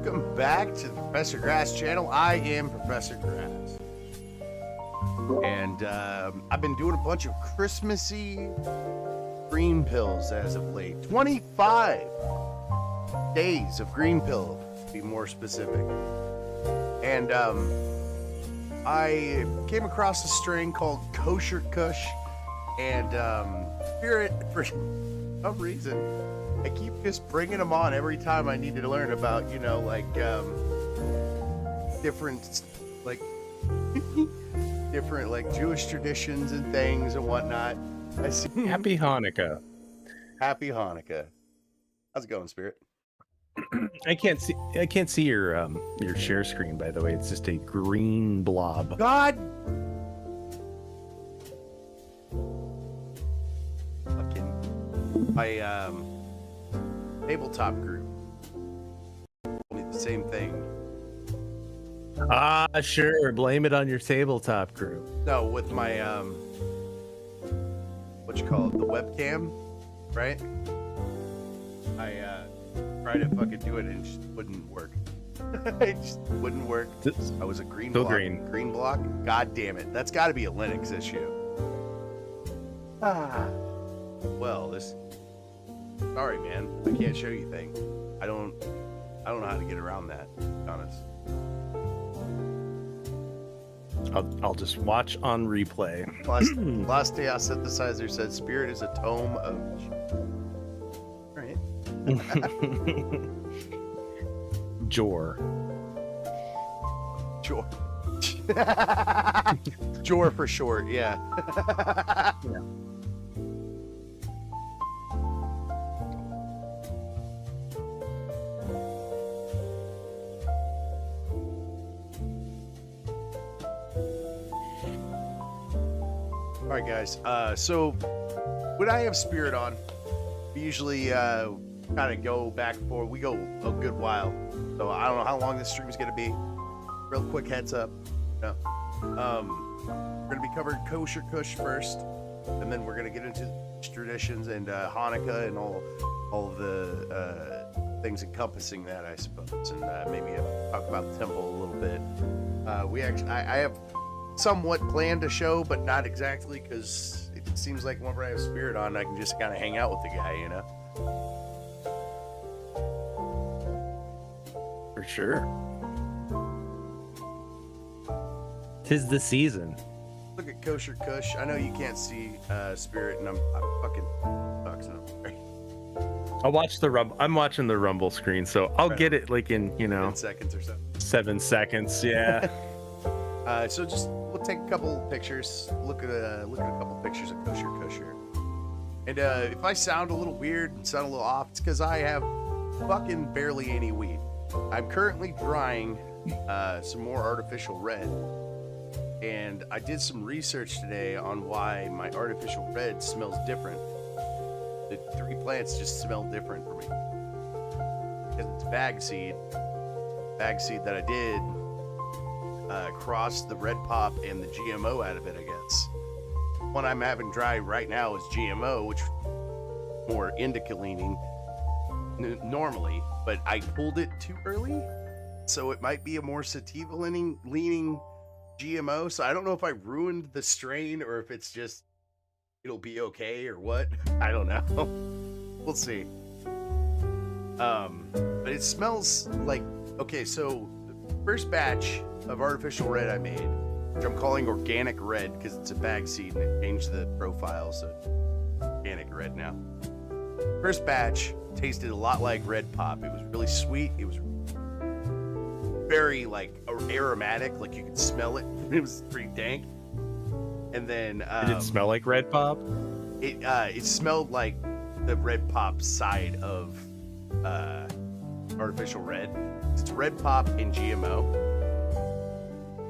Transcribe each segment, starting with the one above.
Welcome back to the Professor Grass channel. I am Professor Grass. And I've been doing a bunch of Christmassy green pills as of late. 25 days of green pill, to be more specific. And I came across a strain called Kosher Kush. And Spirit, for some reason, I keep just bringing them on every time I need to learn about, you know, like, different, like, different, like, Jewish traditions and things and whatnot. I see. Happy Hanukkah. Happy Hanukkah. How's it going, Spirit? I can't see your share screen, by the way. It's just a green blob. God! Fucking, my, tabletop group told me the same thing. Ah, sure. Blame it on your tabletop crew. No, with my what you call it, the webcam, right? I tried to fucking do it and it just wouldn't work. It just wouldn't work. I was a green Still block. green. Green block. God damn it! That's got to be a Linux issue. Well, this. Sorry, man. I can't show you things. I don't know how to get around that, to be honest. I'll just watch on replay. Last day, our synthesizer said Spirit is a tome of. All right. Jor. Jor. Jor for short, yeah. Yeah. All right, guys. So when I have Spirit on, we usually kind of go back and forth. We go a good while. So I don't know how long this stream is going to be. Real quick heads up. No. We're going to be covering Kosher Kush first, and then we're going to get into traditions and Hanukkah and all of the things encompassing that, I suppose, and maybe talk about the temple a little bit. I have somewhat planned a show, but not exactly, because it seems like whenever I have Spirit on, I can just kind of hang out with the guy, you know? For sure. 'Tis the season. Look at Kosher Kush. I know you can't see Spirit, and I'm fucking sucks up. I'll watch I'm watching the Rumble screen, so I'll get it like in, 10 seconds or so. 7 seconds. Yeah. So just we'll take a couple pictures, look at a couple pictures of Kosher Kush here. And if I sound a little weird and sound a little off, it's because I have fucking barely any weed. I'm currently drying some more artificial red, and I did some research today on why my artificial red smells different. The 3 plants just smell different for me. Because it's bag seed that I did. Cross the red pop and the GMO out of it, I guess. One I'm having dry right now is GMO, which more indica leaning normally, but I pulled it too early, so it might be a more sativa leaning GMO. So I don't know if I ruined the strain or if it's just it'll be okay or what. I don't know. We'll see. But it smells like okay. So the first batch of artificial red I made, which I'm calling organic red because it's a bag seed and it changed the profile, so it's organic red now. First batch tasted a lot like red pop. It was really sweet. It was very like aromatic, like you could smell it. It was pretty dank. And then Did it smell like red pop? It smelled like the red pop side of artificial red. It's red pop and GMO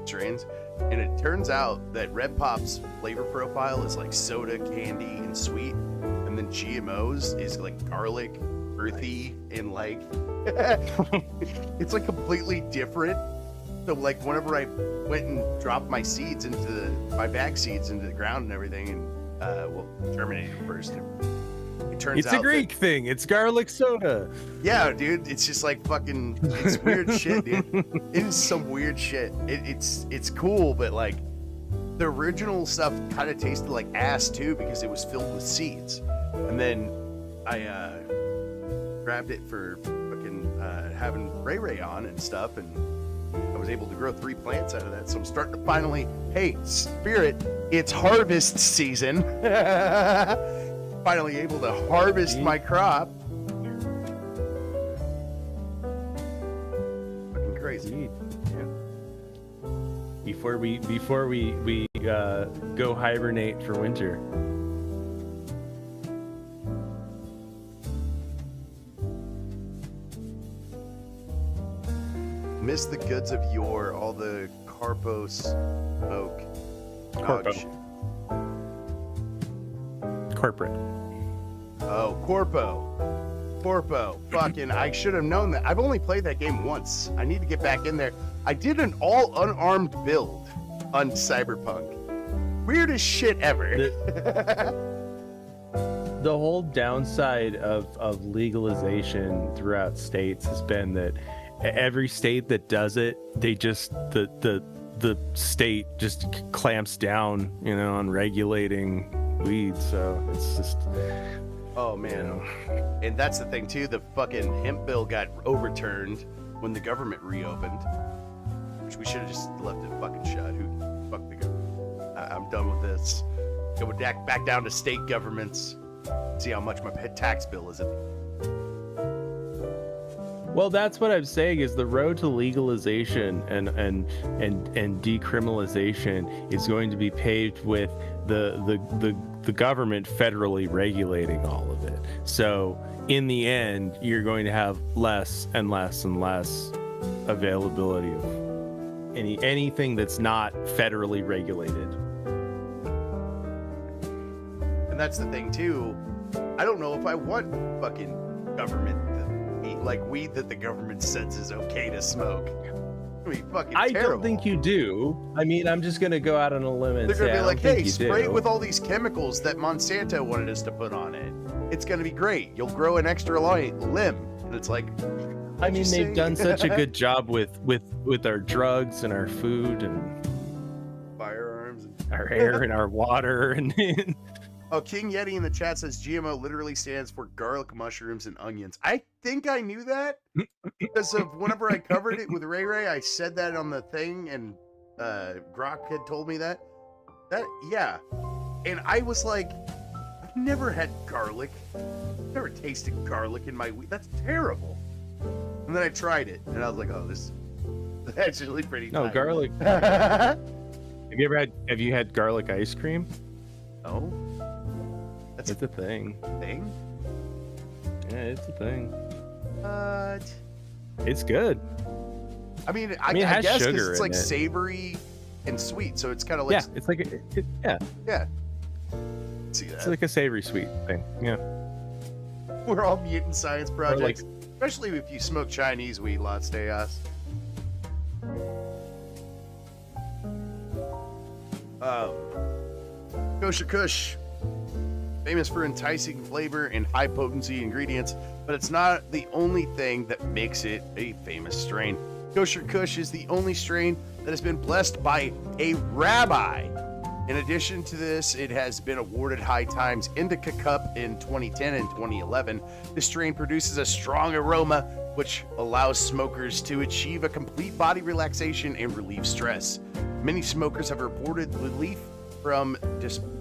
strains, and it turns out that red pop's flavor profile is like soda, candy, and sweet, and then GMO's is like garlic, earthy, and like it's like completely different. So like whenever I went and dropped my seeds into my bag seeds into the ground and everything, and germinated first, it it turns It's out a Greek thing. It's garlic soda. Yeah, dude, it's just like fucking, it's weird shit, dude. It is some weird shit. It's cool, but like the original stuff kind of tasted like ass too because it was filled with seeds. And then I grabbed it for fucking having Ray Ray on and stuff, and I was able to grow 3 plants out of that. So I'm starting to finally, hey, Spirit, it's harvest season. Finally able to harvest my crop. Fucking crazy. Yeah. Before we go hibernate for winter. Miss the goods of yore, all the Carpos oak. Corpo. Corporate. Oh, Corpo. Fucking, I should have known that. I've only played that game once. I need to get back in there. I did an all unarmed build on Cyberpunk. Weirdest shit ever. The whole downside of legalization throughout states has been that every state that does it, they just the state just clamps down, on regulating weed. So it's just, oh man, and that's the thing too. The fucking hemp bill got overturned when the government reopened, which we should have just left it fucking shut. Who fuck the government? I'm done with this. Go back down to state governments. See how much my tax bill is. Well, that's what I'm saying is the road to legalization and decriminalization is going to be paved with the government federally regulating all of it. So in the end, you're going to have less and less and less availability of anything that's not federally regulated. And that's the thing too. I don't know if I want fucking government like weed that the government says is okay to smoke. I mean, fucking I terrible. don't think you do. I mean, I'm just gonna go out on a limb and they're say gonna be I like, don't hey, think you spray do. it with all these chemicals that Monsanto wanted us to put on it. It's gonna be great. You'll grow an extra limb. And it's like, I mean, they've done such a good job with our drugs and our food and firearms and our air and our water and Oh, King Yeti in the chat says GMO literally stands for garlic, mushrooms, and onions. I think I knew that because of whenever I covered it with Ray Ray, I said that on the thing, and Grok had told me that. Yeah. And I was like, I've never had garlic. Never tasted garlic in my weed. That's terrible. And then I tried it, and I was like, oh, this is actually pretty no nice. garlic. Have you had garlic ice cream? No. That's It's a thing. thing? Yeah, it's a thing. What? It's good. I mean, it I has guess 'cause sugar it's in like it. savory and sweet, so it's kind of like Yeah, it's like yeah. See that? it's like a savory sweet thing. Yeah. We're all mutant science projects, like- especially if you smoke Chinese weed, lots de us. Kosher Kush, famous for enticing flavor and high potency ingredients, but it's not the only thing that makes it a famous strain. Kosher Kush is the only strain that has been blessed by a rabbi. In addition to this, it has been awarded High Times Indica Cup in 2010 and 2011. This strain produces a strong aroma, which allows smokers to achieve a complete body relaxation and relieve stress. Many smokers have reported relief from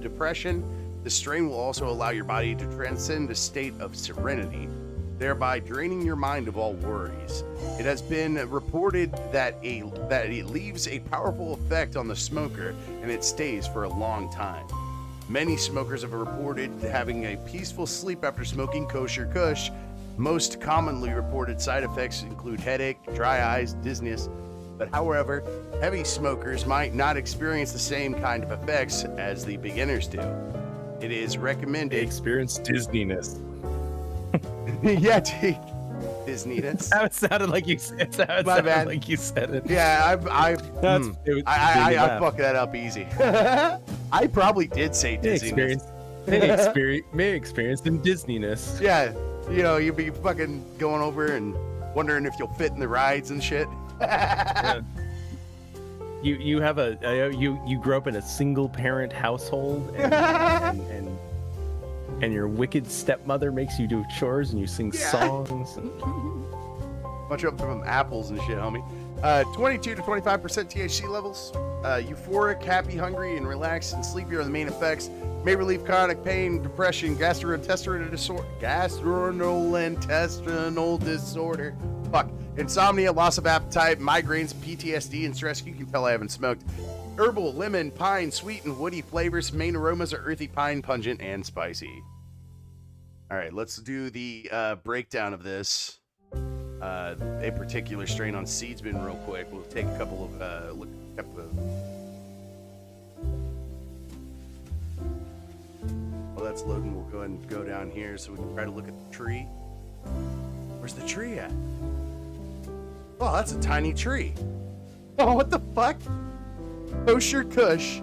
depression. The strain will also allow your body to transcend a state of serenity, thereby draining your mind of all worries. It has been reported that it leaves a powerful effect on the smoker, and it stays for a long time. Many smokers have reported having a peaceful sleep after smoking Kosher Kush. Most commonly reported side effects include headache, dry eyes, dizziness. But however, heavy smokers might not experience the same kind of effects as the beginners do. It is They recommended. experience dizziness. Yeah, dude. Disneyness. How it sounded like you said. It My sounded bad. like you said it. Yeah, I It was- I made me laugh. fucked that up easy. I probably did say They dizziness. experience may experience some Disneyness. Yeah, you know, you'd be fucking going over and wondering if you'll fit in the rides and shit. Yeah. You have you grew up in a single parent household, and your wicked stepmother makes you do chores and you sing songs. Bunch of them apples and shit, homie. 22 to 25% THC levels. Euphoric, happy, hungry, and relaxed and sleepy are the main effects. May relieve chronic pain, depression, gastrointestinal disorder. Fuck. Insomnia, loss of appetite, migraines, PTSD, and stress. You can tell I haven't smoked. Herbal, lemon, pine, sweet, and woody flavors. Main aromas are earthy, pine, pungent, and spicy. All right, let's do the breakdown of this. A particular strain on Seedsman real quick. We'll take a couple of look at the. While that's loading, we'll go ahead and go down here so we can try to look at the tree. Where's the tree at? Oh, that's a tiny tree. Oh, what the fuck? Kosher Kush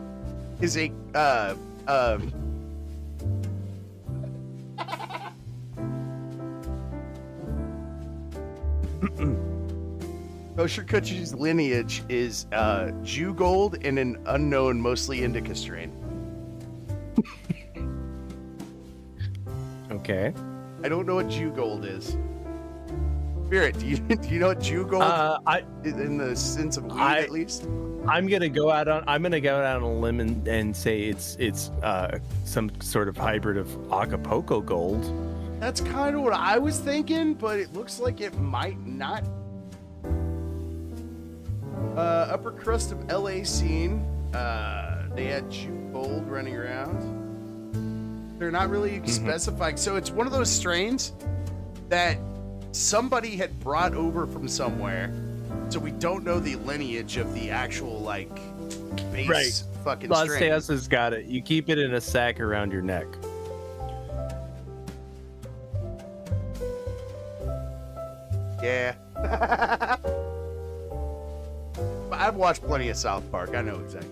is a Kosher Kush's lineage is Jew gold and an unknown, mostly indica strain. Okay. I don't know what Jew gold is. Spirit, do you know what Jew gold is in the sense of weed at least? I'm gonna go out on a limb and say it's some sort of hybrid of Acapulco gold. That's kind of what I was thinking, but it looks like it might not. Upper crust of LA scene. They had Jew gold running around. They're not really specifying. So it's one of those strains that somebody had brought over from somewhere. So we don't know the lineage of the actual, like, base fucking Las strain. Tejas has got it. You keep it in a sack around your neck. Yeah. I've watched plenty of South Park. I know exactly.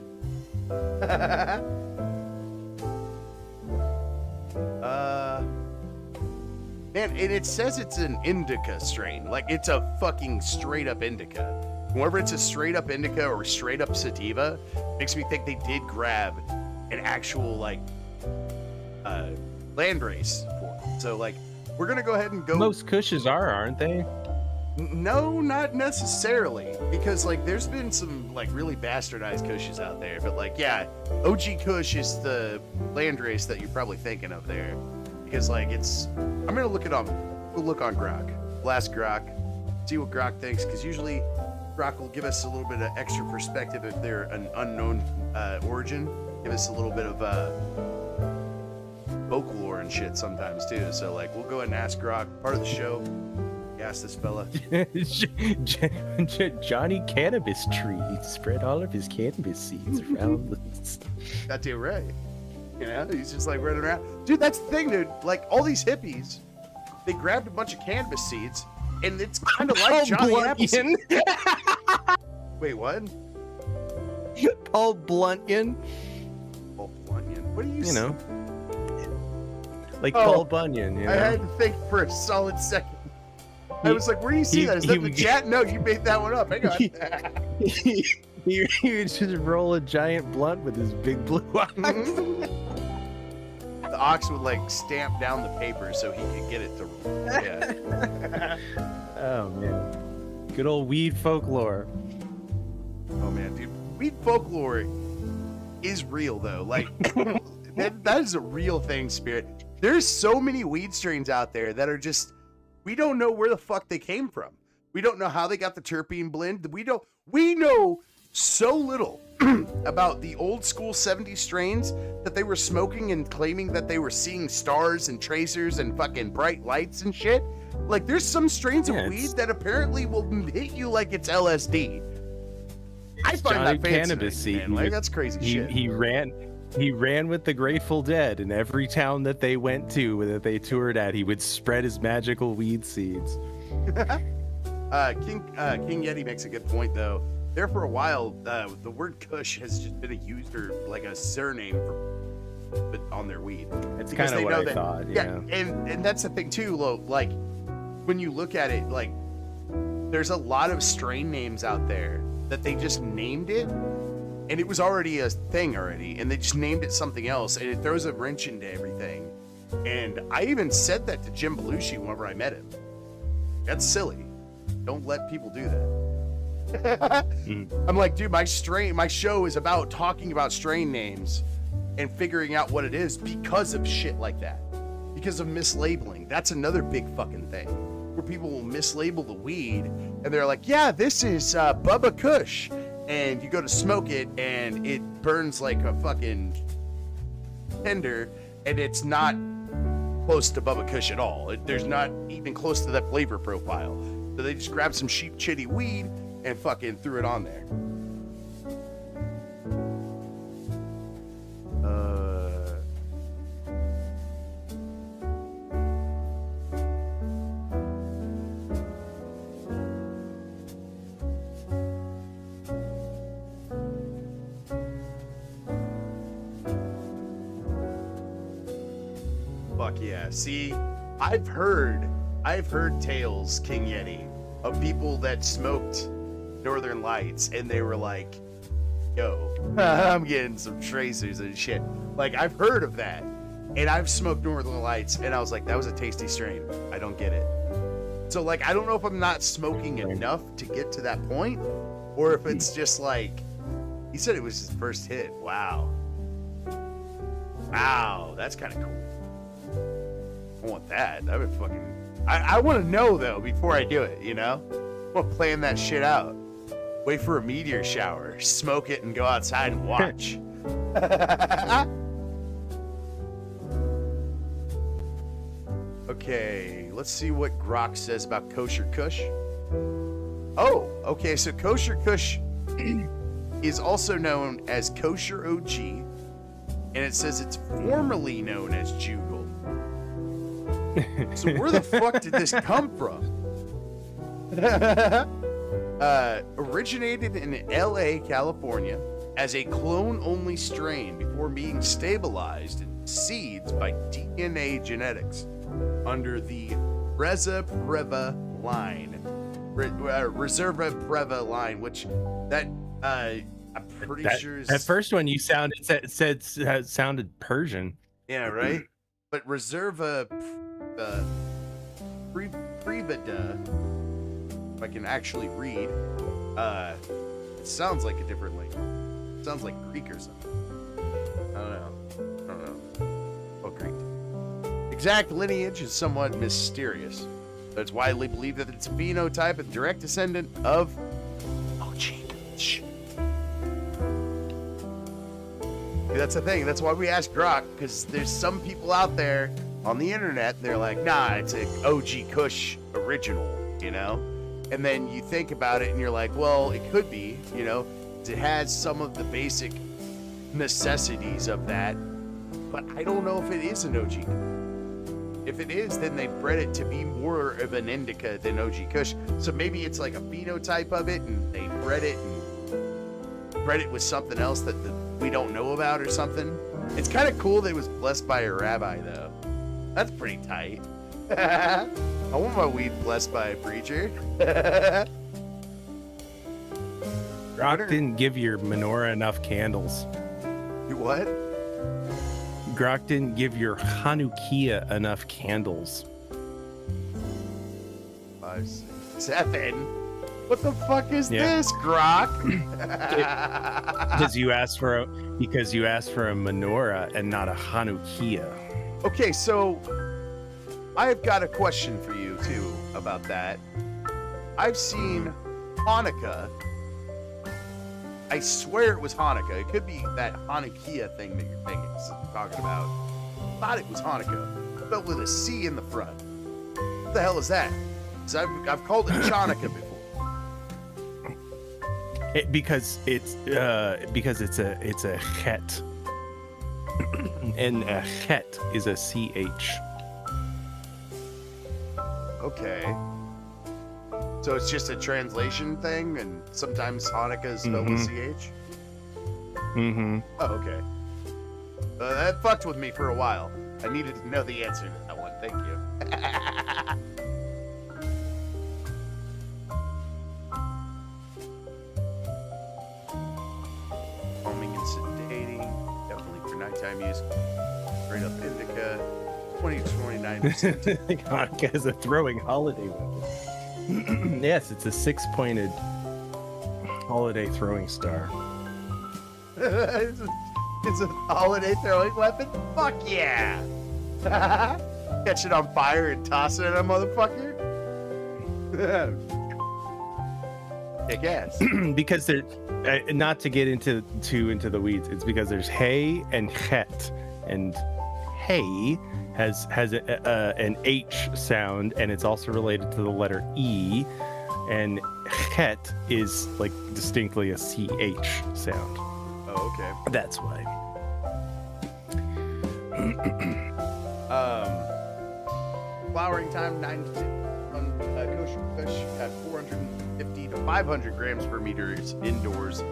Man, and it says it's an indica strain. Like, it's a fucking straight up indica. Whether it's a straight up indica or straight up sativa, makes me think they did grab an actual, like, landrace for it. So, like, we're gonna go ahead and go. Most Kushes aren't they? No, not necessarily, because like there's been some like really bastardized Kushes out there, but like yeah, OG Kush is the landrace that you're probably thinking of there, because like it's. I'm gonna look it up. We'll look on Grok, blast Grok, see what Grok thinks, because usually Grok will give us a little bit of extra perspective if they're an unknown origin. Give us a little bit of folklore and shit sometimes too. So like we'll go ahead and ask Grok, part of the show. Ask this fella. Johnny Cannabis Tree spread all of his cannabis seeds around. That's it, right? You know, he's just like running around. Dude, that's the thing, dude. Like all these hippies, they grabbed a bunch of cannabis seeds, and it's kind of like Johnny Appleseed. Wait, what? Paul Bluntian. Paul Bluntian. What are you? You know, like Paul Bunyan. You know? I had to think for a solid second. I was like, where do you see that? Is that in the chat? No, you made that one up. Hang on. he would just roll a giant blunt with his big blue eyes. The ox would like stamp down the paper so he could get it to roll. Yeah. Oh man, good old weed folklore. Oh man, dude, weed folklore is real though. Like that is a real thing, Spirit. There's so many weed strains out there that are just. We don't know where the fuck they came from. We don't know how they got the terpene blend. We know so little about the old school 70s strains that they were smoking and claiming that they were seeing stars and tracers and fucking bright lights and shit. Like there's some strains of weed that apparently will hit you like it's LSD. I find Johnny that fascinating, Cannabis seed. man. Like that's crazy shit. He ran with the Grateful Dead in every town that they went to, that they toured at. He would spread his magical weed seeds. King Yeti makes a good point, though. There for a while, the word Kush has just been a user, like a surname for but on their weed. It's Because kind of they what know I that- thought. Yeah, Yeah. and that's the thing too, like when you look at it, like there's a lot of strain names out there that they just named it, and it was already a thing already, and they just named it something else, and it throws a wrench into everything. And I even said that to Jim Belushi whenever I met him. That's silly. Don't let people do that. I'm like, dude, my show is about talking about strain names and figuring out what it is because of shit like that. Because of mislabeling. That's another big fucking thing. Where people will mislabel the weed and they're like, yeah, this is Bubba Kush. And you go to smoke it and it burns like a fucking tender, and it's not close to Bubba Kush at all. There's not even close to that flavor profile. So they just grabbed some cheap chitty weed and fucking threw it on there. Fuck yeah. See, I've heard tales, King Yeti, of people that smoked Northern Lights and they were like, yo, I'm getting some tracers and shit. Like, I've heard of that. And I've smoked Northern Lights and I was like, that was a tasty strain. I don't get it. So, like, I don't know if I'm not smoking enough to get to that point, or if it's just like, he said it was his first hit. Wow. Wow, that's kind of cool. I want that. That would fucking... I want to know, though, before I do it, you know? I want to plan that shit out. Wait for a meteor shower. Smoke it and go outside and watch. Okay, let's see what Grok says about Kosher Kush. Oh, okay, so Kosher Kush is also known as Kosher OG, and it says it's formerly known as Jugal. So where the fuck did this come from? Originated in LA, California, as a clone-only strain before being stabilized in seeds by DNA genetics under the Reserva Preva line, Reserva Preva line, which that I'm pretty sure is that first one you sounded Persian. Yeah, right. But Reserva Previda, if I can actually read, it sounds like a different language. It sounds like Greek or something. I don't know. Oh, Greek. Exact lineage is somewhat mysterious, but it's widely believed that it's a phenotype and direct descendant of OG Kush. That's the thing. That's why we ask Grok, because there's some people out there on the internet, they're like, nah, it's an OG Kush original, you know? And then you think about it and you're like, well, it could be, you know? It has some of the basic necessities of that, but I don't know if it is an OG. If it is, then they bred it to be more of an indica than OG Kush. So maybe it's like a phenotype of it, and they bred it with something else that we don't know about or something. It's kind of cool that it was blessed by a rabbi, though. That's pretty tight. I want my weed blessed by a preacher. Grok didn't give your menorah enough candles. You what? Grok didn't give your Hanukkah enough candles. 5, 6, 7. What the fuck is Yeah. this, Grok? Because you asked for a menorah and not a Hanukkah. Okay, so I've got a question for you too about that. I've seen Hanukkah. I swear it was Hanukkah. It could be that Hanukkah thing that you're talking about. I thought it was Hanukkah, but with a C in the front. What the hell is that? 'Cause I've called it Chanukah before. Because it's a chet, and a chet is a ch. Okay. So it's just a translation thing, and sometimes Hanukkah is spelled with CH? Mm-hmm. Oh, okay. That fucked with me for a while. I needed to know the answer to that one. Thank you. Calming and sedating. Definitely for nighttime use. Straight up indica. 20 to 29%. Hanukkah is a throwing holiday weapon. Yes, it's a 6-pointed holiday throwing star. It's a holiday throwing weapon? Fuck yeah! Catch it on fire and toss it at a motherfucker? Kick ass. Because there, not to get into the weeds, it's because there's hay and chet, and hay has an H sound, and it's also related to the letter E, and chet is like distinctly a CH sound. Oh, okay. That's why. Flowering time 9 to 10 on Kosher Kush at 450 to 500 grams per meter indoors,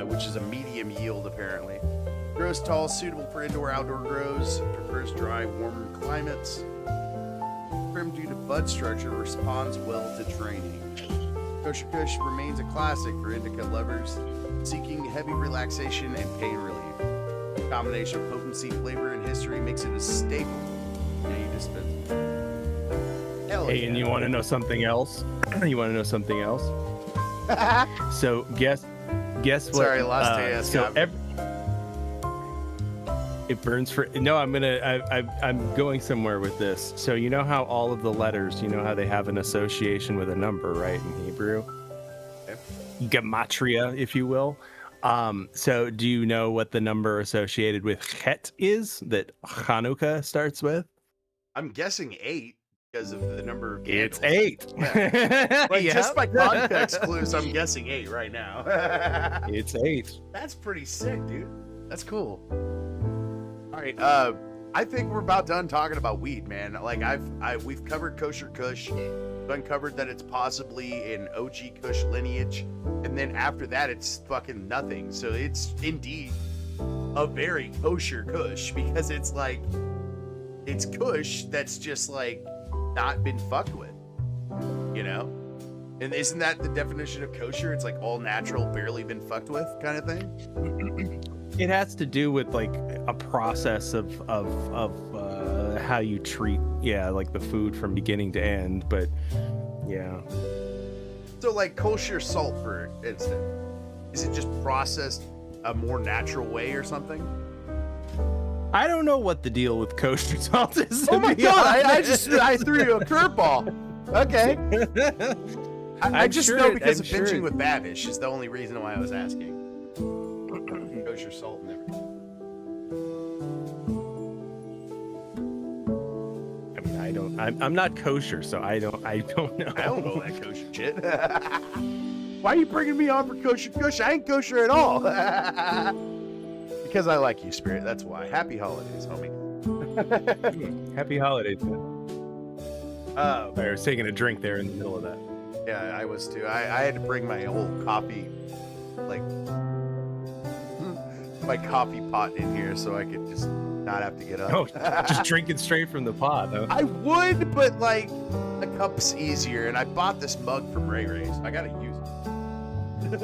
which is a medium yield apparently. Grows tall, suitable for indoor-outdoor grows. Prefers dry, warmer climates. Trim due to bud structure, responds well to training. Kosher Kush remains a classic for indica lovers seeking heavy relaxation and pain relief. A combination of potency, flavor, and history makes it a staple in any dispensary. Hell Hey, yeah. and you want to know something else? So guess what? Sorry, I lost AS. So it burns for I'm going somewhere with this. So you know how all of the letters, you know how they have an association with a number, right, in Hebrew? Okay. Gematria, if you will. So do you know what the number associated with Chet is that Hanukkah starts with? I'm guessing 8 because of the number of It's candles. 8. Yeah. Like, Yep. just by context clues, I'm guessing 8 right now. It's 8. That's pretty sick, dude. That's cool. All right, I think we're about done talking about weed, man. Like we've covered Kosher Kush, we've uncovered that it's possibly an OG Kush lineage, and then after that, it's fucking nothing. So it's indeed a very kosher Kush because it's like it's Kush that's just like not been fucked with, you know? And isn't that the definition of kosher? It's like all natural, barely been fucked with kind of thing. It has to do with like a process of how you treat, like the food from beginning to end. But yeah. So like kosher salt, for instance, is it just processed a more natural way or something? I don't know what the deal with kosher salt is. Oh my god! I threw you a curveball. Okay. I just know because of binging with Babish is the only reason why I was asking. Kosher salt and everything. I mean, I'm not kosher, so I don't know. I don't know that kosher shit. Why are you bringing me on for Kosher Kush? I ain't kosher at all. Because I like you, Spirit. That's why. Happy holidays, homie. Happy holidays, man. I was taking a drink there in the middle of that. Yeah, I was too. I had to bring my whole coffee, like my coffee pot in here so I could just not have to get up. Oh, just drinking straight from the pot, huh? I would, but like a cup's easier, and I bought this mug from Ray Ray's. I gotta use it.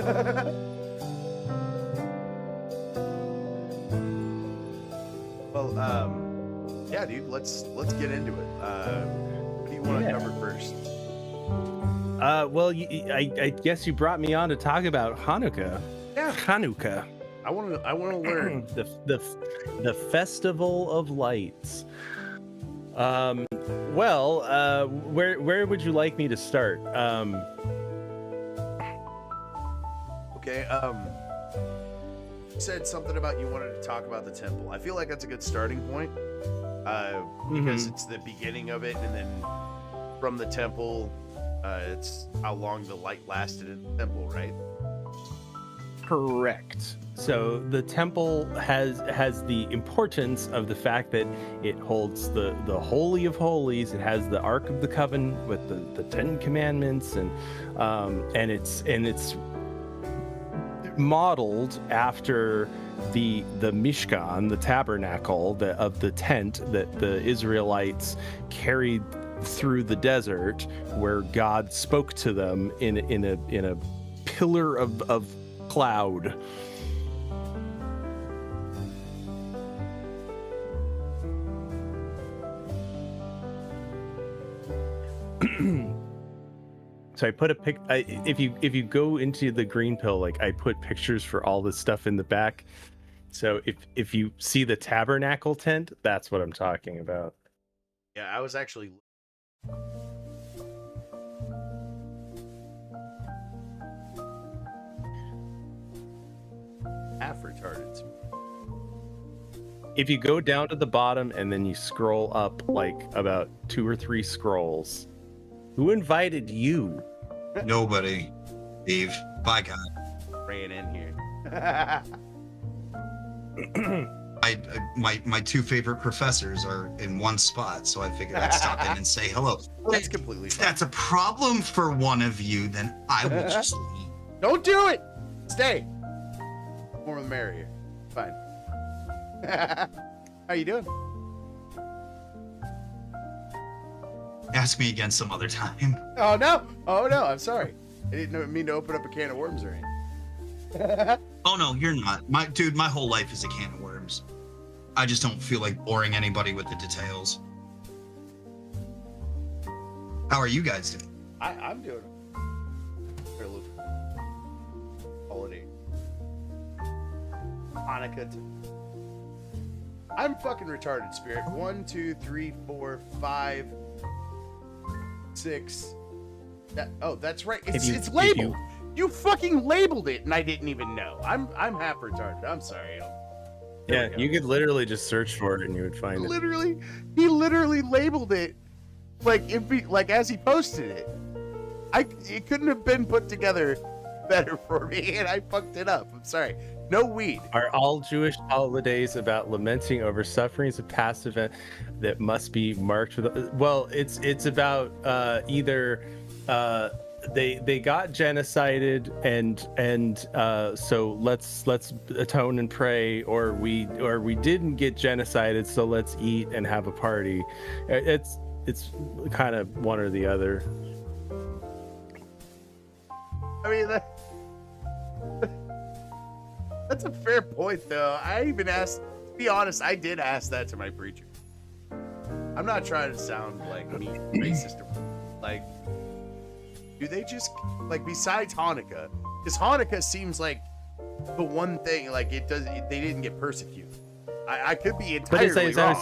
Well, yeah, dude. Let's get into it. What do you want to cover first? Well, I guess you brought me on to talk about Hanukkah. Yeah, Hanukkah. I want to learn the festival of lights. Where would you like me to start? Okay. You said something about you wanted to talk about the temple. I feel like that's a good starting point. Because it's the beginning of it, and then from the temple, it's how long the light lasted in the temple, right? Correct. So the temple has the importance of the fact that it holds the Holy of Holies. It has the Ark of the Covenant with the Ten Commandments, and it's modeled after the Mishkan, the tabernacle of the tent that the Israelites carried through the desert, where God spoke to them in a pillar of cloud. So I put a pic. If you go into the green pill, like I put pictures for all this stuff in the back. So if you see the tabernacle tent, that's what I'm talking about. Yeah, I was actually. Half retarded. If you go down to the bottom and then you scroll up like about 2 or 3 scrolls, who invited you? Nobody, Steve. By God. Ran in here. My 2 favorite professors are in one spot, so I figured I'd stop in and say hello. Well, that's completely If fine. that's a problem for one of you, then I will just leave. Don't do it. Stay. More the merrier. Fine. How you doing? Ask me again some other time. Oh no! Oh no! I'm sorry. I didn't mean to open up a can of worms or anything. Oh no, you're not. My whole life is a can of worms. I just don't feel like boring anybody with the details. How are you guys doing? I'm doing it. Holiday. Hanukkah. I'm fucking retarded, Spirit. 1, 2, 3, 4, 5, 6. That's right. It's labeled. You fucking labeled it, and I didn't even know. I'm half retarded. I'm sorry. Yeah, you could literally just search for it and you would find it. He literally labeled it like as he posted it. It couldn't have been put together better for me, and I fucked it up. I'm sorry. No weed. Are all Jewish holidays about lamenting over sufferings of past event that must be marked with? Well, it's about either they got genocided and so let's atone and pray, or we didn't get genocided, so let's eat and have a party. It's kind of one or the other. I mean, that's a fair point, though. I even asked, to be honest, I did ask that to my preacher. I'm not trying to sound like me racist or like, do they just, like, besides Hanukkah, because Hanukkah seems like the one thing, like, they didn't get persecuted. I could be entirely wrong.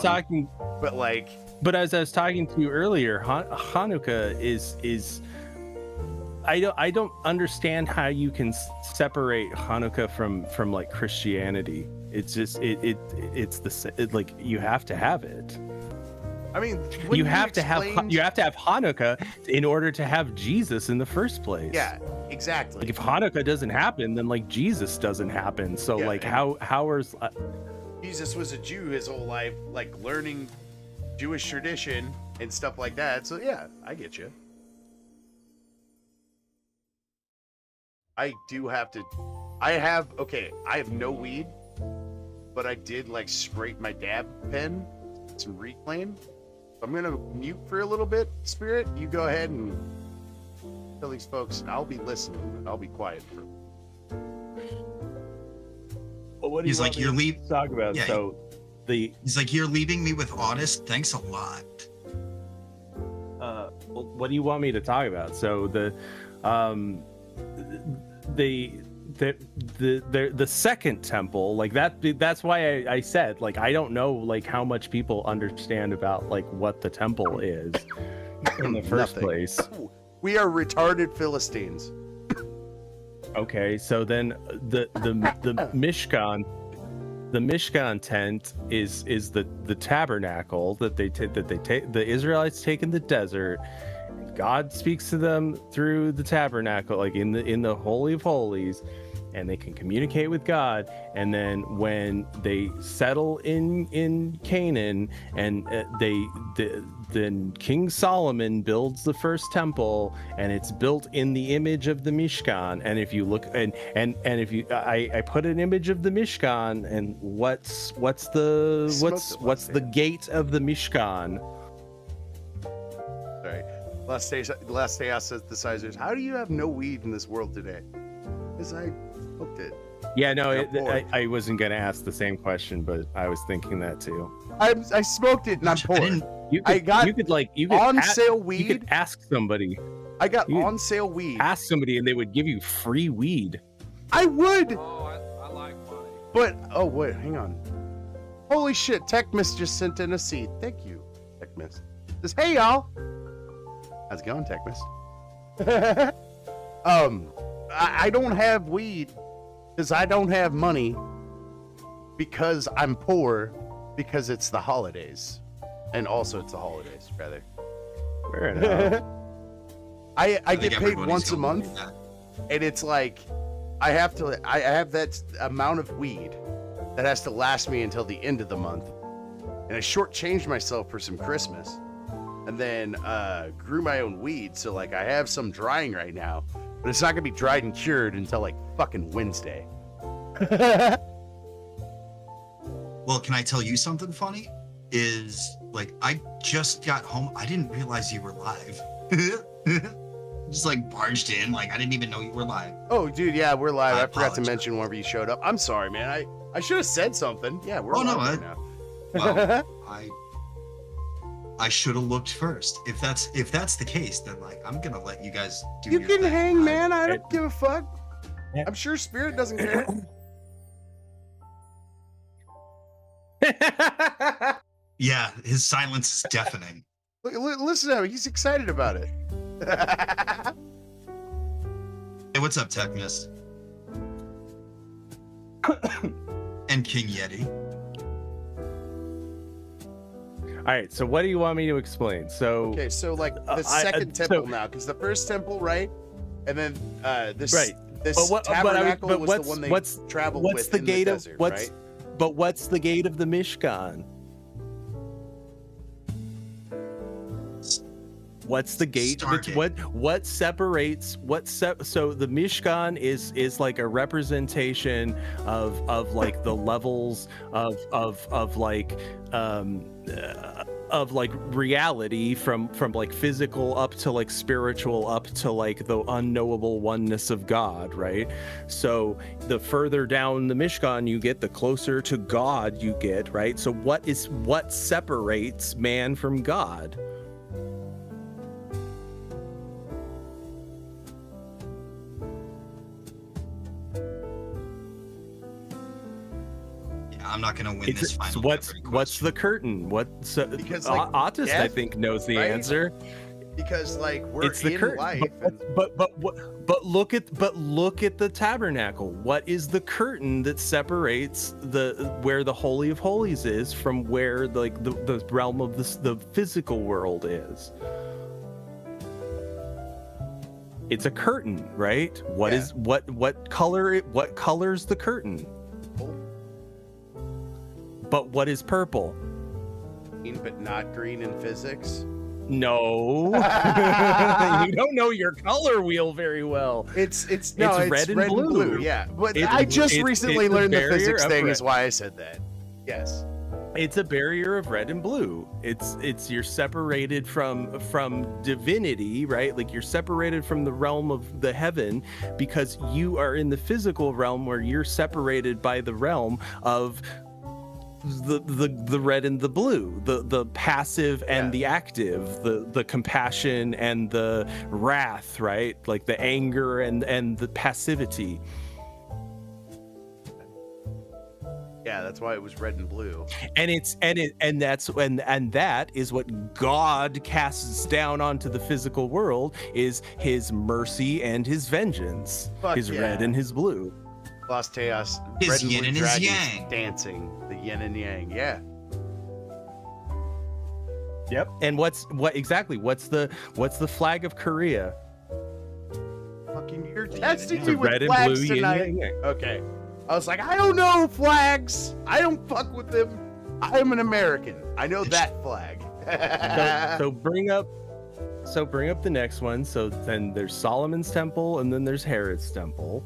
But as I was talking to you earlier, Hanukkah is I don't understand how you can separate Hanukkah from like Christianity. It's just like you have to have it. I mean, you have to have Hanukkah in order to have Jesus in the first place. Yeah, exactly. Like if Hanukkah doesn't happen, then like Jesus doesn't happen. So yeah, like how is Jesus was a Jew his whole life, like learning Jewish tradition and stuff like that. So yeah, I get you. I have no weed, but I did like scrape my dab pen, some reclaim. I'm gonna mute for a little bit, Spirit. You go ahead and tell these folks, and I'll be listening. I'll be quiet for. Well, what do He's you like, you're leaving. Talk about yeah, so the. He's like, you're leaving me with August. Thanks a lot. Well, what do you want me to talk about? So the second temple, like that's why I said, like, I don't know like how much people understand about like what the temple is in the first place. We are retarded Philistines. Okay, so then the Mishkan tent is the tabernacle that the Israelites take in the desert. God speaks to them through the tabernacle, like in the Holy of Holies, and they can communicate with God. And then when they settle in Canaan, and then King Solomon builds the first temple, and it's built in the image of the Mishkan. And if you look, and if you, I put an image of the Mishkan, and what's the gate of the Mishkan? Sorry. Last day I says the sizers, how do you have no weed in this world today? Because I smoked it. Yeah, no, I wasn't gonna ask the same question, but I was thinking that too. I smoked it and I'm poor. You could on sale weed. You could ask somebody. I got on sale weed. Ask somebody and they would give you free weed. I would. Oh, I like money. But oh wait, hang on. Holy shit! Techmas just sent in a seed. Thank you, Techmas. Says, hey y'all. How's it going, Techmas? I don't have weed because I don't have money because I'm poor because it's the holidays, and also it's the holidays rather. Fair enough. I get paid once a month, and it's like I have that amount of weed that has to last me until the end of the month, and I shortchanged myself for some Christmas, and then grew my own weed. So like I have some drying right now, but it's not gonna be dried and cured until like fucking Wednesday. Well, can I tell you something funny? Is like I just got home. I didn't realize you were live. Just like barged in, like I didn't even know you were live. Oh, dude, yeah, we're live. I forgot to apologize. mention whenever you showed up. I'm sorry, man. I should have said something. Yeah, we're live right now. Well, I should have looked first. If that's the case, then like I'm gonna let you guys do. You your can thing. hang, man. I don't give a fuck. Yeah. I'm sure Spirit doesn't care. Yeah, his silence is deafening. Listen to him. He's excited about it. Hey, what's up, Techness? And King Yeti. All right, so what do you want me to explain? So Okay, so like the second temple now, because the first temple, right? And then this Right. this But tabernacle was the what's- one they what's- traveled what's with the in gate the of desert, what's right? but what's the gate of the Mishkan? What's the gate? Stargate. What separates so the Mishkan is like a representation of like the levels of like reality from like physical up to like spiritual up to like the unknowable oneness of God, right? So the further down the Mishkan you get, the closer to God you get, right? So what separates man from God? I'm not gonna win this final. What's the curtain? Because, like, Autist, I death, think, knows the right? answer. Because like we're It's the in curtain. life. But look at the tabernacle. What is the curtain that separates where the Holy of Holies is from where like the realm of the physical world is? It's a curtain, right? What colors the curtain? But what is purple? Green, but not green in physics. No. You don't know your color wheel very well. It's red and blue. Yeah, but It's- I just it's recently the learned the barrier physics of thing. red. Is why I said that. Yes. It's a barrier of red and blue. It's you're separated from divinity, right? Like you're separated from the realm of the heaven because you are in the physical realm where you're separated by the realm of the red and the blue, the passive and the active, the compassion and the wrath, right? Like the anger and the passivity. Yeah, that's why it was red and blue. And that is what God casts down onto the physical world, is his mercy and his vengeance. Fuck his yeah. red and his blue. Lost Chaos. His red and yin blue and his dragons yang. dancing. The yin and yang. Yeah. Yep. And what's the flag of Korea? Fuck You're testing yeah. me The with red and flags blue yin tonight. yang yang. Okay. I was like, I don't know flags. I don't fuck with them. I am an American. I know that flag. So bring up the next one. So then there's Solomon's temple, and then there's Herod's temple.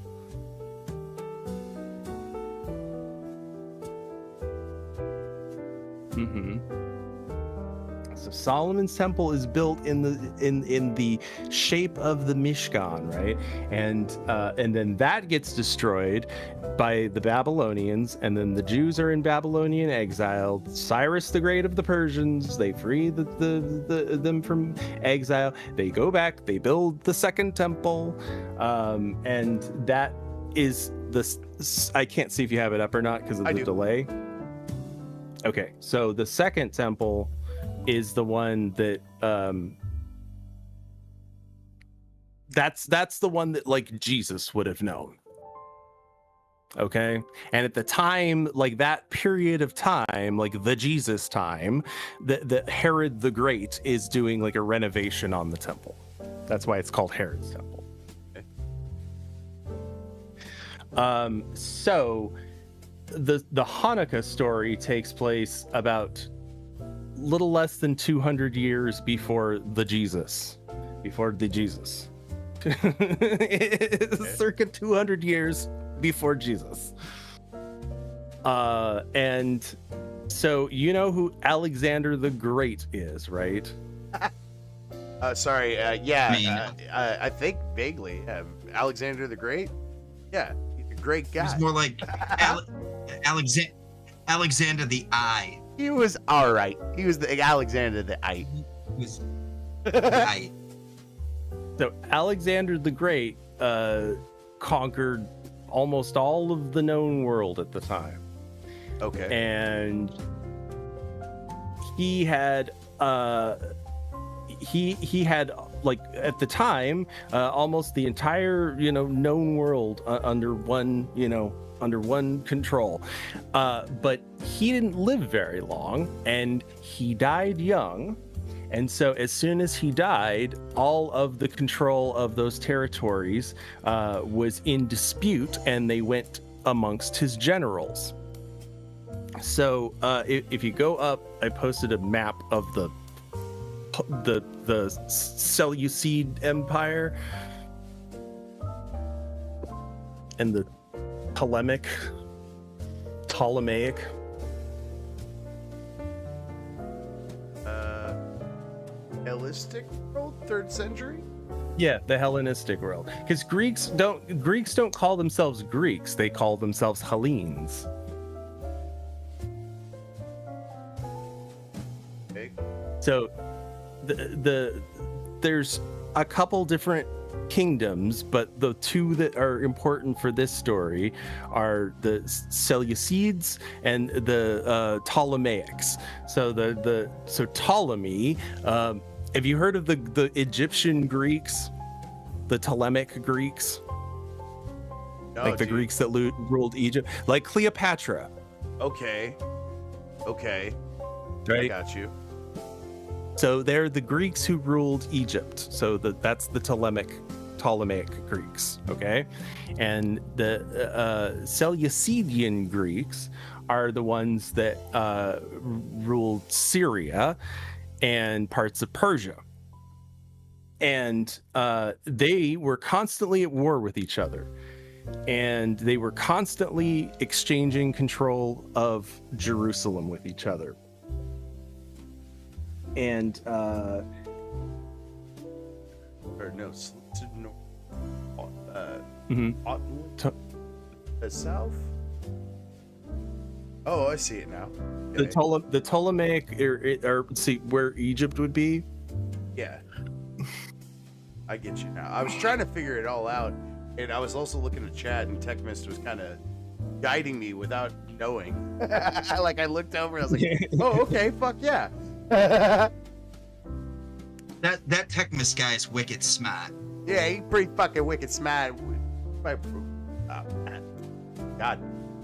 So Solomon's temple is built in the shape of the Mishkan, right? And then that gets destroyed by the Babylonians, and then the Jews are in Babylonian exile. Cyrus the Great of the Persians, they free them from exile. They go back, they build the second temple, and that is I can't see if you have it up or not because of the delay. Okay, so the second temple is the one that that's the one that like Jesus would have known. Okay, and at the time, like that period of time, like the Jesus time, the Herod the Great is doing like a renovation on the temple. That's why it's called Herod's temple. So the Hanukkah story takes place about little less than 200 years before the Jesus. Circa 200 years before Jesus. And so you know who Alexander the Great is, right? Sorry. I think vaguely. Alexander the Great? Yeah, he's a great guy. He's more like Alexander the Eye. He was all right. He was the Alexander the Eye. He was the Eye. So Alexander the Great conquered almost all of the known world at the time. Okay. And he had he had like at the time almost the entire known world under one control, but he didn't live very long and he died young. And so as soon as he died, all of the control of those territories was in dispute, and they went amongst his generals. So if you go up, I posted a map of the Seleucid Empire and the Ptolemaic. Hellenistic world, 3rd century. Yeah, the Hellenistic world. Because Greeks don't call themselves Greeks; they call themselves Hellenes. Okay. So, there's a couple different kingdoms, but the two that are important for this story are the Seleucids and the Ptolemaics. So Ptolemy. Have you heard of the Egyptian Greeks, the Ptolemaic Greeks? No, Like the Greeks that ruled Egypt, like Cleopatra. Okay. Right? I got you. So they're the Greeks who ruled Egypt. So that's the Ptolemaic Greeks, okay? And the Seleucidian Greeks are the ones that ruled Syria and parts of Persia. And they were constantly at war with each other. And they were constantly exchanging control of Jerusalem with each other. And the south. Oh, I see it now. Okay. The Ptolemaic, or see where Egypt would be. Yeah, I get you now. I was trying to figure it all out, and I was also looking at chat, and TechMist was kind of guiding me without knowing. Like I looked over, and I was like, "Oh, okay, fuck yeah." That TechMist guy is wicked smart. Yeah, he's pretty fucking wicked smart. God,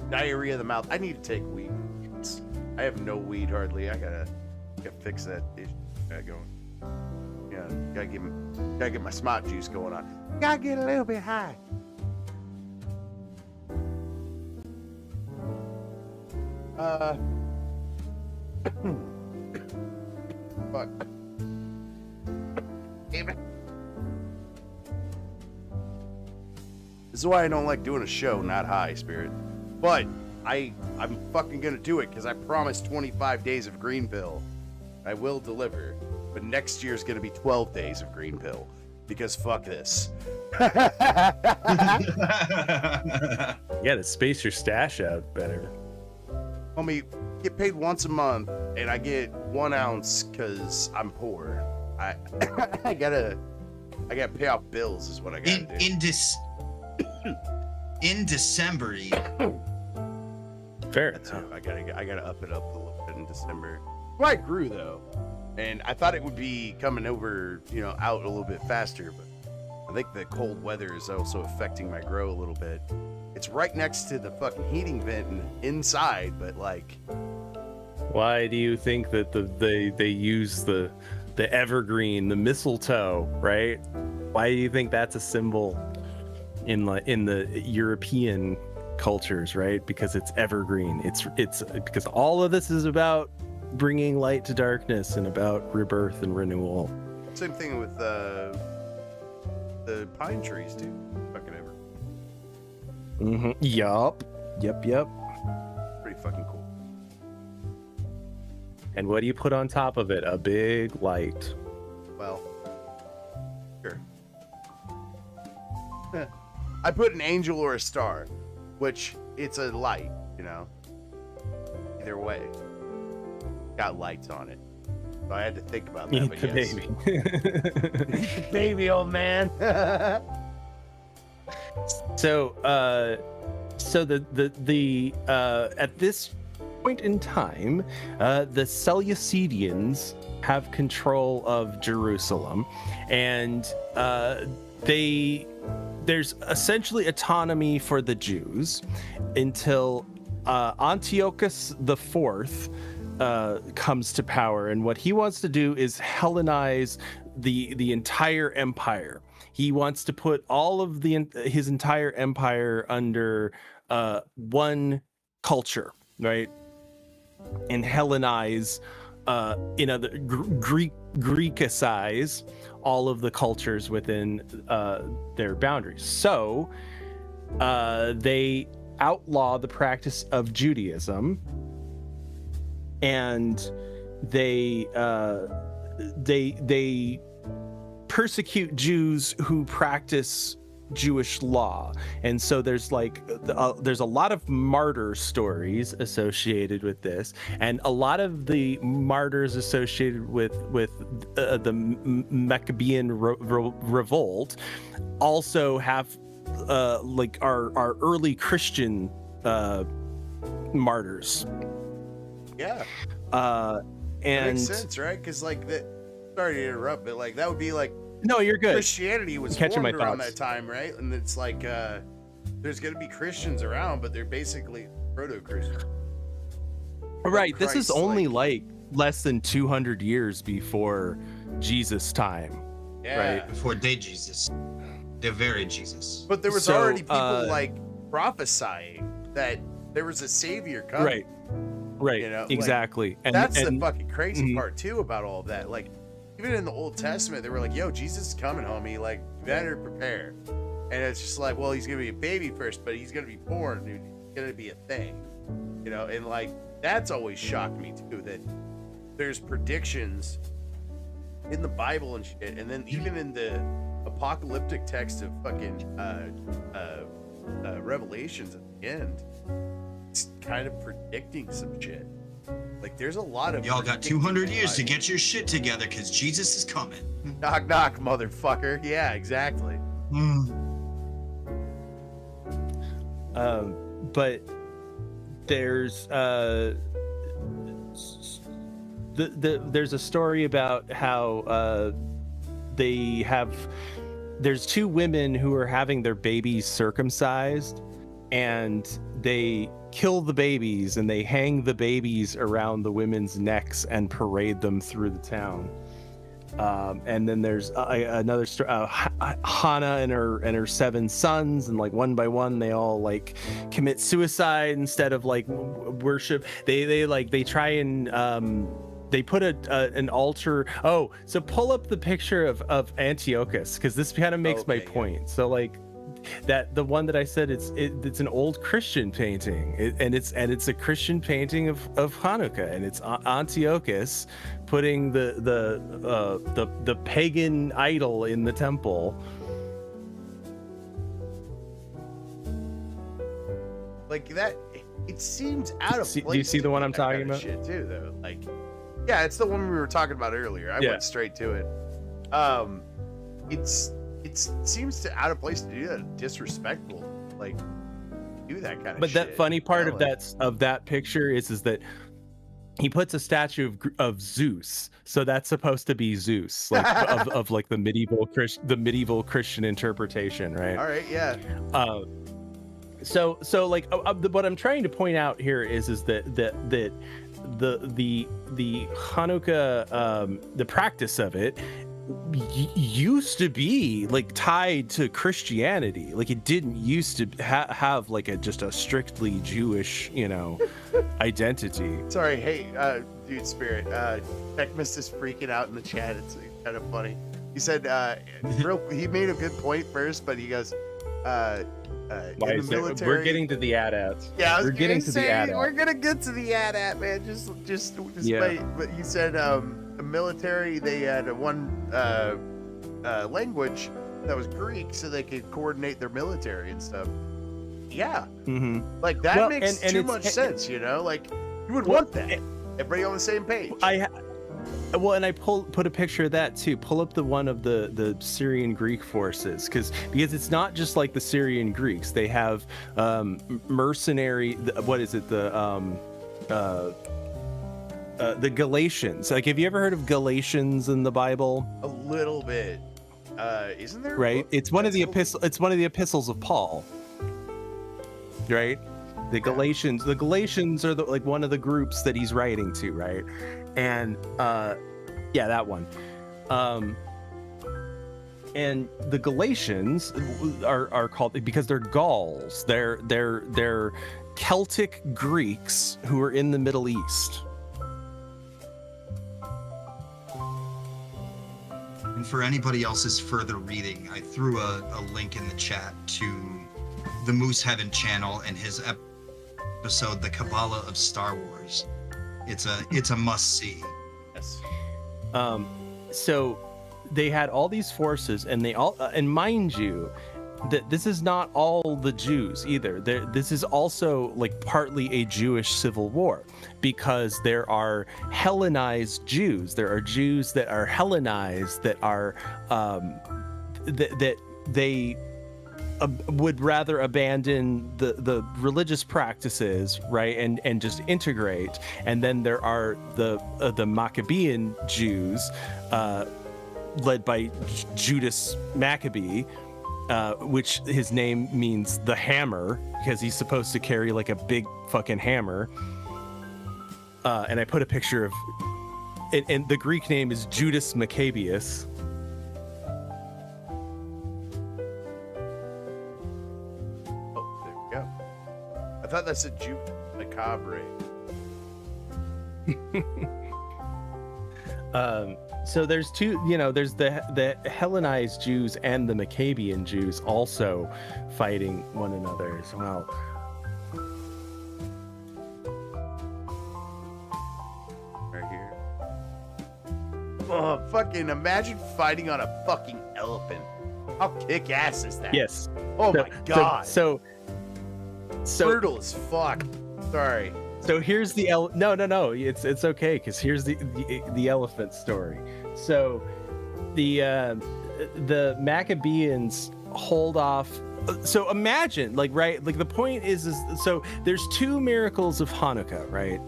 diarrhea of the mouth. I need to take weed. I have no weed hardly. I gotta fix that issue going. Yeah, gotta get my smart juice going on. Gotta get a little bit high. Fuck. Damn it. This is why I don't like doing a show not high, Spirit. But I'm fucking gonna do it because I promised 25 days of green pill. I will deliver. But next year's gonna be 12 days of green pill because fuck this. You gotta space your stash out better. Homie, get paid once a month and I get 1 ounce because I'm poor. I gotta pay off bills is what I gotta do. In December, even. Fair That's enough. it. I gotta up it up a little bit in December. Well, I grew though, and I thought it would be coming over, out a little bit faster, but I think the cold weather is also affecting my grow a little bit. It's right next to the fucking heating vent and inside, but like, Why do you think that they use the evergreen, the mistletoe, right? Why do you think that's a symbol in the European cultures, right? Because it's evergreen. It's because all of this is about bringing light to darkness and about rebirth and renewal. same thing with the pine trees too. Fucking ever. Yup. Yep. Pretty fucking cool. And what do you put on top of it? A big light. Well, sure. I put an angel or a star, which it's a light, Either way, got lights on it. So I had to think about that. Eat but the yes. baby. Eat the baby, old man. So the at this point in time, the Seleucidians have control of Jerusalem, and there's essentially autonomy for the Jews until Antiochus IV comes to power, and what he wants to do is Hellenize the entire empire. He wants to put all of his entire empire under one culture, right? And Hellenize, Greekicize all of the cultures within their boundaries. So they outlaw the practice of Judaism, and they persecute Jews who practice Jewish law. And so there's a lot of martyr stories associated with this, and a lot of the martyrs associated with the Maccabean revolt also have our early Christian martyrs. Yeah. And That makes sense, right? Because sorry to interrupt, but that would be no, you're good. Christianity was Catching formed my around thoughts. that time, right? And it's there's gonna be Christians around, but they're basically proto-Christians. Right. This is Christ, only less than 200 years before Jesus' time. Yeah. Right. Before they Jesus. They're very Jesus. But there was So, already people prophesying that there was a savior coming. Right. Exactly. That's the fucking crazy Mhm. part too about all of that. Even in the Old Testament, they were like, "Yo, Jesus is coming, homie. You better prepare." And it's just well, he's gonna be a baby first, but he's gonna be born, dude. He's gonna be a thing, And that's always shocked me too. That there's predictions in the Bible and shit, and then even in the apocalyptic text of fucking Revelations at the end, it's kind of predicting some shit. There's a lot of Y'all got 200 years to get your shit together because Jesus is coming. knock knock, motherfucker. Yeah, exactly. But there's there's a story about how there's two women who are having their babies circumcised, and they kill the babies and they hang the babies around the women's necks and parade them through the town. And then there's another story, Hannah and her 7 sons, and like one by one they all like commit suicide instead of like worship. They try and they put an altar. Oh, so pull up the picture of Antiochus, because this kind of makes my point. So like that the one that I said, it's an old Christian painting, and it's a Christian painting of Hanukkah, and it's Antiochus putting the pagan idol in the temple. Like that, it seems out of place. Do you see the one I'm talking about? Shit too, though. Like, yeah, it's the one we were talking about earlier. I went straight to it. It seems to out of place to do that. Disrespectful, like do that kind of. But shit. that funny part of that picture is that he puts a statue of Zeus, so that's supposed to be Zeus, like of like the medieval Christian interpretation, right? All right, yeah. So like what I'm trying to point out here is that the Hanukkah, the practice of it used to be like tied to Christianity. Like it didn't used to have like just a strictly Jewish, identity. Sorry, hey, dude, Spirit. Techmist is freaking out in the chat. It's kind of funny. He said he made a good point first, but he goes, Why is military, we're getting to the AT-ATs. Yeah, we're getting to the AT-AT. We're gonna get to the AT-AT, man. Just wait. But you said the military, they had one language that was Greek, so they could coordinate their military and stuff. Yeah, like that makes too much sense. Like you would want that. Everybody on the same page. And I put a picture of that too. Pull up the one of the Syrian Greek forces, because it's not just like the Syrian Greeks. They have mercenary. What is it? The Galatians. Like, have you ever heard of Galatians in the Bible? A little bit. Isn't there? Right. It's one of the epistles of Paul. Right. The Galatians. The Galatians are like one of the groups that he's writing to. Right. And that one. And the Galatians are called because they're Gauls. They're Celtic Greeks who are in the Middle East. And for anybody else's further reading, I threw a link in the chat to the Moose Heaven channel and his episode, The Kabbalah of Star Wars. It's a must see. Yes. So they had all these forces, and they all, and mind you, that this is not all the Jews either. This is also like partly a Jewish civil war, because there are Hellenized Jews. There are Jews that are Hellenized, that are that they would rather abandon the religious practices, right, and just integrate. And then there are the Maccabean Jews, led by Judas Maccabee, which his name means the hammer, because he's supposed to carry like a big fucking hammer. And I put a picture of, and the Greek name is Judas Maccabeus. I thought that said Jew Macabre. So there's two, there's the Hellenized Jews and the Maccabean Jews also fighting one another as well. Right here. Oh, fucking imagine fighting on a fucking elephant. How kick-ass is that? Yes. Oh my god. So brutal as fuck. Sorry. So here's the no. It's okay, because here's the elephant story. So the Maccabeans hold off. So imagine, like, right, like the point is so there's two miracles of Hanukkah, right?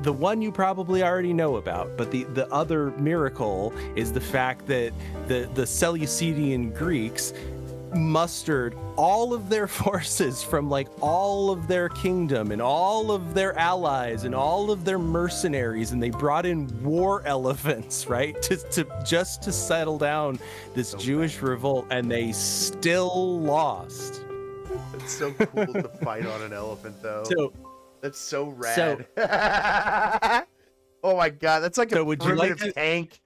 The one you probably already know about, but the other miracle is the fact that the Seleucidian Greeks mustered all of their forces from like all of their kingdom and all of their allies and all of their mercenaries, and they brought in war elephants, right, to settle down this Jewish revolt, and they still lost. It's so cool to fight on an elephant, though. So that's so rad. Oh my god, that's like a primitive tank.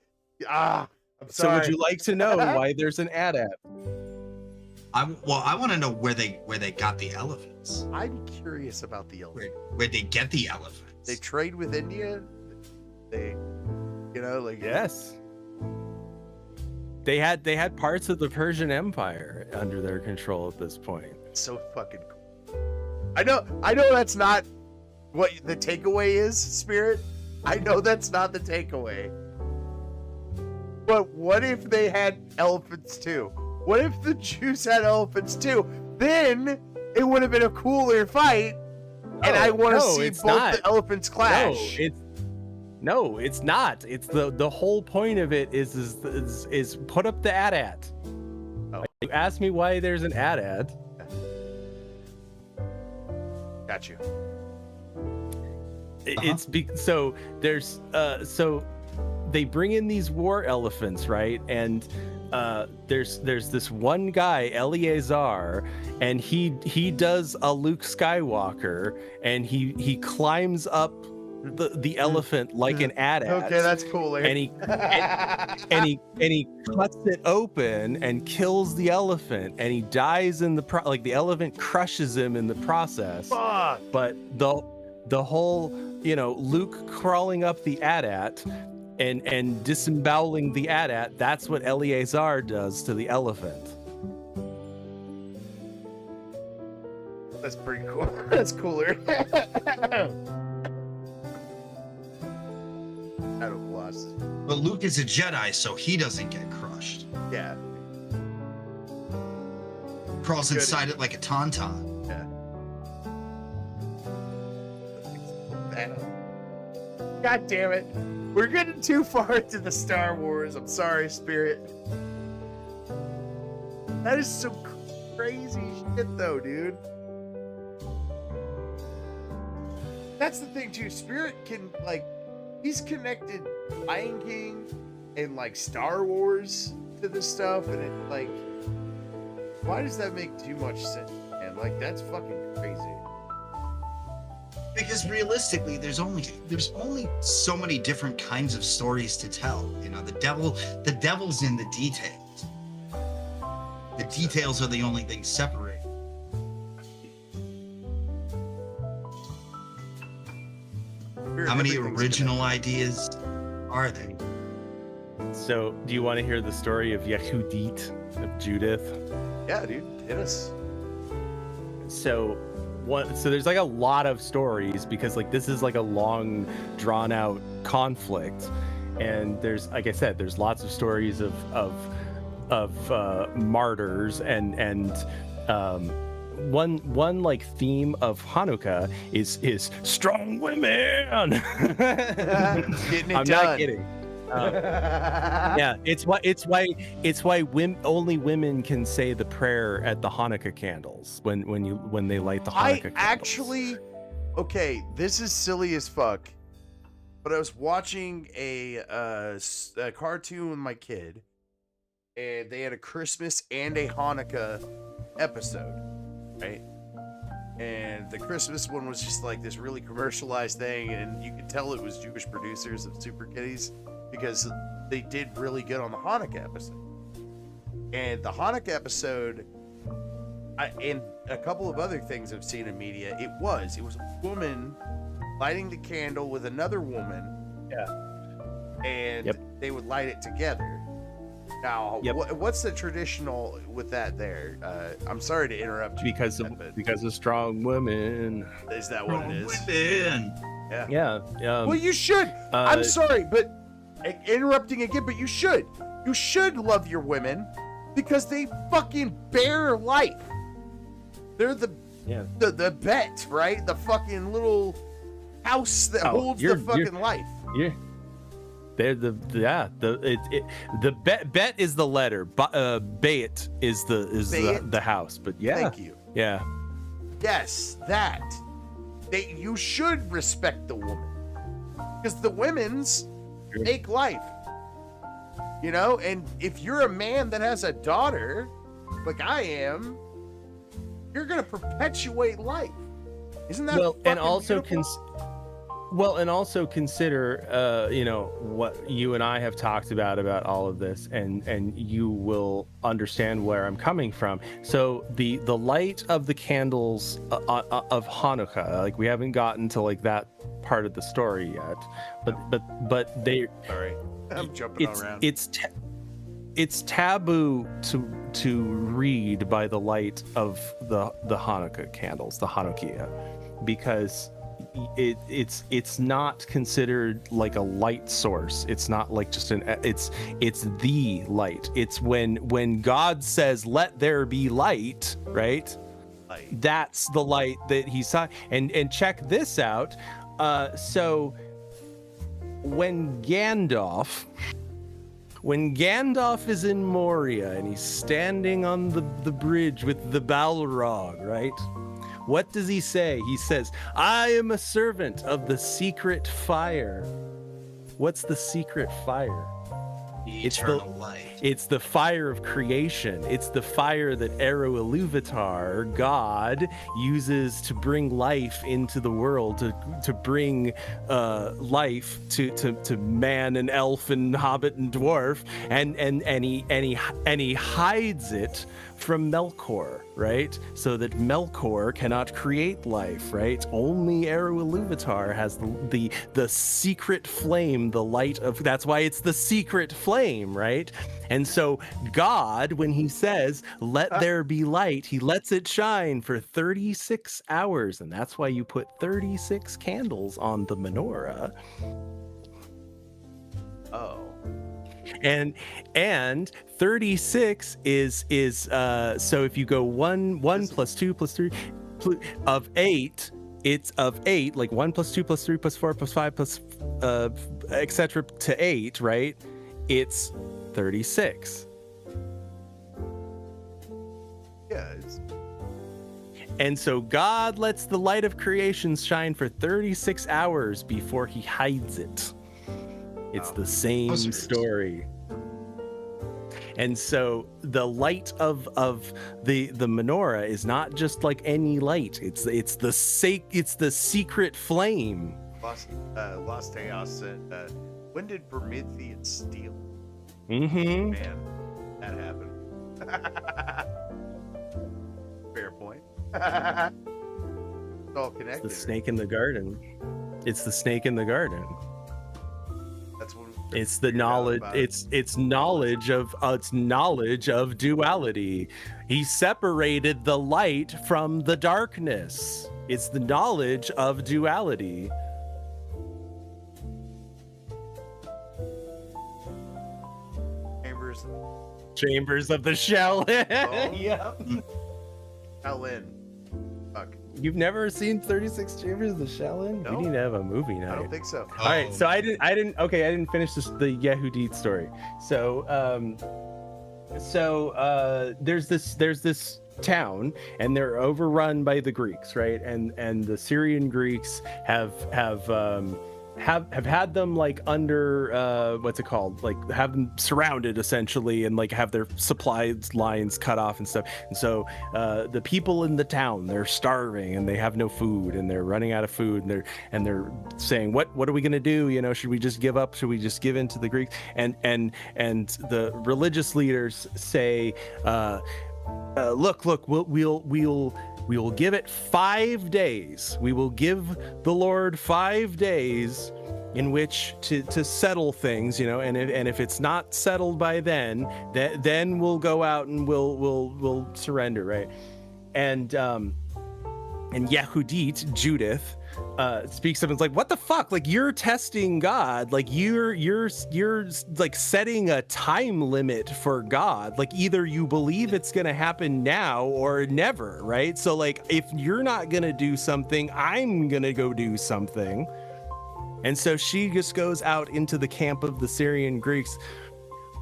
I'm sorry. So would you like to know why there's an AT-AT? I want to know where they got the elephants. I'm curious about the elephant. Where they get the elephants? They trade with India. They, yes. They had parts of the Persian Empire under their control at this point. It's so fucking cool. I know that's not what the takeaway is, Spirit. I know that's not the takeaway. But what if they had elephants too? What if the Jews had elephants too? Then it would have been a cooler fight, and I want to see both the elephants clash. No, it's not. It's the whole point of it is put up the AT-AT. Oh. You asked me why there's an AT-AT. Got you. So they bring in these war elephants, right? And there's this one guy, Eleazar, and he does a Luke Skywalker, and he climbs up the elephant like an AT-AT. Okay, that's cool. And he cuts it open and kills the elephant, and he dies in the the elephant crushes him in the process. Fuck. But the whole, Luke crawling up the AT-AT and disemboweling the AT-AT, that's what Eleazar does to the elephant. That's pretty cool. That's cooler. Out of lost. But Luke is a Jedi, so he doesn't get crushed. Yeah. Crawls inside it like a tauntaun. Yeah. God damn it. We're getting too far into the Star Wars. I'm sorry, Spirit. That is some crazy shit, though, dude. That's the thing, too. Spirit can, he's connected Lion King and, Star Wars to this stuff, and it, why does that make too much sense? And, that's fucking crazy. Because realistically, there's only so many different kinds of stories to tell. The devil's in the details. The details are the only thing separating. How many original ideas are there? So, do you want to hear the story of Yehudit, of Judith? Yeah, dude, hit us. So there's a lot of stories, because this is a long drawn out conflict, and there's, like I said, there's lots of stories of martyrs, and one theme of Hanukkah is strong women. Getting it I'm done. not kidding. Yeah, it's why only women can say the prayer at the Hanukkah candles when they light the Hanukkah candles. Okay, this is silly as fuck, but I was watching a cartoon with my kid, and they had a Christmas and a Hanukkah episode, right? And the Christmas one was just this really commercialized thing, and you could tell it was Jewish producers of Super Kitties, because they did really good on the Hanukkah episode. And the Hanukkah episode, and a couple of other things I've seen in media, it was a woman lighting the candle with another woman. Yeah. And they would light it together. Now, what's the traditional with that there? I'm sorry to interrupt you. Because of strong women. Is that what it is? Women. Yeah. Yeah. Well, you should. I'm sorry, but interrupting again, but you should. You should love your women, because they fucking bear life. They're the bet, right? The fucking little house that holds the fucking life. They're the bet is the letter. Bayit is the house. But yeah, Thank you. yeah. Yes, that. You should respect the woman, because the women's make life. You know, and if you're a man that has a daughter, like I am, you're gonna perpetuate life. Isn't that and also beautiful? consider you know, what you and I have talked about all of this, and you will understand where I'm coming from. So the light of the candles of Hanukkah, like, we haven't gotten to like that part of the story yet, but they, Sorry, I'm jumping around. It's taboo to read by the light of the Hanukkah candles, the Hanukkah, because it's not considered like a light source. It's not like just it's the light. It's when God says, "Let there be light," right? Light. That's the light that he saw. And check this out. So when Gandalf is in Moria and he's standing on the bridge with the Balrog, right? What does he say? He says, "I am a servant of the secret fire." What's the secret fire? Eternal light. It's the fire of creation. It's the fire that Eru Ilúvatar, God, uses to bring life into the world, to bring life to man and elf and hobbit and dwarf, and he hides it from Melkor, right? So that Melkor cannot create life, right? Only Eru Ilúvatar has the secret flame, the light of. That's why it's the secret flame, right? And so God, when he says, "Let there be light," he lets it shine for 36 hours. And that's why you put 36 candles on the menorah. Oh. And 36 is so if you go one plus 2 plus 3 of 8, it's of 8, like 1 plus 2 plus 3 plus 4 plus 5 plus etc. to 8, right? It's 36. Yeah. And so God lets the light of creation shine for 36 hours before he hides it. It's the same story. And so the light of the menorah is not just like any light. It's the secret flame. Lost Chaos said, when did Prometheus steal? Mm-hmm. Man, that happened. Fair point. It's all connected. It's the snake in the garden. It's the snake in the garden. That's what it's the knowledge. It's knowledge of duality. He separated the light from the darkness. It's the knowledge of duality. Chambers of the Shell. Yep. Helen. Fuck. You've never seen 36 Chambers of the Shell? No. We need to have a movie night. I don't think so. All right, so I didn't finish the Yehudit story. So there's this town, and they're overrun by the Greeks, right? And the Syrian Greeks have had them like under what's it called, like have them surrounded essentially, and like have their supply lines cut off and stuff. And so the people in the town, they're starving and they have no food and they're running out of food, and they're saying, what are we gonna do? You know, should we just give up? Should we just give in to the Greeks? And the religious leaders say, look, we'll give it 5 days. We will give the Lord 5 days in which to settle things, you know, and if it's not settled by then we'll go out and we'll surrender, right? And Yehudit, Judith, speaks up and is like, what the fuck? Like, you're testing God. Like, you're like setting a time limit for God. Like, either you believe it's gonna happen now or never, right? So like, if you're not gonna do something, I'm gonna go do something. And so she just goes out into the camp of the Syrian Greeks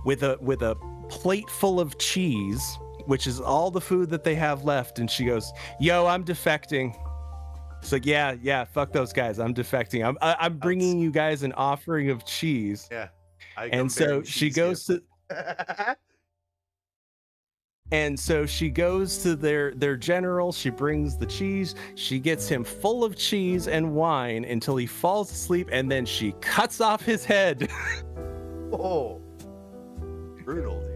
with a plate full of cheese, which is all the food that they have left. And she goes, "Yo, I'm defecting." It's like, yeah, fuck those guys. I'm defecting. I'm bringing you guys an offering of cheese. Yeah. And so she goes to And so she goes to their general. She brings the cheese. She gets him full of cheese and wine until he falls asleep, and then she cuts off his head. Oh, brutal, dude.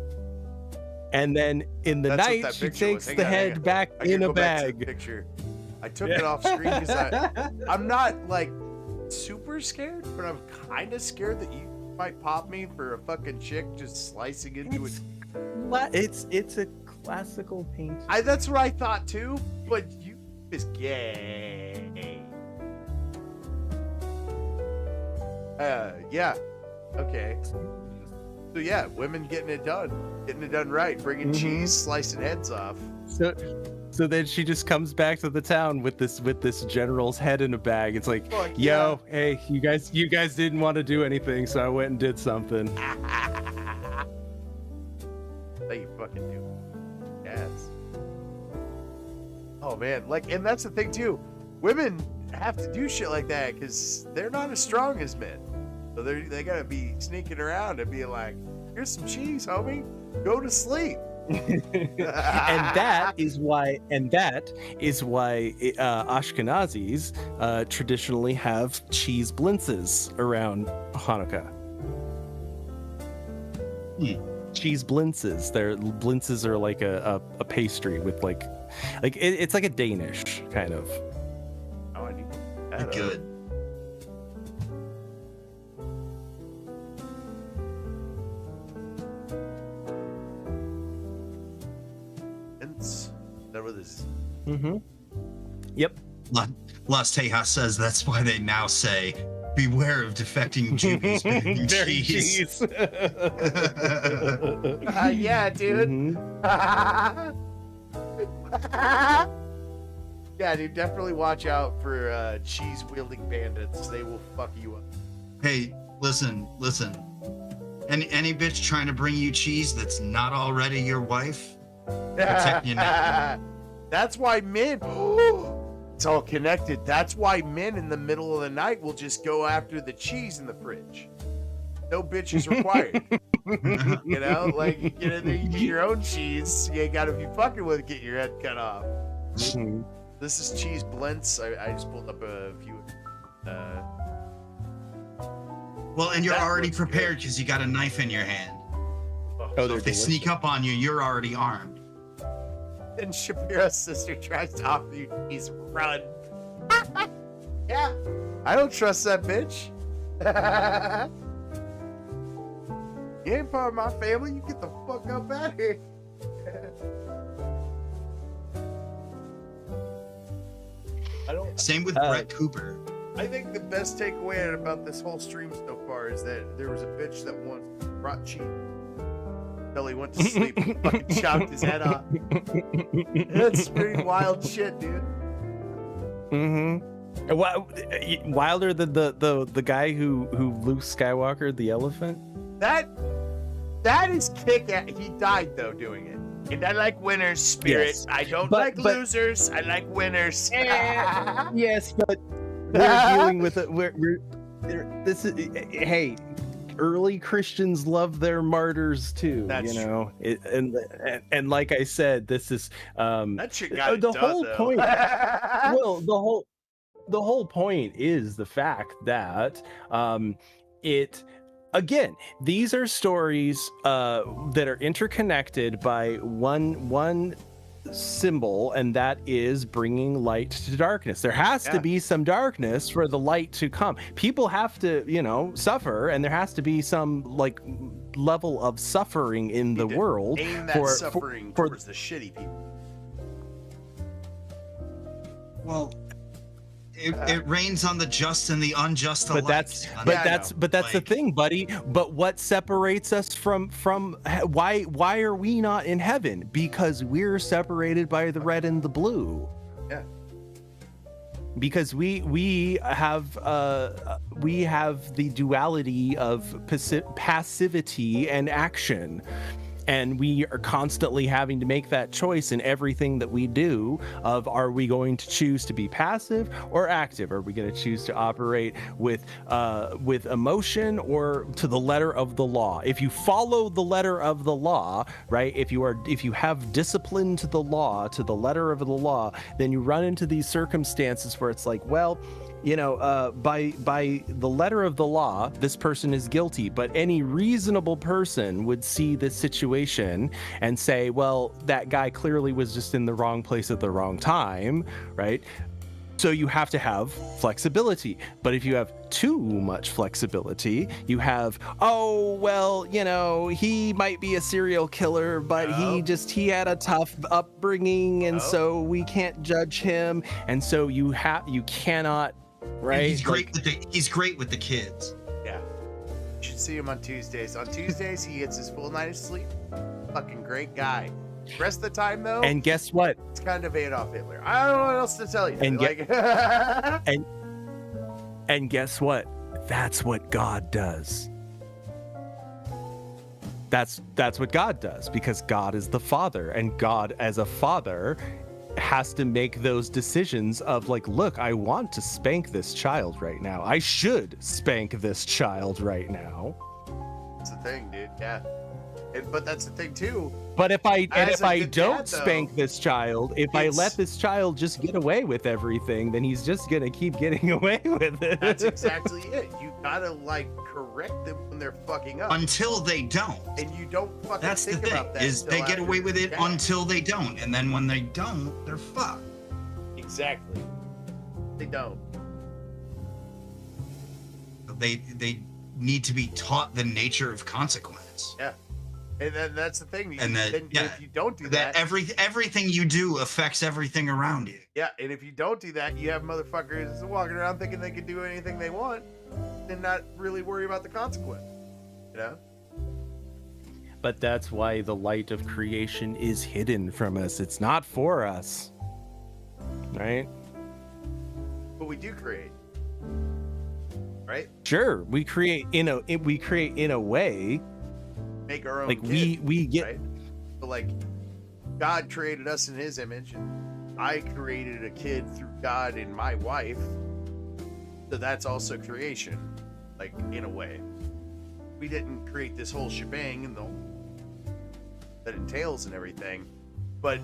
And then in the night, she takes the head back in a bag. Picture. I took it off screen because I'm not like super scared, but I'm kind of scared that you might pop me for a fucking chick just slicing into it. It's a classical painting. That's what I thought too, but you is gay. Yeah. Okay. So yeah, women getting it done right, bringing cheese, slicing heads off. So then she just comes back to the town with this general's head in a bag. It's like, yo, hey, you guys didn't want to do anything, so I went and did something. That you fucking do. Yes. Oh man, like, and that's the thing too. Women have to do shit like that because they're not as strong as men. So they gotta be sneaking around and be like, "Here's some cheese, homie. Go to sleep." and that is why Ashkenazis traditionally have cheese blintzes around Hanukkah. Cheese blintzes. Blintzes are like a pastry with like it's like a Danish kind of. Oh, I need that. Good. Yep. Las Tejas says that's why they now say, "Beware of defecting Jews bearing cheese." Yeah, dude. Yeah, dude. Definitely watch out for cheese wielding bandits. They will fuck you up. Hey, listen. Any bitch trying to bring you cheese that's not already your wife, protect your neck. That's why men. It's all connected. That's why men in the middle of the night will just go after the cheese in the fridge. No bitch is required. You know, like you get in there, you get your own cheese. You ain't got to be fucking with it, get your head cut off. This is cheese blintz. I just pulled up a few. Well, and you're already prepared because you got a knife in your hand. So if they sneak up on you, you're already armed. And Shapiro's sister tries to offer you cheese. Run. Yeah. I don't trust that bitch. You ain't part of my family. You get the fuck up out of here. Same with Brett Cooper. I think the best takeaway about this whole stream so far is that there was a bitch that once brought cheese until he went to sleep and fucking chopped his head off. That's pretty wild shit, dude. Wilder than the guy who Luke Skywalker the elephant. That is kick ass. He died though doing it. And I like winners, Spirit. Yes. I don't like losers. I like winners. Yes, but we're dealing with it. This is hey. Early Christians love their martyrs too. That's true. And like I said, this is that shit got the done, whole though. point. Well, the whole point is the fact that again, these are stories that are interconnected by one symbol, and that is bringing light to darkness. There has to be some darkness for the light to come. People have to, suffer, and there has to be some like level of suffering in the world. Aim that suffering towards the shitty people. Well, it rains on the just and the unjust alike. But that's the thing, buddy. But what separates us from why are we not in heaven? Because we're separated by the red and the blue. Yeah. because we have the duality of passivity and action. And we are constantly having to make that choice in everything that we do of, are we going to choose to be passive or active? Are we going to choose to operate with emotion or to the letter of the law? If you follow the letter of the law, right? If you have discipline to the law, to the letter of the law, then you run into these circumstances where it's like, well, you know, by the letter of the law, this person is guilty, but any reasonable person would see this situation and say, well, that guy clearly was just in the wrong place at the wrong time, right? So you have to have flexibility. But if you have too much flexibility, you have, oh, well, you know, he might be a serial killer, but he had a tough upbringing, and so we can't judge him. And so you cannot. Right, and he's great with the kids. Yeah, you should see him on Tuesdays. On Tuesdays, he gets his full night of sleep. Fucking great guy. Rest of the time, though, and guess what? It's kind of Adolf Hitler. I don't know what else to tell you. And and guess what? That's what God does. That's what God does, because God is the Father, and God, as a father, has to make those decisions of like, look, I want to spank this child right now. I should spank this child right now. That's the thing, dude. Yeah. But that's the thing too. But if I don't spank this child, if I let this child just get away with everything, then he's just gonna keep getting away with it. That's exactly it. You gotta like correct them when they're fucking up. Until they don't. And you don't fucking That's think the thing, about that. is they get away with it until they don't. And then when they don't, they're fucked. Exactly. They don't. They need to be taught the nature of consequence. Yeah. And then that's the thing. And then if you don't do that, everything you do affects everything around you. Yeah, and if you don't do that, you have motherfuckers walking around thinking they can do anything they want and not really worry about the consequence. You know? But that's why the light of creation is hidden from us. It's not for us. Right? But we do create. Right? Sure, we create in a way. Make our own like kid, we get right? But like God created us in his image, and I created a kid through God and my wife, so that's also creation, like in a way. We didn't create this whole shebang and that entails and everything, but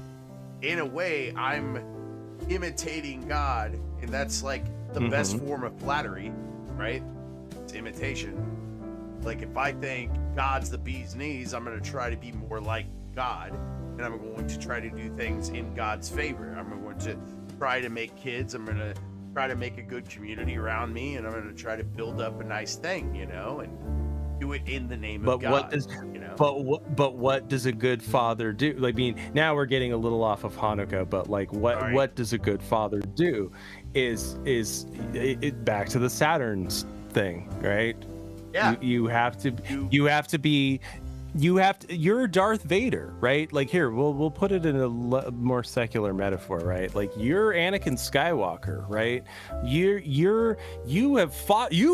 in a way I'm imitating God, and that's like the best form of flattery, right? It's imitation. Like if I think God's the bee's knees, I'm going to try to be more like God, and I'm going to try to do things in God's favor. I'm going to try to make kids. I'm going to try to make a good community around me, and I'm going to try to build up a nice thing, you know, and do it in the name of God. But what does a good father do? Like, I mean, now we're getting a little off of Hanukkah, but like, what does a good father do? Is back to the Saturn thing, right? Yeah. You're Darth Vader, right? Like here, we'll put it in a more secular metaphor, right? Like you're Anakin Skywalker, right? You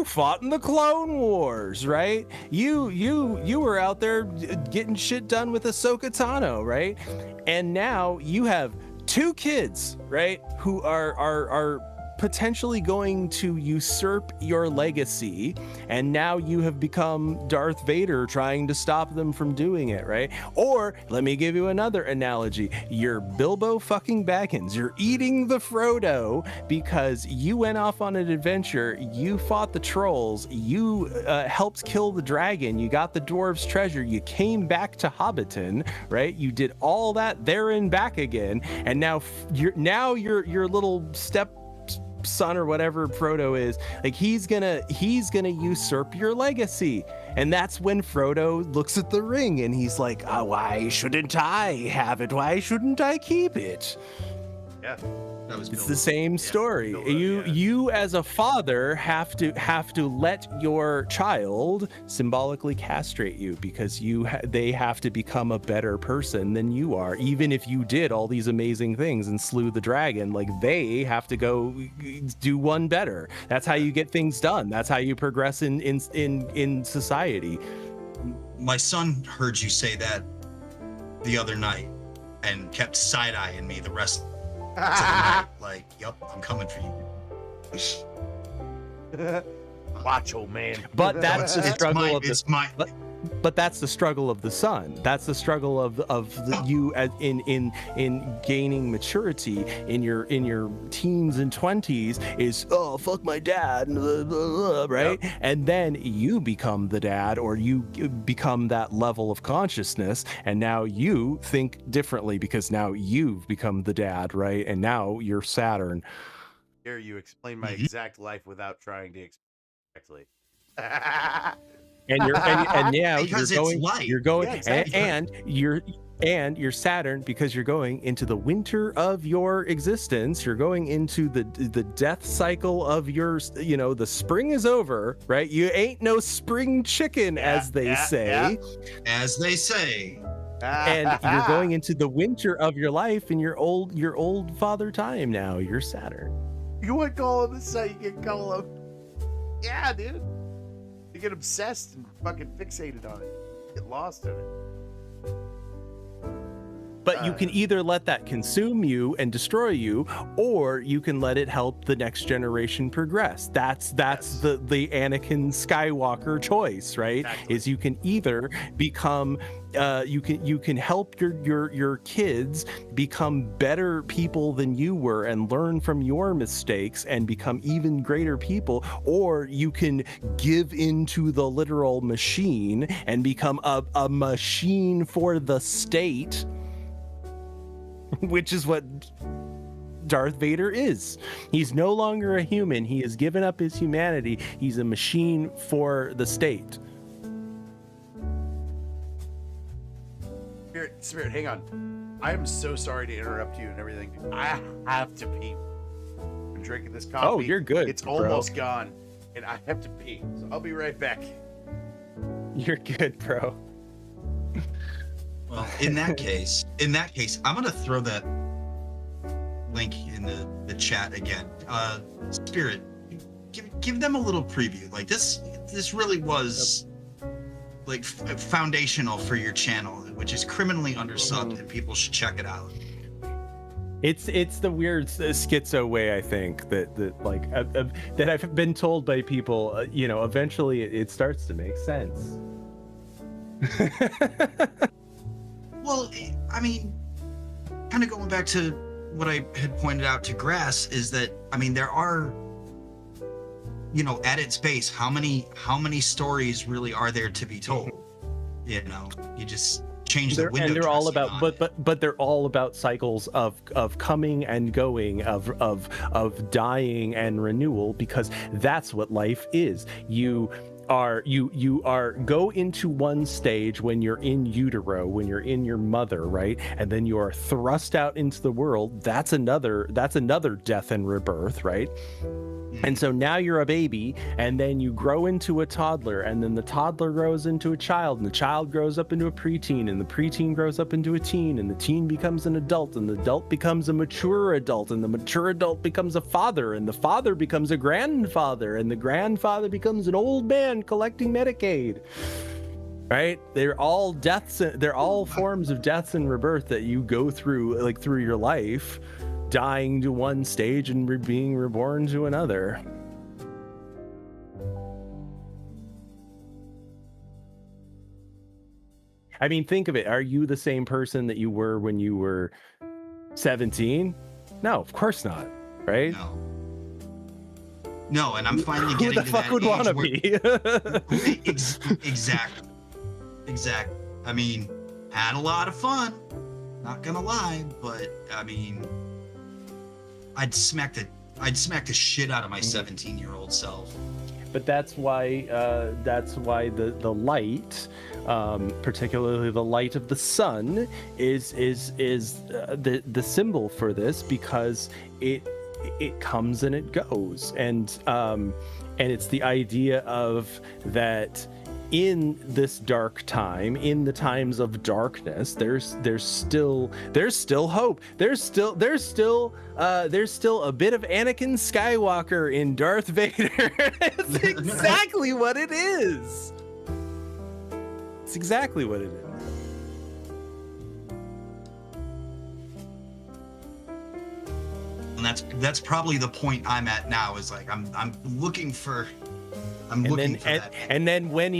fought in the Clone Wars, right? You were out there getting shit done with Ahsoka Tano, right? And now you have two kids, right? Who are potentially going to usurp your legacy, and now you have become Darth Vader trying to stop them from doing it, right? Or let me give you another analogy. You're Bilbo fucking Baggins. You're eating the Frodo because you went off on an adventure, you fought the trolls, you helped kill the dragon, you got the dwarves' treasure, you came back to Hobbiton, right? You did all that there and back again, and now your little son or whatever Frodo is, like he's gonna usurp your legacy. And that's when Frodo looks at the ring and he's like, why shouldn't I have it? Why shouldn't I keep it? Yeah. That was It's built the up. same story. build up, You yeah. you as a father have to let your child symbolically castrate you because they have to become a better person than you are. Even if you did all these amazing things and slew the dragon, like they have to go do one better. That's how you get things done. That's how you progress in society. My son heard you say that the other night and kept side-eyeing me the rest of the night. Like, yup, I'm coming for you. Macho man. But that's the struggle of it's my but that's the struggle of the son. That's the struggle of you in gaining maturity in your teens and 20s is, oh, fuck my dad, right? Yep. And then you become the dad, or you become that level of consciousness, and now you think differently because now you've become the dad, right? And now you're Saturn. Here, you explain my Mhm. exact life without trying to explain correctly. And now Because you're it's going, light. you're going, Yeah, exactly. and you're Saturn because you're going into the winter of your existence. You're going into the death cycle of your, the spring is over, right? You ain't no spring chicken, as they say. As they say. And you're going into the winter of your life in your old father time now. You're Saturn. You want to call him this? You can call him. Yeah, dude. You get obsessed and fucking fixated on it. Get lost in it. But you can either let that consume you and destroy you, or you can let it help the next generation progress. That's Yes. the Anakin Skywalker choice, right? Exactly. Is you can either become you can help your kids become better people than you were and learn from your mistakes and become even greater people, or you can give into the literal machine and become a machine for the state, which is what Darth Vader is. He's no longer a human. He has given up his humanity. He's a machine for the state. Spirit, hang on. I am so sorry to interrupt you and everything. I have to pee. I'm drinking this coffee. Oh, you're good, It's bro. almost gone, and I have to pee. So I'll be right back. You're good, bro. Well, in that case, I'm gonna throw that link in the chat again. Spirit, give them a little preview. Like this really was like foundational for your channel, which is criminally undersubbed, and people should check it out. It's the weird schizo way, I think, that that I've been told by people. Eventually it starts to make sense. Well, I mean, kind of going back to what I had pointed out to Grass is that, I mean, there are, at its base, how many stories really are there to be told? You just change the window. And they're all dressing about, on it. but they're all about cycles of coming and going, of dying and renewal, because that's what life is. You are go into one stage when you're in utero, when you're in your mother, right? And then you are thrust out into the world. That's another death and rebirth, right? And so now you're a baby, and then you grow into a toddler, and then the toddler grows into a child, and the child grows up into a preteen, and the preteen grows up into a teen, and the teen becomes an adult, and the adult becomes a mature adult, and the mature adult becomes a father, and the father becomes a grandfather, and the grandfather becomes an old man collecting Medicaid. Right? They're all deaths. They're all forms of deaths and rebirth that you go through, like through your life, dying to one stage and being reborn to another. I mean, think of it. Are you the same person that you were when you were 17? No, of course not. Right? No, and I'm finally Who getting the to fuck that would age want to where- be? Exactly. I mean, had a lot of fun. Not gonna lie, but I mean, I'd smack the shit out of my 17-year-old self. but that's why the light, particularly the light of the sun, is the symbol for this, because it comes and it goes, and it's the idea of that in this dark time, in the times of darkness, there's still hope. There's still a bit of Anakin Skywalker in Darth Vader. It's exactly what it is. It's exactly what it is. And that's probably the point I'm at now, is like I'm looking for that. And then when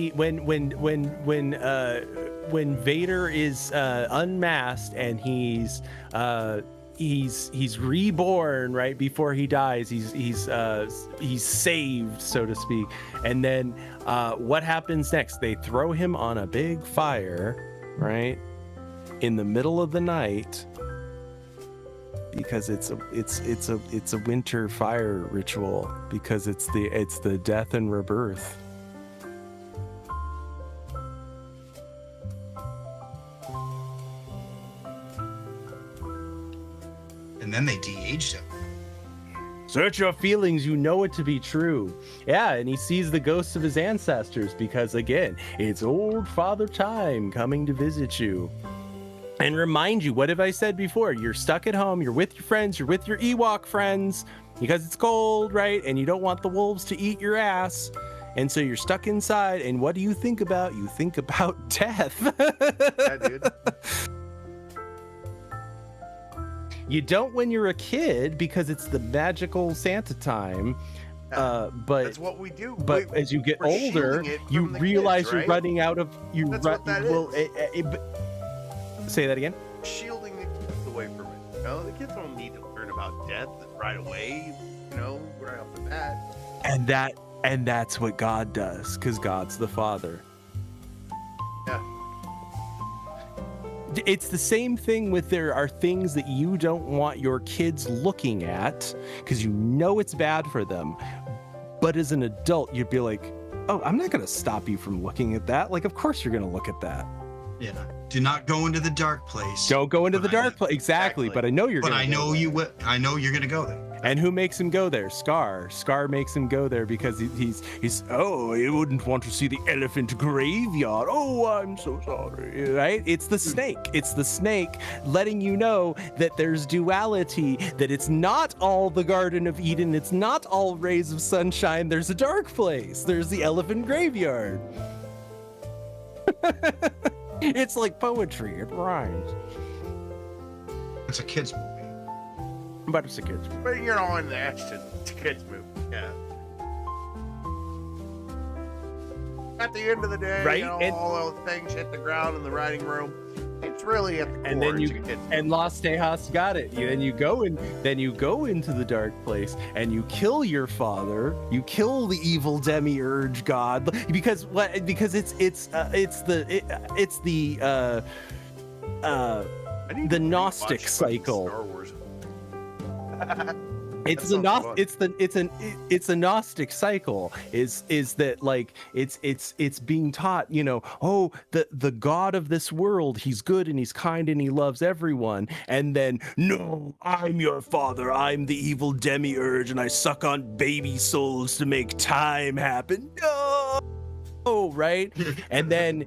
Vader is unmasked and he's reborn right before he dies, he's saved, so to speak. And then what happens next? They throw him on a big fire, right, in the middle of the night, because it's a winter fire ritual, because it's the death and rebirth. And then they de-aged him. Search your feelings, you know it to be true. Yeah, and he sees the ghosts of his ancestors, because again, it's old Father Time coming to visit you. And remind you, what have I said before? You're stuck at home, you're with your friends, you're with your Ewok friends, because it's cold, right? And you don't want the wolves to eat your ass. And so you're stuck inside, and what do you think about? You think about death. Yeah, dude. You don't when you're a kid, because it's the magical Santa time. But that's what we do. But as you get we're older, shielding it you from the realize kids, you're right? running out of. That's what that is. Say that again. Shielding the kids away from it. You know, the kids don't need to learn about death right away. You know, right off the bat. And that's what God does, because God's the Father. Yeah. It's the same thing with, there are things that you don't want your kids looking at because you know it's bad for them. But as an adult, you'd be like, oh, I'm not going to stop you from looking at that. Like, of course you're going to look at that. Yeah. Do not go into the dark place. Don't go into the dark place. Exactly. But I know you're going to. But I know you will. I know you're going to go there. And who makes him go there? Scar. Scar makes him go there because he's oh, he wouldn't want to see the elephant graveyard. Oh, I'm so sorry. Right? It's the snake. It's the snake letting you know that there's duality, that it's not all the Garden of Eden. It's not all rays of sunshine. There's a dark place. There's the elephant graveyard. It's like poetry. It rhymes. It's a kid's movie. But it's a kid's movie. But you're all in the action. It's a kid's movie. Yeah. At the end of the day, Right? you know, And- all those things hit the ground in the writing room. It's really at the core. And then it's a kid's movie. and Los Tejas got it. Then you go into the dark place and you kill your father. You kill the evil demiurge god, because what? Because it's the I need the to Gnostic rewatch cycle. Star Wars. It's That the sounds fun. it's a Gnostic cycle. Is that like it's being taught, you know, oh, the God of this world, he's good and he's kind and he loves everyone, and then no, I'm your father, I'm the evil demiurge and I suck on baby souls to make time happen. No, right? And then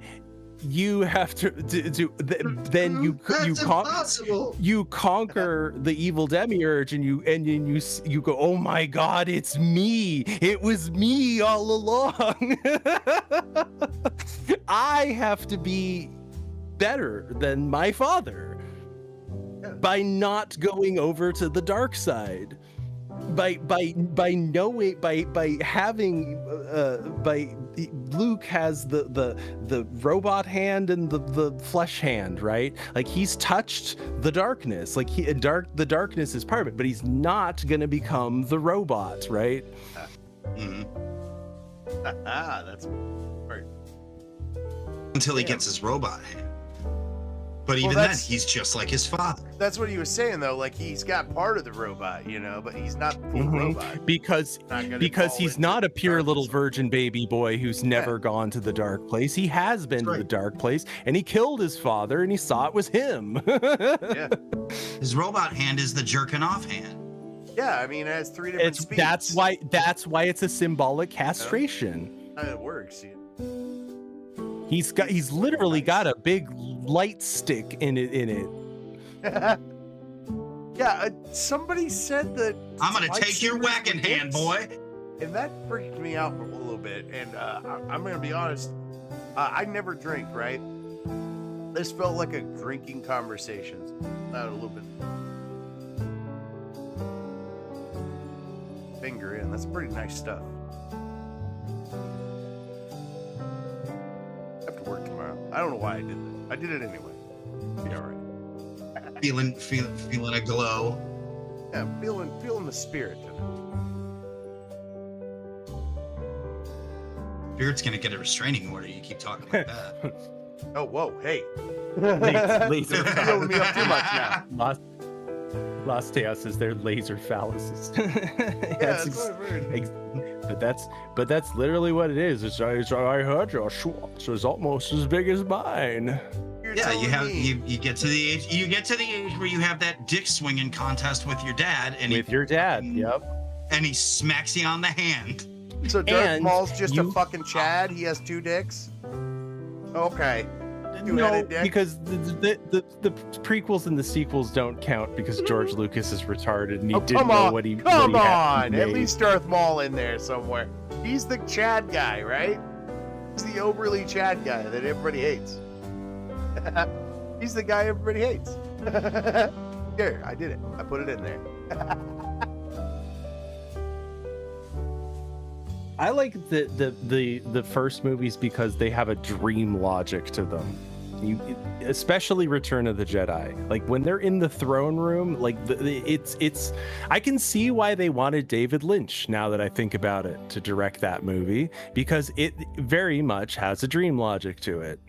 you have to then you conquer the evil demiurge, and you go, oh my God, it's me, it was me all along. I have to be better than my father by not going over to the dark side, by knowing, by having Luke has the robot hand and the flesh hand, right? Like, he's touched the darkness, like the darkness is part of it, but he's not gonna become the robot, right? That's right. Until he gets his robot hand. But Well, even then, that's- he's just like his father. That's what he was saying though. Like he's got part of the robot, you know, but he's not full Mhm. robot. because Not gonna because fall he's into not a pure darkness. little virgin baby boy who's never gone to the dark place. He has been That's to the right. dark place, and he killed his father, and he saw it was him. Yeah, His robot hand is the jerking off hand. yeah. I mean, it has 3 different speeds. That's why it's a symbolic castration. How it works. He's literally got a big light stick in it. Yeah, somebody said that. I'm gonna take your lightsabers whacking were hand, dicks, boy. and that freaked me out a little bit. And I'm gonna be honest, I never drink, right? This felt like a drinking conversation. Not a little bit. Finger in. That's pretty nice stuff. I have to work tomorrow. I don't know why I did that. I did it anyway. Be all right. Feeling a glow. Yeah, feeling the spirit tonight. Spirit's gonna get a restraining order. You keep talking like that. Oh, whoa, hey. Laser You're feeling me up too much now. Las Teos is their laser phalluses. Yeah, that's what I've heard. But that's literally what it is. I heard your Schwartz is almost as big as mine. You're Yeah, you telling have me. you get to the age where you have that dick swinging contest with your dad, and With your dad, yep. and he smacks you on the hand. So Darth and Maul's just a you- fucking Chad? He has 2 dicks? Okay. No, Two-headed dick? because the prequels and the sequels don't count because George Lucas is retarded and he didn't come know on. what he Come what he had on. At made. least Darth Maul in there somewhere. He's the Chad guy, right? He's the overly Chad guy that everybody hates. He's the guy everybody hates. Here, I did it. I put it in there. I like the first movies because they have a dream logic to them. Especially Return of the Jedi. Like when they're in the throne room, like it's. I can see why they wanted David Lynch. Now that I think about it, to direct that movie, because it very much has a dream logic to it.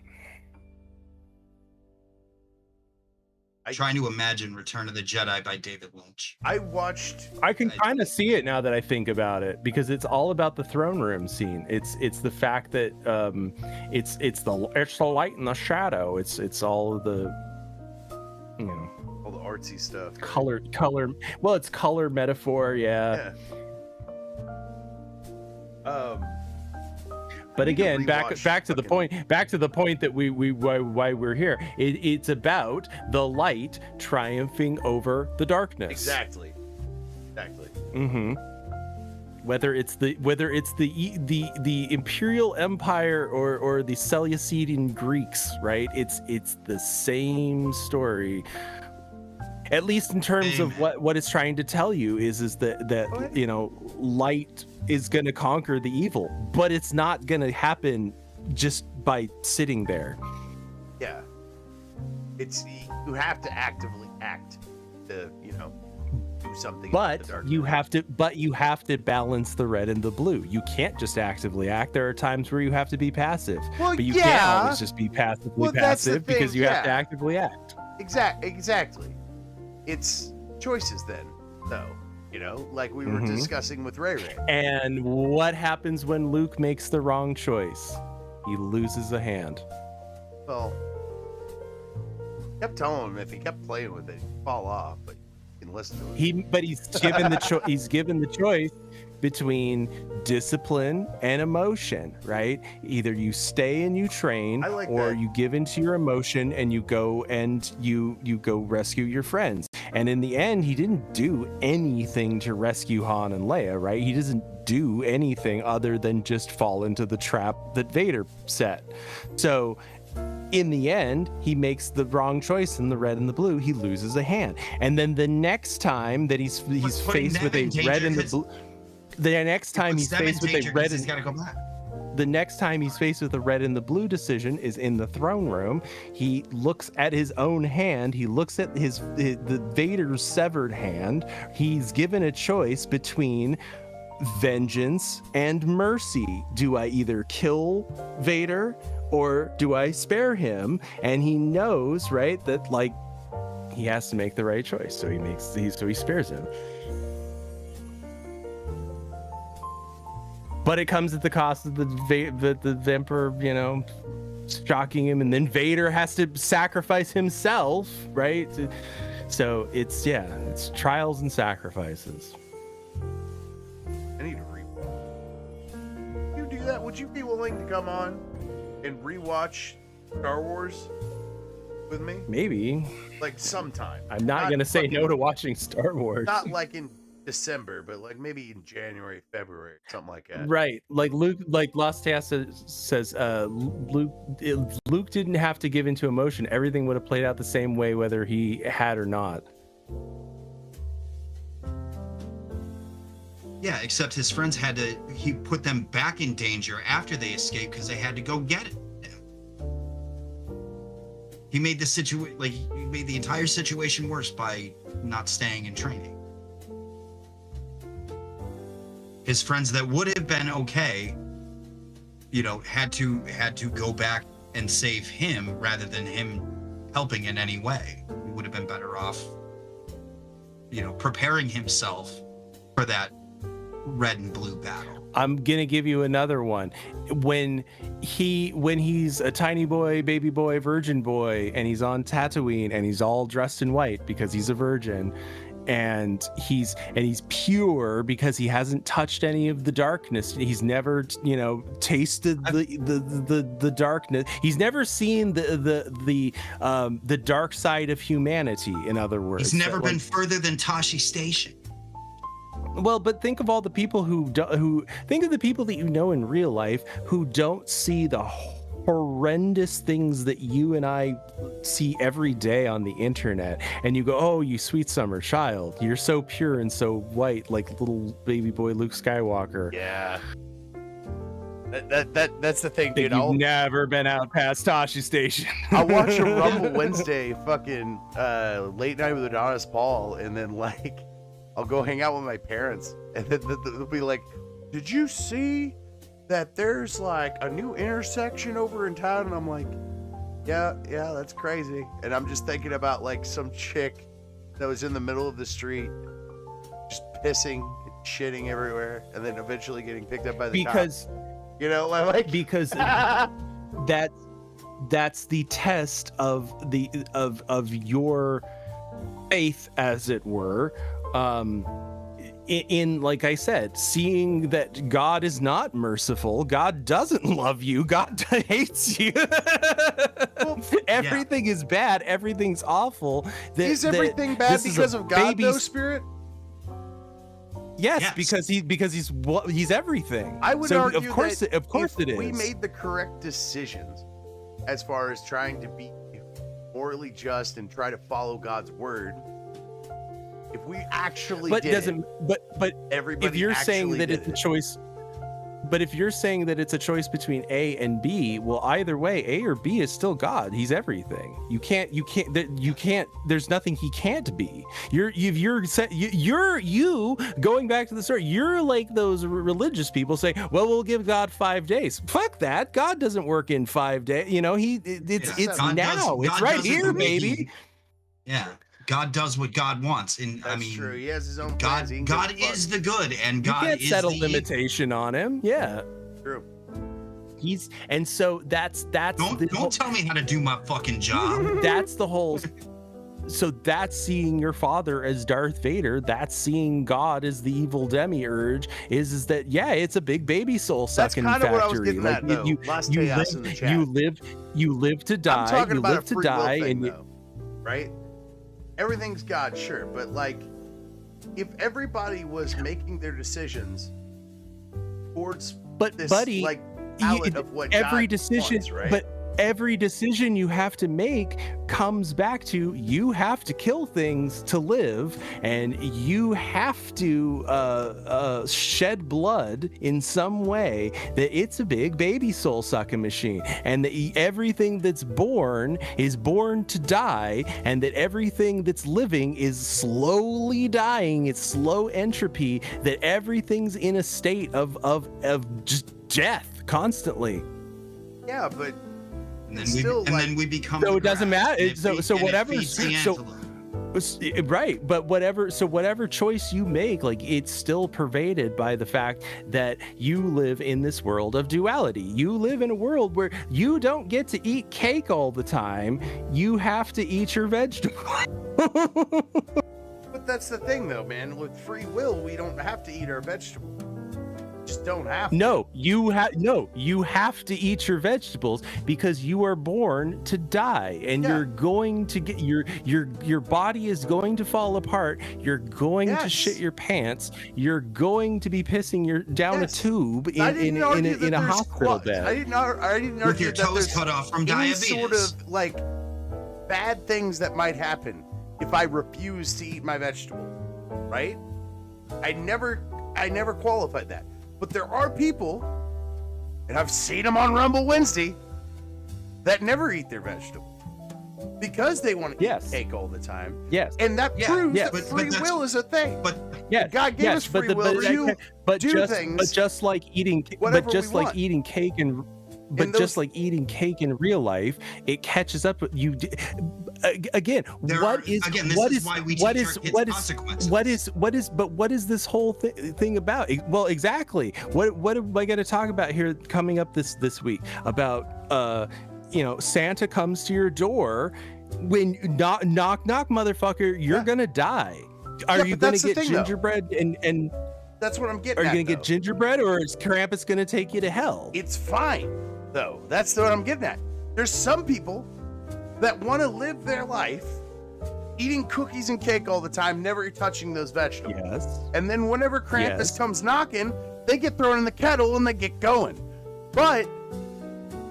Trying to imagine Return of the Jedi by David Lynch. I watched. I can kind of see it now that I think about it, because it's all about the throne room scene. It's the fact that it's the light and the shadow. It's all of the, you know, all the artsy stuff. right? color. Well, it's color metaphor, yeah. Yeah. But need to again, back rewatch to the fucking- point that why we're here. It's about the light triumphing over the darkness. Exactly. Mm-hmm. Whether it's the Imperial Empire or the Seleucidian Greeks, right? It's the same story. At least in terms of what it's trying to tell you is that What? you know, light is going to conquer the evil, but it's not going to happen just by sitting there. Yeah. You have to actively act to, do something. But in the dark you night. have to balance the red and the blue. You can't just actively act. There are times where you have to be passive. Well, But you yeah. can't always just be passively Well, that's the passive, because thing, you have to yeah. actively act. Exactly. It's choices then, though. Like we were Mhm. discussing with Ray Ray. And what happens when Luke makes the wrong choice? He loses a hand. Well, kept telling him if he kept playing with it, he'd fall off. But you can listen to it. But he's given the choice between discipline and emotion, right? Either you stay and you train, I like or that. you give into your emotion and you go and you go rescue your friends. And in the end, he didn't do anything to rescue Han and Leia, right? He doesn't do anything other than just fall into the trap that Vader set. So in the end, he makes the wrong choice in the red and the blue. He loses a hand. And then the next time that he's putting faced them with a in danger red and the 'cause- blue, the next time he's faced with a red He's and got to go back. the next time he's faced with a red and the blue decision is in the throne room. He looks at his own hand. He looks at the Vader's severed hand. He's given a choice between vengeance and mercy. Do I either kill Vader or do I spare him? And he knows, right, that like he has to make the right choice. So he spares him. But it comes at the cost of the Emperor, you know, shocking him, and then Vader has to sacrifice himself, right? So it's trials and sacrifices. I need to you do that? Would you be willing to come on and rewatch Star Wars with me? Maybe. Like sometime. I'm not gonna say no to watching Star Wars. Not like in December, but like maybe in January, February, something like that. Right. Like Luke, like Lost Task says, Luke didn't have to give into emotion. Everything would have played out the same way, whether he had or not. Yeah, except his friends he put them back in danger after they escaped because they had to go get it. He made he made the entire situation worse by not staying in training. His friends that would have been okay, you know, had to go back and save him rather than him helping in any way. He would have been better off, you know, preparing himself for that red and blue battle. I'm gonna give you another one. When he's a tiny boy, baby boy, virgin boy, and he's on Tatooine and he's all dressed in white because he's a virgin, and he's pure because he hasn't touched any of the darkness. He's never, you know, tasted the darkness. He's never seen the dark side of humanity. In other words, he's never been further than Tashi Station. Well, but think of all the people who think of the people that you know in real life who don't see the horrendous things that you and I see every day on the internet, and you go, "Oh, you sweet summer child, you're so pure and so white, like little baby boy Luke Skywalker." Yeah, that's the thing, dude. You've never been out past Tashi Station. I'll watch a Rumble Wednesday, fucking late night with Adonis Paul, and then like I'll go hang out with my parents, and then they'll be like, "Did you see that there's like a new intersection over in town?" And I'm like, yeah, that's crazy. And I'm just thinking about like some chick that was in the middle of the street just pissing and shitting everywhere, and then eventually getting picked up by the cops. You know, like because that's the test of your faith, as it were. In like I said, seeing that God is not merciful, God doesn't love you, God hates you. Everything is bad, everything's awful. Is everything bad because of God, though, Spirit? Yes, because he's everything. I would argue of course that it is. We made the correct decisions as far as trying to be morally just and try to follow God's word. If we actually but everybody if you're saying that it's a choice, but if you're saying that it's a choice between A and B, well, either way, A or B is still God. He's everything. You can't. There's nothing he can't be. You're going back to the story. You're like those religious people say, well, we'll give God 5 days. Fuck that. God doesn't work in 5 days. You know, it's now. It's right here, baby. Yeah. God does what God wants, and that's true. He has his own plans. God is the good, and God you can't is set a the limitation on him. Yeah, true. And so that's don't tell me how to do my fucking job. That's the whole. So that's seeing your father as Darth Vader. That's seeing God as the evil demiurge. Is that it's a big baby soul sucking factory. That's kind of what I was getting at, though. You live to die. I'm talking about live a free to die, will thing, and though, right? Everything's God, sure, but like, if everybody was making their decisions towards this, buddy, like, palette of what every God decision, wants, right? But every decision you have to make comes back to you have to kill things to live, and you have to shed blood in some way. That it's a big baby soul sucking machine, and that everything that's born is born to die, and that everything that's living is slowly dying. It's slow entropy. That everything's in a state of just death constantly. Yeah, but And is still and like, then we become. So the it doesn't grass, matter. and it So feed- so and it whatever. feeds the So antelope. right, but whatever choice you make, like, it's still pervaded by the fact that you live in this world of duality. You live in a world where you don't get to eat cake all the time. You have to eat your vegetables. but that's the thing though, man. With free will, we don't have to eat our vegetables. Just don't have to. No, you have to eat your vegetables because you are born to die, and Yeah. you're going to get your body is going to fall apart. You're going to Yes. shit your pants. You're going to be pissing down Yes. a tube I in didn't argue that a there's hospital I bed. didn't argue With your that toes there's cut off from any diabetes. sort of like bad things that might happen if I refuse to eat my vegetable, right? I never qualified that. But there are people, and I've seen them on Rumble Wednesday, that never eat their vegetable because they want to Yes. eat cake all the time. Yes. And that Yeah, proves yes. that But free that's- will is a thing. But Yes, God gave yes, us free but will to do just, things But just like eating, whatever but just we like want. eating cake and. But those- just like eating cake in real life, it catches up with you. Again, there what are, is again, this what is is why we what teach is our kids what is consequences. what is this whole thing about? Well, exactly. What am I going to talk about here coming up this week about Santa comes to your door when knock motherfucker, you're Yeah. gonna die. Are Yeah, you but gonna that's the get thing, though. gingerbread and That's what I'm getting are you at, gonna get though. gingerbread, or is Krampus gonna take you to hell? It's fine, though. That's what I'm getting at. There's some people that want to live their life eating cookies and cake all the time, never touching those vegetables. Yes. And then whenever Krampus Yes. comes knocking, they get thrown in the kettle and they get going. But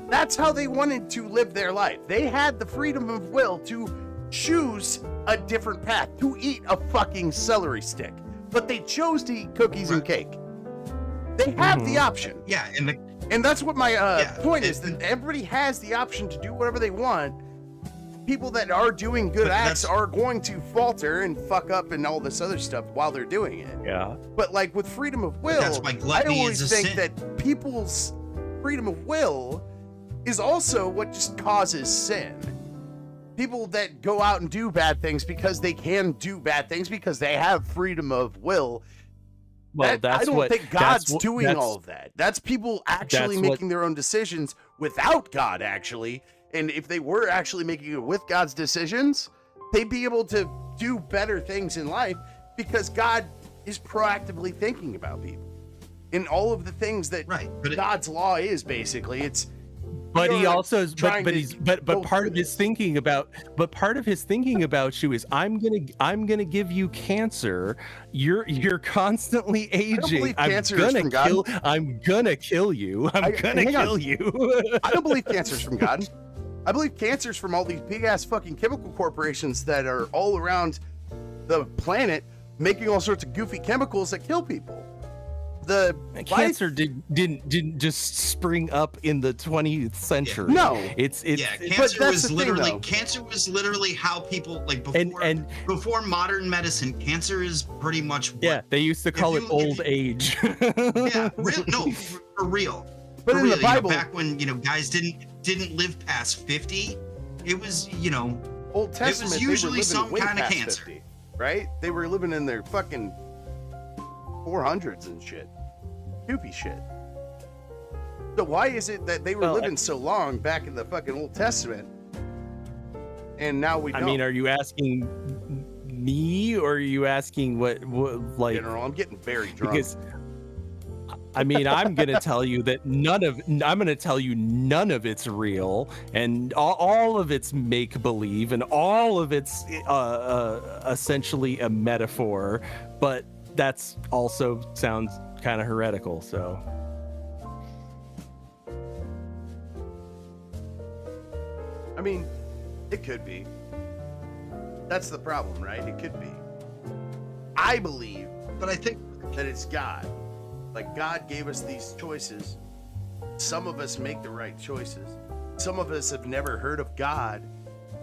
that's how they wanted to live their life. They had the freedom of will to choose a different path, to eat a fucking celery stick. But they chose to eat cookies and cake. They have the option. yeah, And that's what my point it- is, that everybody has the option to do whatever they want. People that are doing good But acts that's- are going to falter and fuck up and all this other stuff while they're doing it. Yeah. But like with freedom of will, that's why I gluttony always is a think sin. that people's freedom of will is also what just causes sin. People that go out and do bad things because they can do bad things because they have freedom of will. Well, I don't think God's doing all of that. That's people actually that's what- making their own decisions without God, actually. And if they were actually making it with God's decisions, they'd be able to do better things in life because God is proactively thinking about people. In all of the things that Right, but it- God's law is, basically, it's. But he you're also is, trying but to he's but go part through of his this. thinking about you is I'm gonna give you cancer. You're constantly aging. believe I'm cancer is gonna from God. kill you. I'm gonna hang on. kill you. I don't believe cancer's from God. I believe cancer's from all these big ass fucking chemical corporations that are all around the planet making all sorts of goofy chemicals that kill people. The Cancer didn't just spring up in the 20th century. No. it's yeah, but cancer that's was the thing, literally though. cancer was literally how people like before and before modern medicine. Cancer is pretty much what, yeah, they used to call it if old you- age. yeah, real, no, for real. But For in real, the Bible, back when guys didn't live past 50, it was Old Testament, they were usually living some way kind of past cancer. 50, right? They were living in their fucking 400s and shit. Goofy shit. So why is it that they were Well, living so long back in the fucking Old Testament, and now we don't? I mean, are you asking me, or are you asking what like? General, I'm getting very drunk. Because I mean, I'm gonna tell you that none of it's real, and all of it's make believe, and all of it's essentially a metaphor. But that's also sounds kind of heretical. So I mean, it could be. That's the problem, right? It could be. I believe But I think that it's God. Like, God gave us these choices. Some of us make the right choices. Some of us have never heard of God,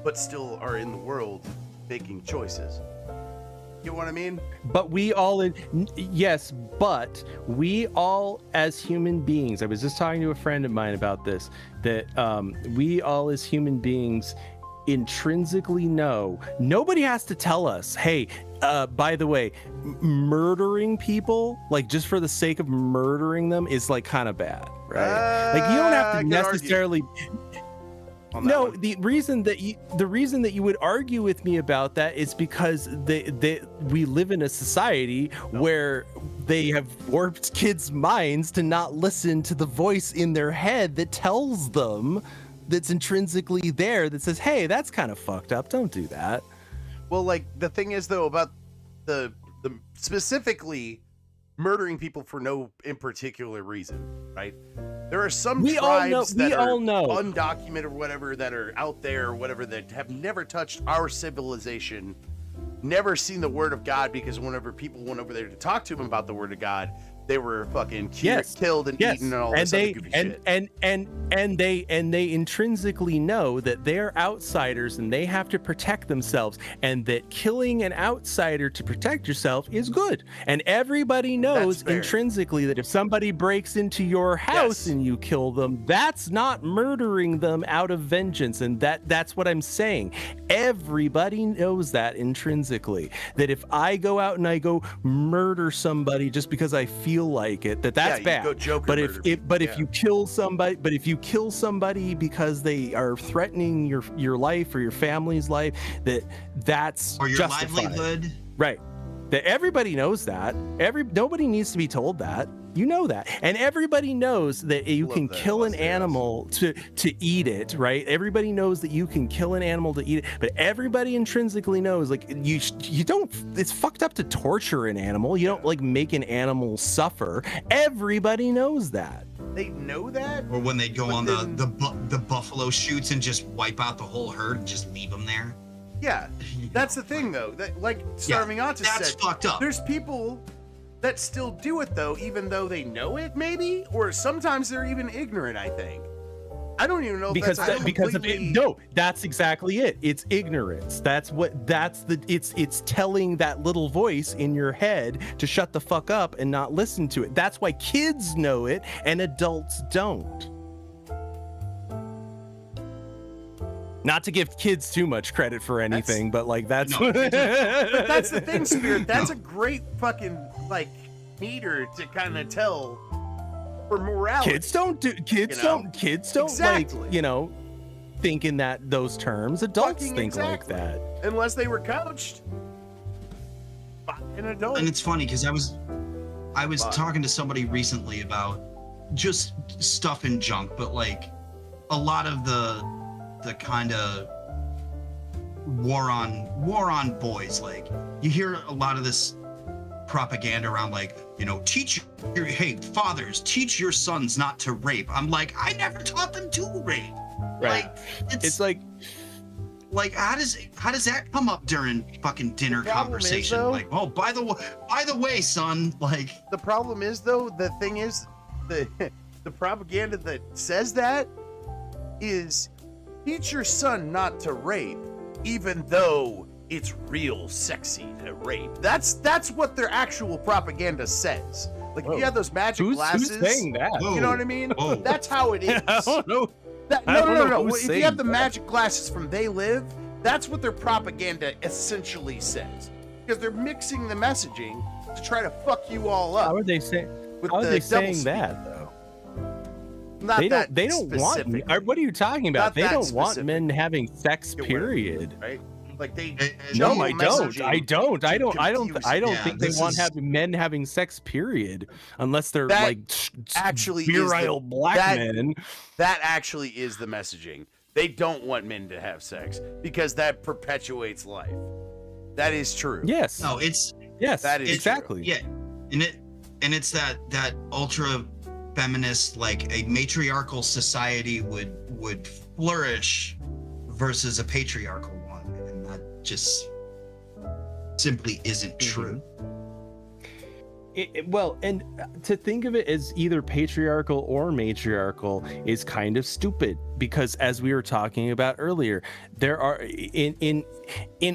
but still are in the world making choices. You know what I mean? But we all, yes, but we all as human beings, I was just talking to a friend of mine about this, that we all as human beings intrinsically know, nobody has to tell us, hey, by the way, murdering people, like just for the sake of murdering them is like kind of bad, right? Like you don't have to necessarily... No, one. the reason that you would argue with me about that is because we live in a society where they have warped kids' minds to not listen to the voice in their head that tells them, that's intrinsically there, that says, hey, that's kind of fucked up, don't do that. Well, like the thing is though about the specifically murdering people for no in particular reason, right? There are some tribes that are undocumented or whatever that are out there or whatever that have never touched our civilization, never seen the word of God, because whenever people went over there to talk to them about the word of God, they were fucking killed and eaten and all this other goofy shit. And they intrinsically know that they're outsiders and they have to protect themselves, and that killing an outsider to protect yourself is good. And everybody knows intrinsically that if somebody breaks into your house and you kill them, that's not murdering them out of vengeance. And that's what I'm saying. Everybody knows that intrinsically, that if I go out and I go murder somebody just because I feel like it, that's bad. But if you kill somebody because they are threatening your life or your family's life, that's or your justified. livelihood, right? That everybody knows that. Nobody needs to be told that. You know that, and everybody knows that you can kill an animal to eat it, right? Everybody knows that you can kill an animal to eat it, but everybody intrinsically knows, like, you don't. It's fucked up to torture an animal. You don't like make an animal suffer. Everybody knows that. They know that. Or when they go on the buffalo shoots and just wipe out the whole herd and just leave them there. Yeah, that's the thing though. That, like Starving Artist said, that's fucked up. There's people that still do it though, even though they know it, maybe, or sometimes they're even ignorant. I think. I don't even know because that's exactly it. It's ignorance. It's telling that little voice in your head to shut the fuck up and not listen to it. That's why kids know it and adults don't. Not to give kids too much credit for anything, but like that's but that's the thing, Spirit. That's a great fucking like meter to kind of tell for morality. Kids don't exactly. like, think in those terms. Adults think like that. Unless they were coached by an adult. And it's funny because I was talking to somebody recently about just stuff and junk, but like a lot of the kind of war on boys, like you hear a lot of this propaganda around, like, fathers, teach your sons not to rape. I'm like, I never taught them to rape. Right. Like it's like how does that come up during fucking dinner conversation? Like, oh, by the way, son, like the problem is though, the thing is the propaganda that says that is teach your son not to rape, even though it's real sexy to rape. That's what their actual propaganda says. Like, if you have those magic glasses, who's saying that? You know what I mean? Whoa. That's how it is. I don't know. No. If you have the magic glasses from They Live, that's what their propaganda essentially says. Because they're mixing the messaging to try to fuck you all up. How are they saying that though? They don't want. What are you talking about? They don't want men having sex. Period. Right? Like they. No, I don't. I don't think they want men having sex. Period. Unless they're actually virile black men. That actually is the messaging. They don't want men to have sex because that perpetuates life. That is true. Yes. No, it's that is exactly. True. Yeah, and it's that ultra feminist, like a matriarchal society would flourish versus a patriarchal one, and that just simply isn't true. Well, and to think of it as either patriarchal or matriarchal is kind of stupid, because as we were talking about earlier, there are in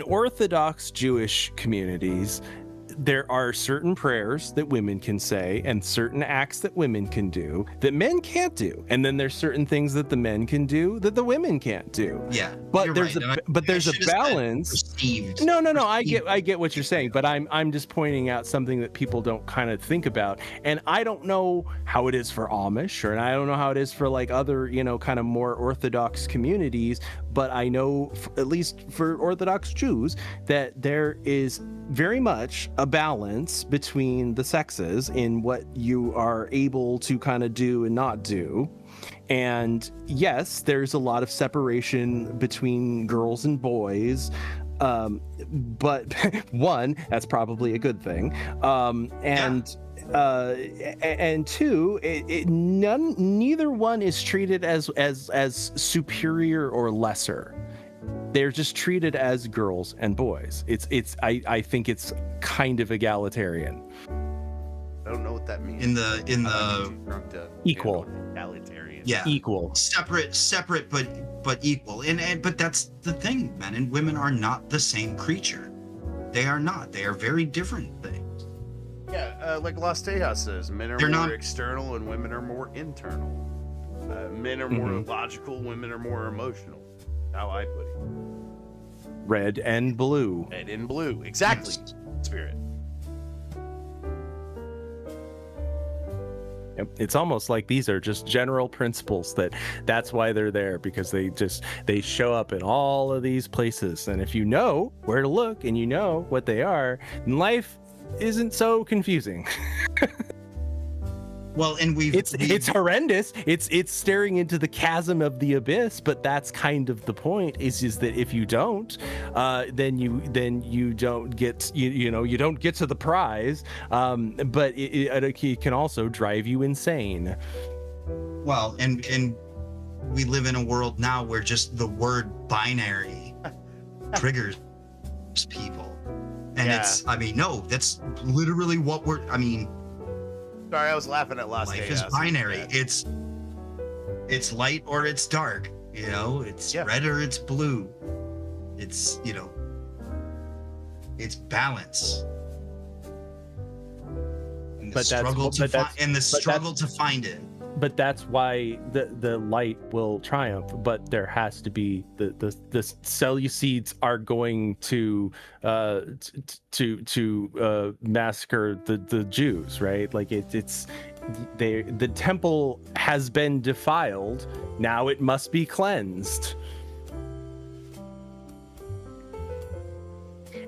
Orthodox Jewish communities, there are certain prayers that women can say and certain acts that women can do that men can't do, and then there's certain things that the men can do that the women can't do. Yeah, but you're there's right. there's a balance. No, I get what you're saying, but I'm just pointing out something that people don't kind of think about. And I don't know how it is for Amish, and I don't know how it is for like other, kind of more Orthodox communities, but I know at least for Orthodox Jews that there is very much a balance between the sexes in what you are able to kind of do and not do. And yes, there's a lot of separation between girls and boys, but one, that's probably a good thing. And two, neither one is treated as superior or lesser. They're just treated as girls and boys. I think it's kind of egalitarian. I don't know what that means. In the equal. Egalitarian. Yeah. Equal. Separate but equal. But that's the thing, men and women are not the same creature. They are not. They are very different things. Yeah, like Las Tejas says, men are more external and women are more internal. Men are more logical, women are more emotional. How I put it. Red and blue. Red and blue. Exactly. Yes. Spirit. Yep. It's almost like these are just general principles that's why they're there, because they show up in all of these places. And if you know where to look and you know what they are, then life isn't so confusing. Well, and it's horrendous. It's staring into the chasm of the abyss, but that's kind of the point. Is that if you don't, then you don't get you don't get to the prize. But it can also drive you insane. Well, and we live in a world now where just the word binary triggers people, and that's literally what Sorry, I was laughing at Las Tejas. Life is binary. It's light or it's dark. It's red or it's blue. It's it's balance. And the struggle to find it. But that's why the light will triumph. But there has to be the Seleucids are going to massacre the Jews, right? Like the temple has been defiled. Now it must be cleansed.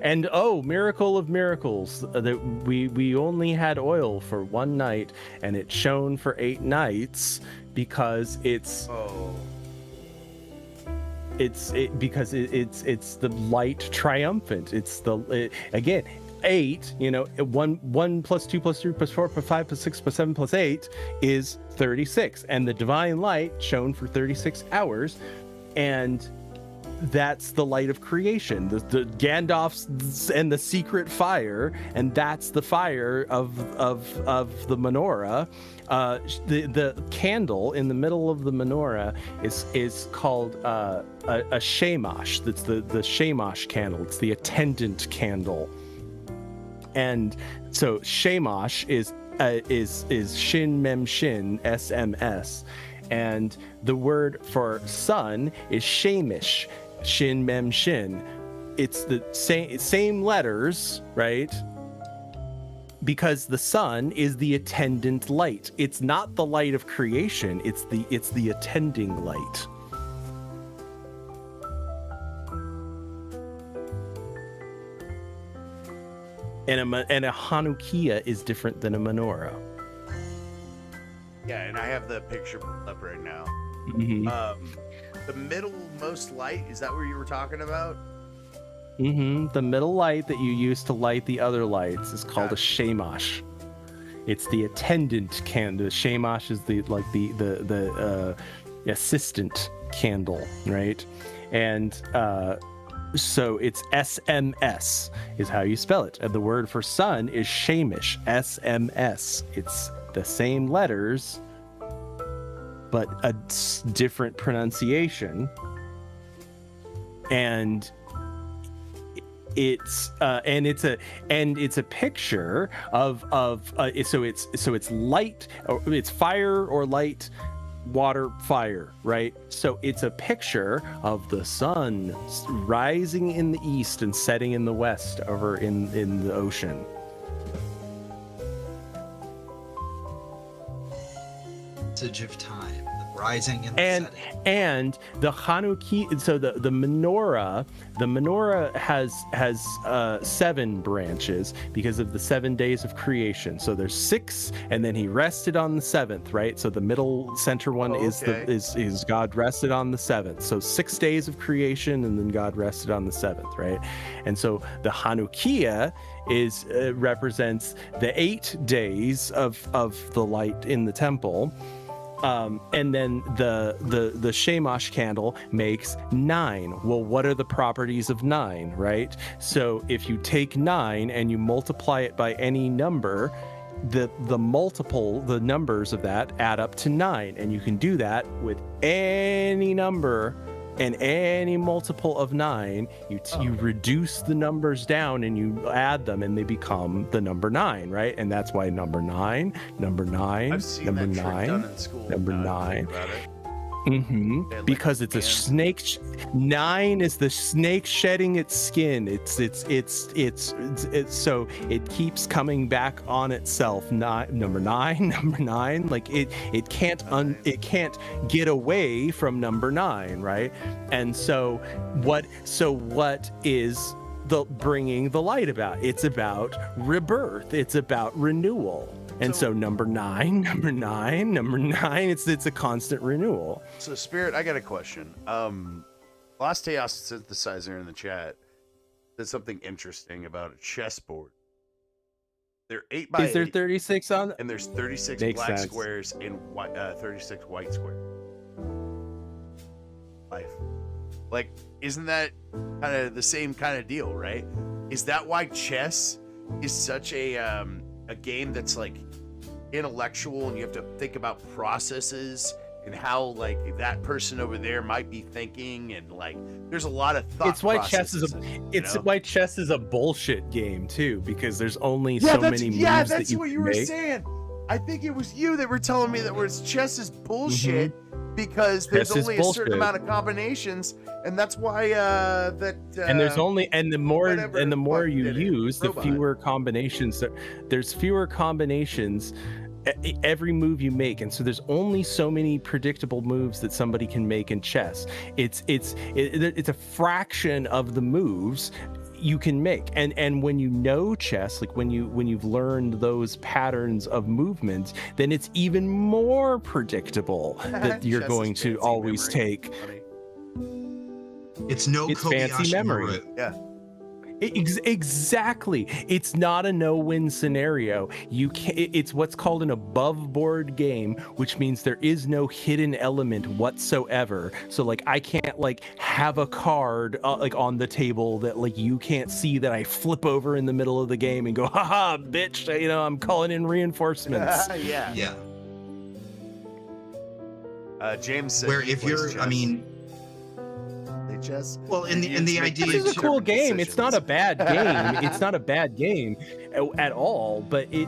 And miracle of miracles, that we only had oil for one night and it shone for 8 nights because it's the light triumphant. It's again 8. 1 plus 2 plus 3 plus 4 plus 5 plus 6 plus 7 plus 8 is 36, and the divine light shone for 36 hours, and that's the light of creation, the Gandalf's and the secret fire, and that's the fire of the menorah. The candle in the middle of the menorah is called a shamash. That's the shamash candle. It's the attendant candle, and so shamash is shin mem shin SMS, and the word for sun is shamish. Shin mem shin. It's the same letters, right? Because the sun is the attendant light. It's not the light of creation. It's the attending light. And a Hanukkah is different than a menorah. Yeah, and I have the picture up right now. Mm-hmm. The middlemost light, is that what you were talking about? Mm-hmm. The middle light that you use to light the other lights is called a shamash. It's the attendant candle. The shamash is the assistant candle, right? And So it's SMS is how you spell it. And the word for sun is Shamish, SMS. It's the same letters, but a different pronunciation. And it's a picture of so it's light, or it's fire or light, water, fire, right? So it's a picture of the sun rising in the east and setting in the west over in the ocean. Passage of time, the rising and the setting. And the Hanukkah, so the menorah has 7 branches because of the 7 days of creation. So there's 6, and then he rested on the 7th, right? So the middle center one is God rested on the 7th. So 6 days of creation, and then God rested on the 7th, right? And so the Hanukkah is represents the 8 days of the light in the temple. And then the Shamash candle makes 9. Well, what are the properties of 9, right? So if you take 9 and you multiply it by any number, the numbers of that add up to 9, and you can do that with any number and any multiple of 9. You reduce the numbers down and you add them, and they become the number 9, right? And that's why number 9, I've seen number that trick 9, done in school. number Now that I 9. think about it. Mm-hmm. Because it's a snake. 9 is the snake shedding its skin. It's so it keeps coming back on itself. Number 9. Like it can't get away from number 9, right? And so what is the bringing the light about? It's about rebirth. It's about renewal. And so number 9, it's a constant renewal. So Spirit, I got a question. Lost Chaos Synthesizer in the chat said something interesting about a chessboard. They're 8 by 8. Is there 36 on? And there's 36 Makes black sense. squares and 36 white squares. Like, isn't that kind of the same kind of deal, right? Is that why chess is such a game that's like intellectual, and you have to think about processes and how like that person over there might be thinking, and like there's a lot of thought. It's why chess is a bullshit game too, because there's only so many moves that's that you what can you were make. saying. I think it was you that were telling me that chess is bullshit because there's Chess is only a certain bullshit. amount of combinations, and that's why And there's only the more you did it. use, the Robot. fewer combinations. There's fewer combinations every move you make, and so there's only so many predictable moves that somebody can make in chess. It's a fraction of the moves you can make, and when you know chess, like when you've learned those patterns of movement, then it's even more predictable that you're Chess going is to fancy always memory. take. Funny. It's no It's Kobayashi fancy memory. Maru. Yeah. Exactly. It's not a no-win scenario. It's what's called an above-board game, which means there is no hidden element whatsoever. So like I can't like have a card like on the table that like you can't see, that I flip over in the middle of the game and go, haha, bitch, I'm calling in reinforcements. Yeah. Yeah. James said Where he if plays you're, chess. I mean, Play chess. well, and the idea This is a is cool game. It's not a decisions. bad game. It's not a bad game at all. But the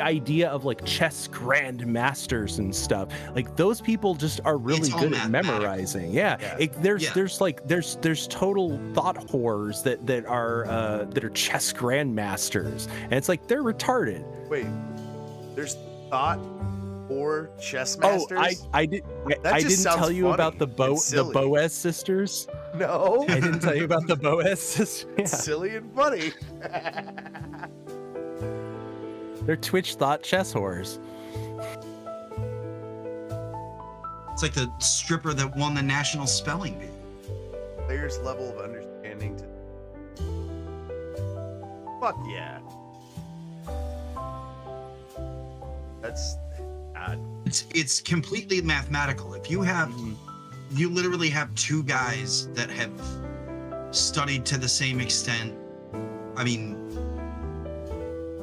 idea of like chess grandmasters and stuff, like those people just are really It's all good at mathematical. memorizing. Yeah. Yeah. There's total thought whores that are chess grandmasters, and it's like they're retarded. Wait, there's thought for chess masters? I That didn't just sounds tell you funny about the and silly. Boaz sisters. No. I didn't tell you about the Boaz sisters. Yeah. Silly and funny. They're Twitch thought chess whores. it's like the stripper that won the national spelling bee. Player's level of understanding to. Fuck yeah. That's. It's completely mathematical. If you have you literally have two guys that have studied to the same extent. I mean,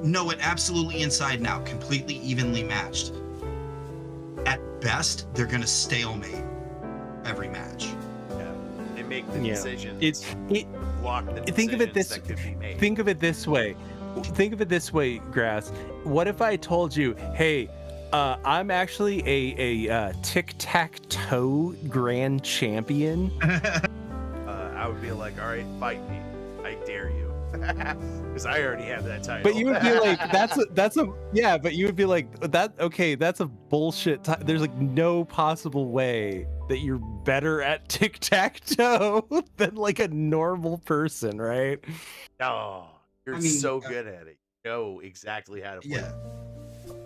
know it absolutely inside and out, completely evenly matched. At best, they're gonna stalemate every match. Yeah. They make the Yeah. decisions. Block the Think of it decisions this. that could be made. Think of it this way. Think of it this way, Grass. What if I told you, hey, I'm actually a tic-tac-toe grand champion? I would be like, all right, fight me. I dare you. Because I already have that title. But you would be like, but you would be like, that's a bullshit. There's like no possible way that you're better at tic-tac-toe than like a normal person, right? Oh, you're so good at it. You know exactly how to play.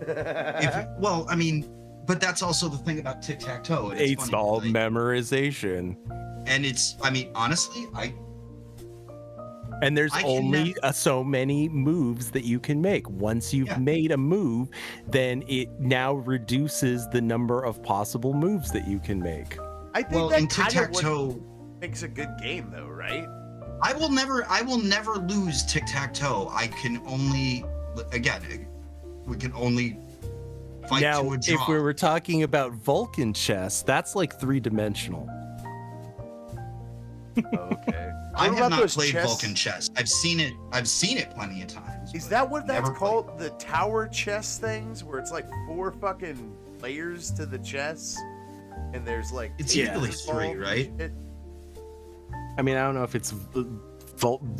Yeah. Well, I mean, but that's also the thing about tic-tac-toe. and It's funny, all like, memorization. and I mean, honestly, And there's I can only so many moves that you can make. Once you've made a move, then it now reduces the number of possible moves that you can make. I think well, that in kind of tic-tac-toe, what makes a good game, though, right? I will never lose tic-tac-toe. I can only, again, we can only fight Now, to a draw. if we were talking about Vulcan chess, that's like 3-dimensional. Okay. I What have about not those played chess- Vulcan chess. I've seen it plenty of times. Is but that what that's never played. called? The tower chess things, where it's like 4 fucking layers to the chess, and there's like It's eight usually involved 3, and right? shit? I mean, I don't know if it's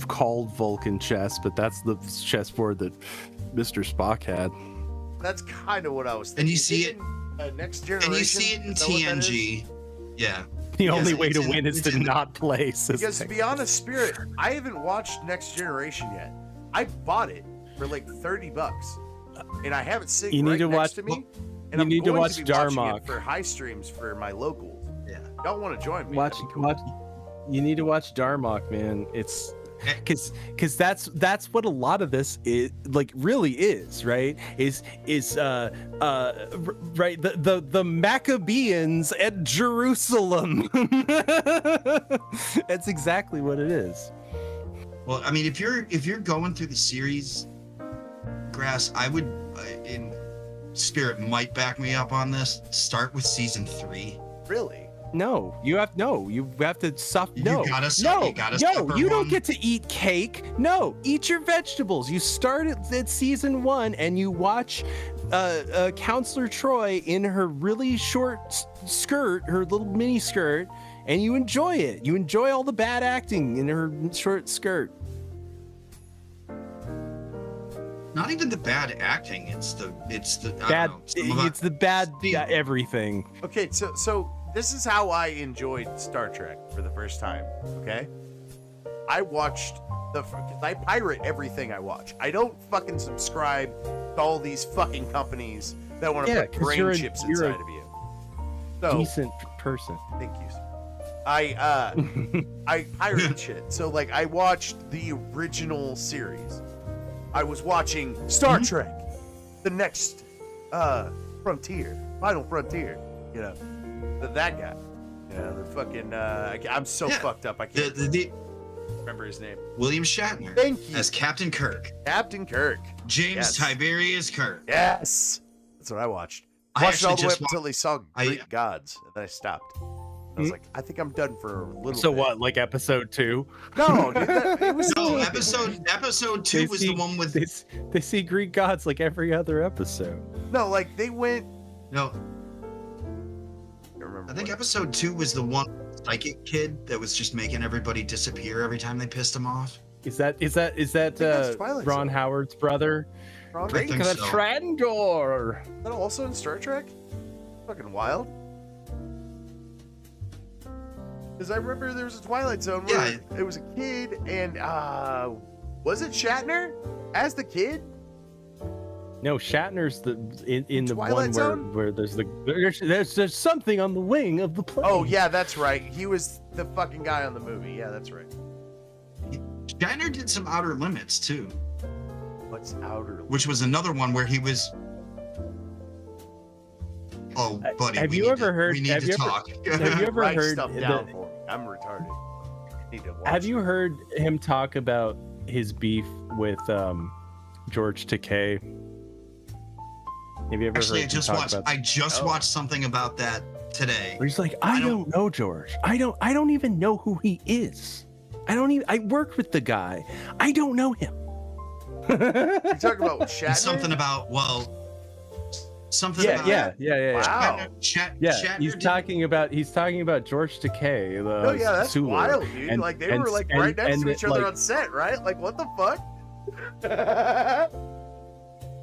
called Vulcan chess, but that's the chessboard that Mr. Spock had. That's kind of what I was thinking. And you see it, Next Generation. and you see it in is that what that is? TNG. Yeah. The only way it's to in- win is it's to in the- not play. Because to be honest, Spirit, I haven't watched Next Generation yet. I bought it for like $30, and I have it sitting You need right to next watch- to me. you And I'm need to going watch be watching Darmok. it for high streams for my locals. Yeah. Y'all want to join me? watch. That'd be cool. Watch. You need to watch Darmok, man. It's because that's what a lot of this is like really is, right? Is right the Maccabeans at Jerusalem. That's exactly what it is. Well, I mean, if you're going through the series, Grass, I would, in Spirit might back me up on this. Start with season 3. Really? No, you have to suffer. You No, gotta su- no, you gotta no, suffer you don't one. get to eat cake. No, eat your vegetables. You start at season 1 and you watch Counselor Troy in her really short skirt, her little mini skirt, and you enjoy it. You enjoy all the bad acting in her short skirt. Not even the bad acting. It's the I Bad. don't know, some of It's the bad the- everything. Okay, so this is how I enjoyed Star Trek for the first time. Okay, I watched because I pirate everything I watch. I don't fucking subscribe to all these fucking companies that want to put 'cause brain chips you're inside of you. So Decent person. thank you. Sir. I pirated shit. So like I watched the original series. I was watching Star Trek, the next frontier, final frontier. You know, that guy. You know, the fucking. I'm so Yeah. fucked up. I can't the remember his name. William Shatner Thank you, as Captain Kirk, Captain Kirk. James Yes. Tiberius Kirk. Yes, that's what I watched. I Watched it all actually the way up just until they saw I- Greek gods, and then I stopped. I was like, I think I'm done for a little. So bit. what? Like episode 2? No, dude, it was No, episode 2 was the one with They see Greek gods like every other episode. no, like they went. no. I don't remember. I think what. episode 2 was the one psychic kid that was just making everybody disappear every time they pissed him off. Is that that's Twilight Ron Zone. Howard's brother? Wrong. I think The so. Trandor. Is that also in Star Trek? Fucking wild. Because I remember there was a Twilight Zone where Yeah. it was a kid, and was it Shatner as the kid? No, Shatner's in the Twilight one Zone? where there's something on the wing of the plane. Oh yeah, that's right. He was the fucking guy on the movie. Yeah, that's right. Shatner did some Outer Limits too, What's Outer? which was another one where he was. Oh, buddy, Have we you need ever to, heard- We need have to you ever- talk. Have you ever Write heard stuff down for me. I'm retarded. I need to watch Have you it. heard him talk about his beef with George Takei? Have you ever Actually, heard him talk about I just Oh. watched something about that today. where he's like, I I don't- don't know George. I don't even know who he is. I worked with the guy. I don't know him. You talking about Shatner? And something about something Yeah, about Wow. Shatner He's did- talking about George Takei. Oh yeah, that's Sulu. wild, dude. And- like they and- were like and- right next and to each other like- on set, right? Like what the fuck?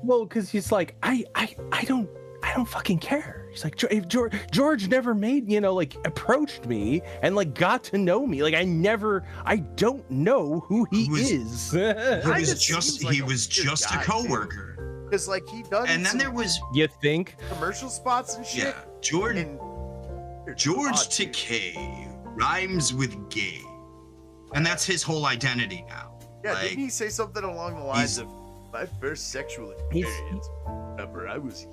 Well, because he's like, I don't fucking care. He's like, if George never made, like approached me and like got to know me. Like I don't know who he is. He Kinda was seems just like he a was weird just a guy, coworker. Because like he done And then some there was You think? commercial spots and shit. Jordan And George odd, dude. Takei rhymes with gay. And that's his whole identity now. Yeah, like, didn't he say something along the lines of my first sexual He's- experience? Whenever I was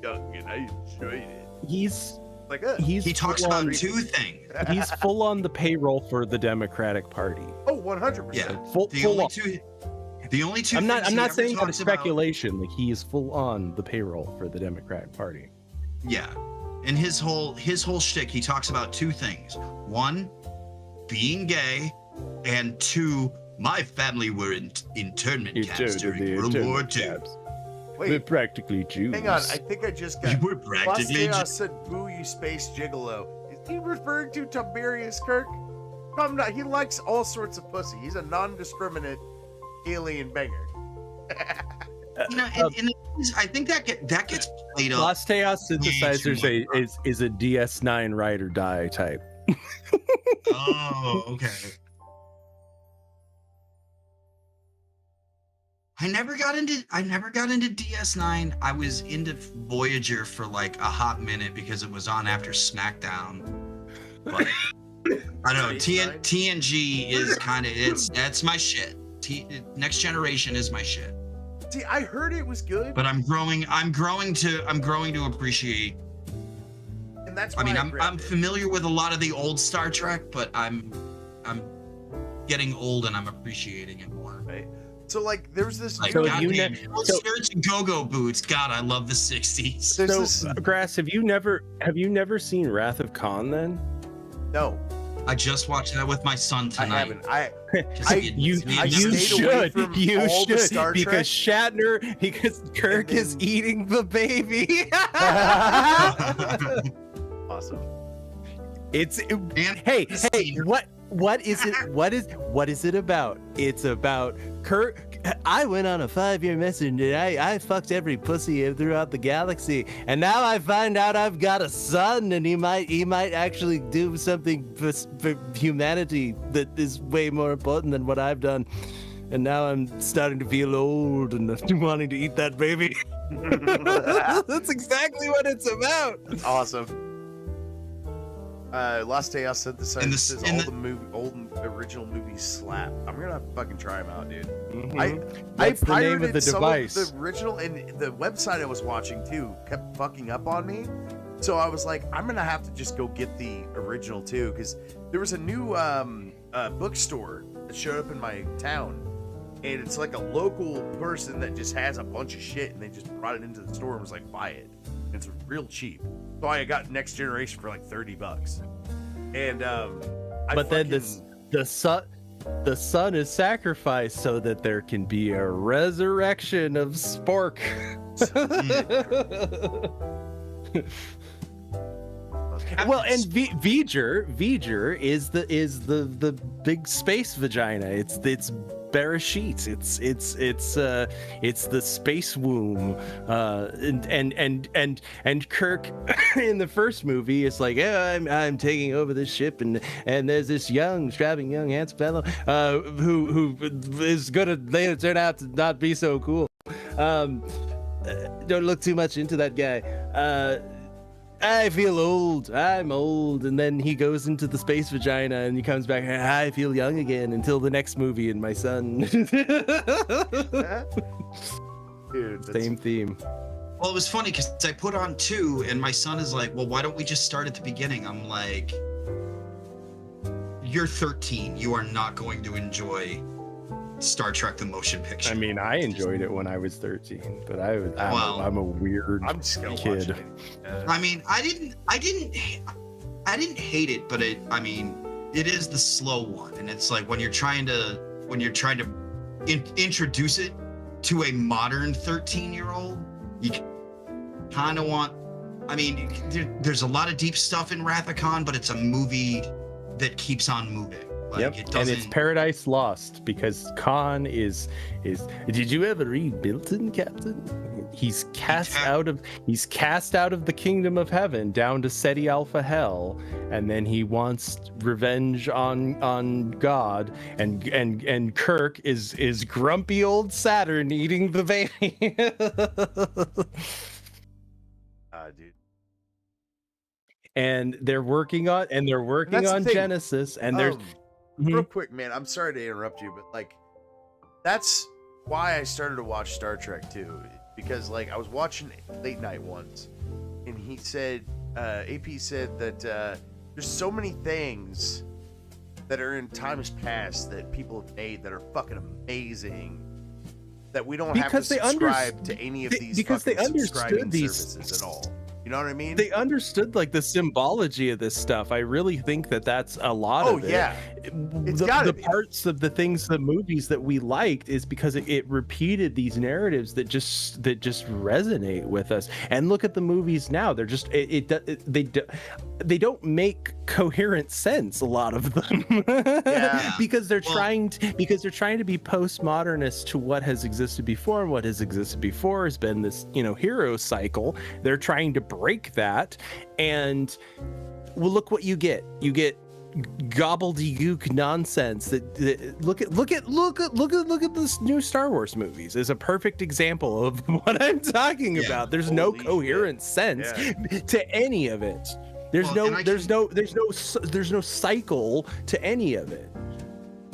young and I enjoyed it. He's Like he talks full about on- two things. He's full on the payroll for the Democratic Party. oh 100%. Yeah. Full The on. only two I'm not things he ever saying that talks it's about- speculation. Like he is full on the payroll for the Democratic Party. Yeah. And his whole shtick, he talks about two things. One, being gay, and two, my family were in internment camps during World War II. They're Wait, practically Jews. hang on. I think I just We got. were practically Chaos said, "Boo, you space gigolo." Is he referring to Tiberius Kirk? No, I'm not. He likes all sorts of pussy. He's a non-discriminate alien banger. You know, and I think that gets played up. Los Teos synthesizers too much. is a DS9 ride or die type. Oh, okay. I never got into DS9. I was into Voyager for like a hot minute because it was on after SmackDown. But I don't know. DS9? TNG is kind of that's my shit. Next Generation is my shit. See, I heard it was good, But I'm growing to appreciate. and that's. I Why mean, I I'm grabbed it. familiar with a lot of the old Star Trek, but I'm getting old and I'm appreciating it more. Right. So like, there was this. Like, So new- you goddamn, ne- short so- skirts and go-go boots. God, I love the '60s. There's So, this. Grass, have you never seen Wrath of Khan then? No, I just watched that with my son I tonight. haven't. I You I you stayed away should from you all the should Star because Shatner because Kirk then- is eating the baby. awesome. It's And hey the hey scene- what is it what is it about? It's about Kirk. I went on a 5-year mission and I fucked every pussy throughout the galaxy, and now I find out I've got a son, and he might actually do something for humanity that is way more important than what I've done. And now I'm starting to feel old and wanting to eat that baby. That's exactly what it's about. That's awesome. Los Teos said the And the- says and all the- the movie, old original movies slap. I'm gonna fucking try them out, dude. Mhm. I What's the name of pirated the some device? of the original, and the website I was watching too kept fucking up on me. So I was like, I'm gonna have to just go get the original too, because there was a new bookstore that showed up in my town, and it's like a local person that just has a bunch of shit, and they just brought it into the store and was like, buy it. And it's real cheap. So I got Next Generation for like $30, and But then the son is sacrificed so that there can be a resurrection of Spork. Well, and V'ger is the big space vagina. It's Bereshit. It's the space womb. And Kirk in the first movie is like, yeah, I'm taking over this ship, and there's this strapping young handsome fellow who is gonna later turn out to not be so cool. Don't look too much into that guy. I feel old. I'm old. And then he goes into the space vagina and he comes back. I feel young again until the next movie and my son. dude, Same theme. Well, it was funny because I put on 2, and my son is like, "Well, why don't we just start at the beginning?" I'm like, "You're 13. You are not going to enjoy Star Trek: The Motion Picture." I mean, I enjoyed it when I was 13, but Well, I'm a weird I'm just gonna kid. watch it. I mean, I didn't hate it, but I mean, it is the slow one, and it's like when you're trying to introduce it to a modern 13-year-old, you kind of want. I mean, there's a lot of deep stuff in Wrath of Khan, but it's a movie that keeps on moving. Like, Yep, it and doesn't. it's Paradise Lost because Khan is. Did you ever read Milton, Captain? He's cast out of the kingdom of heaven down to Seti Alpha Hell, and then he wants revenge on God. And Kirk is grumpy old Saturn eating the baby. Dude. And they're working on That's the thing. Genesis, and there's. Real quick, man, I'm sorry to interrupt you, but like that's why I started to watch Star Trek too, because like I was watching late night ones, and he said, AP said that there's so many things that are in times past that people have made that are fucking amazing that we don't have to subscribe to any of these because they understood these services at all. You know what I mean? They understood like the symbology of this stuff. I really think that's a lot of it. Oh yeah, the parts of the things, the movies that we liked, is because it repeated these narratives that just resonate with us. And look at the movies now; they're just they don't make coherent sense. A lot of them, because they're trying to be postmodernist to what has existed before, and what has existed before has been this hero cycle. They're trying to break that, and well, look what you get gobbledygook nonsense that look at this new Star Wars movies is a perfect example of what I'm talking about. There's no coherent sense to any of it. There's no cycle to any of it.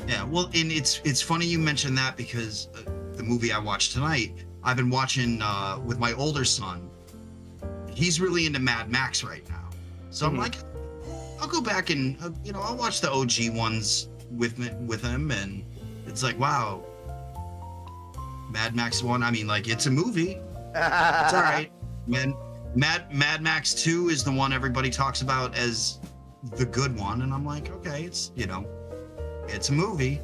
Yeah, well, and it's funny you mentioned that because the movie I watched tonight, I've been watching with my older son. He's really into Mad Max right now, so I'm like, I'll go back and I'll watch the OG ones with him, and it's like, wow, Mad Max 1. I mean, like, it's a movie. It's all right, man. Mad Max 2 is the one everybody talks about as the good one, and I'm like, okay, it's it's a movie.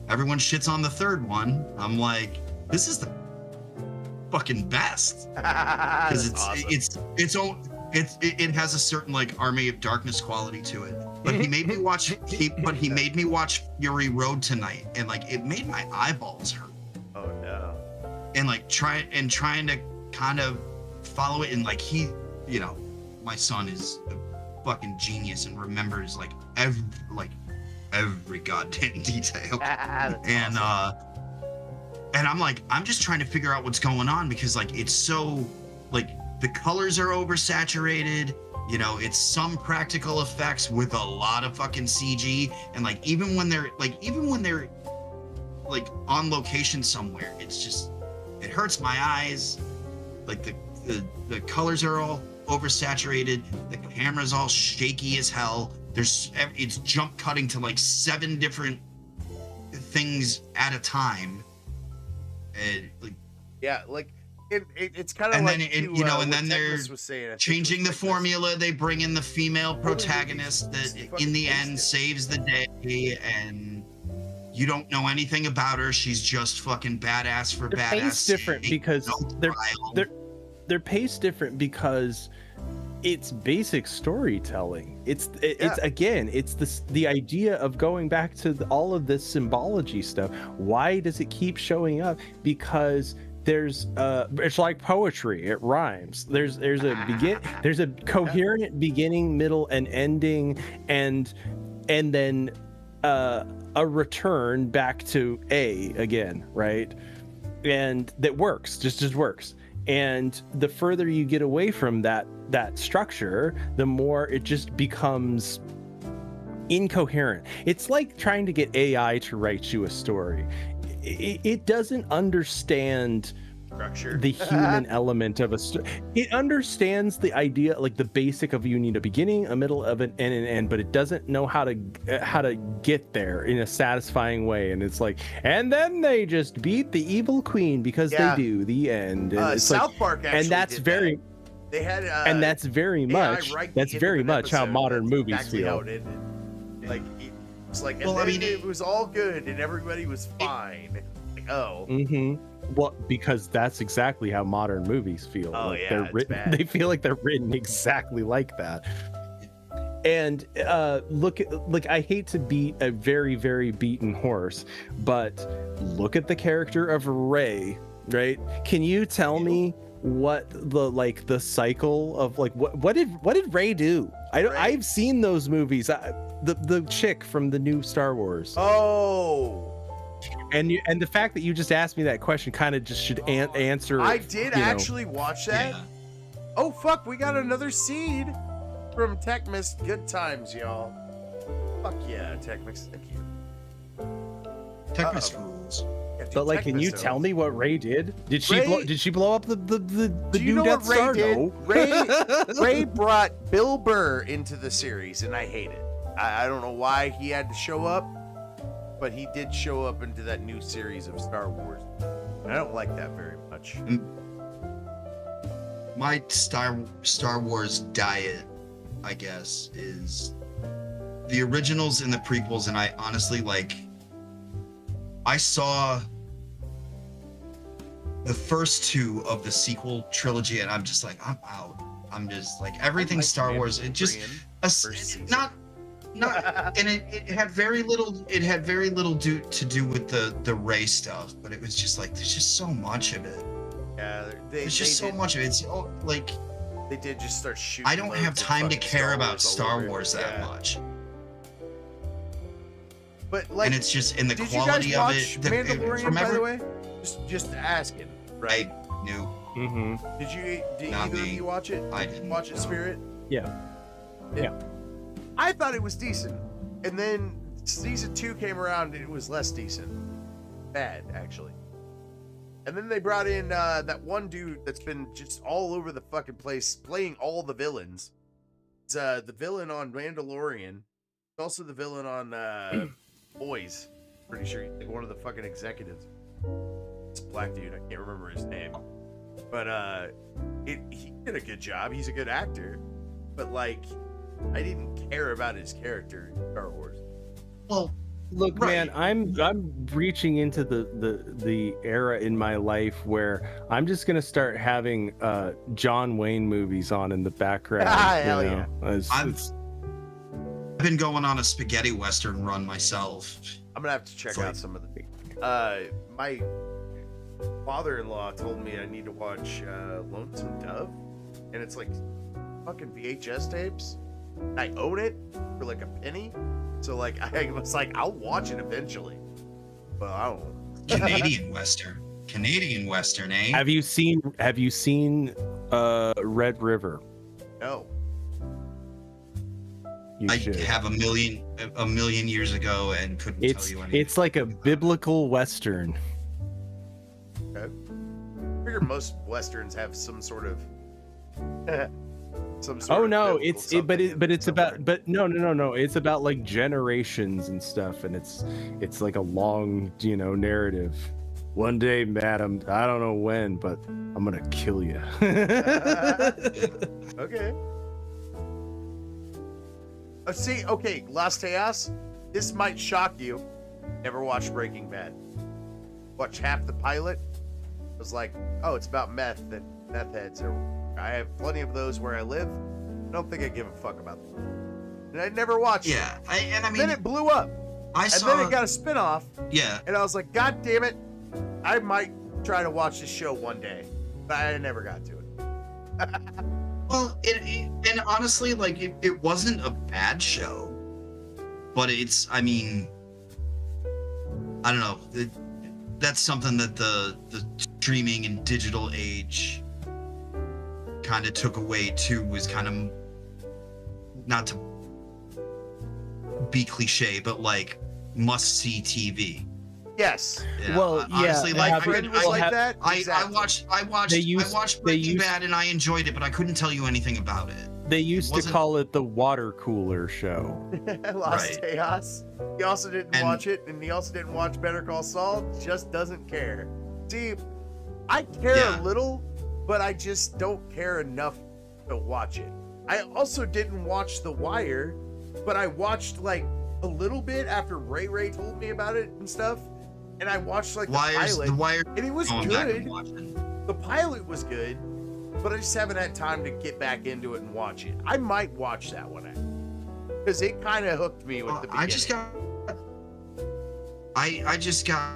Everyone shits on the third one. I'm like, this is the fucking best because it has a certain like Army of Darkness quality to it. But he made me watch Fury Road tonight, and like it made my eyeballs hurt. Oh no. And like trying to kind of follow it, and like my son is a fucking genius and remembers like every goddamn detail. And awesome. And I'm like, I'm just trying to figure out what's going on because like it's so like the colors are oversaturated, it's some practical effects with a lot of fucking CG, and like even when they're on location somewhere, it hurts my eyes. Like the colors are all oversaturated, the camera's all shaky as hell. It's jump cutting to like 7 different things at a time. And it's kind of and like then and then they're saying, changing the formula. They bring in the female protagonist that in the end saves the day, and you don't know anything about her. She's just fucking badass for badass. They're paced different because they're paced different because it's basic storytelling. It's again, it's the idea of going back to all of this symbology stuff. Why does it keep showing up? Because there's it's like poetry. It rhymes. There's a coherent beginning, middle, and ending, and then a return back to A again, right? And that works, just works. And the further you get away from that structure, the more it just becomes incoherent. It's like trying to get AI to write you a story. It doesn't understand structure. the human element of a story. It understands the idea, like the basic of you need a beginning, a middle of it, and an end, but it doesn't know how to get there in a satisfying way. And it's like, and then they just beat the evil queen because Yeah. they do the end. And it's South like, Park actually and that's did very, that. They had and that's very AI much, right the that's end very of an much how episode. modern That's movies exactly feel. how it ended. Like it's like, and Well, I then mean, it was all good and everybody was fine. Like, oh, Well, because that's exactly how modern movies feel. Oh, like yeah, they're it's written. bad. They feel like they're written exactly like that. And look at, like, I hate to beat a very, very beaten horse, but look at the character of Ray, right? Can you tell me what the cycle of like what did Ray do? I've seen those movies. The chick from the new Star Wars. oh. And the fact that you just asked me that question kind of just should answer. I did you know. actually watch that. Yeah. Oh fuck, we got another seed from Techmist. Good times, y'all. Fuck yeah, Techmist. Thank you. Technics Uh-oh. rules. Yeah, dude, But like, can you Techmist, tell me what Ray did? Did she Ray- did she blow up the Do you new know Death what Ray Star? did? No. Ray brought Bill Burr into the series, and I hate it. I don't know why he had to show up, but he did show up into that new series of Star Wars. And I don't like that very much. My Star Wars diet, I guess, is the originals and the prequels, and I honestly I saw the first two of the sequel trilogy, and I'm just like, I'm out. I'm just like, everything I like Star Wars. It just first season. not, and it had very little. It had very little to do with the Rey stuff, but it was just like, there's just so much of it. Yeah, There's just so much of it. It's like, They did just start shooting. I don't have loads of time to fucking care Star about Wars all Star over. Wars that Yeah. much. But like, And it's just in the did quality you guys of watch it. Mandalorian, by the way? Just asking, right? I knew. Mm-hmm. Did Not either of me. you watch it? I didn't. Watch it, no. Spirit? Yeah. Yeah. I thought it was decent, and then season 2 came around and it was less decent. Bad, actually. And then they brought in that one dude that's been just all over the fucking place playing all the villains. It's the villain on Mandalorian. It's also the villain on Boys. Pretty sure he's like one of the fucking executives. It's a black dude. I can't remember his name. But he did a good job. He's a good actor. But like, I didn't care about his character in Star Wars. Well, Look, Right. man, I'm reaching into the era in my life where I'm just gonna start having John Wayne movies on in the background. Hell you know? I've been going on a spaghetti western run myself. I'm gonna have to check It's out like- some of the. My father-in-law told me I need to watch Lonesome Dove, and it's like fucking VHS tapes. I own it for like a penny, so like I was like, I'll watch it eventually, but I don't know. Canadian western, eh? Have you seen Red River? No. You I should. have a million years ago and couldn't tell It's you anything. it's like a biblical western. Okay. I figure most westerns have some sort of. Some sort Oh of no, biblical it's it's somewhere. about no. It's about like generations and stuff, and it's like a long narrative. One day, madam, I don't know when, but I'm gonna kill you. Okay. See, okay, Las Tejas. This might shock you. Never watched Breaking Bad. Watch half the pilot. It was like, oh, it's about meth and meth heads. I have plenty of those where I live. I don't think I give a fuck about them. And I never watched it. Yeah, I Then mean, it blew up. I And saw. then it got a spin-off. Yeah, And I was like, God damn it. I might try to watch this show one day. But I never got to it. well, and honestly, like it wasn't a bad show, but I mean, I don't know. That's something that the streaming and digital age kind of took away too, was kind of, not to be cliche, but like must see TV. Yes. Yeah, Well, honestly, yeah, like My friend was like that. I Exactly. watched Breaking Bad and I enjoyed it, but I couldn't tell you anything about it. They used to wasn't- call it the water cooler show. Lost Right. Chaos. He also didn't And- watch it, and he also didn't watch Better Call Saul. Just doesn't care. See, I care Yeah. a little, but I just don't care enough to watch it. I also didn't watch The Wire, but I watched like a little bit after Ray told me about it and stuff, and I watched like the pilot, The Wire. and it was Going back and good. watching. The pilot was good, but I just haven't had time to get back into it and watch it. I might watch that one because it kind of hooked me with the beginning. I just got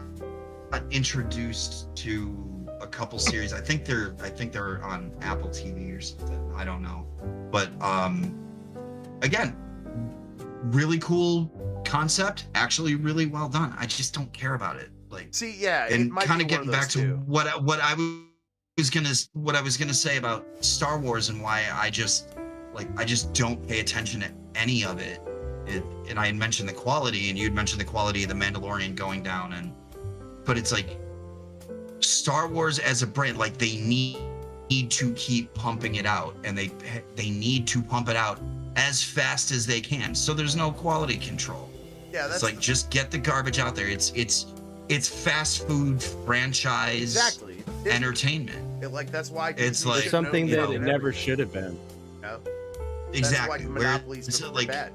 introduced to a couple series. I think they're on Apple TV or something. I don't know, but again, really cool concept. Actually, really well done. I just don't care about it. Like, See, yeah, it and might kind be of one getting back those to two. what I was gonna say about Star Wars and why I just don't pay attention to any of it. And I had mentioned the quality, and you'd mentioned the quality of the Mandalorian going down, but it's like Star Wars as a brand, like they need to keep pumping it out, and they need to pump it out as fast as they can. So there's no quality control. Yeah, that's It's like just get the garbage out there. It's fast food franchise exactly entertainment. like that's why It's Disney like- should Something know that it never should have been. You know? Exactly. That's why Where monopolies so, are like bad.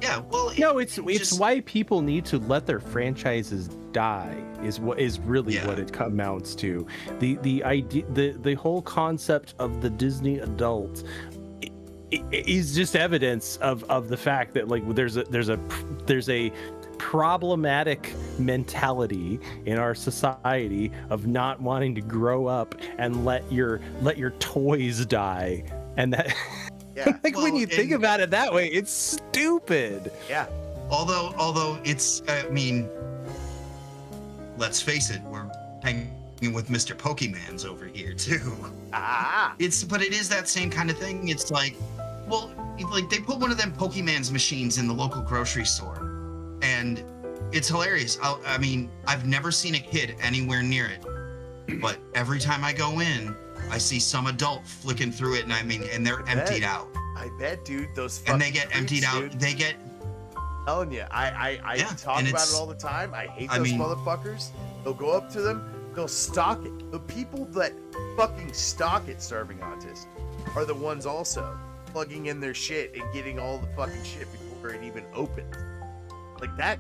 yeah, well No, it's just- why people need to let their franchises die is really Yeah. what it amounts to. The idea, the whole concept of the Disney adult is just evidence of the fact that like there's a problematic mentality in our society of not wanting to grow up and let your toys die, and that Yeah, like when Well, you think and- about it that way, it's stupid. yeah. although it's I mean, let's face it, we're hanging with Mr. Pokemans over here too. Ah, But it is that same kind of thing. It's like, well, like they put one of them Pokemans machines in the local grocery store, and it's hilarious. I mean, I've never seen a kid anywhere near it, but every time I go in, I see some adult flicking through it, and they're emptied out, I bet, dude. Those and they fucking get emptied creeps, out. dude. They get Telling you, I Yeah, talk and about it's- it all the time. I hate I those mean- motherfuckers. They'll go up to them, they'll stock it. The people that fucking stock it, starving artists, are the ones also plugging in their shit and getting all the fucking shit before it even opens. Like that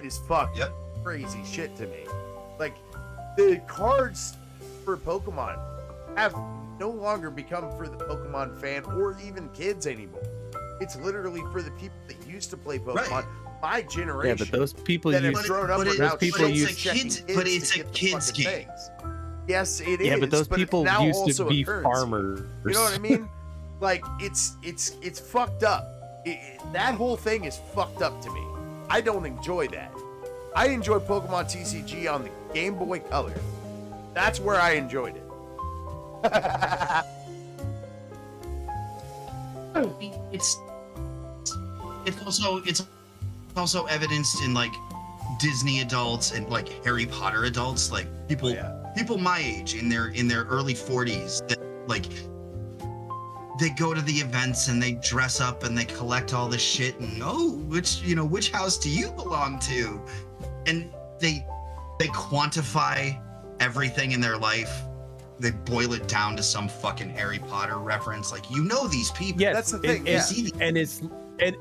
is fucking Yep. crazy shit to me. Like the cards for Pokemon have no longer become for the Pokemon fan or even kids anymore. It's literally for the people that used to play Pokemon, Right. my Yeah, generation. but those people that have use grown up but and it- now those people checking use- kids- kids but to it's a get the kids' fucking game. things. Yes, it is. yeah, but those it people now used to also be a currency. farmers. You know what I mean? Like it's fucked up. That whole thing is fucked up to me. I don't enjoy that. I enjoy Pokemon TCG on the Game Boy Color. That's where I enjoyed it. it's also evidenced in like Disney adults and like Harry Potter adults, like people people my age in their early 40s that like they go to the events and they dress up and they collect all this shit and which house do you belong to, and they quantify everything in their life. They boil it down to some fucking Harry Potter reference. Like, these people. Yes, That's the thing, and, yeah.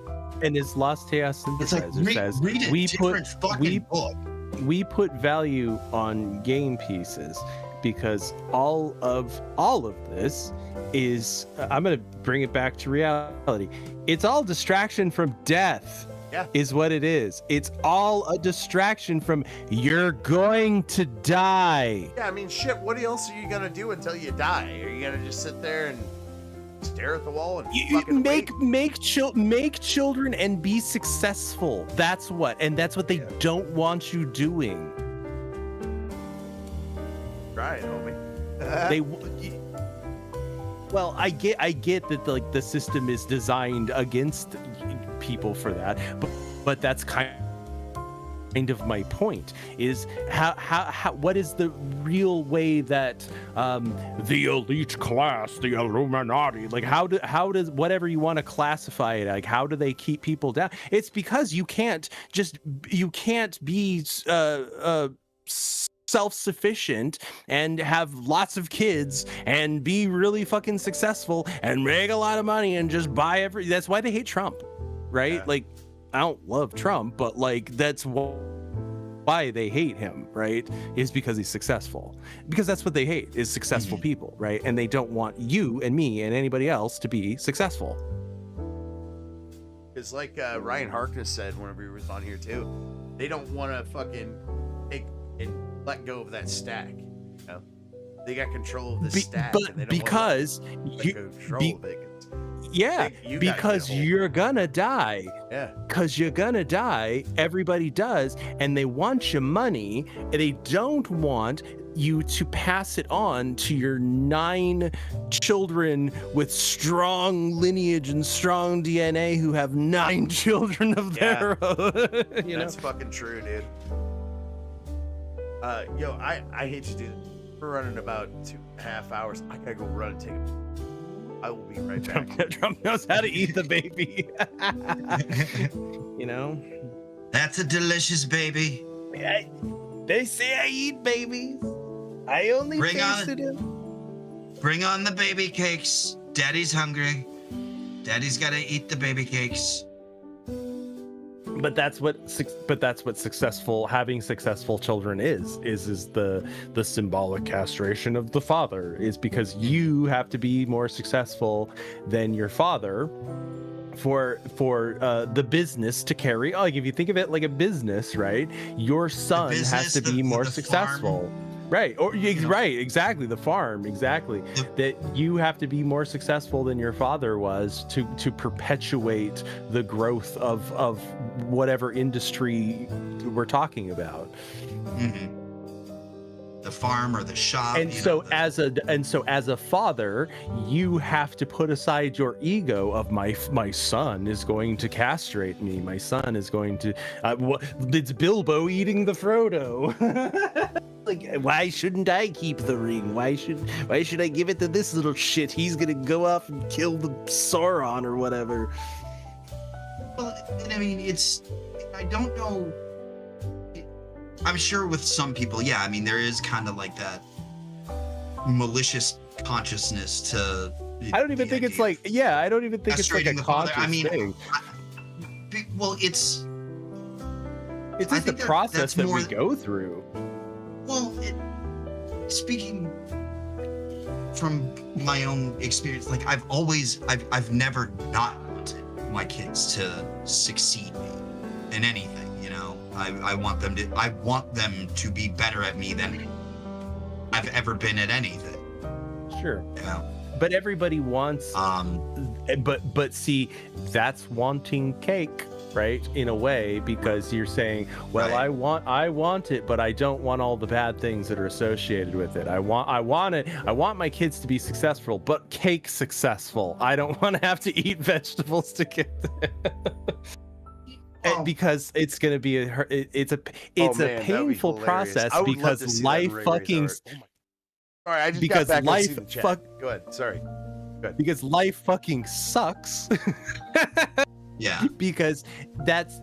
and it's Lost Chaos It's like Synthesizer says read a different fucking book. we put value on game pieces because all of this is I'm gonna bring it back to reality. It's all distraction from death. Yeah. Is what it is. It's all a distraction from you're going to die. Yeah, I mean, shit. What else are you gonna do until you die? Are you gonna just sit there and stare at the wall and You fucking wait? make children and be successful. That's what they don't want you doing. Try it, homie. Well, I get that the system is designed against people for that, But that's kind of my point, is how what is the real way that the elite class, the Illuminati, like how does whatever you want to classify it, like how do they keep people down? It's because you can't be self-sufficient and have lots of kids and be really fucking successful and make a lot of money and just buy that's why they hate Trump, right? Yeah. Like, I don't love Trump, but like that's why they hate him, right? Is because he's successful. Because that's what they hate, is successful people, right? And they don't want you and me and anybody else to be successful. Because like Ryan Harkness said whenever he was on here too, they don't want to fucking take and let go of that stack. You know? They got control of the stack. But and they don't because control of it. Yeah, because you're gonna die. Yeah. Because you're gonna die. Everybody does. And they want your money. And they don't want you to pass it on to your 9 children with strong lineage and strong DNA who have 9 children of their own. That's fucking true, dude. Yo, I hate to do this. We're running about 2.5 hours. I gotta go run and take a I will be right back. Trump knows how to eat the baby. You know? That's a delicious baby. They say I eat babies. I only tasted him. Bring on the baby cakes. Daddy's hungry. Daddy's got to eat the baby cakes. But that's what having successful children is the symbolic castration of the father, is because you have to be more successful than your father for the business to carry. Like, if you think of it like a business, right? Your son has to be more successful. Farm. Right. Or right, exactly. The farm, exactly. That you have to be more successful than your father was to perpetuate the growth of whatever industry we're talking about. Mm-hmm. The farm or the shop. And so as a father, you have to put aside your ego of my son is going to castrate me. My son is going to it's Bilbo eating the Frodo. Like, why shouldn't I keep the ring? Why should I give it to this little shit? He's gonna go off and kill the Sauron or whatever. Well, I mean, I don't know. I'm sure with some people, yeah. I mean, there is kind of like that malicious consciousness to. I don't even think it's like, yeah. I don't even think it's like a conscious thing. Well, it's just the process that we go through. Well, speaking from my own experience, like I've never not wanted my kids to succeed in anything. You know, I want them to be better at me than I've ever been at anything. Sure. Yeah. But everybody wants. But see, that's wanting cake. Right, in a way, because you're saying, well, right. I want it, but I don't want all the bad things that are associated with it. I want my kids to be successful, but cake successful. I don't want to have to eat vegetables to get there. Because it's going to be a painful process, because life fucking. Sorry, I just got back and see the chat. Go ahead. Sorry. Go ahead. Because life fucking sucks. Yeah, because that's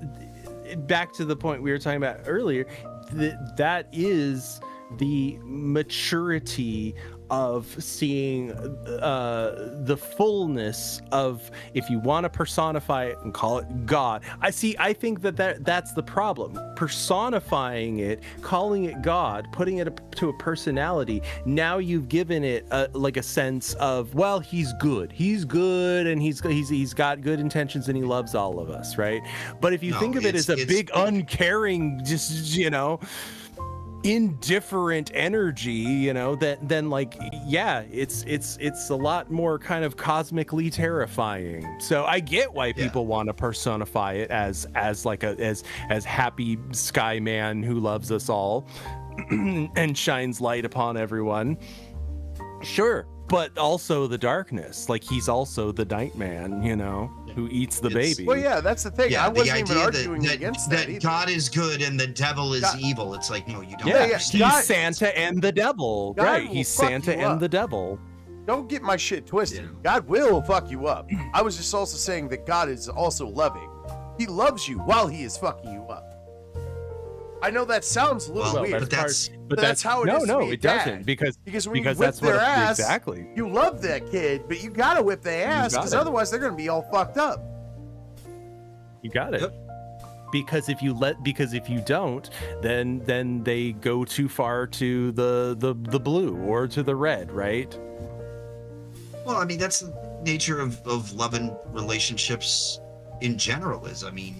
back to the point we were talking about earlier. That is the maturity of seeing the fullness of, if you want to personify it and call it God. I think that's the problem. Personifying it, calling it God, putting it to a personality. Now you've given it like a sense of, well, he's good, and he's got good intentions and he loves all of us, right? But if you think of it as a big uncaring, just indifferent energy, then like, yeah, it's a lot more kind of cosmically terrifying. So I get why people want to personify it as like as happy sky man who loves us all and shines light upon everyone. Sure, but also the darkness. Like he's also the night man, you know, who eats the It's- baby. Well, yeah, that's the thing. Yeah, I the wasn't even idea arguing that, against that either. God is good and the devil is God- evil. It's like, no, you don't Yeah, understand. God- he's Santa and the devil. God Right, will he's fuck Santa you and up. the devil. Don't get my shit twisted. Yeah. God will fuck you up. I was just also saying that God is also loving. He loves you while he is fucking you up. I know that sounds a little Well, weird, but that's but that's how it is to No, be a it dad. doesn't because when you whip that's their what ass, exactly. you love that kid, but you gotta whip their ass because gotta. otherwise they're gonna be all fucked up. You got it. Yep. Because if you don't, then they go too far to the blue or to the red, right? Well, I mean, that's the nature of love and relationships in general. Is, I mean,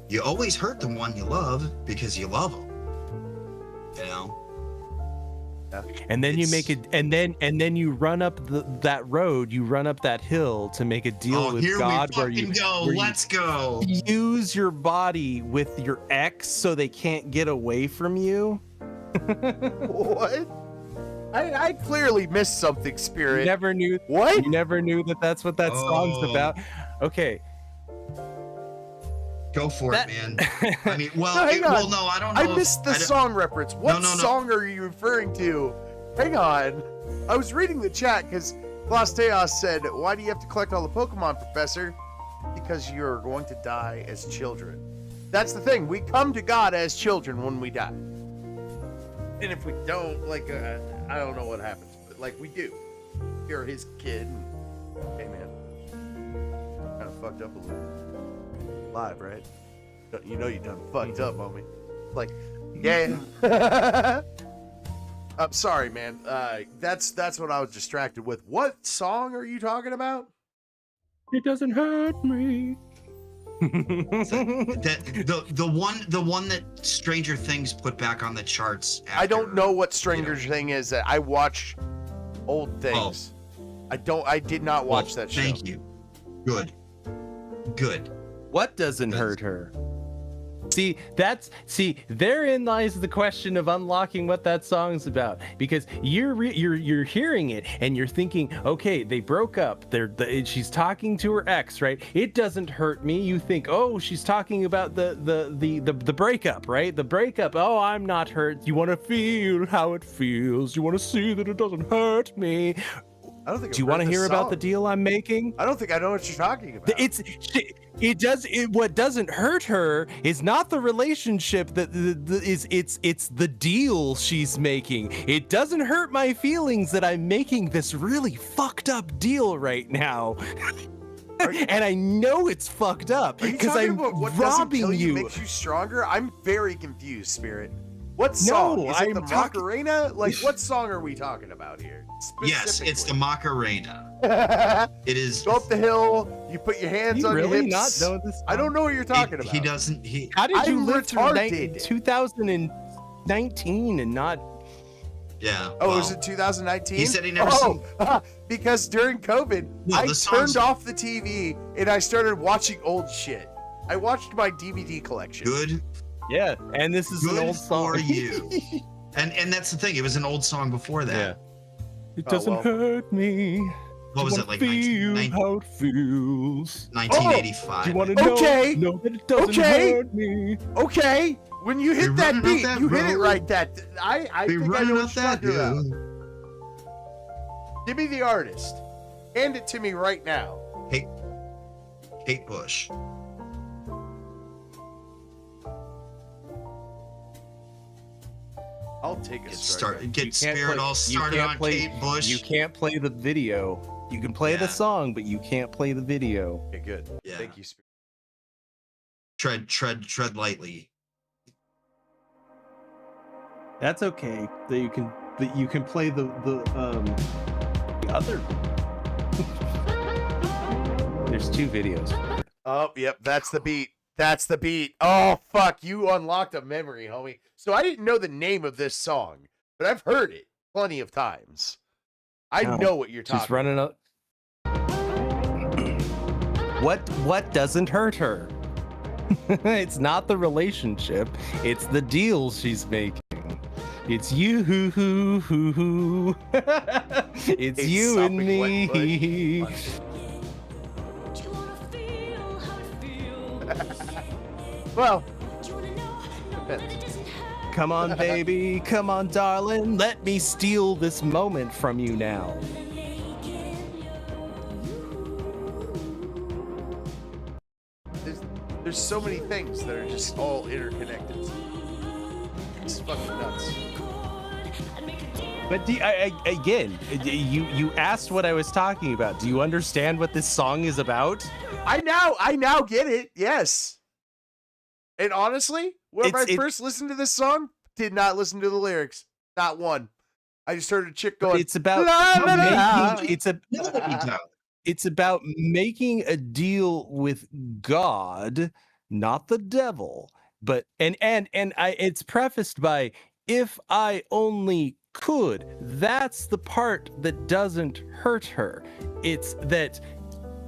you always hurt the one you love because you love them. You know. And then you It's- make it, and then you run up that road, you run up that hill to make a deal Oh, with here God, we where you fucking go. where you Let's go. use your body with your ex so they can't get away from you. What? I clearly missed something, You Spirit. never knew. What? You never knew that that's what that song's Oh. about. Okay. Go for That- it, man. I mean, well, No, hang on. well, no, I don't know. I if- missed the I don't- song reference. What no. song are you referring to? Hang on. I was reading the chat because Glasteos said, "Why do you have to collect all the Pokemon, Professor?" Because you're going to die as children. That's the thing. We come to God as children when we die. And if we don't, like, I don't know what happens, but like we do. You're his kid. And, hey, man. Kind of fucked up a little. Live, right? You know you done fucked up on me. Like, yeah. I'm sorry, man. That's what I was distracted with. What song are you talking about? It doesn't hurt me. the one that Stranger Things put back on the charts. I don't after, know what Stranger Thing is. That I watch old things. I did not watch that show. Thank you. Good. What doesn't hurt her? See, therein lies the question of unlocking what that song's about. Because you're hearing it and you're thinking, okay, they broke up. She's talking to her ex, right? It doesn't hurt me. You think, oh, she's talking about the breakup, right? The breakup. Oh, I'm not hurt. You want to feel how it feels. You want to see that it doesn't hurt me. I don't think. Do you want to hear about the deal I'm making? I don't think I know what you're talking about. What doesn't hurt her is not the relationship it's the deal she's making. It doesn't hurt my feelings that I'm making this really fucked up deal right now. And I know it's fucked up Are you because talking I'm about what doesn't kill robbing you you. makes you stronger? I'm very confused, Spirit. What song? No, Is it I'm the talking- Macarena? Like, what song are we talking about here? Yes, it's the Macarena. the. It is. Go up the hill. You put your hands You on really your hips. not know this? I don't know what you're talking about. He doesn't. He. How did you I'm live through retarded. 2019 and not? Yeah. Oh, well, was it 2019? He said he never because during COVID, No, I the songs- turned off the TV and I started watching old shit. I watched my DVD collection. Good. Yeah, and this is Good an old song. for you. And that's the thing. It was an old song before that. Yeah. It Oh, doesn't well. hurt me. What was Do you it, like wanna feel 19, how it feels? 1985? Do you want to know? Okay. Know that it doesn't Okay. hurt me. Okay, when you hit We're that running up beat, that you hit it road. right. I Be think I know running what up you're that talking about. hill. Give me the artist. Hand it to me right now. Kate Bush. I'll take a Get strike. You Get can't Spirit play- all you started can't on play- Kate Bush. You can't play the video. You can play the Yeah. song, but you can't play the video. Okay, good. Yeah. Thank you, Spirit. Tread lightly. That's okay. That you can play the other. There's two videos. Oh, yep, that's the beat. That's the beat. Oh, fuck, you unlocked a memory, homie. So I didn't know the name of this song, but I've heard it plenty of times. I No, know what you're talking She's running up. What doesn't hurt her? It's not the relationship. It's the deals she's making. It's you, hoo, hoo, hoo, hoo. It's Hey, you and sopping wet me. bush. Well, depends. Come on, baby. Come on, darling. Let me steal this moment from you now. There's so many things that are just all interconnected. It's fucking nuts. But again, you asked what I was talking about. Do you understand what this song is about? I now get it. Yes. And honestly, when I first listened to this song, did not listen to the lyrics. Not one. I just heard a chick going. It's about la, la, la. it's about making a deal with God, not the devil. But it's prefaced by if I only could. That's the part that doesn't hurt her. It's that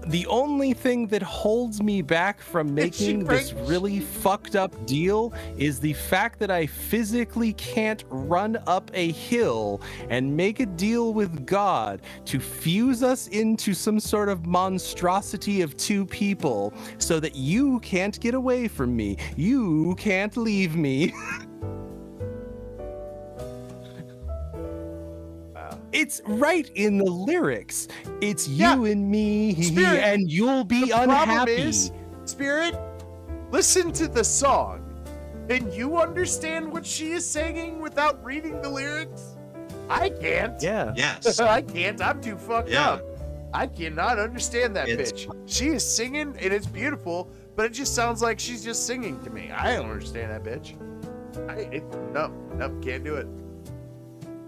the only thing that holds me back from making this really fucked up deal is the fact that I physically can't run up a hill and make a deal with God to fuse us into some sort of monstrosity of two people so that you can't get away from me. You can't leave me. It's right in the lyrics. It's you and me, Spirit, and you'll be the problem unhappy. Is, Spirit, listen to the song. Can you understand what she is singing without reading the lyrics? I can't. Yeah. Yes. I can't. I'm too fucked up. I cannot understand that It's bitch. She is singing, and it's beautiful, but it just sounds like she's just singing to me. I don't understand that bitch. No, can't do it.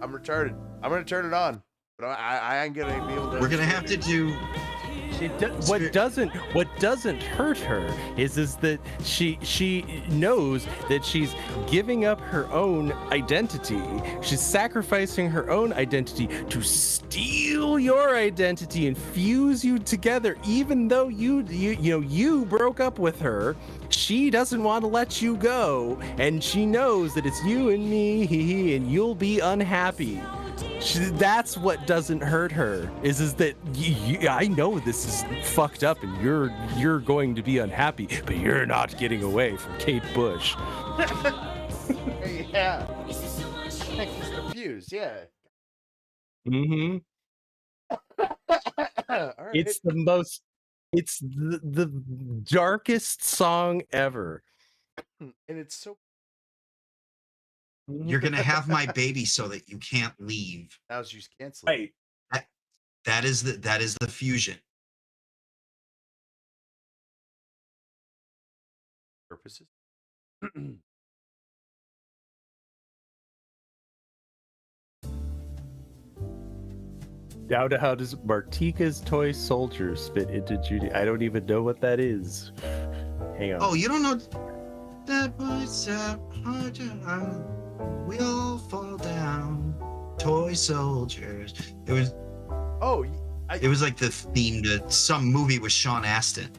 I'm retarded. I'm gonna turn it on, but I ain't gonna be able to. We're gonna have to do. What doesn't hurt her is that she knows that she's giving up her own identity. She's sacrificing her own identity to steal your identity and fuse you together. Even though you broke up with her, she doesn't want to let you go, and she knows that it's you and me, and you'll be unhappy. That's what doesn't hurt her is that I know this is fucked up and you're going to be unhappy, but you're not getting away from Kate Bush. Yeah. He's confused. Yeah. Mm-hmm. All right. It's the darkest song ever. And it's so. You're gonna have my baby so that you can't leave. Now she's canceling. Right. That is the fusion. Purposes. Now to how does Martika's toy soldiers fit into Judy? I don't even know what that is. Hang on. Oh, you don't know that boy's we all fall down. Toy soldiers. It was. Oh, It was like the theme to some movie with Sean Astin.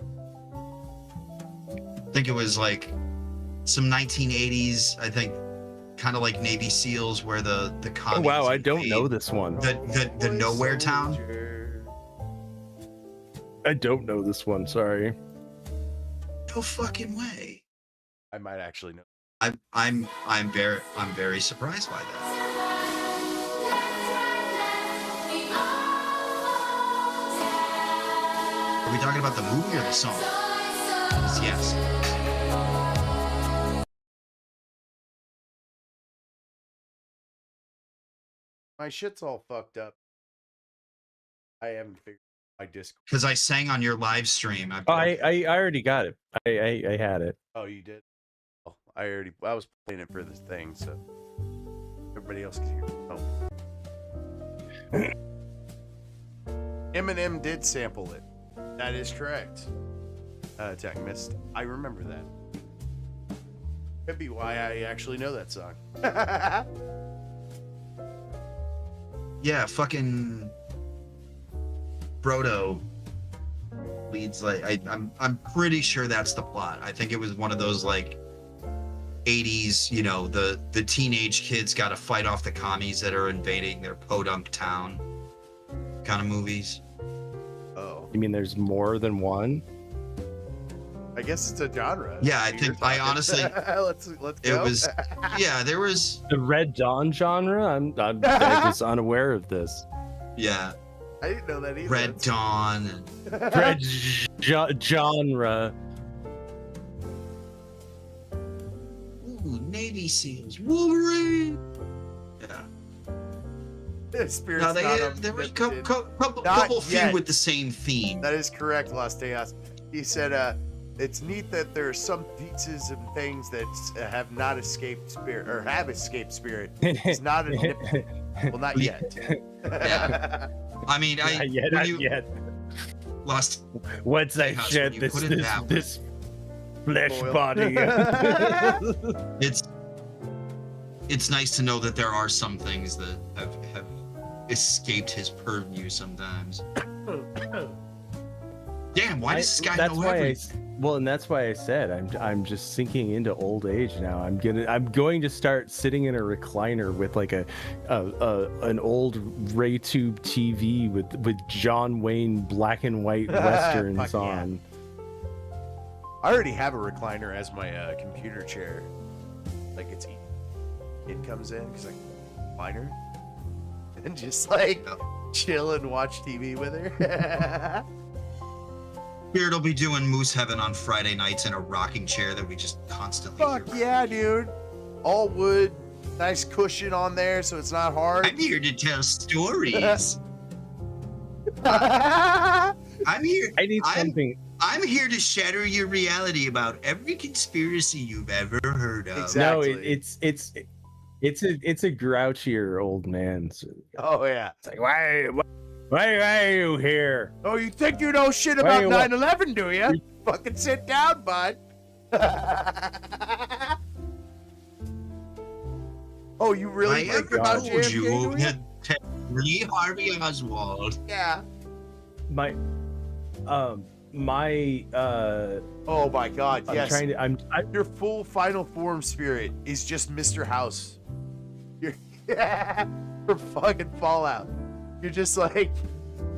I think it was like some 1980s. I think kind of like Navy SEALs, where the Oh, communism wow, I don't invade know this one. the nowhere town. I don't know this one. Sorry. No fucking way. I might actually know. I'm very surprised by that. Are we talking about the movie or the song? Yes. My shit's all fucked up. I haven't figured my Discord. Because I sang on your live stream. I already got it. I had it. Oh, you did? Oh, I was playing it for this thing, so everybody else can hear. Oh. Eminem did sample it. That is correct. Attack missed. I remember that. Could be why I actually know that song. Yeah, fucking Brodo leads like I'm pretty sure that's the plot. I think it was one of those like 80s, you know, the teenage kids got to fight off the commies that are invading their podunk town kind of movies. Oh, You mean there's more than one? I guess it's a genre. Yeah, I You're think I talking. honestly, let's go. it was, yeah, there was, The Red Dawn genre? I was unaware of this. yeah, I didn't know that either. Red Dawn. And, Red genre. ooh, Navy SEALs, Wolverine. Yeah. Spirits No, not there was a omnipotent. couple few yet. with the same theme. That is correct, Las Tejas. He said, it's neat that there are some pizzas and things that have not escaped spirit, or have escaped spirit. It's not a well, not yet. Yeah. I mean, Not yet, when not you yet. lost, Once I Tejas, shed when you this put it that way. this flesh Boil. body. it's nice to know that there are some things that have escaped his purview sometimes. Damn, why does this guy that's know why everything? and that's why I said I'm just sinking into old age now. I'm going to start sitting in a recliner with like an old Ray Tube TV with John Wayne black and white westerns Fuck yeah. on. I already have a recliner as my computer chair. Like it comes in because like recliner, and just like chill and watch TV with her. Spirit will be doing Moose Heaven on Friday nights in a rocking chair that we just constantly Fuck hear. yeah, dude! All wood, nice cushion on there, so it's not hard. I'm here to tell stories. I'm I'm here. I need something. I'm here to shatter your reality about every conspiracy you've ever heard of. Exactly. No, it's a grouchier old man. So Oh yeah. it's like why are you here? Oh, you think you know shit Why about you- 9/11, do you? Fucking sit down, bud. Oh, you really I think ever about told JFK, you do that Lee Harvey Oswald. Yeah. My Oh my God, I'm yes. trying to Your full final form spirit is just Mr. House. You're for fucking Fallout. You're just like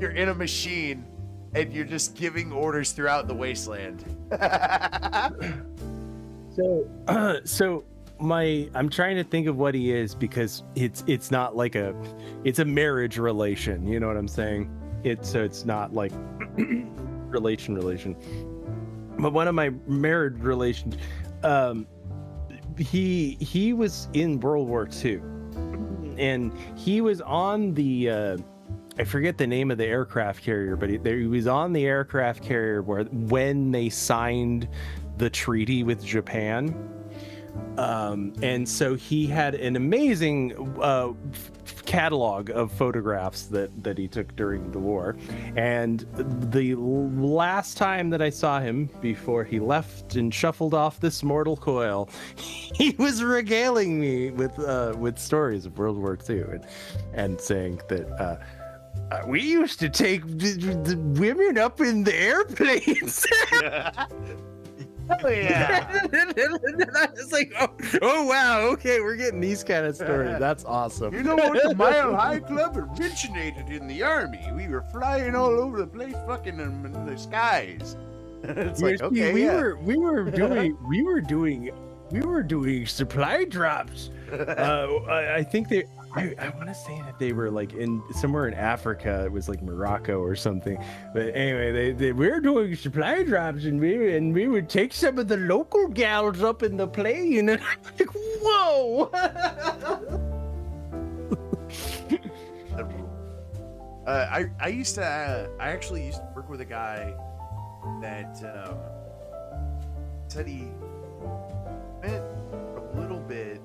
you're in a machine and you're just giving orders throughout the wasteland. so I'm trying to think of what he is because it's not like it's a marriage relation, you know what I'm saying? It's not like relation. But one of my married relations, he was in World War II, and he was on the I forget the name of the aircraft carrier, but he was on the aircraft carrier when they signed the treaty with Japan. And so he had an amazing catalog of photographs that he took during the war. And the last time that I saw him before he left and shuffled off this mortal coil, he was regaling me with stories of World War II and saying that we used to take the women up in the airplanes. Hell yeah. And I was like, oh wow, okay, we're getting these kind of stories. That's awesome. You know what? The Mile High Club originated in the army. We were flying all over the place, fucking in the skies. It's like, okay, we yeah. we were doing supply drops. I think I want to say that they were like in somewhere in Africa. It was like Morocco or something. But anyway, we were doing supply drops, and we would take some of the local gals up in the plane, and I'm like, whoa. I actually used to work with a guy that said he went a little bit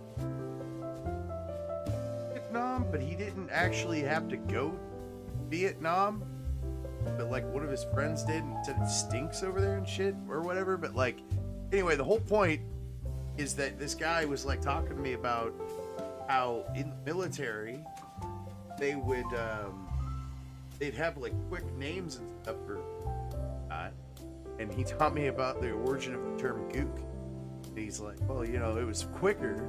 Vietnam, but he didn't actually have to go to Vietnam. But like one of his friends did, and said it stinks over there and shit or whatever. But like, anyway, the whole point is that this guy was like talking to me about how in the military they would they'd have like quick names and stuff for and he taught me about the origin of the term gook. And he's like, well, you know, it was quicker.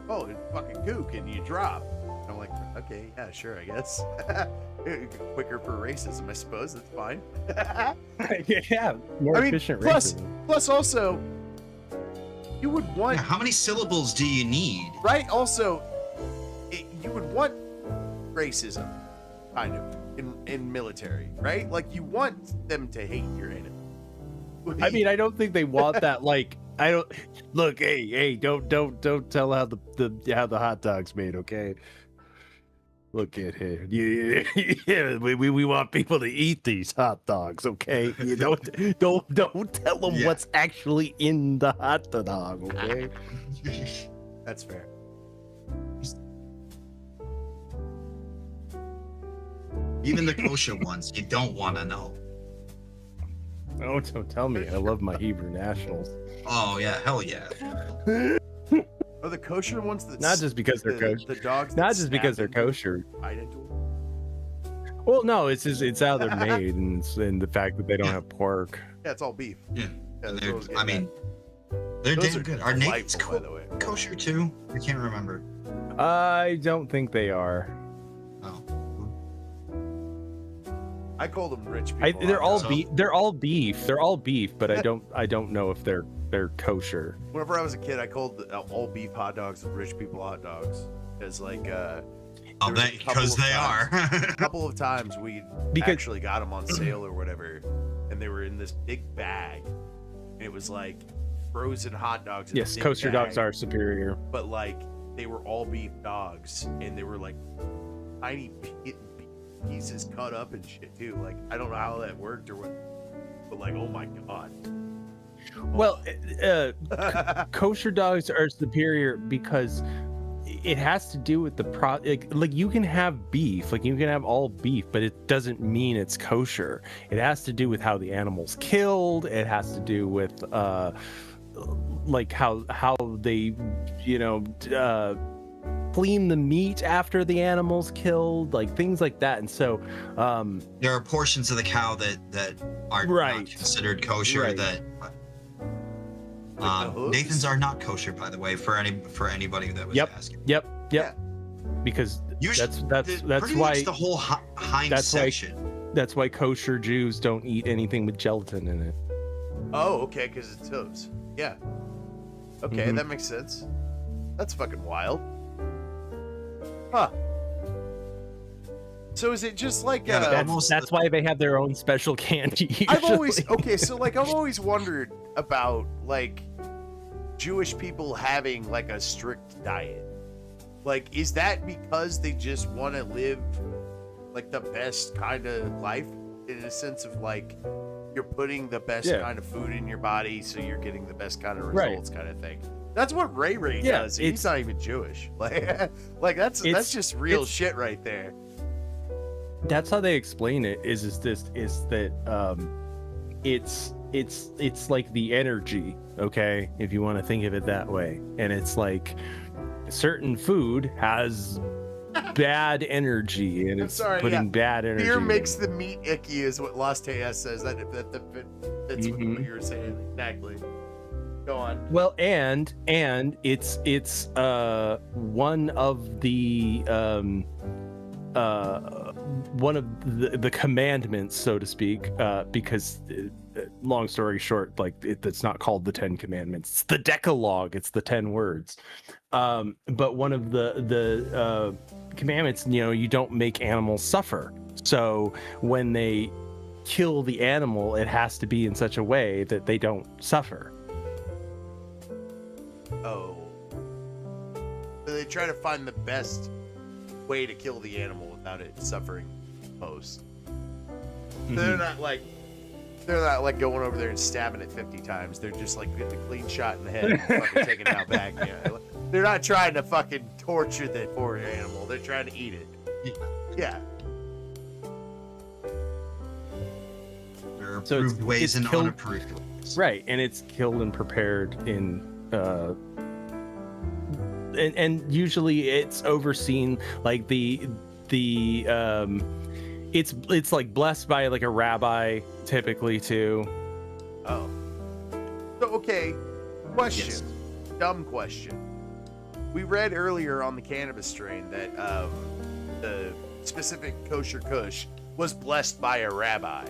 Oh, it's fucking gook and you drop. I'm like, okay, yeah, sure, I guess. Quicker for racism, I suppose. That's fine. Yeah, more efficient racism. Plus, also, you would want. Yeah, how many syllables do you need? Right? Also, you would want racism, kind of, in military, right? Like, you want them to hate your enemy. I mean, I don't think they want that. Like, I don't look. Hey, don't tell how the hot dog's made, okay? Look at here. Yeah, we want people to eat these hot dogs, okay? You don't tell them what's actually in the hot dog, okay? That's fair. Even the kosher ones, you don't want to know. Oh, don't tell me. I love my Hebrew Nationals. Oh yeah, hell yeah. Oh, the kosher ones that Not just because they're kosher. The dogs. Not just because they're kosher. Bite into them. Well, no, it's just it's how they're made, and the fact that they don't have pork. Yeah, it's all beef. Yeah, Yeah, and that's what I was they're, getting I mean, at. they're Those damn are good. Are Nathan's delightful, by the way. kosher too? I can't remember. I don't think they are. Oh. I call them rich people. They're all So- beef. They're all beef. They're all beef, but I don't know if they're kosher. Whenever I was a kid, I called all beef hot dogs rich people hot dogs. Because, like, Oh, there was a couple because of they times- are. a couple of times we Because- actually got them on sale or whatever, and they were in this big bag. And it was like frozen hot dogs. In Yes, a big kosher dogs bag, are superior. but like they were all beef dogs, and they were like tiny pieces cut up and shit too. Like, I don't know how that worked or what, but like, oh my god. Well, kosher dogs are superior because it has to do with the like you can have beef, like you can have all beef, but it doesn't mean it's kosher. It has to do with how the animal's killed. It has to do with like how they, you know, clean the meat after the animal's killed, like things like that. And so There are portions of the cow that are Right. not considered kosher. Right. That Like the hooves? Nathan's are not kosher, by the way, for anybody that was Yep. asking. Yep. Yeah. Because Usually, that's pretty why much the whole hind that's why- section. that's why kosher Jews don't eat anything with gelatin in it. Oh, okay, because it's hooves. Yeah. Okay, Mhm. that makes sense. That's fucking wild. Huh. So is it just like Yeah, That's, almost that's why they have their own special candy. I've always usually. okay, so like I've always wondered about like Jewish people having like a strict diet. Like, is that because they just want to live like the best kind of life, in a sense of like you're putting the best Yeah. kind of food in your body, so you're getting the best kind of Right. results, kind of thing. That's what Ray Yeah, does. He's not even Jewish. Like that's It's- just real it's- shit right there. That's how they explain it. Is that it's like the energy, okay, if you want to think of it that way. And it's like certain food has bad energy, and I'm it's sorry, putting yeah. bad energy. Fear in makes it. the meat icky, is what Lost Tejas says. That's what Mhm. you were saying exactly. Go on. Well, and it's one of the one of the commandments, so to speak, because long story short, like it's not called the 10 Commandments, it's the Decalogue, it's the 10 words. But one of the commandments, you know, you don't make animals suffer. So when they kill the animal, it has to be in such a way that they don't suffer. Oh. So they try to find the best way to kill the animal without it suffering post. They're not like going over there and stabbing it 50 times. They're just like getting a clean shot in the head and fucking taking it out back. Yeah. They're not trying to fucking torture the poor animal. They're trying to eat it. Yeah. There are So it's- approved ways it's and killed- unapproved ways. Right, and it's killed and prepared in and usually it's overseen, like it's like blessed by like a rabbi typically too. Oh. So okay. Question. Yes. Dumb question. We read earlier on the cannabis strain that the specific kosher Kush was blessed by a rabbi.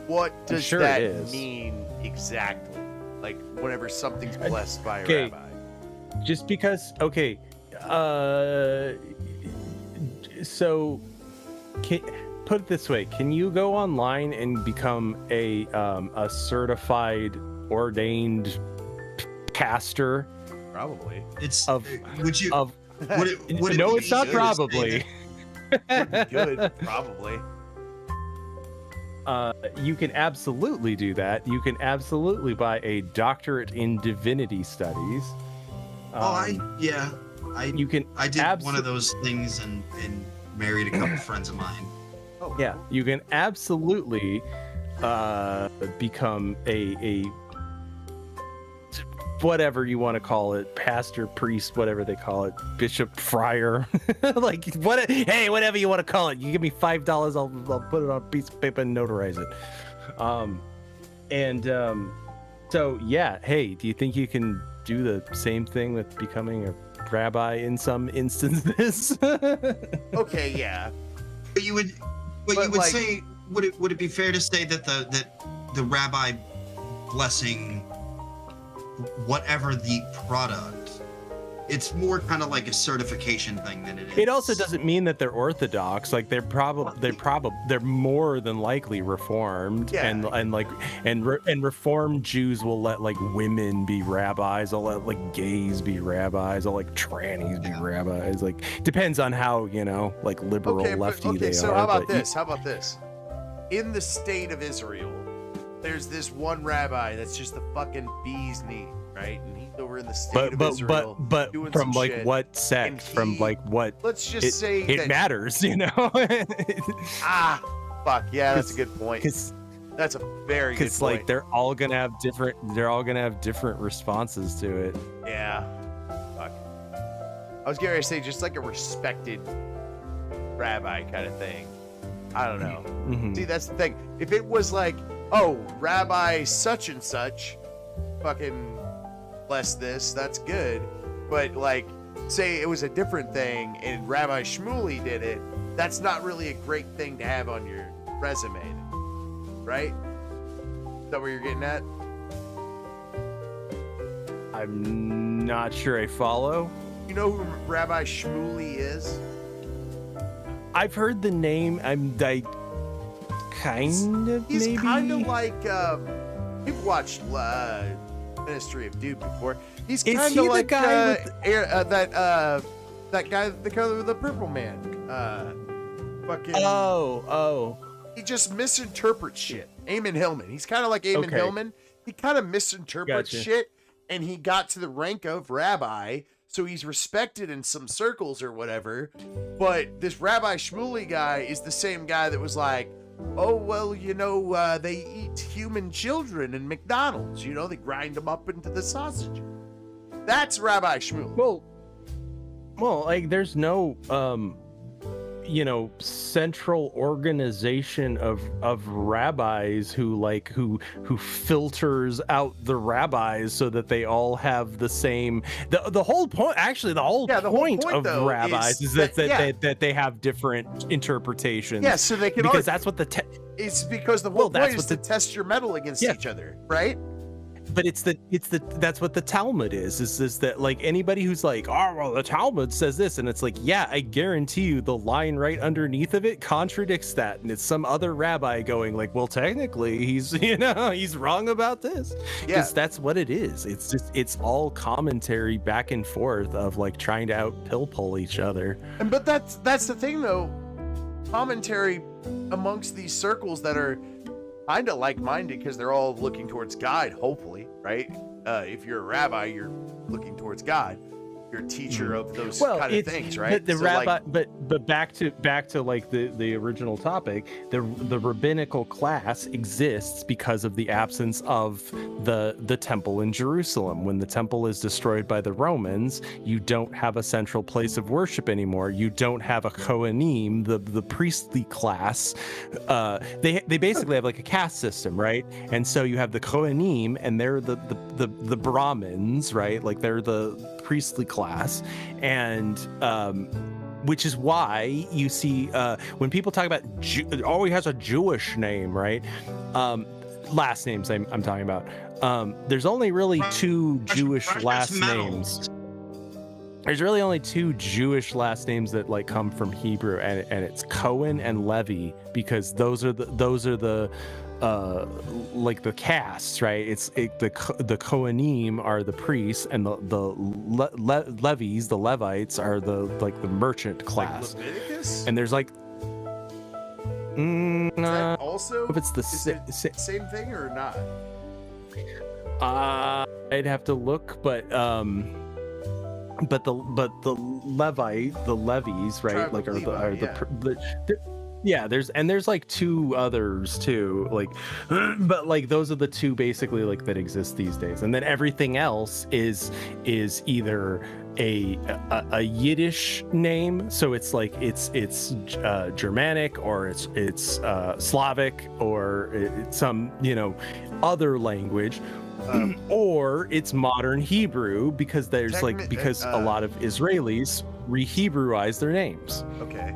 What does sure that it is. mean exactly? Like, whenever something's blessed by a Okay. rabbi. Just because, okay, so put it this way: can you go online and become a certified ordained pastor? Probably. It's Of- would you Of would it no, be it's not easier to say probably. Would be good, probably. You can absolutely do that. You can absolutely buy a doctorate in divinity studies. You can I did one of those things and married a couple friends of mine. Oh, Yeah, you can absolutely become a whatever you want to call it, pastor, priest, whatever they call it, bishop, friar, like hey, whatever you want to call it. You give me $5, I'll put it on a piece of paper and notarize it. So yeah, hey, do you think you can do the same thing with becoming a rabbi in some instances? Okay, yeah. But you would like- say, would it be fair to say that the rabbi blessing whatever the product, it's more kind of like a certification thing than it is. It also doesn't mean that they're orthodox. Like they're more than likely reformed, Yeah. and reformed Jews will let like women be rabbis, they'll let like gays be rabbis, they'll let trannies be rabbis. Like depends on how like liberal lefty they so are. how about but this? How about this? In the state of Israel, there's this one rabbi that's just the fucking bee's knee, right? And he's over in the state of Israel. But doing from some like shit. what And sect? From he- like what? Let's just say It that matters, fuck yeah, that's a good point. Because That's a very good point. like they're all gonna have different responses to it. Yeah. Fuck. I was going to say just like a respected rabbi kind of thing. I don't know. Mhm. See, that's the thing. If it was like, oh, Rabbi such and such, fucking bless this, that's good. But like, say it was a different thing and Rabbi Shmuley did it, that's not really a great thing to have on your resume, right? Is that what you're getting at? I'm not sure I follow. You know who Rabbi Shmuley is? I've heard the name. He's maybe. kind of like you've watched Ministry of Dude before. He's Is kind he of the like guy with that guy, the color of the purple man. Fucking. Oh. He just misinterprets shit. Eamon Hillman. He's kind of like Eamon Okay. Hillman. He kind of misinterprets Gotcha. shit, and he got to the rank of rabbi, so he's respected in some circles or whatever. But this Rabbi Shmuley guy is the same guy that was like, oh, well, they eat human children in McDonald's. They grind them up into the sausage. That's Rabbi Shmuley. Well, like there's no central organization of rabbis who filters out the rabbis so that they all have the same the whole point point point, of though, rabbis is that- that they have different interpretations. Yeah, so they can because that's what it's because the whole that's point is what to test your metal against each other, right? but that's what the Talmud is that like anybody who's like, oh well, the Talmud says this, and it's like, yeah, I guarantee you the line right underneath of it contradicts that, and it's some other rabbi going like, well, technically he's he's wrong about this. Yeah, That's what it is. It's all commentary back and forth of like trying to out pill pull each other. but that's the thing though. Commentary amongst these circles that are kind of like-minded because they're all looking towards God, hopefully, right? If you're a rabbi, you're looking towards God. you're a teacher of those Well, kind of it's things, right? but the So, rabbi, like, but back to like the original topic, the rabbinical class exists because of the absence of the temple in Jerusalem. When the temple is destroyed by the Romans, you don't have a central place of worship anymore. You don't have a Kohanim, the priestly class. They basically have like a caste system, right? And so you have the Kohanim, and they're the Brahmins, right? Like they're the priestly class, and which is why you see when people talk about he has a Jewish name, right? Last names I'm talking about. There's only really two Jewish last names. There's really only two Jewish last names that like come from Hebrew, and it's Cohen and Levi, because those are the like the castes, right? The Kohanim are the priests, and the Levies, the Levites, are the merchant class. like Leviticus? And there's like Is that also if it's the same thing or not? I'd have to look, but the Levies, right? Tribe Like of are Levi, the yeah, there's like two others too, like, but like those are the two basically like that exist these days, and then everything else is either a Yiddish name, so it's like it's Germanic, or it's Slavic, or it's some other language. Or it's modern Hebrew, because there's because a lot of Israelis re-Hebrewized their names. Okay.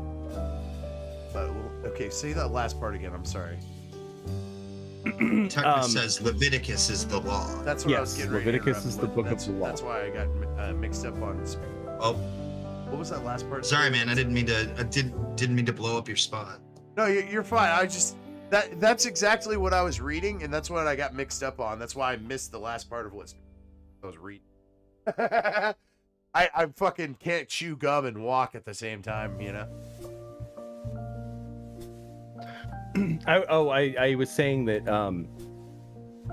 Okay, say that last part again. I'm sorry. Tucker says Leviticus is the law. That's what I was getting ready to Leviticus is the interrupt book with. of the law. That's why I got mixed up on. Oh, what was that last part? sorry, man. I didn't mean to blow up your spot. No, you're fine. I just that's exactly what I was reading, and that's what I got mixed up on. That's why I missed the last part of what I was reading. I fucking can't chew gum and walk at the same time, I was saying that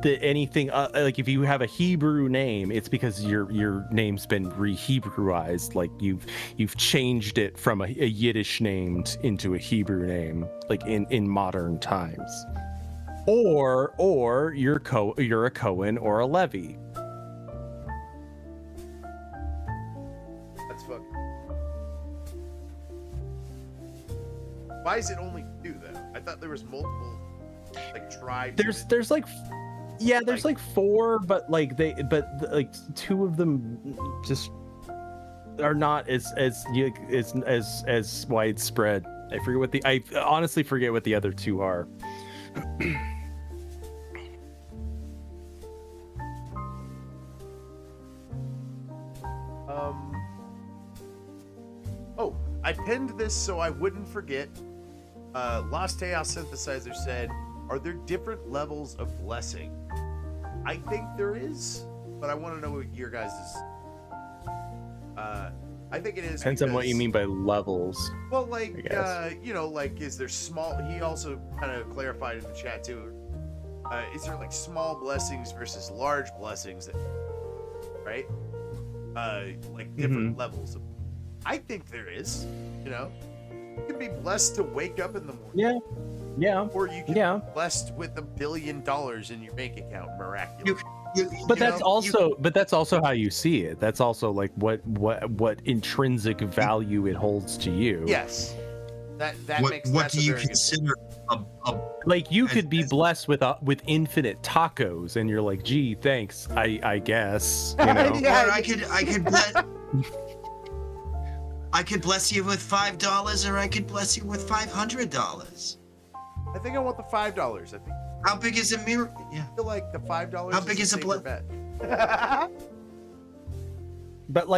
that anything like if you have a Hebrew name, it's because your name's been re-Hebrewized, like you've changed it from a Yiddish name into a Hebrew name, like in modern times, or you're a Cohen or a Levi. That's fucking. Why is it only two though? I thought there was multiple like tribes. There's like there's like four, but like two of them just are not as widespread. I honestly forget what the other two are. Oh, I pinned this so I wouldn't forget. Lost Chaos Synthesizer said, "Are there different levels of blessing?" I think there is, but I want to know what your guys is. I think it is. Depends on what you mean by levels. Well, like like is there small? He also kind of clarified in the chat too. Is there like small blessings versus large blessings? Right? Like different levels of. I think there is. You can be blessed to wake up in the morning. Yeah. Or you can be blessed with $1 billion in your bank account, miraculously. But that's also how you see it. That's also like what intrinsic value it holds to you. Yes. That makes. What do you consider like you could be blessed with infinite tacos, and you're like, gee, thanks. I guess. Yeah, or I could bless you with $5, or I could bless you with $500. I think I want the $5. I think. How big is a miracle? Yeah. I feel like the $5. How big is a bet? but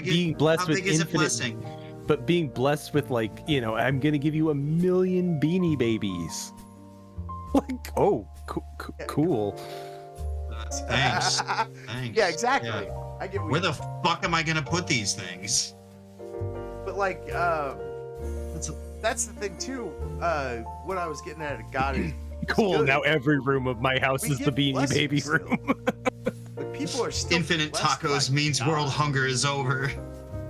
being blessed with infinite. How big is a infinite, blessing? but being blessed with I'm gonna give you 1 million Beanie Babies. Like, oh, cool. Thanks. Yeah, exactly. Yeah. I get Where the fuck am I gonna put these things? But like, that's the thing too. What I was getting at, God is cool. good. Now every room of my house We is the get Beanie blessings Baby still. room. But people are still Infinite blessed tacos by means God. world hunger is over.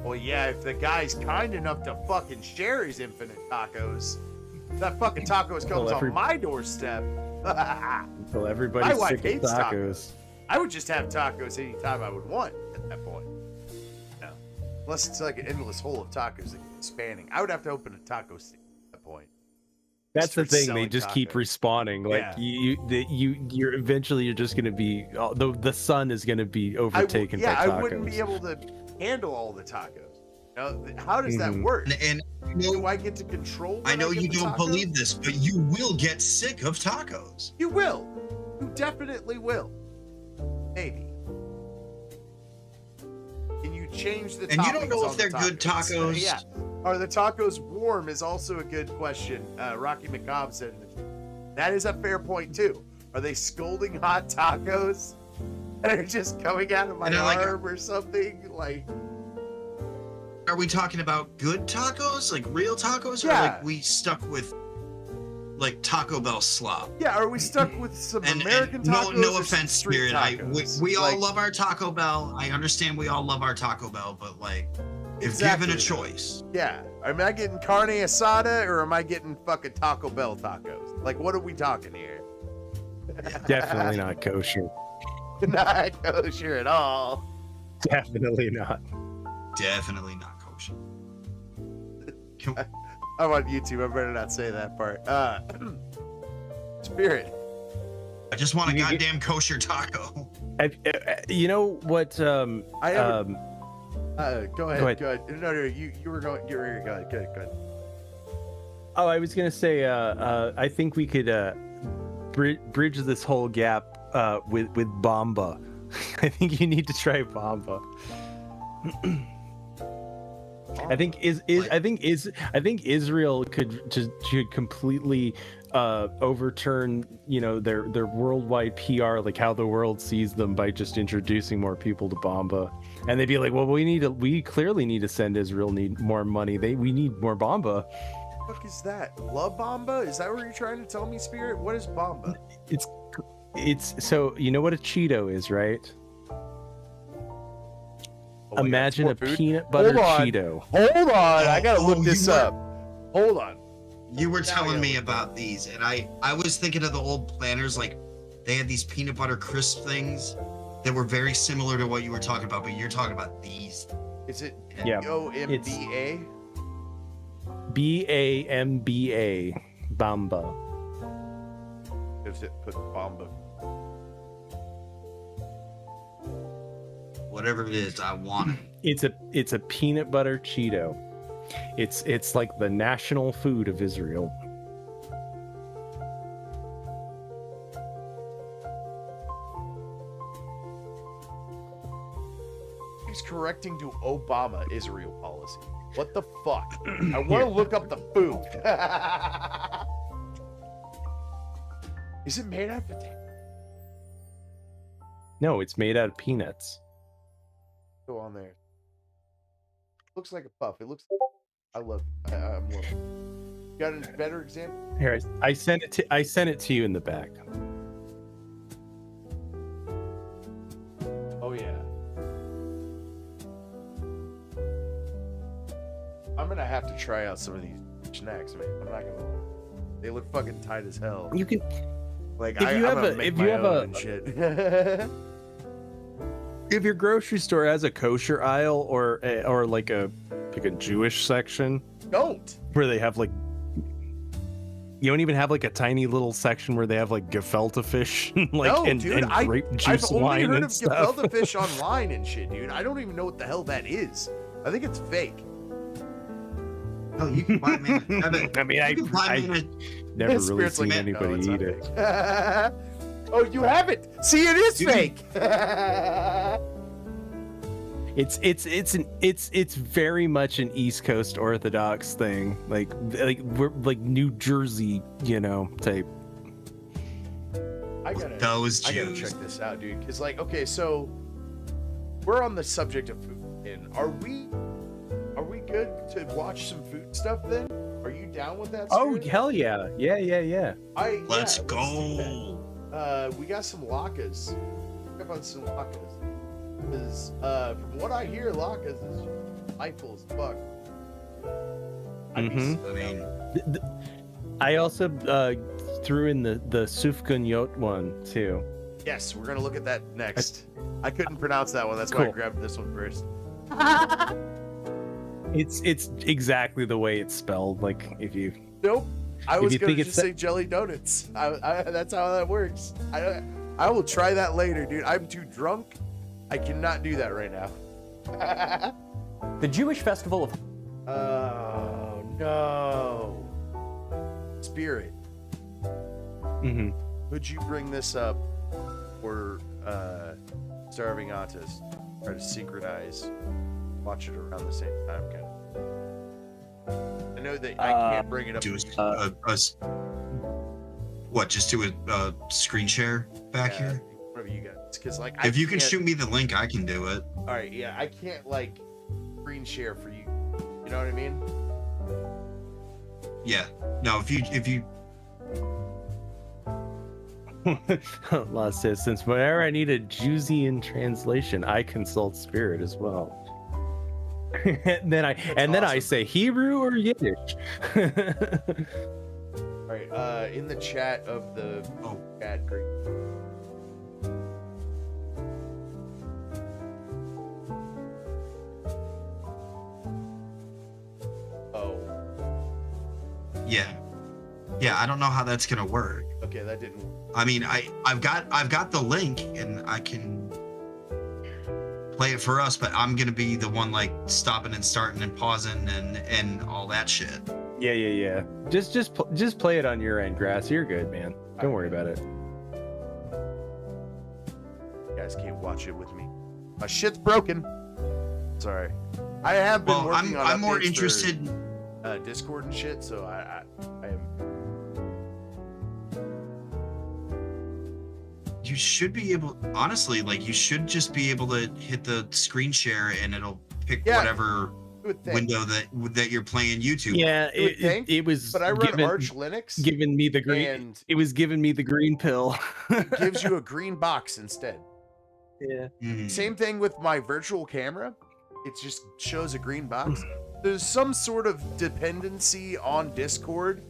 Well, yeah, if the guy's kind enough to fucking share his infinite tacos, that fucking tacos comes on my doorstep. Until My everybody's wife sick of hates tacos. I would just have tacos anytime I would want at that point. No. Unless it's like an endless hole of tacos that keep spanning. I would have to open a taco stand at that point. That's Just the for thing; they selling just keep tacos. respawning. Like Yeah. you're eventually you're just gonna be the sun is gonna be overtaken by tacos. I wouldn't be able to handle all the tacos. How does that work? And Do I get to control? I when know get you the don't tacos? believe this, but you will get sick of tacos. You will. You definitely will. Maybe. Can you change the And you don't toppings know on if they're the good tacos. Yeah. Are the tacos warm is also a good question. Rocky McCobb said that is a fair point too. Are they scalding hot tacos that are just coming out of my arm or something? Like, are we talking about good tacos, like real tacos, or Yeah. like we stuck with like Taco Bell slop? yeah, are we stuck with some And American no, tacos? no or offense, street Spirit. tacos? We all Like, love our Taco Bell. I understand we all love our Taco Bell, but like, if Exactly. given a choice, Yeah. Am I getting carne asada or am I getting fucking Taco Bell tacos? Like, what are we talking here? Definitely not kosher. Not kosher at all. Definitely not. definitely not kosher. Can- I'm on YouTube. I better not say that part. Spirit. I just want a You get- goddamn kosher taco. You know what? I haven't- Go ahead. Go ahead. No, you were going. You were go ahead. Go ahead. Oh, I was gonna say. I think we could bridge this whole gap with Bamba. I think you need to try Bamba. I think Israel should completely overturn their worldwide PR, like how the world sees them, by just introducing more people to Bamba, and they'd be like, well, we clearly need to send Israel more money. We need more Bamba. What the fuck is that? Love Bamba? Is that what you're trying to tell me, Spirit? What is Bamba? It's so you know what a Cheeto is, right? Oh my God, Imagine a it's more food? peanut butter Hold on. Cheeto. Hold on. I gotta look you this were- up. Hold on. You were Now I telling gotta me look about these, and I was thinking of the old planners. Like, they had these peanut butter crisp things that were very similar to what you were talking about, but you're talking about these. Is it Yeah, BOMBA? BAMBA, Bamba. Does it put Bamba? Whatever it is, I want it. It's a peanut butter Cheeto. It's like the national food of Israel. He's correcting to Obama Israel policy. What the fuck? I want to look up the food. Is it made out of potato? No, it's made out of peanuts. Go on there. Looks like a puff. It looks. I love. I'm loving. Got a better example? Here, I sent it to you in the back. Oh yeah. I'm gonna have to try out some of these snacks, man. I'm not gonna. They look fucking tight as hell. You can Like if you I'm have gonna a- make if you my have own a- and shit. if your grocery store has a kosher aisle or like a Jewish section Don't. where they have like, you don't even have like a tiny little section where they have like gefilte fish like No, and, dude, and grape I've juice only wine heard and of stuff. gefilte fish online and shit, dude. I don't even know what the hell that is. I think it's fake. Oh, you can buy me. I mean, You can buy me a- never really Spirit's seen like, anybody "No, it's eat not it. fake." Oh, you haven't? See, it is Dude. fake. It's very much an East Coast Orthodox thing, like we're like New Jersey, type. I gotta Those check Jews. this out, dude. Because, like, okay, so we're on the subject of food, and are we good to watch some food stuff? Then, are you down with that? Oh Spirit? hell yeah, yeah. Let's do go. that. We got some latkes. Pick up on some latkes. Because from what I hear, Laka's is spiteful as fuck. I mean, I also threw in the Sufgun Yot one too. Yes, we're gonna look at that next. I couldn't pronounce that one. That's why I Cool. grabbed this one first. It's exactly the way it's spelled. Like if you Nope. I If was you gonna think just it's say jelly donuts. That's how that works. I will try that later, dude. I'm too drunk. I cannot do that right now. The Jewish festival of Oh no. Spirit. Mhm. Could you bring this up for Starving Autis? Try to synchronize, watch it around the same time, kind of. I know that I can't bring it up. do for you. what? Just do a screen share back Yeah, here. whatever you got. Because like, If you can can't- shoot me the link, I can do it. All right, yeah, I can't like screen share for you. You know what I mean? Yeah. No, if you La says, since whenever I need a Jewsian translation, I consult Spirit as well. and then I awesome. say Hebrew or Yiddish. All right, in the chat of the chat group. Oh, yeah. Yeah, I don't know how that's gonna work. okay, that didn't work. I mean, I've got the link and I can play it for us, but I'm gonna be the one like stopping and starting and pausing and all that shit. Yeah. Just play it on your end, Grass. You're good, man. Don't worry about it. You guys can't watch it with me. My shit's broken. Sorry. I have been Well, working on I'm more updates for, interested. Discord and shit, so I am. You should be able, honestly, like you should just be able to hit the screen share and it'll pick Yeah. whatever You would think, window that you're playing YouTube. Yeah, You would think, it was. but I run given, Arch Linux, giving me the green. and It was giving me the green pill. it gives you a green box instead. Yeah. Mm. Same thing with my virtual camera. It just shows a green box. There's some sort of dependency on Discord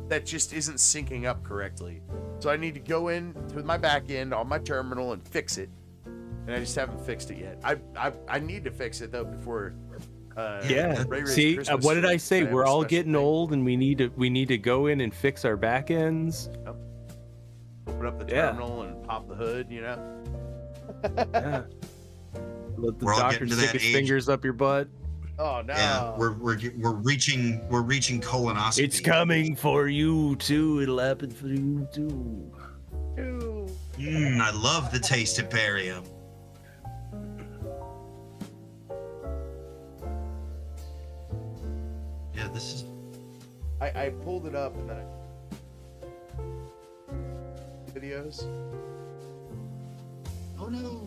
that just isn't syncing up correctly. So I need to go in to my back end on my terminal and fix it. And I just haven't fixed it yet. I need to fix it though before Yeah. Ray Ray's See, Christmas what did I tree. say? have We're a all special getting thing. old, and we need to go in and fix our back ends. Open up the Yeah. terminal and pop the hood, you know? Yeah. Let the We're all doctor getting to stick that his age. fingers up your butt. Oh no. Yeah, we're reaching colonoscopy. It's coming for you too. It'll happen for you too. Ew. I love the taste Imperium. Yeah, this is. I pulled it up and then videos. Oh no.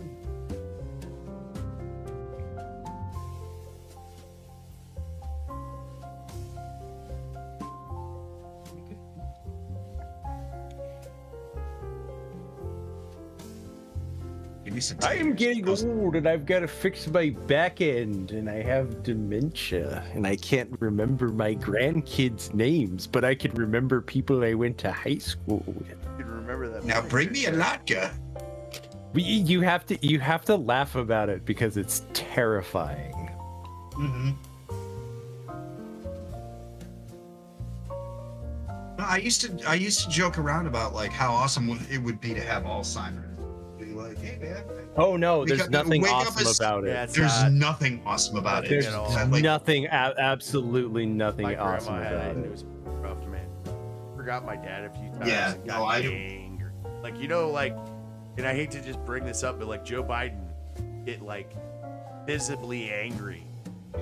Give me some I am taters. getting old, and I've got to fix my back end, and I have dementia, and I can't remember my grandkids' names, but I can remember people I went to high school with. You can remember that. Now bring me a latke. You have to laugh about it because it's terrifying. Mm-hmm. I used to joke around about like how awesome it would be to have Alzheimer's. Be like, hey man. Oh no, Wake there's up- nothing wake up awesome as- about it. Yeah, it's There's not. nothing awesome about it. There's at all. Like, nothing, absolutely nothing My awesome grandma had about it, and it it. was rough, man. Forgot my dad a few times. Yeah, and no, got I do. angry. Like, you know, like, and I hate to just bring this up, but like Joe Biden get like visibly angry.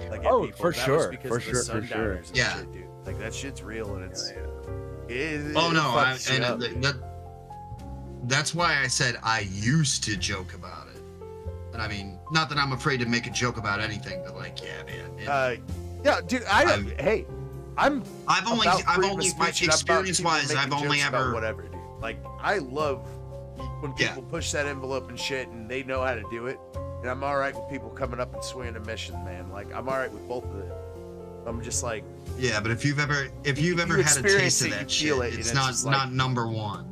Like, at Oh, people. for That sure, was because for of the sure, for sure. sundowners and Yeah. shit, dude. Like that shit's real, and it's. It oh no, fucks you up. that's why I said I used to joke about it. And I mean, not that I'm afraid to make a joke about anything, but like, yeah, man. Yeah, dude. Hey, I've only, about my freedom of speech and I'm about experience-wise, people I've making only jokes about ever. whatever, dude. Like I love when Yeah. people push that envelope and shit, and they know how to do it. And And I'm all right with people coming up and swinging a mission, man. Like, I'm all right with both of them. I'm just like, Yeah, but if you've ever had a experience taste of it, that you feel shit, it, it's and it's not just like, not number one.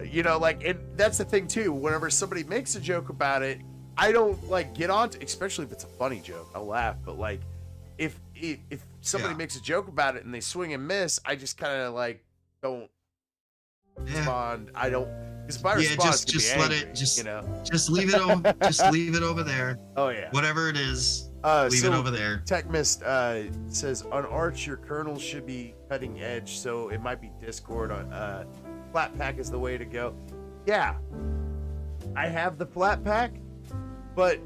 you know, like, and that's the thing too. Whenever somebody makes a joke about it, I don't like get on to, especially if it's a funny joke. I'll laugh, but like, if somebody makes a joke about it and they swing and miss, I just kind of like don't respond. I don't, because my response just be let angry, it just you know. just leave it over just leave it over there. Oh yeah. Whatever it is, leave it over there. Tech Mist says on Arch your kernels should be cutting edge, so it might be Discord. On flat pack is the way to go. Yeah, I have the flat pack, but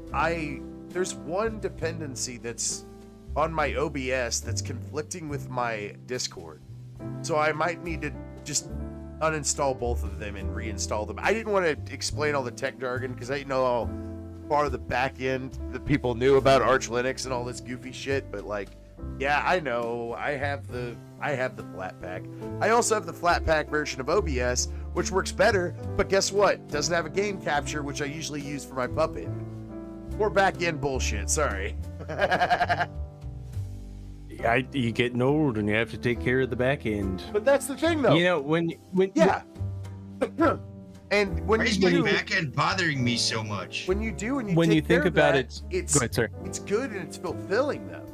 there's one dependency that's on my OBS that's conflicting with my Discord, so I might need to just uninstall both of them and reinstall them. I didn't want to explain all the tech jargon because I didn't know how far the back end that people knew about Arch Linux and all this goofy shit, but like, yeah, I know. I have the flat pack. I also have the flat pack version of OBS, which works better, but guess what? Doesn't have a game capture, which I usually use for my Puppet. More back end bullshit, sorry. You getting old and you have to take care of the back end. But that's the thing though. You know, when yeah. And when Why is you my do, back end bothering me so much? when you do, and when take you think care of about that, it, go ahead, sir. it's good and it's fulfilling though.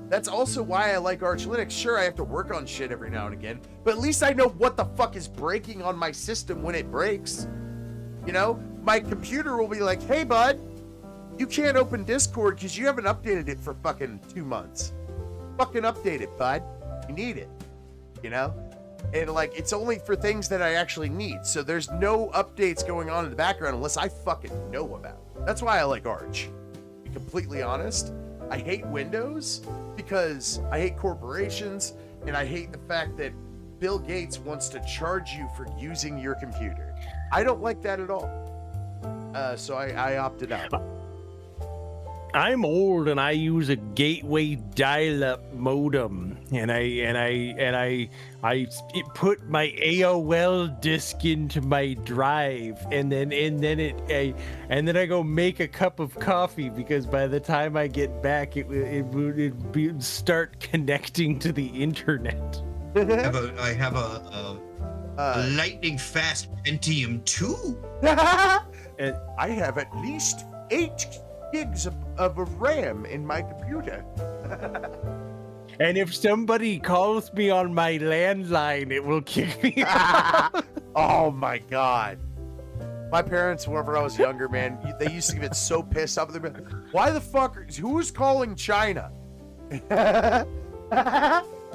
That's also why I like Arch Linux. Sure, I have to work on shit every now and again, but at least I know what the fuck is breaking on my system when it breaks. You know, my computer will be like, "Hey, bud, you can't open Discord because you haven't updated it for fucking 2 months. Fucking update it, bud. You need it." You know? And like, it's only for things that I actually need. So there's no updates going on in the background unless I fucking know about it. That's why I like Arch. To be completely honest, I hate Windows because I hate corporations and I hate the fact that Bill Gates wants to charge you for using your computer. I don't like that at all. So I opted out. I'm old and I use a gateway dial-up modem, and I put my AOL disk into my drive, and then I go make a cup of coffee because by the time I get back, it would start connecting to the internet. I have a lightning fast Pentium 2. And I have at least 8 gigs of RAM in my computer. And if somebody calls me on my landline, it will kick me out. Oh my god. My parents, whenever I was younger, man, they used to get so pissed off. They'd be like, why the fuck, who's calling China? It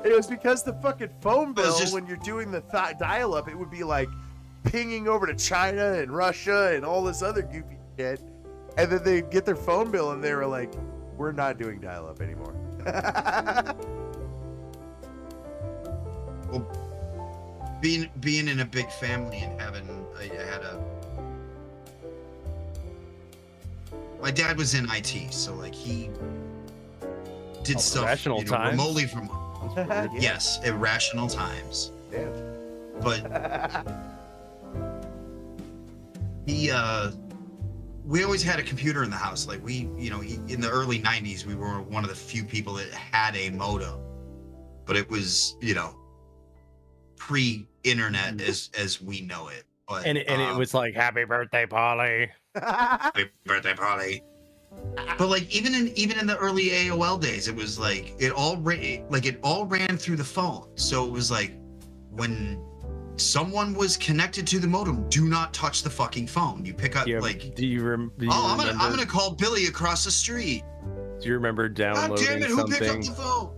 was because the fucking phone bill, when you're doing the dial-up, it would be like pinging over to China and Russia and all this other goofy shit. And then they get their phone bill and they were like, we're not doing dial-up anymore. Well, being in a big family and my dad was in IT, so like he did stuff remotely from home. Yeah. Yes, irrational times. Damn. But we always had a computer in the house. Like in the early 90s, we were one of the few people that had a modem, but it was, pre-internet as we know it. But, and it was like, happy birthday, Polly. happy birthday, Polly. But like even in the early AOL days, it was like it all ran through the phone. So it was like when someone was connected to the modem, do not touch the fucking phone. You pick up I'm gonna call Billy across the street. Do you remember downloading God damn it, who picked up something the phone?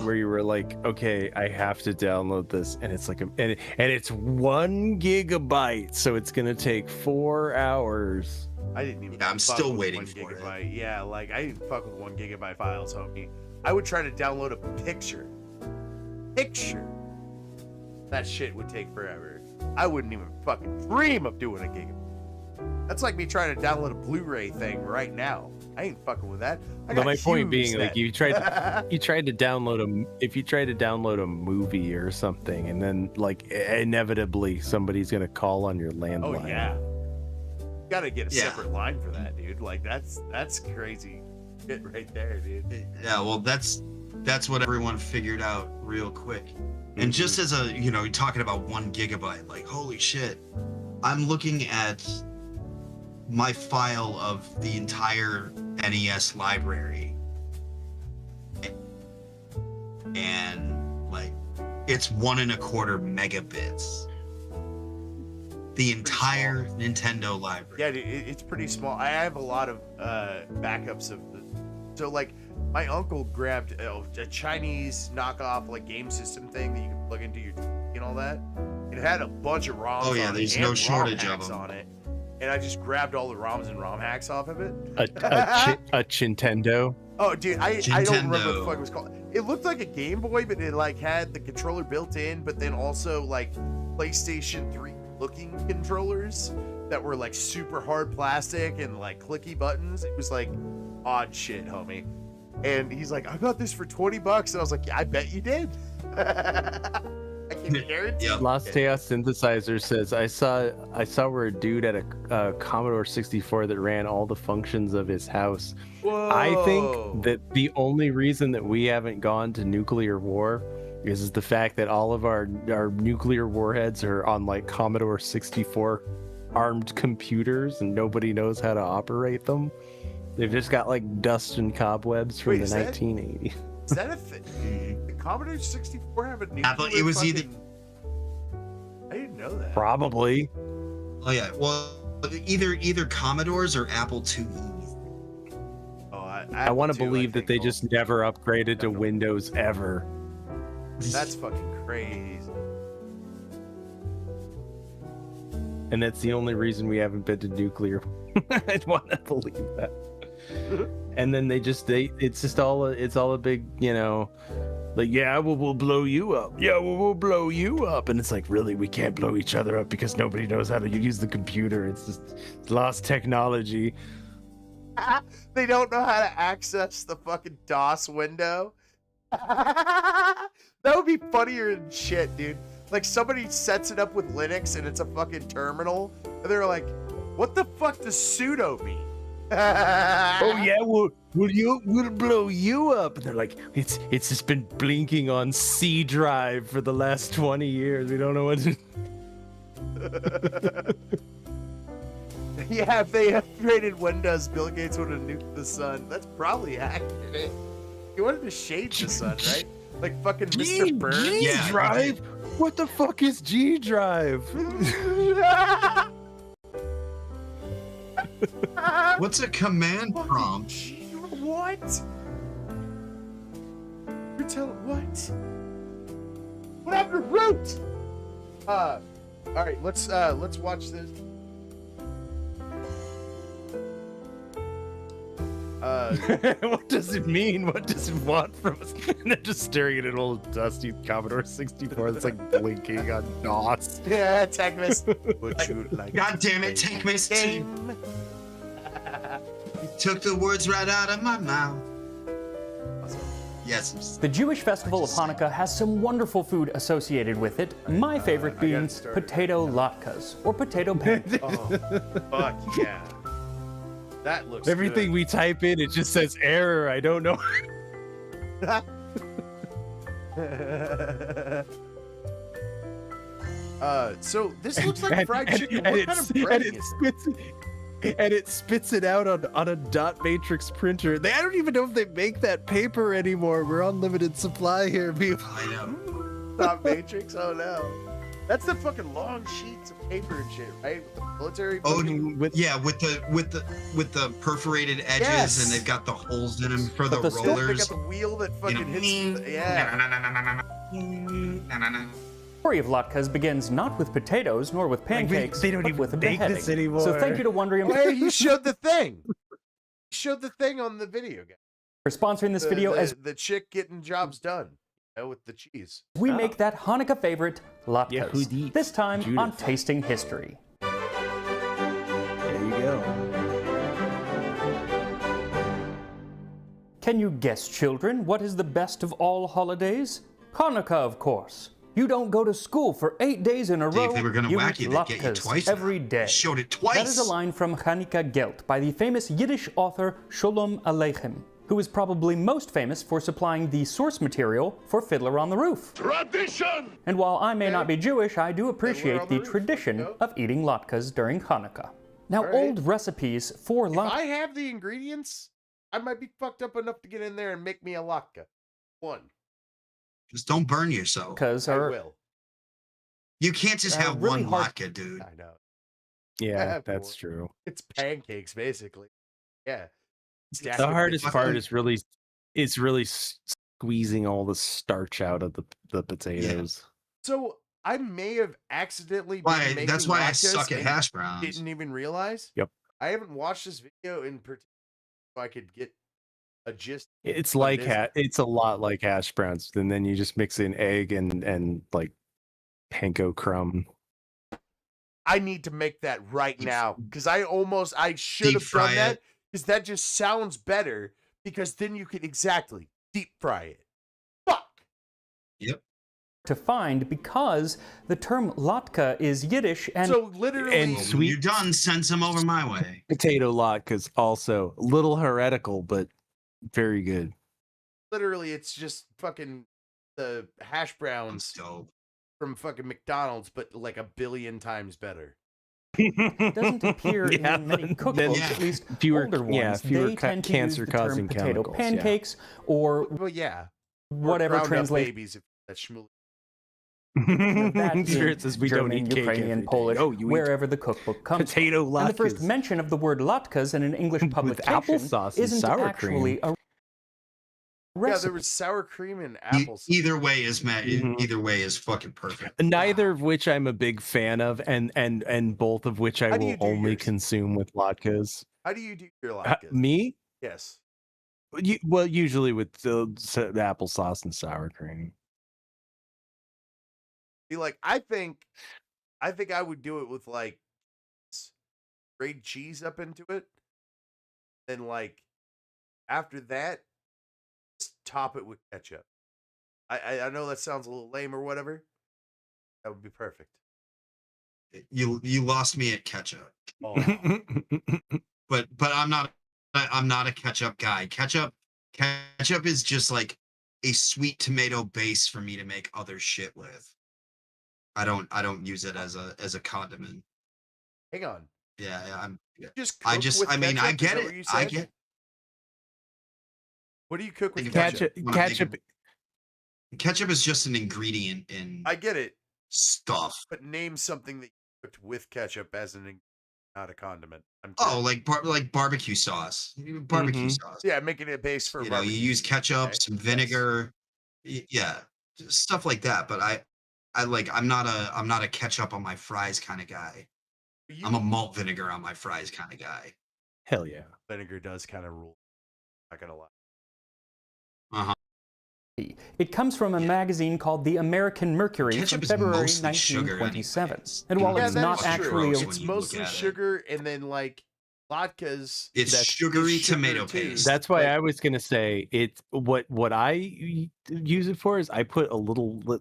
where you were like, okay, I have to download this, and it's like and it's 1 gigabyte, so it's gonna take 4 hours. I didn't even. Yeah, I'm fuck still with waiting 1 for gigabyte. Yeah, like I didn't fuck with 1 gigabyte files, homie. I would try to download a picture. That shit would take forever. I wouldn't even fucking dream of doing a gigabyte. That's like me trying to download a Blu-ray thing right now. I ain't fucking with that. But my point being, like, you tried to download if you try to download a movie or something, and then like inevitably somebody's gonna call on your landline. Oh yeah. gotta get a Yeah. separate line for that, dude. Like that's crazy shit right there, dude. Yeah, well, that's what everyone figured out real quick. And just as a, you're talking about 1 gigabyte, like, holy shit. I'm looking at my file of the entire NES library. And, like, it's 1.25 megabits. The entire Nintendo library. Yeah, dude, it's pretty small. I have a lot of backups of the. So like, my uncle grabbed a Chinese knockoff like game system thing that you can plug into your TV and all that. It had a bunch of ROMs. Oh yeah, on there's it no and shortage ROM of hacks them. on it, and I just grabbed all the ROMs and ROM hacks off of it. A Chintendo. Oh, dude, I don't remember what the Nintendo. fuck it was called. It looked like a Game Boy, but it like had the controller built in, but then also like PlayStation 3 looking controllers that were like super hard plastic and like clicky buttons. It was like odd shit, homie. And he's like, I got this for $20, and I was like, yeah, I bet you did. I can guarantee. Yeah. Lost Chaos Synthesizer says, I saw where a dude at a Commodore 64 that ran all the functions of his house. Whoa. I think that the only reason that we haven't gone to nuclear war is the fact that all of our nuclear warheads are on like Commodore 64 armed computers and nobody knows how to operate them. They've just got like dust and cobwebs from Wait, the is that- 1980s. Is that a thing? The Commodore 64 have a nuclear Apple- it was either- fucking- I didn't know that. Probably. Oh yeah, well, either Commodores or Apple IIes. Oh, I want to Apple II, believe that think, they also. just never upgraded to Definitely. Windows ever. That's fucking crazy. And that's the only reason we haven't been to nuclear. I want to believe that. And then it's just all a big, like, yeah, we'll blow you up. Yeah, we'll blow you up. And it's like, really, we can't blow each other up because nobody knows how to use the computer. It's just lost technology. They don't know how to access the fucking DOS window. That would be funnier than shit, dude. Like somebody sets it up with Linux and it's a fucking terminal, and they're like, "What the fuck does sudo mean?" Oh yeah, we'll blow you up. And they're like, it's just been blinking on C drive for the last 20 years. We don't know what to. Yeah, if they upgraded Windows, Bill Gates would have nuked the sun. That's probably accurate. He wanted to shade the sun, right? Like fucking Mr. Burns. G Yeah, drive? What the fuck is G drive? What's a command prompt? What? You're telling what? What happened to root? All right, let's watch this. What does it mean? What does it want from us? And they're just staring at an old dusty Commodore 64 that's like blinking on DOS. Yeah, Techmas. Would you like God to damn it, play take Miss the T. game? You took the words right out of my mouth. Awesome. Yes. The Jewish festival of Hanukkah has some wonderful food associated with it. My favorite I got being it started. potato latkes, or potato pan. Oh, fuck yeah. That looks Everything we type in, it just says error. I don't know. good. So this looks like fried chicken. What kind of bread is it? It spits it out on a dot matrix printer. I don't even know if they make that paper anymore. We're on limited supply here, people. I know. Top Matrix? Oh no. That's the fucking long sheets of paper and shit, right? With the military. Oh, fucking- with- yeah, with the perforated edges, Yes. and they've got the holes in them for the the They rollers. got the wheel that fucking You know, hits. Yeah. The story of latkes begins not with potatoes nor with pancakes, they don't but even with a make beheading. this anymore. So thank you to Wondrium Hey, you showed the thing. You showed the thing on the video, guys. for sponsoring this video as the chick getting jobs done, with the cheese. we Oh. make that Hanukkah favorite, latkes. Yehudi. This time on Judith. Tasting History. There you go. Can you guess, children, what is the best of all holidays? Hanukkah, of course. You don't go to school for 8 days in a See, row. if they were gonna whack eat you, they'd get you latkes twice every now. day. Showed it twice. That is a line from Hanukkah Gelt by the famous Yiddish author Sholem Aleichem, who is probably most famous for supplying the source material for Fiddler on the Roof. Tradition! And while I may not be Jewish, I do on appreciate the the Roof, tradition let's go. of eating latkes during Hanukkah. Now, All right. old recipes for If latkes I have the ingredients, I might be fucked up enough to get in there and make me a latke. One. Just don't burn yourself. I are will. You can't just have really one hard- latke, dude. I know. Yeah, have that's more. true. It's pancakes, basically. Yeah. Stack The them hardest in- part is really squeezing all the starch out of the potatoes. So I may have accidentally been Why? making That's why I latkes suck at and hash browns. didn't even realize. Yep. I haven't watched this video in particular so I could get a gist. It's What like it is. it's a lot like hash browns, and then you just mix in egg and like panko crumb. I need to make that right now because I should Deep have fry done that it. because that just sounds better because then you could exactly deep fry it. Fuck. to find because the term latke is Yiddish and So literally, And Well, when sweet- you're done, send some over my way. Potato latkes also a little heretical, but very good. literally, it's just fucking the hash browns Dope. from fucking McDonald's, but like a billion times better. doesn't appear Yeah, in many then cookbooks, Yeah. at least fewer- older ones. yeah, fewer they tend to use the term cancer-causing potato chemicals, yeah. pancakes or Well, yeah, or whatever ground up translates. babies. If that's schmooly. That Sure, in it says we don't German, eat cake Ukrainian, every day. Polish, Oh, you eat wherever the cookbook comes potato from. And the first latkes. mention of the word latkes in an English publication applesauce and isn't sour actually a Yeah, recipe. there was sour cream and apples. Either way is Mhm. either way is fucking perfect. Neither of which I'm a big fan of, and both of which I How do will you do only yours? consume with latkes. How do you do your Uh, latkes? Me? Yes. Well, usually with the applesauce and sour cream. Be like, I think I would do it with like grade cheese up into it. Then like after that, just top it with ketchup. I know that sounds a little lame or whatever. That would be perfect. You lost me at ketchup, Oh, but I'm not a ketchup guy. Ketchup is just like a sweet tomato base for me to make other shit with. I don't use it as a condiment. hang on. Yeah, Just I cook just with I mean I ketchup? Is get that what it. you I said? get What do you cook with Think ketchup? When I'm Ketchup. ketchup is just an ingredient in I get it, stuff. but name something that you cooked with ketchup as not a condiment. I'm Oh, curious. like barbecue sauce. Barbecue Mhm. sauce. Yeah, making it a base for You barbecue. use ketchup, Okay, some yes. vinegar. Yeah, just stuff like that. But I'm not a ketchup on my fries kind of guy. You- I'm a malt vinegar on my fries kind of guy. Hell yeah. vinegar does kind of rule. Not gonna lie. It comes from a magazine called The American Mercury Ketchup from is February mostly sugar 1927. anyways. And while Yeah, it's that not is actually true. a when It's you look mostly at it. sugar, and then like latkes. It's that's- sugary is sugar tomato too, paste. That's why but- I was gonna say it's what I use it for is I put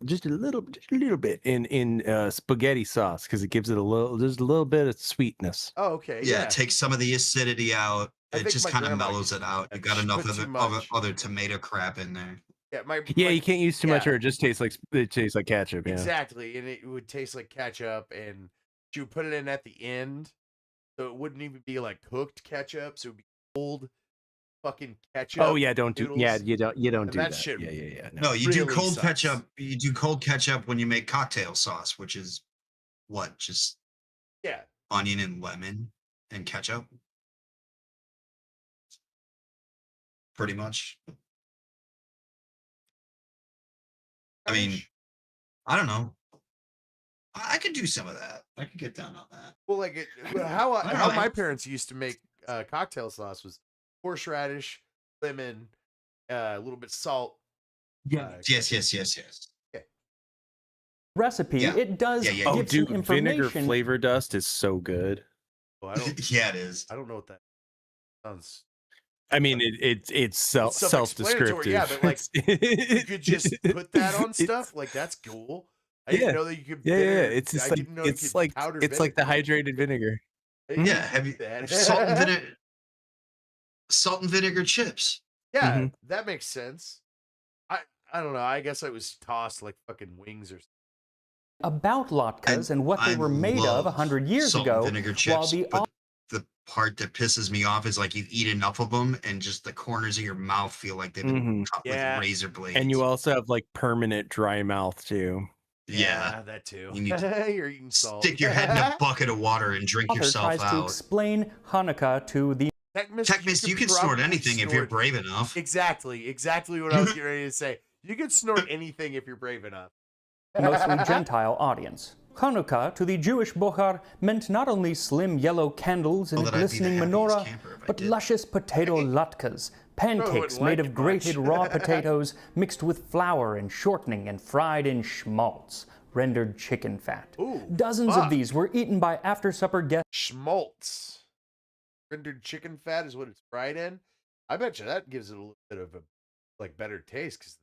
just a little bit in spaghetti sauce because it gives it just a little bit of sweetness. Oh, okay. Yeah, take some of the acidity out. I It think just my kind of grandma mellows used it out. to You got enough put of too the much. other tomato crap in there. Yeah, Yeah, my- you can't use too much yeah. or it just tastes like ketchup. Yeah. exactly, and it would taste like ketchup, and she would put it in at the end, so it wouldn't even be like cooked ketchup, so it would be cold fucking ketchup. Oh yeah, don't do. Yeah, noodles. you don't And do that that. shit Yeah. No, you do really cold sucks. ketchup. You do cold ketchup when you make cocktail sauce, which is what? Just Yeah, onion and lemon and ketchup. Pretty much. I mean, Gosh. I don't know. I could do some of that. I could get down on that. Well, like how I don't how know. my parents used to make cocktail sauce was horseradish, lemon, a little bit salt. Yes. recipe. Yeah. It does Yeah. Oh, give dude, some vinegar information. flavor dust is so good. Well, I don't Yeah, it is. I don't know what that sounds. I mean, it's self-explanatory, self-descriptive. yeah, but, like, You could just put that on It's- stuff like that's cool. I didn't know that you could. Yeah. It's just I didn't know you could powder it's like the vinegar. hydrated vinegar. I Yeah, didn't have you do that. salt and vinegar chips? Yeah, Mhm. that makes sense. I I don't know. I guess I was tossed like fucking wings or something. about latkes and what they I were made of love 100 years salt and ago, vinegar while chips, the but the part that pisses me off is like you eat enough of them and just the corners of your mouth feel like they've been Mhm. cut Yeah. with razor blades. And you also have like permanent dry mouth too. Yeah, that too. you need to You're eating salt. stick your head in a bucket of water and drink author yourself tries to out. explain Hanukkah to the Techmas, you can snort probably anything if you're snort- brave enough. Exactly what I was getting ready to say. You can snort anything if you're brave enough. mostly Gentile audience. Hanukkah to the Jewish bochar meant not only slim yellow candles and Oh, a that I'd be the glistening happiest menorah, camper if I but did. luscious potato latkes, pancakes wouldn't made like of it grated much. raw potatoes mixed with flour and shortening and fried in schmaltz, rendered chicken fat. Ooh, Dozens fuck. of these were eaten by after-supper guests Schmaltz. Rendered chicken fat is what it's fried in. I bet you that gives it a little bit of a like better taste.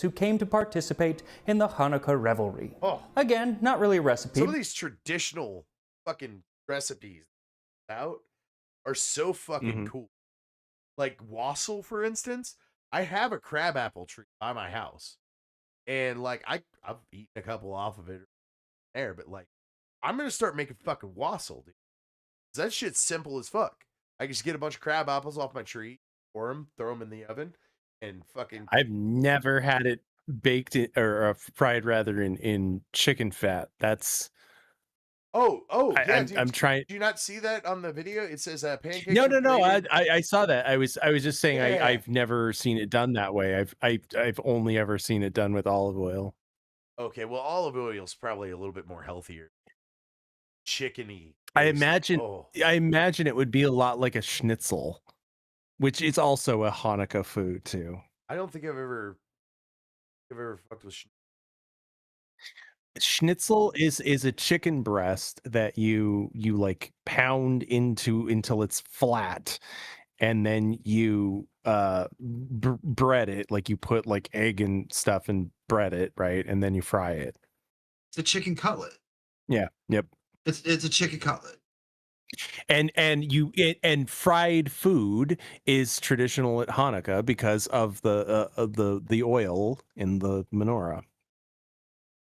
who came to participate in the Hanukkah revelry. Oh, Again, not really a recipe, some of these traditional fucking recipes out are so fucking Mhm. cool. Like wassail, for instance. I have a crabapple tree by my house, and like I've eaten a couple off of it there, but like I'm gonna start making fucking wassail, dude. 'Cause that shit's simple as fuck. I just get a bunch of crab apples off my tree, pour them, throw them in the oven, and fucking. I've never had it baked in, or fried rather in chicken fat. That's Oh, yeah, dude. I'm trying. Do you not see that on the video? It says pancakes. No, are no, no. grated- I saw that. I was just saying Yeah. I've never seen it done that way. I've only ever seen it done with olive oil. Okay, well, olive oil is probably a little bit more healthier. Chickeny. I taste. imagine Oh, I imagine it would be a lot like a schnitzel, which is also a Hanukkah food too. I don't think I've ever fucked with. Schnitzel is a chicken breast that you like pound into until it's flat, and then you bread it, like you put like egg and stuff and bread it, right, and then you fry it. It's a chicken cutlet. Yeah, yep. It's a chicken cutlet. And fried food is traditional at Hanukkah because of the oil in the menorah.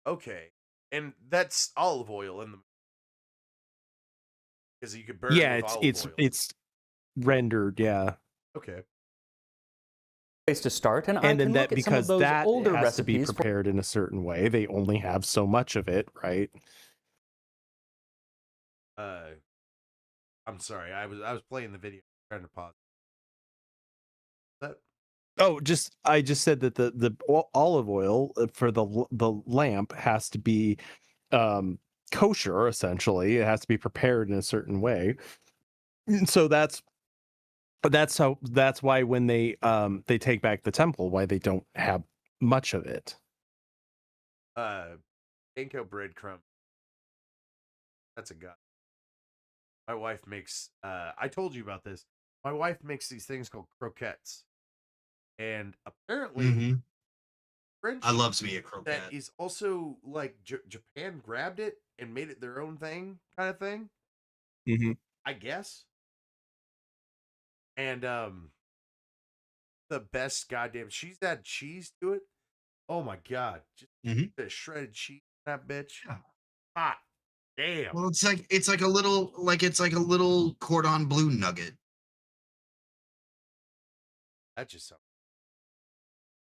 Okay, and that's olive oil in the because you could burn. Yeah, with olive oil. it's rendered, yeah. Okay. place to start, and I And can then look that at some of because those that older has to be recipes. prepared in a certain way, they only have so much of it, right? I'm sorry. I was playing the video, trying to pause. That Oh, I just said that the olive oil for the lamp has to be kosher. Essentially, it has to be prepared in a certain way. And so that's why when they take back the temple, why they don't have much of it. panko breadcrumb. That's a gut. My wife makes. I told you about this. My wife makes these things called croquettes, and apparently Mm-hmm. French. I loves me a croquette. That is also like Japan grabbed it and made it their own thing, kind of thing. Mm-hmm. I guess. And the best goddamn. She's add cheese to it. Oh my god! Just Mhm. the shredded cheese, in that bitch. Yeah. Hot damn. Well, it's like a little cordon bleu nugget. That just sounds.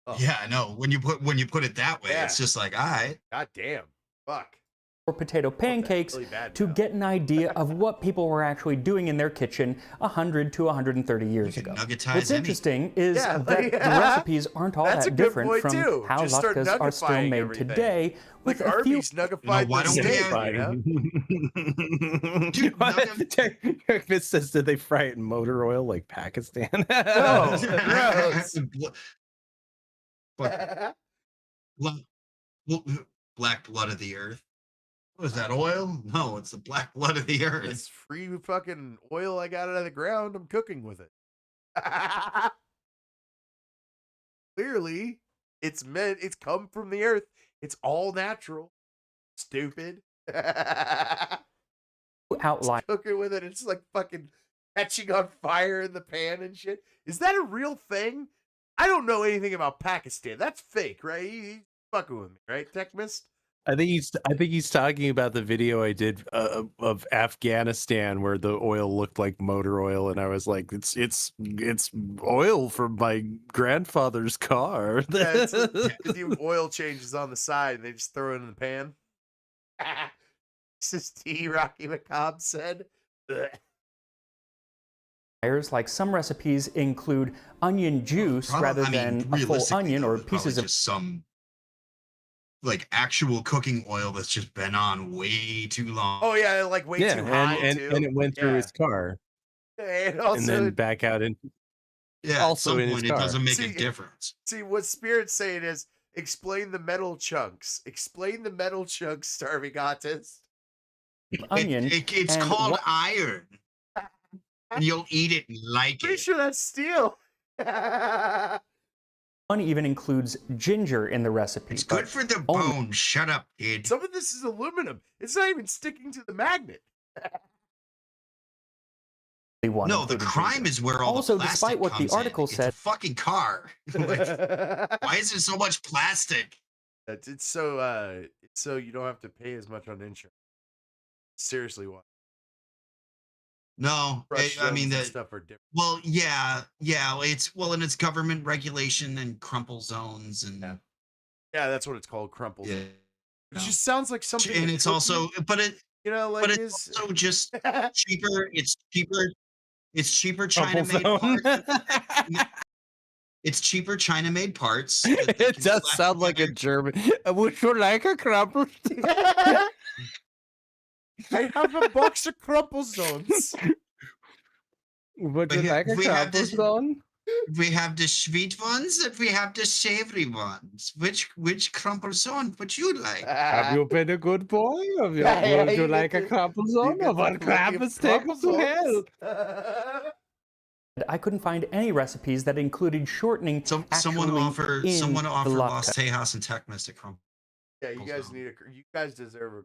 Oh, Yeah, I know. When you put it that way, it's Yeah. just like, all right. God damn. Fuck. or potato pancakes really bad to now. get an idea of what people were actually doing in their kitchen 100 to 130 years You can ago. nuggetize What's anything. interesting is Yeah, that like, the recipes aren't all that's a that good different point, from too. how Just start latkes are still nuggifying made everything. today, with Like a few Arby's nuggified why the don't we steak, have- you know? Dude, It says, did they fry it in motor oil like Pakistan? No. Gross. Fuck. Black blood of the earth. What is that, oil? No, it's the black blood of the earth. It's free fucking oil I got out of the ground. I'm cooking with it. Clearly, it's come from the earth. It's all natural. Stupid. outline Cooking with it. It's like fucking catching on fire in the pan and shit. Is that a real thing? I don't know anything about Pakistan. That's fake, right? He's fucking with me, right, Tech Mist? I think he's talking about the video I did of Afghanistan where the oil looked like motor oil, and I was like, it's oil from my grandfather's car. Yeah, it's the oil changes on the side, and they just throw it in the pan. This is T. Rocky McCobb said. Ugh. like some recipes include onion juice rather than a full onion or pieces of just some like actual cooking oil that's just been on way too long. Oh yeah, like way too high and too. it went through his car And also, and then back out in. Yeah, Also at in some his point it car. doesn't make See, a difference. see what Spirit's saying is explain the metal chunks. Explain the metal chunks, starving artist. onion. It's and called one- iron, and you'll eat it and like Pretty it. sure that's steel. One even includes ginger in the recipe. It's but good for the only bone. Shut up, kid. Some of this is aluminum. It's not even sticking to the magnet. one No, the included crime ginger. is where all Also, the plastic despite what the comes in. article It's said- a fucking car. Like, why is there so much plastic? It's so you don't have to pay as much on insurance. Seriously, why? No, Brush I mean zones and that. stuff are different. Well, yeah. And it's government regulation and crumple zones and Yeah, that's what it's called, crumples. yeah. It just sounds like something. And a it's cookie, also, but like it's is also just cheaper. It's cheaper Crumple China-made zone. parts. It's cheaper China-made parts. that they It can does slap sound like a together. German. Would you like a crumple? I have a box of crumple zones. Would But you yeah, like a we have crumple this- zone? We have the sweet ones and we have the savory ones. Which crumple zone would you like? Have you been a good boy? Have you, Yeah, would you you get like a to- crumple You zone? get Or one plenty crap of is taken crumple to hell. zones. I couldn't find any recipes that included shortening Someone actually offer in the Los latke. Tejas and Tech Mystic crumple. Yeah, you guys zone. you guys deserve a.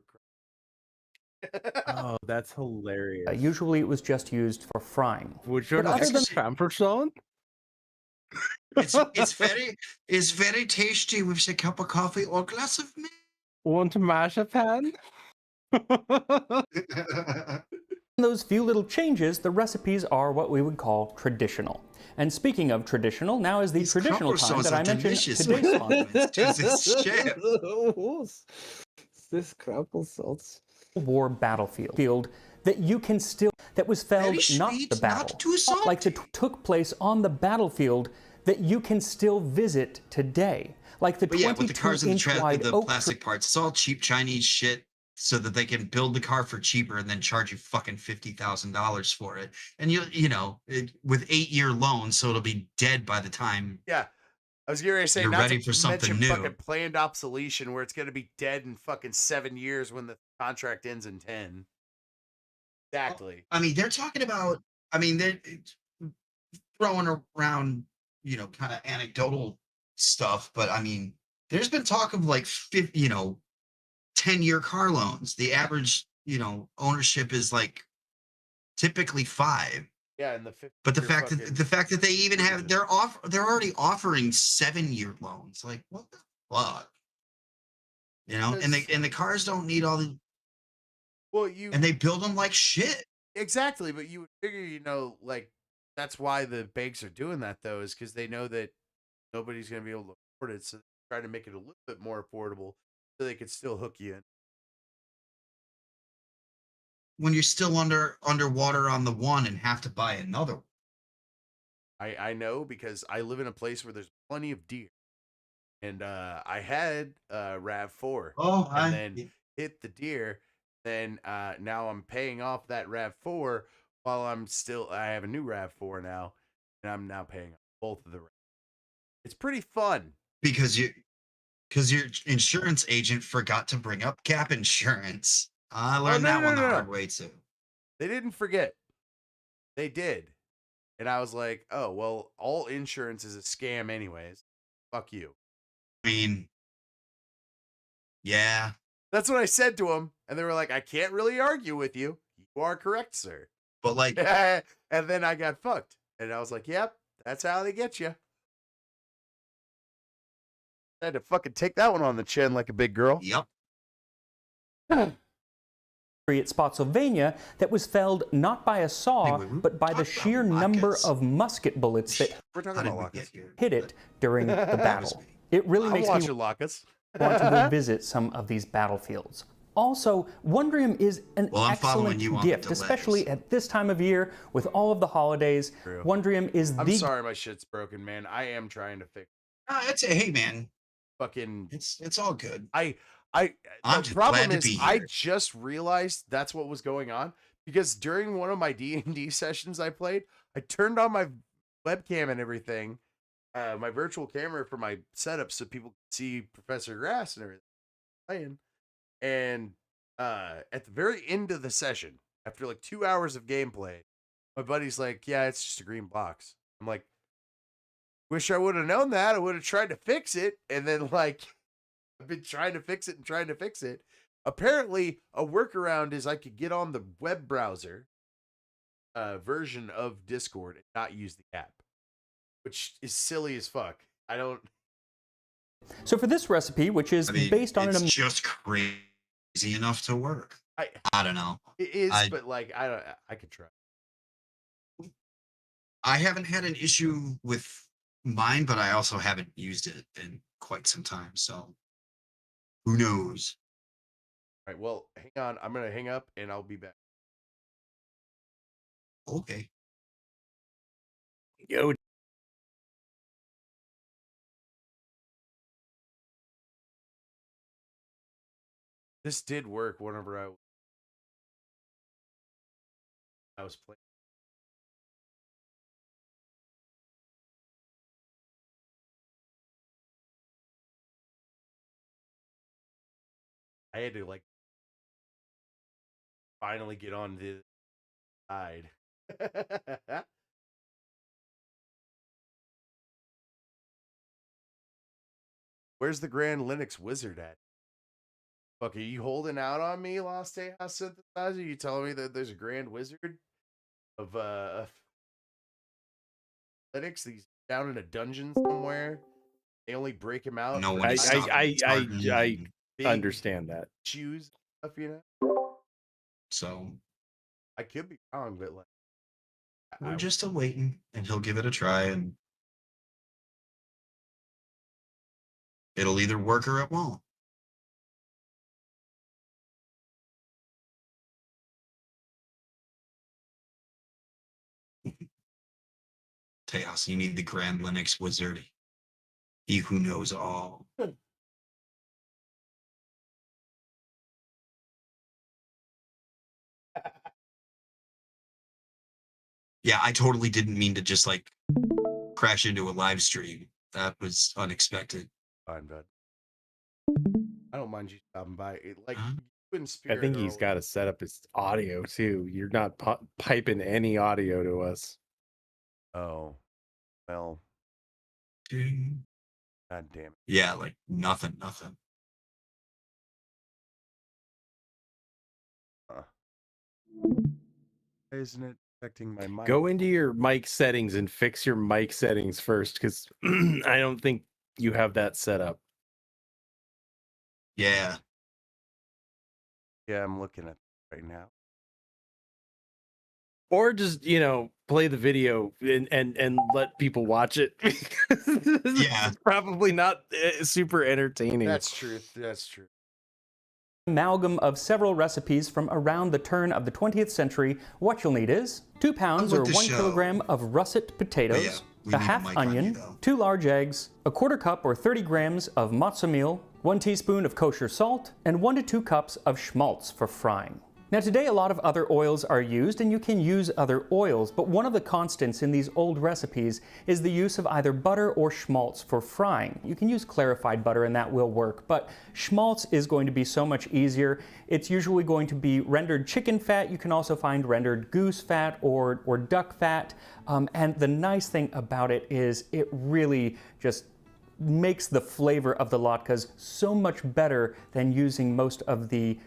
Oh, that's hilarious. Usually it was just used for frying. Would you But like other a than- crumple zone? It's very tasty with a cup of coffee or glass of Want marzipan? milk. Those few little changes, the recipes are what we would call traditional. And speaking of traditional, now is the These traditional crumple time zones that I are mentioned delicious. today's sponsor, It's chef. This crumple zones. War battlefield that you can still that was felt Very not sweet, the battle, not too like salty. that took place on the battlefield that you can still visit today, like the But yeah, with the cars and 22-inch wide the oak plastic parts, it's all cheap Chinese shit so that they can build the car for cheaper and then charge you fucking $50,000 for it. And with 8-year loans, so it'll be dead by the time. Yeah, I was getting ready to say You're not ready to for something mention new. fucking planned obsolescence, where it's gonna be dead in fucking 7 years when the contract ends in 10. Exactly. I mean, they're talking about. I mean, they're throwing around, kind of anecdotal stuff, but I mean, there's been talk of like 10-year car loans. The average, ownership is like typically 5. Yeah, and the But the fact that they even have they're already offering 7-year loans. Like, what the fuck? And the cars don't need all the. And they build them like shit. Exactly, but you would figure, like that's why the banks are doing that though, is because they know that nobody's gonna be able to afford it, so they try to make it a little bit more affordable so they could still hook you in. When you're still underwater on the one and have to buy another one. I know because I live in a place where there's plenty of deer, and I had RAV4, and then hit the deer. Then now I'm paying off that RAV4 while I have a new RAV4 now, and I'm now paying off both of the. It's pretty fun because your insurance agent forgot to bring up gap insurance. I learned that one the hard way too. They didn't forget. They did. And I was like, oh, well, all insurance is a scam anyways. Fuck you. I mean, Yeah. That's what I said to them. And they were like, I can't really argue with you. You are correct, sir. But like, And then I got fucked. And I was like, yep, that's how they get you. I had to fucking take that one on the chin like a big girl. yep. At Spotsylvania that was felled not by a saw, Anyway, we but by the talked about sheer number rockets. of musket bullets that We're talking How did about we Lacus. get here? hit it during the battle. It really I'm makes me watching Lacus. want to go visit some of these battlefields. Also, Wondrium is an Well, I'm following excellent you on the gift, delays. especially at this time of year with all of the holidays. True. Wondrium is I'm the sorry my shit's broken, man. I am trying to fix Hey man, fucking it's all good. I I'm the just problem glad to is be I here. just realized that's what was going on because during one of my D&D sessions I played, I turned on my webcam and everything, my virtual camera for my setup so people could see Professor Grass and everything playing. And at the very end of the session, after like 2 hours of gameplay, my buddy's like, "Yeah, it's just a green box." I'm like, "Wish I would have known that. I would have tried to fix it." And then like I've been trying to fix it and trying to fix it. Apparently, a workaround is I could get on the web browser version of Discord and not use the app, which is silly as fuck. I don't. So for this recipe, which is I mean, based on it's an just crazy enough to work. I don't know. It is, I- but like I don't. I could try. I haven't had an issue with mine, but I also haven't used it in quite some time. So who knows? All right. Well, hang on. I'm gonna hang up and I'll be back. Okay. Yo, This did work whenever I was playing. I had to like finally get on the side. Where's the Grand Linux Wizard at? Fuck, are you holding out on me, Lost Chaos Synthesizer? You telling me that there's a Grand Wizard of Linux? He's down in a dungeon somewhere. They only break him out. No for one is stopping Spartan I and big understand that. shoes and stuff, you know. so I could be wrong, but like we're just awaiting, and he'll give it a try, and it'll either work or it won't. Teos, you need the Grand Linux Wizard. He who knows all. Yeah, I totally didn't mean to just like crash into a live stream. That was unexpected. fine, bud. I don't mind you stopping by. Like Huh? you and Spirit I think are he's always- got to set up his audio too. You're not piping any audio to us. Oh, well, god damn it. Yeah, like nothing. Why isn't it affecting my mic? Go into your mic settings and fix your mic settings first, because I don't think you have that set up. Yeah. Yeah, I'm looking at it right now. Or just, play the video and let people watch it. Yeah. It's probably not super entertaining. That's true. That's true. amalgam of several recipes from around the turn of the 20th century. What you'll need is 2 pounds or Unlike the 1 show. kilogram of russet potatoes, we a need a half mic on you, onion, though. 2 large eggs, a quarter cup or 30 grams of matzo meal, 1 teaspoon of kosher salt, and 1 to 2 cups of schmaltz for frying. Now today a lot of other oils are used, and you can use other oils, but one of the constants in these old recipes is the use of either butter or schmaltz for frying. You can use clarified butter and that will work, but schmaltz is going to be so much easier. It's usually going to be rendered chicken fat. You can also find rendered goose fat or duck fat, and the nice thing about it is it really just makes the flavor of the latkes so much better than using most of the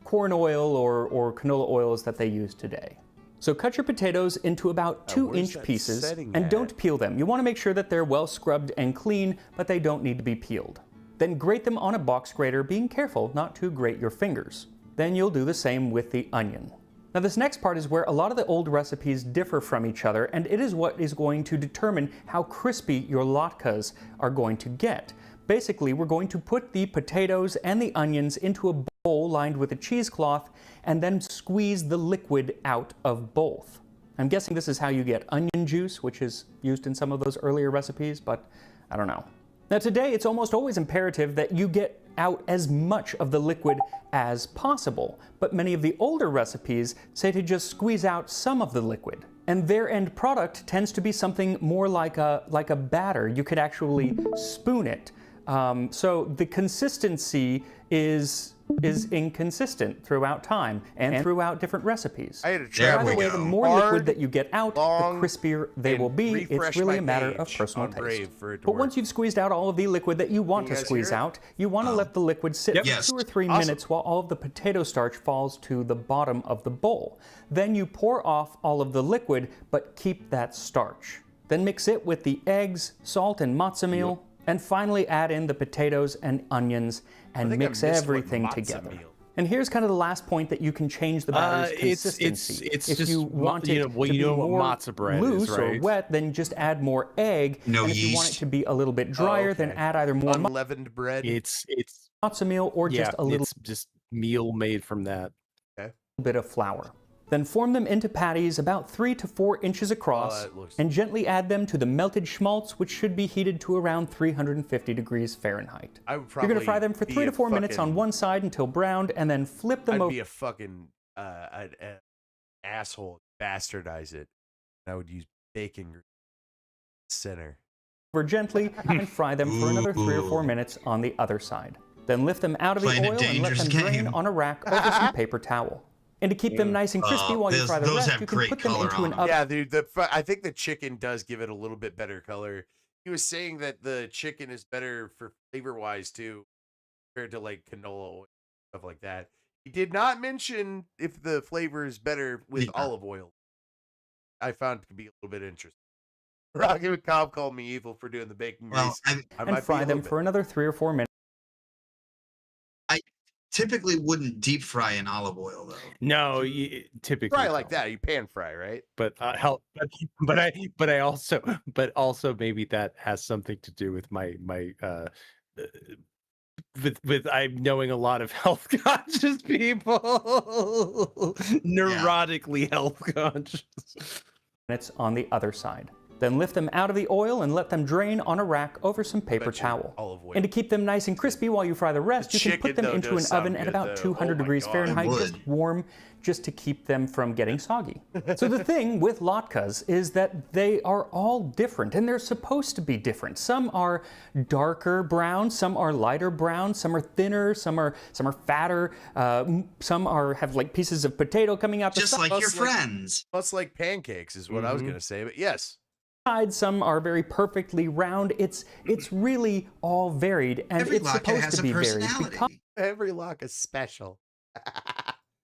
corn oil or canola oils that they use today. So cut your potatoes into about 2-inch pieces and don't peel them. You want to make sure that they're well scrubbed and clean, but they don't need to be peeled. Then grate them on a box grater, being careful not to grate your fingers. Then you'll do the same with the onion. Now this next part is where a lot of the old recipes differ from each other, and it is what is going to determine how crispy your latkes are going to get. Basically, we're going to put the potatoes and the onions into a bowl lined with a cheesecloth and then squeeze the liquid out of both. I'm guessing this is how you get onion juice, which is used in some of those earlier recipes, but I don't know. Now today, it's almost always imperative that you get out as much of the liquid as possible, but many of the older recipes say to just squeeze out some of the liquid. And their end product tends to be something more like a batter. You could actually spoon it. So the consistency is inconsistent throughout time and throughout different recipes. I had to travel. By the way, the more liquid that you get out, the crispier they will be. It's really a matter of personal taste. But once you've squeezed out all of the liquid that you want to squeeze out, you want to let the liquid sit for 2 or 3 minutes while all of the potato starch falls to the bottom of the bowl. Then you pour off all of the liquid, but keep that starch. Then mix it with the eggs, salt, and matzo meal. And finally add in the potatoes and onions and mix everything together. And here's kind of the last point that you can change the batter's consistency. It's if just, you want it to be what more matzo bread loose is, right? or wet, then just add more egg. No and if you want it to be a little bit drier, then add either more unleavened bread. It's matzo meal or just a little it's just meal made from that. bit of flour. Then form them into patties about 3 to 4 inches across and gently add them to the melted schmaltz, which should be heated to around 350 degrees Fahrenheit. You're going to fry them for 3 to 4 minutes on one side until browned and then flip them over. I'd be a fucking an asshole, bastardize it. I would use bacon center. Gently and fry them for another 3 or 4 minutes on the other side. Then lift them out of the oil and let them drain on a rack over some paper towel. And to keep them nice and crispy while you fry the rest, you can put them into an oven. Yeah, dude, I think the chicken does give it a little bit better color. He was saying that the chicken is better for flavor-wise, too, compared to, like, canola oil, stuff like that. He did not mention if the flavor is better with olive oil. I found it to be a little bit interesting. Rocky McCobb called me evil for doing the bacon grease. And fry them for another 3 or 4 minutes. I typically wouldn't deep fry in olive oil, though. No, you typically fry like that. You pan fry, right? But also maybe that has something to do with my with I'm knowing a lot of health conscious people, neurotically health conscious. Minutes on the other side. Then lift them out of the oil and let them drain on a rack over some paper towel. And to keep them nice and crispy while you fry the rest, you can put them into an oven at about 200 degrees Fahrenheit, just warm, just to keep them from getting soggy. So the thing with latkes is that they are all different, and they're supposed to be different. Some are darker brown, some are lighter brown, some are thinner, some are fatter, some have like pieces of potato coming out the side. Just like your friends. Plus like pancakes is what I was going to say, but yes. Some are very perfectly round. It's really all varied, and it's supposed to be varied because every latke is special.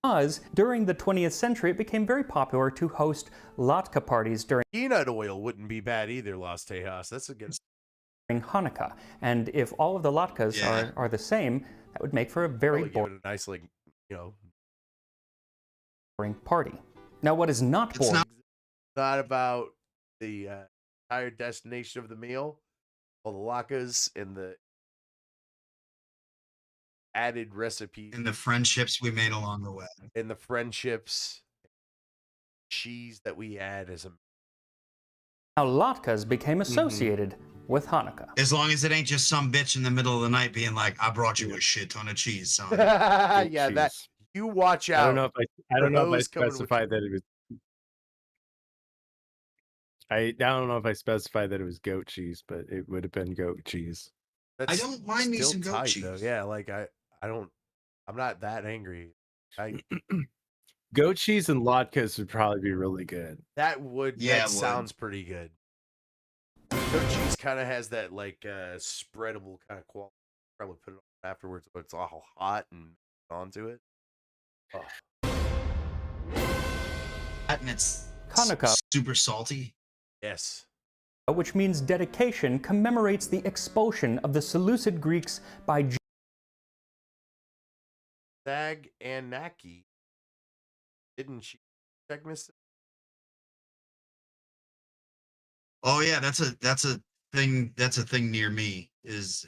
Because during the 20th century, it became very popular to host latke parties during peanut oil wouldn't be bad either, Las Tejas. That's a good Hanukkah. And if all of the latkes are the same, that would make for a very boring, nice, like, boring party. Now, what is not boring? It's not about the entire destination of the meal, all the latkes and the added recipes and the friendships we made along the way, and the friendships, cheese that we add as a. How latkes became associated with Hanukkah. As long as it ain't just some bitch in the middle of the night being like, "I brought you a shit ton of cheese, son." Yeah, that you watch out. I don't know if I specified that it was. I don't know if I specified that it was goat cheese, but it would have been goat cheese. I don't mind me some goat cheese. Though. Yeah, like I'm not that angry. Goat cheese and latkes would probably be really good. That would. Yeah, that sounds pretty good. Goat cheese kind of has that like spreadable kind of quality. Probably put it on afterwards, but it's all hot and onto it. Oh. And it's Hanukkah, super salty. Yes. which means dedication, commemorates the expulsion of the Seleucid Greeks by Thag and Naki. Didn't she check Miss? Oh yeah, that's a thing near me. It's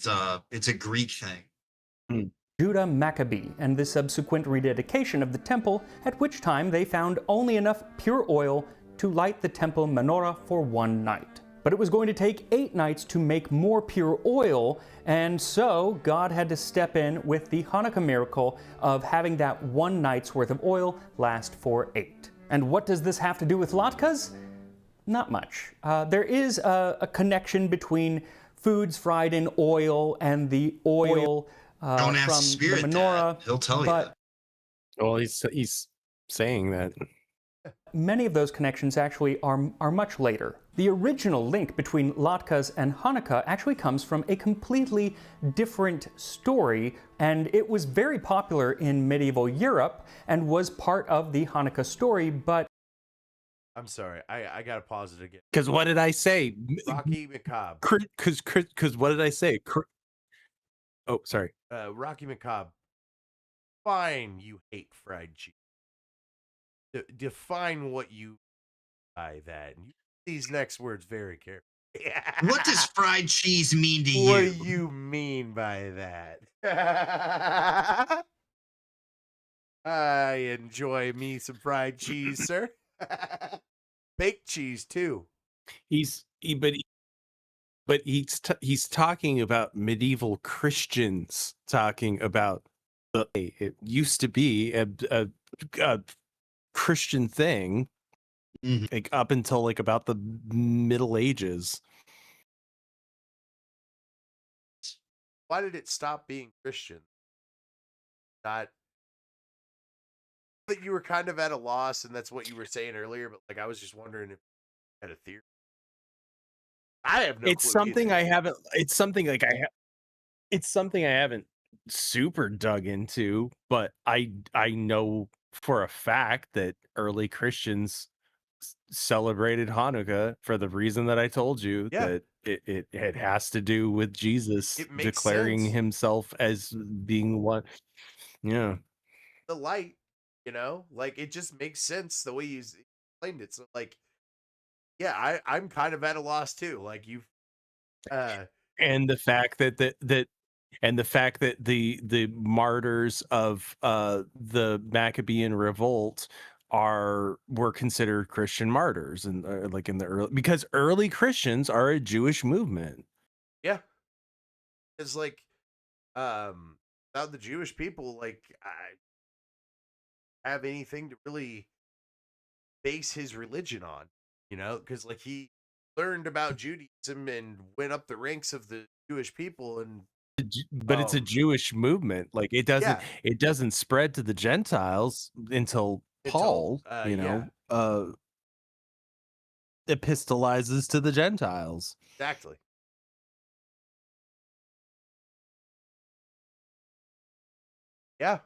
a Greek thing. Judah Maccabee and the subsequent rededication of the temple, at which time they found only enough pure oil to light the temple menorah for one night. But it was going to take 8 nights to make more pure oil, and so God had to step in with the Hanukkah miracle of having that one night's worth of oil last for 8. And what does this have to do with latkes? Not much. There is a connection between foods fried in oil and the oil Don't from ask the Spirit menorah. that. He'll tell you. But Well, he's saying that. many of those connections actually are much later. The original link between latkes and Hanukkah actually comes from a completely different story, and it was very popular in medieval Europe and was part of the Hanukkah story, but I'm sorry. I gotta pause it again. Because what did I say? Rocky McCobb. Because what did I say? Oh, sorry. Rocky McCobb. Fine, you hate fried cheese. Define what you by that. And use these next words very carefully. What does fried cheese mean to What you? do you mean by that? I enjoy me some fried cheese, sir. Baked cheese too. But he's talking about medieval Christians talking about it used to be a Christian thing, Mhm. like up until like about the Middle Ages. Why did it stop being Christian? Not that you were kind of at a loss, and that's what you were saying earlier. But like, I was just wondering if you had a theory. I have no. It's clue something either. I haven't. It's something like it's something I haven't super dug into, but I know for a fact that early Christians celebrated Hanukkah for the reason that I told you, Yeah. that it has to do with Jesus It makes declaring sense. himself as being one. Yeah. The light, like it just makes sense the way you explained it. So like, yeah, I'm kind of at a loss too. Like you've, And the fact that the martyrs of the Maccabean revolt were considered Christian martyrs, and like in the early, because early Christians are a Jewish movement. yeah, it's like, without the Jewish people, like I have anything to really base his religion on, because like he learned about Judaism and went up the ranks of the Jewish people, and But it's a Jewish movement. Like yeah, it doesn't spread to the Gentiles until Paul, yeah, epistolizes to the Gentiles. exactly. Yeah,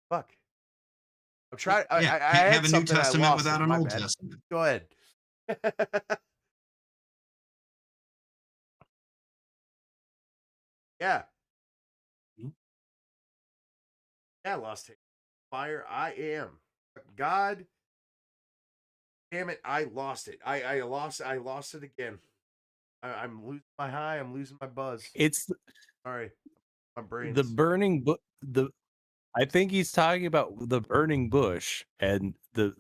fuck. I'm trying. I Yeah, I can't had have a New something I Testament lost without it, an my Old bad. Testament. Go ahead. Yeah. Yeah, lost it. Fire, I am. God damn it, I lost it. I lost it again. I'm losing my high, I'm losing my buzz. It's Sorry. My the brain's burning the I think he's talking about the burning bush, and the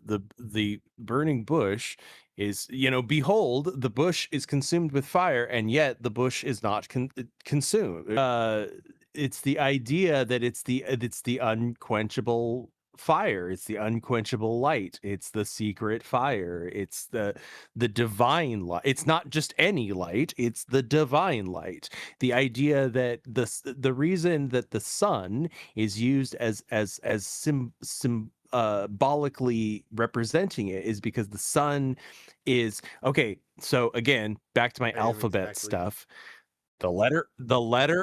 burning bush is, behold, the bush is consumed with fire, and yet the bush is not consumed. It's the idea that it's the unquenchable fire, it's the unquenchable light, it's the secret fire, it's the divine light. It's not just any light, it's the divine light. The idea that the reason that the sun is used as symbolically representing it is because the sun is okay. So again, back to my Yeah, alphabet exactly. stuff. The letter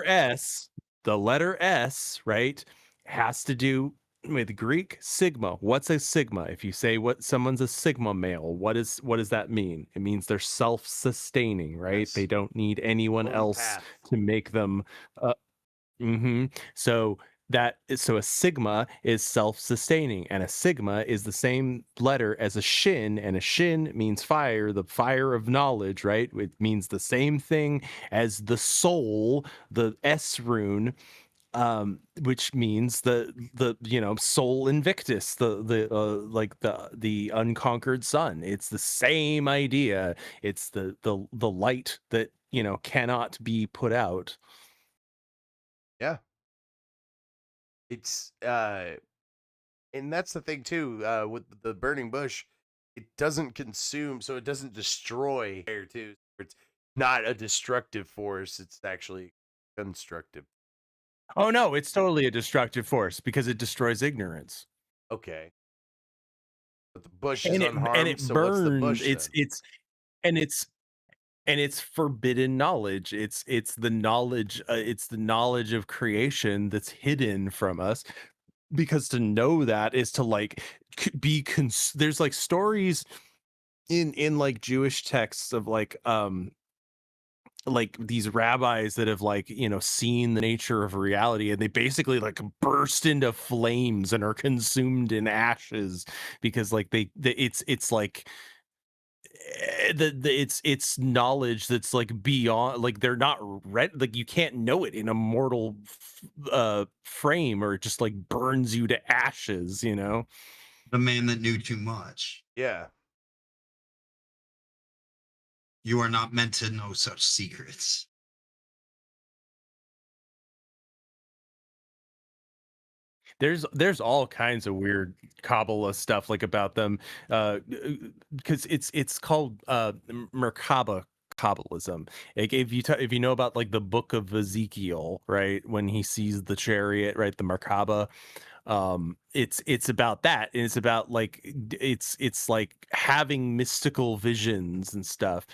S, right, has to do with Greek sigma. What's a sigma? If you say what someone's a sigma male, what does that mean? It means they're self-sustaining, right? Yes. They don't need anyone Lone else path. to make them so so a sigma is self-sustaining, and a sigma is the same letter as a shin, and a shin means fire, the fire of knowledge, right? It means the same thing as the soul, the S rune, which means the soul invictus, the unconquered sun. It's the same idea. It's the light that cannot be put out. Yeah. It's and that's the thing too, with the burning bush, it doesn't consume, so it doesn't destroy air too. It's not a destructive force, it's actually constructive. Oh no, it's totally a destructive force because it destroys ignorance. Okay. But the bush is And it unharmed, so what's the burns. bush then? And it's and it's forbidden knowledge. It's the knowledge of creation that's hidden from us, because to know that is to like there's like stories in like Jewish texts of like these rabbis that have seen the nature of reality, and they basically like burst into flames and are consumed in ashes because like it's like it's knowledge that's like beyond, like they're not like you can't know it in a mortal frame, or it just like burns you to ashes. The man that knew too much. Yeah. You are not meant to know such secrets. There's all kinds of weird Kabbalah stuff like about them, because it's called Merkaba Kabbalism. Like if you know about like the book of Ezekiel, right, when he sees the chariot, right, the Merkaba, it's about that, and it's about like it's like having mystical visions and stuff,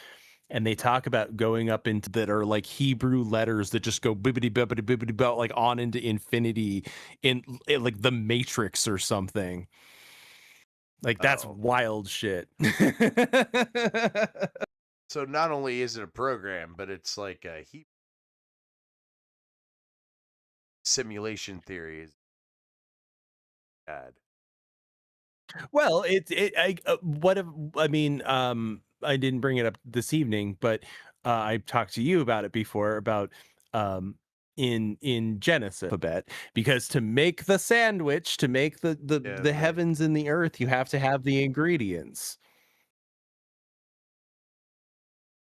and they talk about going up into that are like Hebrew letters that just go bibbity bibbity bibbity belt like on into infinity in like the Matrix or something. Like that's Oh. wild shit. So not only is it a program, but it's like a heap simulation theory is bad. Well, what if I mean, I didn't bring it up this evening, but I talked to you about it before about um in Genesis alphabet, because to make the sandwich, to make Yeah, the right. heavens and the earth, you have to have the ingredients.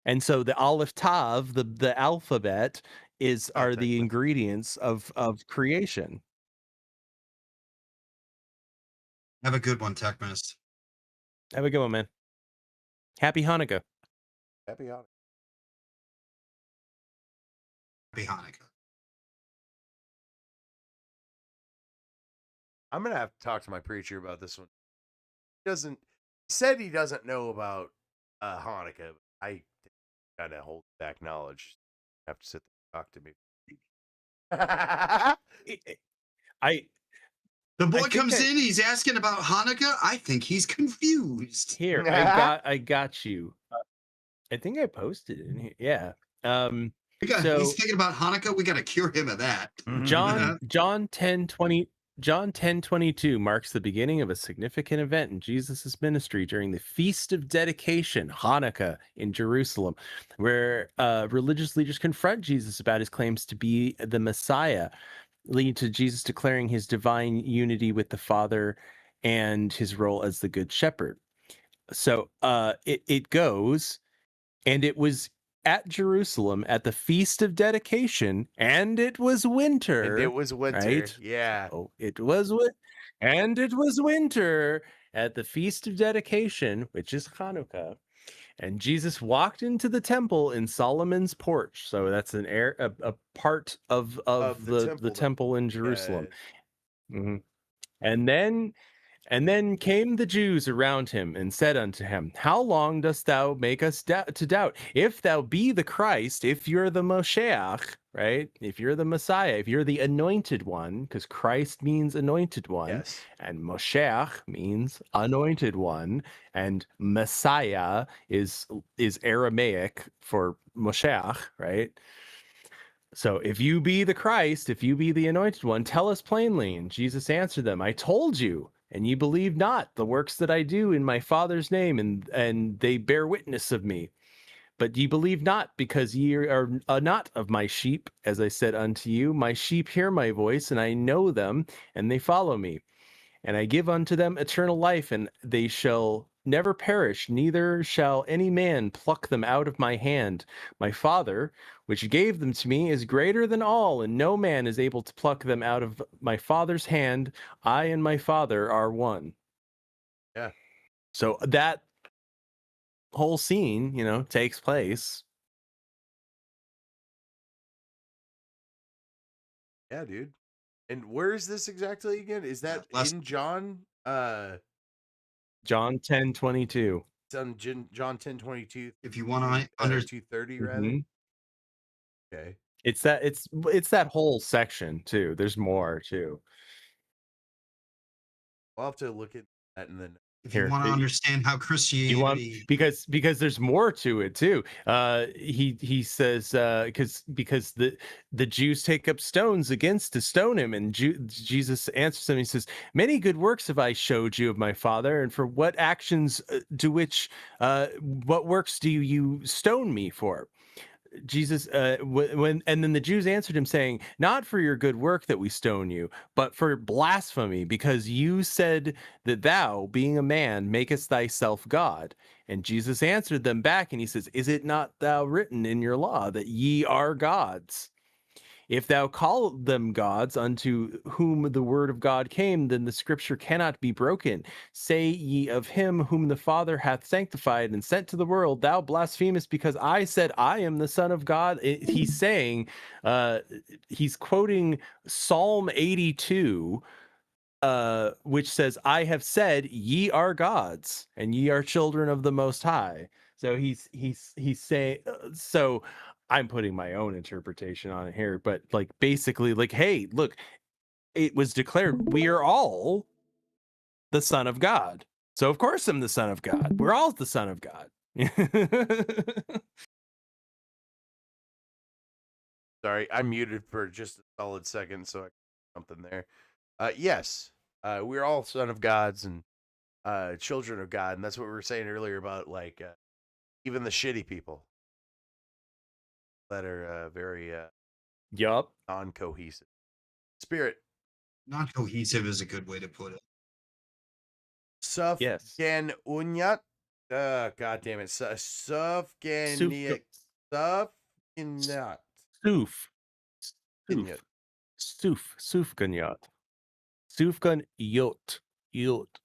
And so the Aleph Tav, the alphabet are the Contact with ingredients of creation. Have a good one, Techmas. Have a good one, man. Happy Hanukkah. happy Hanukkah. Happy Hanukkah. I'm gonna have to talk to my preacher about this one. He said he doesn't know about Hanukkah. I kind of hold back knowledge. Have to sit there and talk to me. I The boy think comes in, he's asking about Hanukkah. I think he's confused. Here, I got you. I think I posted it in here. Yeah. He's thinking about Hanukkah. We got to cure him of that. John 10:22 marks the beginning of a significant event in Jesus' ministry during the Feast of Dedication, Hanukkah, in Jerusalem, where religious leaders confront Jesus about his claims to be the Messiah, leading to Jesus declaring his divine unity with the Father and his role as the Good Shepherd. So it goes, and it was at Jerusalem at the Feast of Dedication, and it was winter. And it was winter. Right? Yeah. Oh, it was and it was winter at the Feast of Dedication, which is Hanukkah. And Jesus walked into the temple in Solomon's porch. So that's a part of Of the the temple in Jerusalem. Yeah. Mhm. And then And then came the Jews around him and said unto him, How long dost thou make us to doubt? If thou be the Christ, if you're the Moshiach, right? If you're the Messiah, if you're the anointed one, because Christ means anointed one, Yes. and Moshiach means anointed one, and Messiah is Aramaic for Moshiach, right? So if you be the Christ, if you be the anointed one, tell us plainly. And Jesus answered them, I told you, and ye believe not the works that I do in my Father's name, and they bear witness of me. But ye believe not, because ye are not of my sheep, as I said unto you. My sheep hear my voice, and I know them, and they follow me. And I give unto them eternal life, and they shall never perish, neither shall any man pluck them out of my hand. My Father, which gave them to me, is greater than all, and no man is able to pluck them out of my Father's hand. I and my Father are one. Yeah. So that whole scene, takes place. Yeah, dude. And where is this exactly again? Is that in John? John 10:22. It's on John 10:22. If you want to understand, 2:30 rather. Okay. It's that whole section too. There's more too. I'll have to look at that and then. if you want to understand how Christianity, because there's more to it too. He says because the Jews take up stones to stone him, and Jesus answers them. He says, "Many good works have I showed you of my Father, and for what actions what works do you stone me for?" Jesus, and then the Jews answered him, saying, Not for your good work that we stone you, but for blasphemy, because you said that thou, being a man, makest thyself God. And Jesus answered them back, and he says, Is it not thou written in your law that ye are gods? If thou call them gods unto whom the word of God came, then the scripture cannot be broken. Say ye of him whom the Father hath sanctified and sent to the world, thou blasphemest, because I said I am the Son of God. He's saying, he's quoting Psalm 82, which says, I have said, ye are gods, and ye are children of the Most High. So he's saying, so I'm putting my own interpretation on it here, but like basically, like, hey, look, it was declared we are all the Son of God. So of course I'm the Son of God. We're all the Son of God. Sorry, I muted for just a solid second, so I something there. Yes, we're all son of gods and children of God, and that's what we were saying earlier about like even the shitty people that are very Yup. non-cohesive. Spirit. non-cohesive is a good way to put it. Sufgan unyat. God damn it. Sufganiat. Sufganiat. Sufganyat. Sufgan yot. Yot.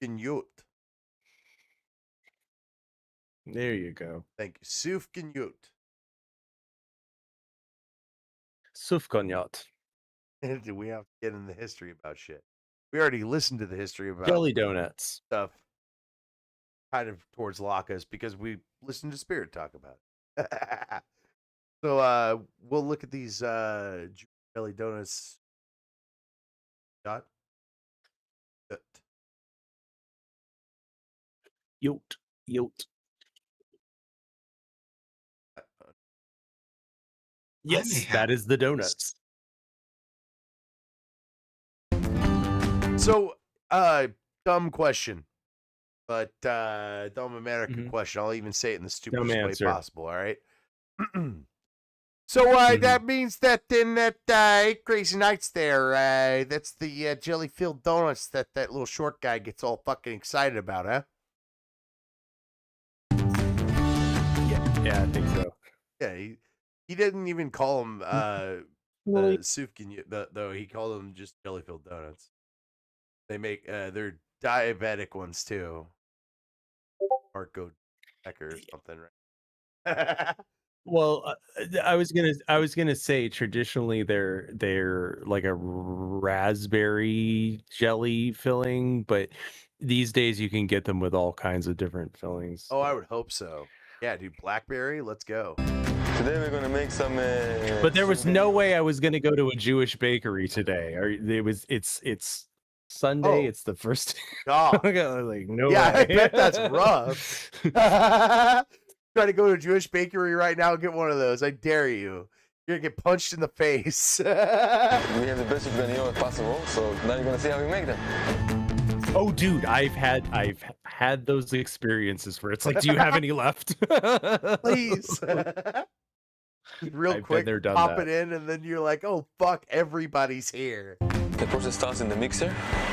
There you go. Thank you. Sufganyot. Sufganyat. Do we have to get in the history about shit? We already listened to the history about jelly donuts stuff kind of towards Lacas because we listened to Spirit talk about it. So we'll look at these jelly donuts. Dot. Yot. Yes, that is the donuts. So, dumb question, but dumb American question. I'll even say it in the stupidest way possible. All right. So that means that in that Crazy Nights there, that's the jelly-filled donuts that little short guy gets all fucking excited about, huh? Yeah, I think so. Yeah, he didn't even call them Sufkin, though. He called them just jelly-filled donuts. They make they're diabetic ones too. Marco Becker or something, right? Well, I was gonna say traditionally they're like a raspberry jelly filling, but these days you can get them with all kinds of different fillings. Oh, I would hope so. Yeah, dude, blackberry, let's go. Today we're gonna make some. But there was no way I was going to go to a Jewish bakery today. Or it's Sunday. Oh. It's the first. God. Like no Yeah, way. I bet that's rough. Try to go to a Jewish bakery right now and get one of those. I dare you. You're gonna get punched in the face. We have the best brignon possible, so now you're gonna see how we make them. Oh, dude, I've had those experiences where it's like, do you have any left? Please. Real I've been quick, there, done pop that. it in, and then you're like, oh, fuck, everybody's here. The process starts in the mixer.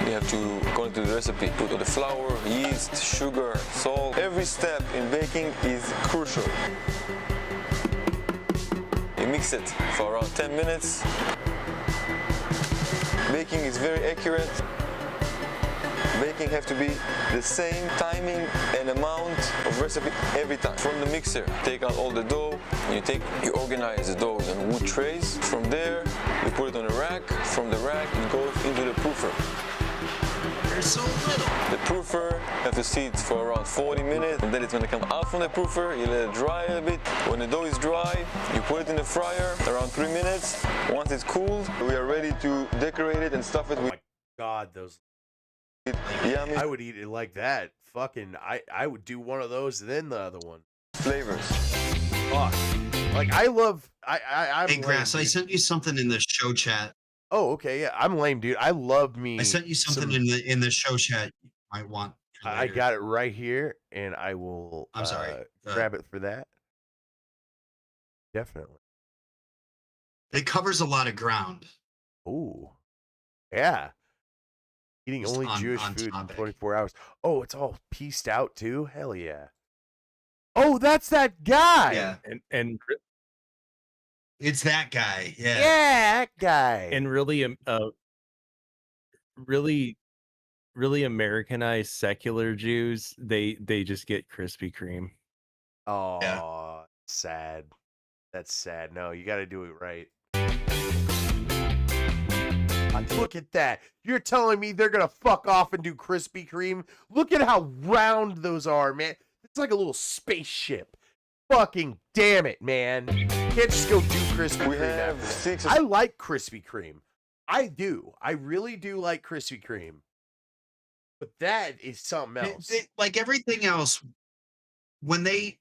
You have to, according to the recipe, put all the flour, yeast, sugar, salt. Every step in baking is crucial. You mix it for around 10 minutes. Baking is very accurate. Baking have to be the same timing and amount of recipe every time. From the mixer, take out all the dough. You organize the dough on wood trays. From there, you put it on a rack. From the rack, it goes into the proofer. There's so little. The proofer have to sit for around 40 minutes, and then it's gonna come out from the proofer. You let it dry a bit. When the dough is dry, you put it in the fryer around 3 minutes. Once it's cooled, we are ready to decorate it and stuff it Oh with my God, those. yummy I would eat it like that. Fucking, I would do one of those and then the other one. flavors. Fuck. Like, I love. I'm Hey, lame, Grass, I dude. sent you something in the show chat. Oh, okay, yeah. I'm lame, dude. I love me. I sent you something some- in the show chat you might want. for I later. got it right here, and I will. I'm sorry. Grab it for that. Definitely. It covers a lot of ground. Ooh. Yeah. Eating Just only on Jewish food in topic. 24 hours. Oh, it's all pieced out too? Hell yeah. Oh, that's that guy. Yeah, and it's that guy. Yeah, Yeah. that guy. and really really Americanized secular Jews, they just get Krispy Kreme. Oh, sad. That's sad. No, you got to do it right. Look at that. You're telling me they're going to fuck off and do Krispy Kreme? Look at how round those are, man. It's like a little spaceship. Fucking damn it, man. You can't just go do Krispy We Kreme have after that. 6. I like Krispy Kreme. I do. I really do like Krispy Kreme. But that is something else. Like everything else, when they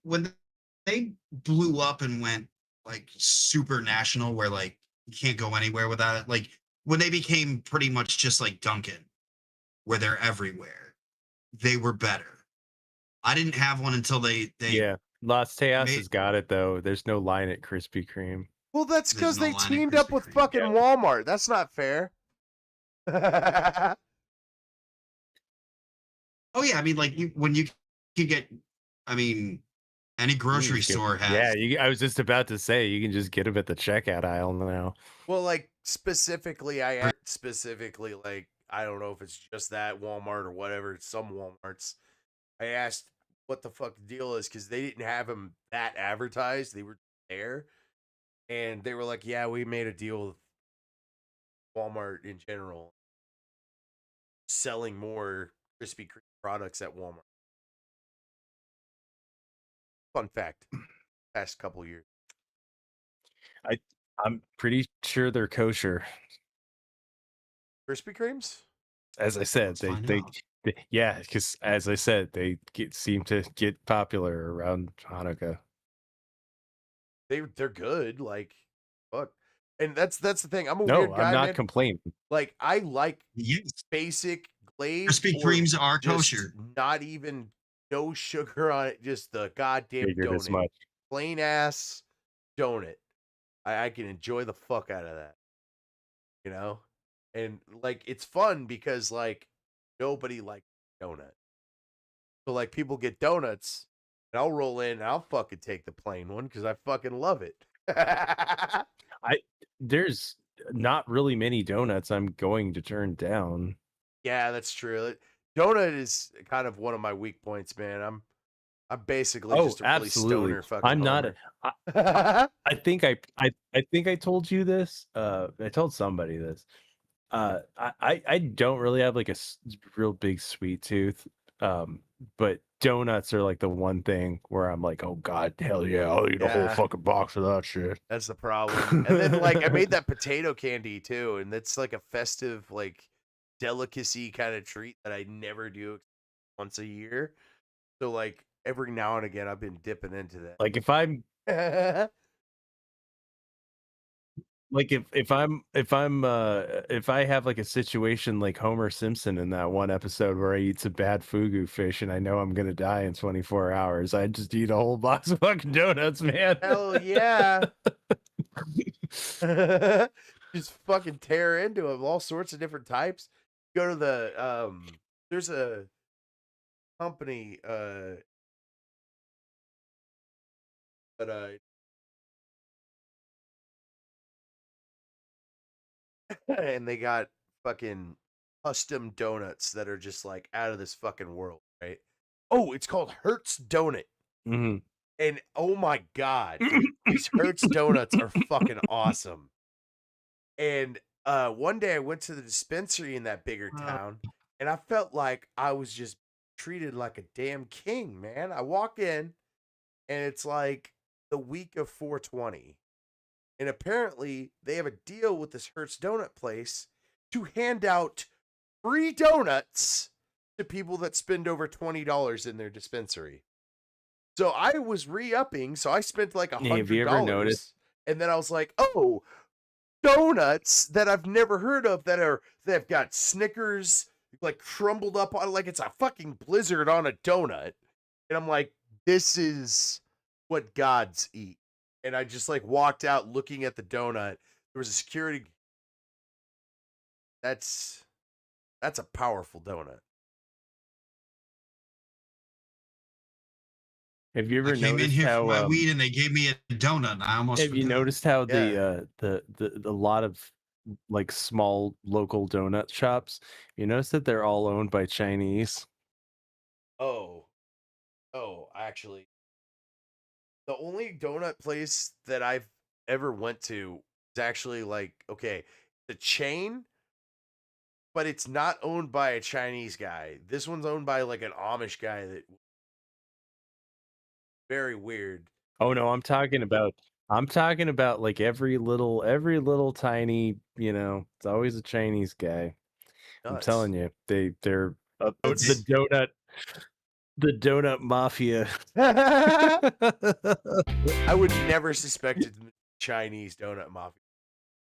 blew up and went like super national, where like you can't go anywhere without it. Like when they became pretty much just like Dunkin', where they're everywhere, they were better. I didn't have one until they Yeah, Las Tejas made- has got it though. There's no line at Krispy Kreme. Well, that's There's because no they line at teamed up Krispy with Kreme. fucking Yeah. Walmart. That's not fair. Oh yeah, I mean like when you can get, I mean, any grocery You can get- store has. Yeah, I was just about to say you can just get them at the checkout aisle now. Well, like specifically, I asked specifically, like, I don't know if it's just that Walmart or whatever, some Walmarts. I asked what the fuck the deal is because they didn't have them that advertised. They were there. And they were like, yeah, we made a deal with Walmart in general, selling more Krispy Kreme products at Walmart. Fun fact, past couple years. I'm pretty sure they're kosher. Krispy Kremes? As I said, Let's find they out. yeah, because as I said, they seem to get popular around Hanukkah. They're good. Like, fuck. And that's the thing. I'm a No, weird guy, I'm not man. complaining. Like, I like Yes. basic glaze. Krispy or Kremes are just kosher. Not even no sugar on it. Just the goddamn Figured as donut. much. Plain ass donut. I can enjoy the fuck out of that. You know? And like it's fun because like nobody likes donut. So like people get donuts and I'll roll in and I'll fucking take the plain one because I fucking love it. There's not really many donuts I'm going to turn down. Yeah, that's true. Donut is kind of one of my weak points, man. I'm basically Oh, just a really absolutely. stoner fucking I'm not. homer. I think I told you this. I told somebody this. I don't really have like a real big sweet tooth, but donuts are like the one thing where I'm like, oh god, hell yeah, I'll eat a whole Yeah. fucking box of that shit. That's the problem. And then like I made that potato candy too, and that's like a festive like delicacy kind of treat that I never do once a year. So like every now and again I've been dipping into Like if I'm that. like if I have like a situation like Homer Simpson in that one episode where I eat some bad fugu fish and I know I'm gonna die in 24 hours, I just eat a whole box of fucking donuts, man. Hell yeah. Just fucking tear into them, all sorts of different types. Go to the there's a company but and they got fucking custom donuts that are just like out of this fucking world, right? Oh, it's called Hertz Donut. Mhm. And oh my god, dude, these Hertz donuts are fucking awesome. And one day I went to the dispensary in that bigger town and I felt like I was just treated like a damn king, man. I walk in and it's like the week of 420. And apparently they have a deal with this Hertz donut place to hand out free donuts to people that spend over $20 in their dispensary. So I was re-upping, so I spent like $100. Have you ever noticed? And then I was like, oh, donuts that I've never heard of that've got Snickers like crumbled up on like it's a fucking blizzard on a donut. And I'm like, this is what gods eat. And I just like walked out looking at the donut. There was a security. That's a powerful donut. Have you I ever came in noticed here how for my weed and they gave me a donut. And I almost have you forgot. noticed how Yeah. the lot of like small local donut shops, you notice that they're all owned by Chinese? Oh, actually, the only donut place that I've ever went to is actually like, okay, the chain, but it's not owned by a Chinese guy. This one's owned by like an Amish guy that very weird. Oh no, I'm talking about like every little tiny, it's always a Chinese guy. I'm Nuts. telling you, they're Nuts. the donut mafia. I would never suspect it Chinese donut mafia.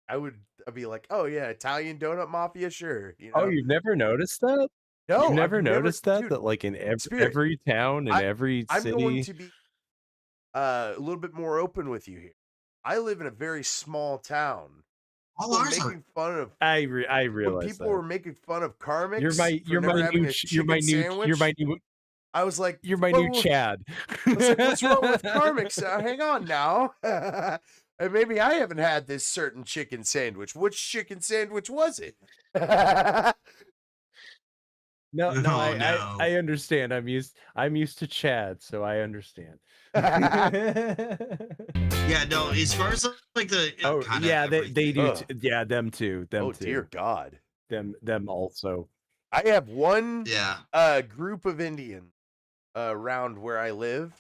I'd be like, oh yeah, Italian donut mafia, sure. You Oh, know? you've never noticed that? No, You've never I've noticed that? dude, That like in Spirit, every town in every I'm going city. to be a little bit more open with you here. I live in a very small town. All People ours are. making fun of I when realize people that. were making fun of Carmix You're my for never having a chicken sandwich. I was like, you're my new "Whoa, Chad. I was like, what's wrong with Carmix? Hang on now. And maybe I haven't had this certain chicken sandwich. Which chicken sandwich was it? No, Oh, I no. understand. I'm used to Chad, so I understand. Yeah, no. As far as like the Oh kinda yeah, they do. Ugh. Yeah, them too. Them Oh too. dear God. Them also. I have one yeah. group of Indians around where I live,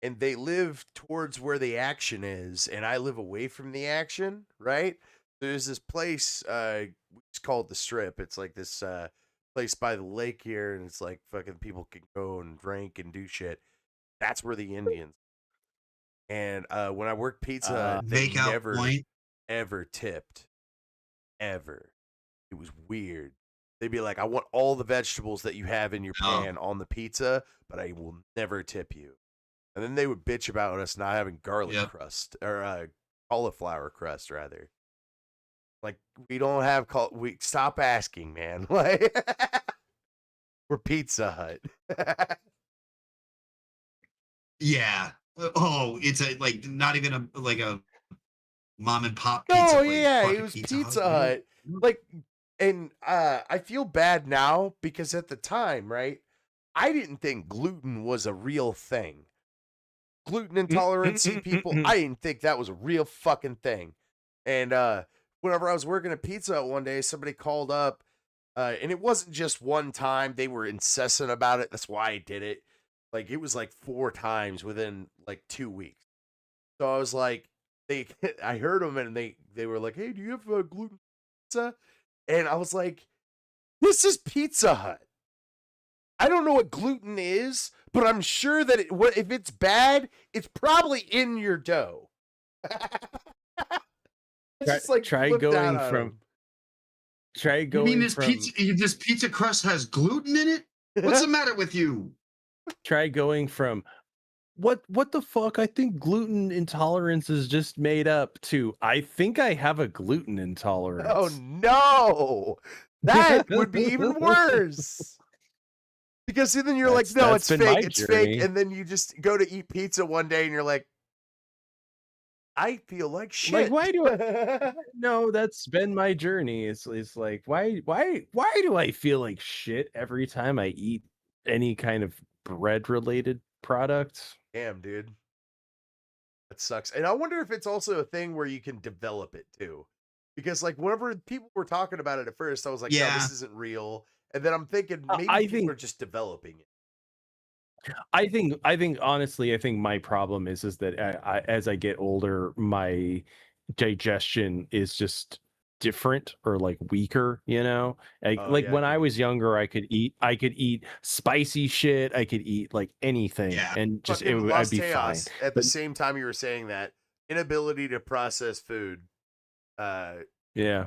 and they live towards where the action is, and I live away from the action, right? There's this place, it's called the Strip. It's like this place by the lake here, and it's like fucking people can go and drink and do shit. That's where the Indians. And when I worked Pizza Hut, they Make out never point. ever tipped. Ever. It was weird. They'd be like, I want all the vegetables that you have in your Oh. pan on the pizza, but I will never tip you. And then they would bitch about us not having garlic Yep. crust or cauliflower crust, rather. Like we don't have we stop asking, man. Like we're Pizza Hut. Yeah. Oh, it's a like not even a mom and pop pizza Oh place. yeah, Fucking it was Pizza Pizza Hut. Hut. Like, and I feel bad now because at the time, right, I didn't think gluten was a real thing. Gluten intolerance people, I didn't think that was a real fucking thing. And whenever I was working at Pizza Hut one day, somebody called up, and it wasn't just one time. They were incessant about it. That's why I did it. Like, it was like 4 times within like 2 weeks. So I was like, I heard them, and they were like, "Hey, do you have a gluten pizza?" And I was like, "This is Pizza Hut. I don't know what gluten is, but I'm sure that if it's bad, it's probably in your dough." Try going from You mean this pizza crust has gluten in it? What's the matter with you? try going from what the fuck? I think gluten intolerance is just made up to I think I have a gluten intolerance. Oh no, that would be even worse. Because then you're like, no, it's been my fake, it's journey. fake, and then you just go to eat pizza one day, and you're like, I feel like shit. Like, why do I? No, that's been my journey. It's like, why do I feel like shit every time I eat any kind of bread related product? Damn, dude, that sucks. And I wonder if it's also a thing where you can develop it too, because like whenever people were talking about it at first, I was like, no, Yeah. this isn't real. And then I'm thinking maybe I people think- are just developing it. I think honestly, I think my problem is that as I get older, my digestion is just different or like weaker, you know. Like Yeah, when I dude. was younger, I could eat spicy shit. I could eat like anything, Yeah. and just Fucking I'd Los be fine. Teos, at the same time you were saying that, inability to process food, Yeah,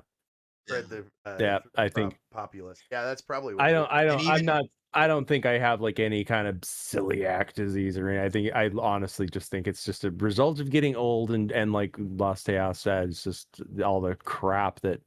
spread the yeah. I think populace. Yeah, that's probably what I it don't. is. I don't. And I'm even- not. I don't think I have like any kind of celiac disease or anything. I honestly just think it's just a result of getting old and like Los Teos said, it's just all the crap that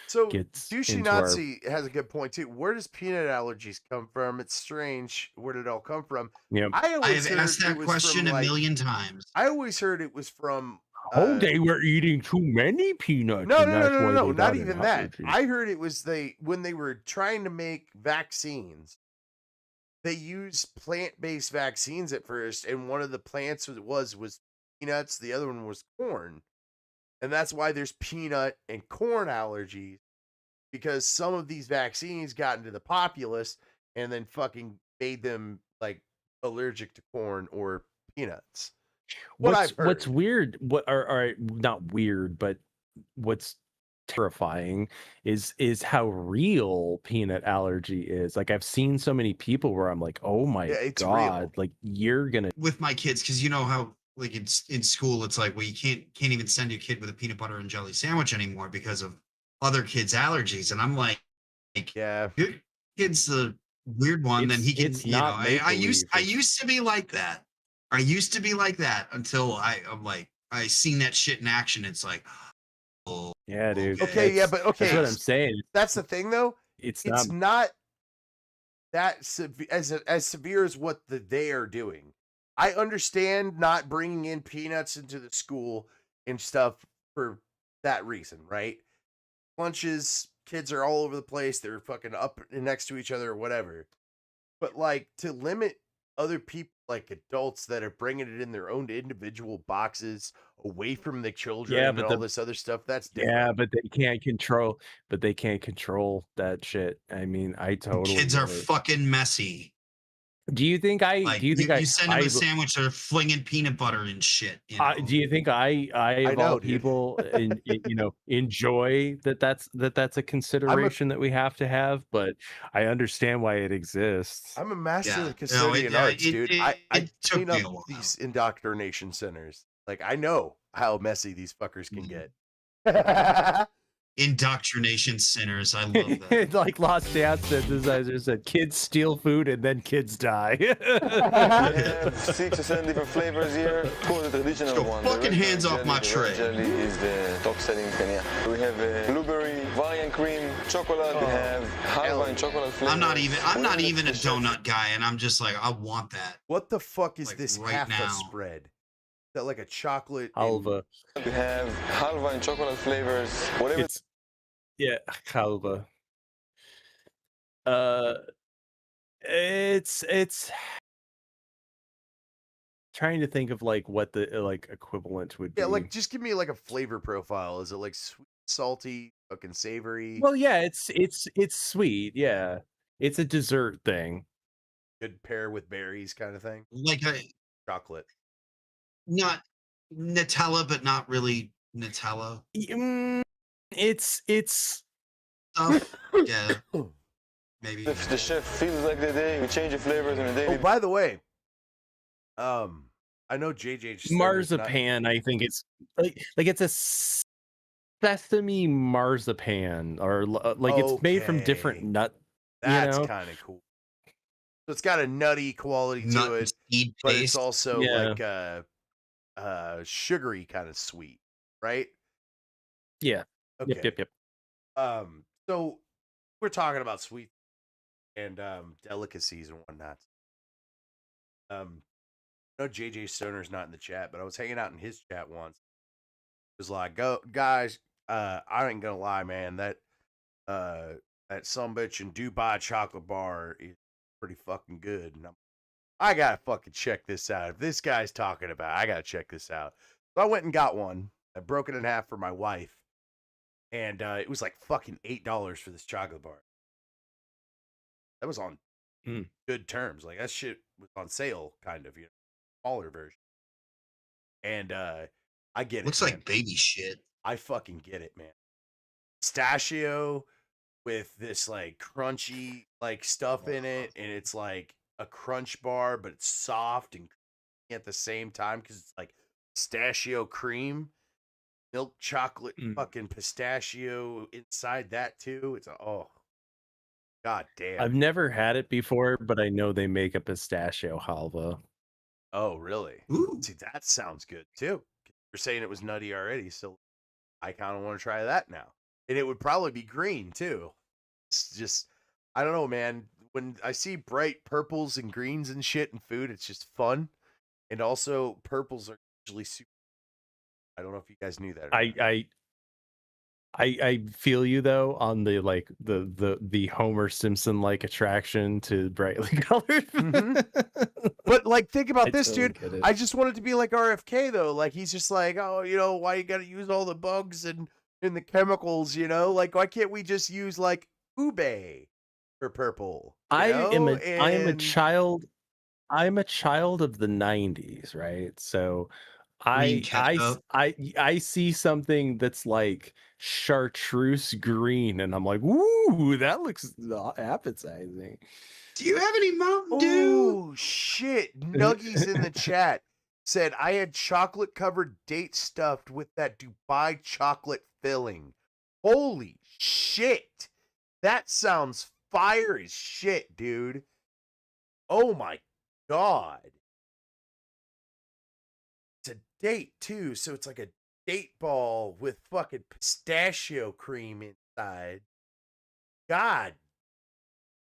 So gets Douchey into our. Nazi has a good point too. Where does peanut allergies come from? It's strange. Where did it all come from? Yeah. I I always have heard asked it that was question from, a like, million times. I always heard it was from. Oh, they were eating too many peanuts. No, and no, no, that's no, no, why no, they not got an even that. allergy. I heard it was when they were trying to make vaccines. They used plant-based vaccines at first, and one of the plants was peanuts. The other one was corn, and that's why there's peanut and corn allergies, because some of these vaccines got into the populace and then fucking made them like allergic to corn or peanuts. What's weird? What are not weird, but what's terrifying is how real peanut allergy is. Like I've seen so many people where I'm like, oh my Yeah, it's god, real. like you're gonna. With my kids, because you know how like it's in school, it's like, well, you can't even send your kid with a peanut butter and jelly sandwich anymore because of other kids' allergies. And I'm like, Yeah, your kid's the weird one, then he can, It's you know, not I make-believe. used to be like that. I used to be like that until I'm like, I seen that shit in action. It's like, oh, Yeah, dude. Okay, yeah, but okay. That's what I'm saying. that's the thing though. It's It's not. not that as severe as what they are doing. I understand not bringing in peanuts into the school and stuff for that reason, right? Lunches, kids are all over the place. They're fucking up next to each other or whatever. But like to limit other people, like adults that are bringing it in their own individual boxes away from the children Yeah, and but all this other stuff, that's different. Yeah, but they can't control. But they can't control that shit. I mean, I totally. kids are get it. fucking messy. Do you think I? Like do you think you send them I? a sandwich, they're flinging peanut butter and shit. You know? Do you think I of know, all dude. people, enjoy that's a consideration that we have to have? But I understand why it exists. I'm a master Yeah. of the custodian arts, dude. I it took clean me up a while. these indoctrination centers. Like I know how messy these fuckers can Mhm. get. Indoctrination centers. I love that. Like Lost Dance said, kids steal food and then kids die. We have 6 or 7 different flavors here. Of course, the traditional Get your one. fucking the red hands off jelly, my the red tray. Jelly is the top selling Kenya. We have blueberry, variant cream, chocolate. We have halva and chocolate flavor. I'm not even a donut guy, and I'm just like, I want that. What the fuck is Like, this right half now. a spread? Is that like a chocolate and- Halva. We have halva and chocolate flavors. Whatever. It's halva. It's trying to think of like what the like equivalent would be. Yeah, like just give me like a flavor profile. Is it like sweet, salty, fucking savory. Well, yeah, it's sweet. Yeah, it's a dessert thing. Good pair with berries kind of thing. Like a Chocolate. not Nutella, but not really Nutella It's stuff. Yeah, maybe. If the chef feels like the day, we change the flavors on a daily. Oh, by the way, I know JJ Stoner's not- marzipan. I think it's like it's a sesame marzipan, or like it's made from different Okay. nut. That's you know? kind of cool. So it's got a nutty quality Nut to and it, seed but it's paste. also Yeah. like sugary kind of sweet, right? Yeah. Okay. Yep. So we're talking about sweet and delicacies and whatnot. I know JJ Stoner's not in the chat, but I was hanging out in his chat once. It was like, "Go guys, I ain't gonna lie, man. That sumbitch and Dubai chocolate bar is pretty fucking good." And I gotta fucking check this out. If this guy's talking about, I gotta check this out. So I went and got one. I broke it in half for my wife, and it was like fucking $8 for this chocolate bar. That was on good terms. Like that shit was on sale, kind of, smaller version. And I get Looks it. like Man. baby shit. I fucking get it, man. Pistachio with this like crunchy like stuff in it, and it's like a crunch bar, but it's soft and creamy at the same time because it's like pistachio cream, milk chocolate, fucking pistachio inside that too. It's god damn. I've never had it before, but I know they make a pistachio halva. Oh, really? Ooh. See, that sounds good too. You're saying it was nutty already, so I kind of want to try that now. And it would probably be green too. It's just, I don't know, man. When I see bright purples and greens and shit in food, it's just fun. And also, purples are usually super. I don't know if you guys knew that. Or not. I feel you though on the like the Homer Simpson like attraction to brightly colored. But like, think about this, totally dude. get it. I just wanted to be like RFK though. Like he's just like, oh, why you got to use all the bugs and the chemicals? Like why can't we just use like ube for purple? I am a And child. I'm a child of the 90s, right? So Green ketchup. I see something that's like chartreuse green, and I'm like, ooh, that looks appetizing. Do you have any Mountain Dew? Oh shit! Nuggies in the chat said I had chocolate covered date stuffed with that Dubai chocolate filling. Holy shit! That sounds fire as shit, dude. Oh my god! It's a date too, so it's like a date ball with fucking pistachio cream inside. God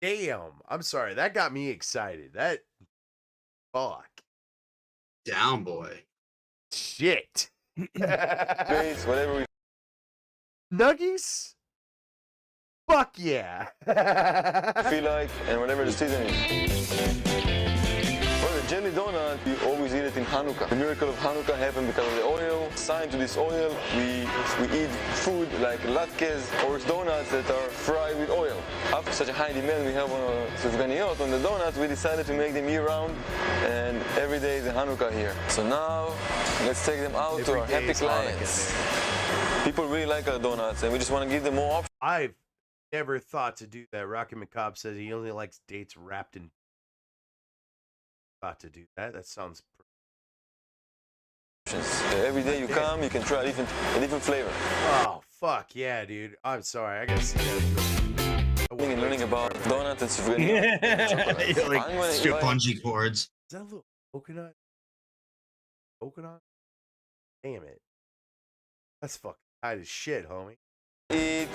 damn! I'm sorry, that got me excited. That fuck. Down, boy. Shit. Base, whatever we Nuggies? Fuck yeah. feel like, and whatever the season is. Well, the jelly donut, we always eat it in Hanukkah. The miracle of Hanukkah happened because of the oil. Signed to this oil, we eat food like latkes or donuts that are fried with oil. After such a high demand we have on sufganiyot, on the donuts, we decided to make them year-round, and every day is a Hanukkah here. So now, let's take them out to Every our day happy is Hanukkah, clients. People really like our donuts, and we just want to give them more options. I've never thought to do that. Rocky McCobb says he only likes dates wrapped in. Thought to do that. That sounds. Every day you come, you can try a different flavor. Oh fuck yeah, dude! I'm sorry. I gotta see that. And learning about donuts and sufganiyot. You're like, I'm gonna Strip invite- bungee cords. Is that a little coconut? Coconut? Damn it! That's fucking tight as shit, homie. Eat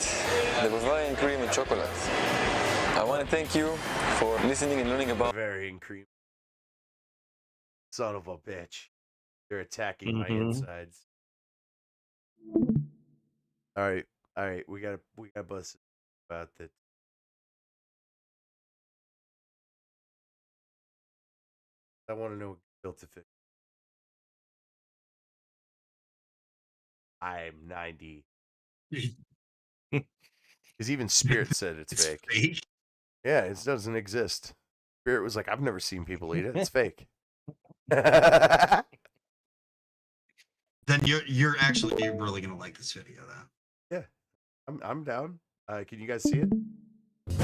the Bavarian cream and chocolate. I want to thank you for listening and learning about. Very cream. Son of a bitch. They're attacking my Mhm. insides. All right. We gotta bust about that. I want to know what built to fit. I'm 90. Because even Spirit said it's fake. fake. Yeah, it doesn't exist. Spirit was like, I've never seen people eat it. It's fake. Then you're actually really gonna like this video then. Yeah, I'm down. Can you guys see it?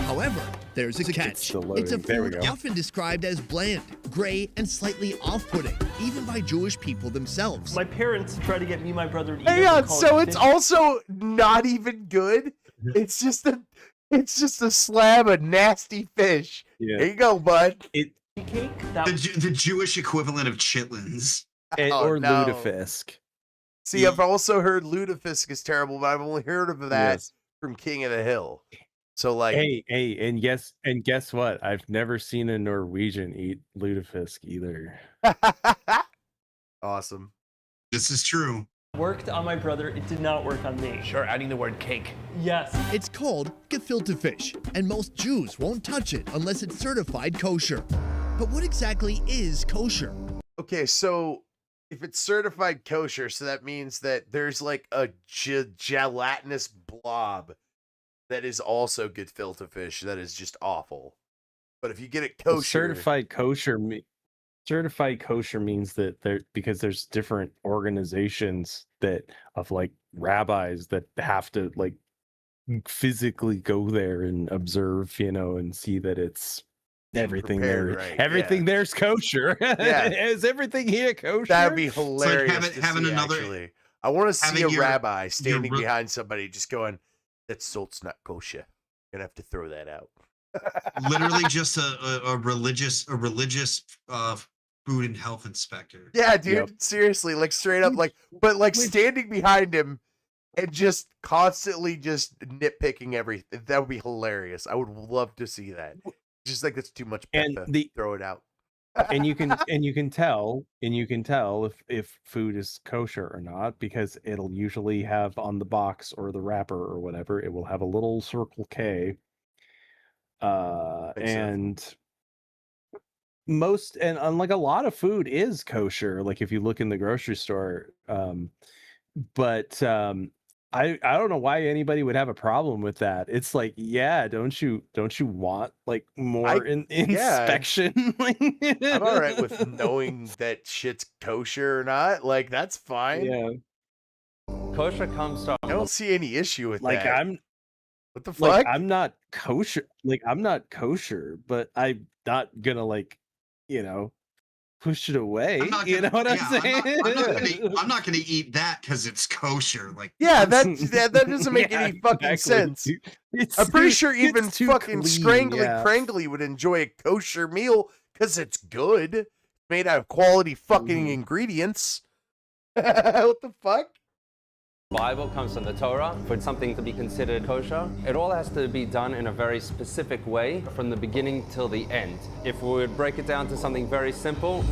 However, there's a catch. still It's a loading. There we food go. often described as bland, gray, and slightly off-putting, even by Jewish people themselves. My parents try to get me and my brother to eat Hang it. on, They call so it it's fish. also not even good. It's just a slab of nasty fish. Yeah. There you go, bud. cake. That The Jewish equivalent of chitlins. Or no. lutefisk. See, I've also heard lutefisk is terrible, but I've only heard of that Yes. from King of the Hill. So like, Hey, and guess what? I've never seen a Norwegian eat lutefisk either. awesome. This is true. worked on my brother. It did not work on me. Sure, adding the word cake. Yes. It's called gefilte fish, and most Jews won't touch it unless it's certified kosher. But what exactly is kosher? Okay, so if it's certified kosher, so that means that there's like a gelatinous blob that is also gefilte fish that is just awful. But if you get it Well, kosher, certified kosher means that because there's different organizations of like rabbis that have to like physically go there and observe, and see that it's everything prepared there. right, Everything yeah. there's kosher. Yeah. Is everything here kosher? that'd be hilarious. to having see, another- actually. I want to see a having your- rabbi standing re- behind somebody just going, "That salt's not kosher. You're gonna have to throw that out." Literally just a religious food and health inspector. Yeah, dude. Yep. Seriously, like straight up, but standing behind him and just constantly just nitpicking everything. That would be hilarious. I would love to see that. Just like that's too much. And Peppa. Throw it out. and you can tell if food is kosher or not, because it'll usually have on the box or the wrapper or whatever, it will have a little circle K. Makes sense. And unlike a lot of food is kosher, like if you look in the grocery store, but I don't know why anybody would have a problem with that. It's like, yeah, don't you want like more yeah. inspection? I'm all right with knowing that shit's kosher or not. Like that's fine. Yeah, Kosher comes from I don't see any issue with like that. What the fuck? like I'm not kosher. Like I'm not kosher, but I'm not gonna push it away. I'm not You know gonna- what yeah, I'm saying? I'm not gonna eat that because it's kosher. Like, yeah, that doesn't make Yeah, any fucking exactly. sense. It's I'm pretty too- sure even it's too fucking clean, Scrangly yeah. Crangly would enjoy a kosher meal because it's good. Made out of quality fucking ingredients. What the fuck? Bible comes from the Torah. For something to be considered kosher, it all has to be done in a very specific way from the beginning till the end. If we would break it down to something very simple,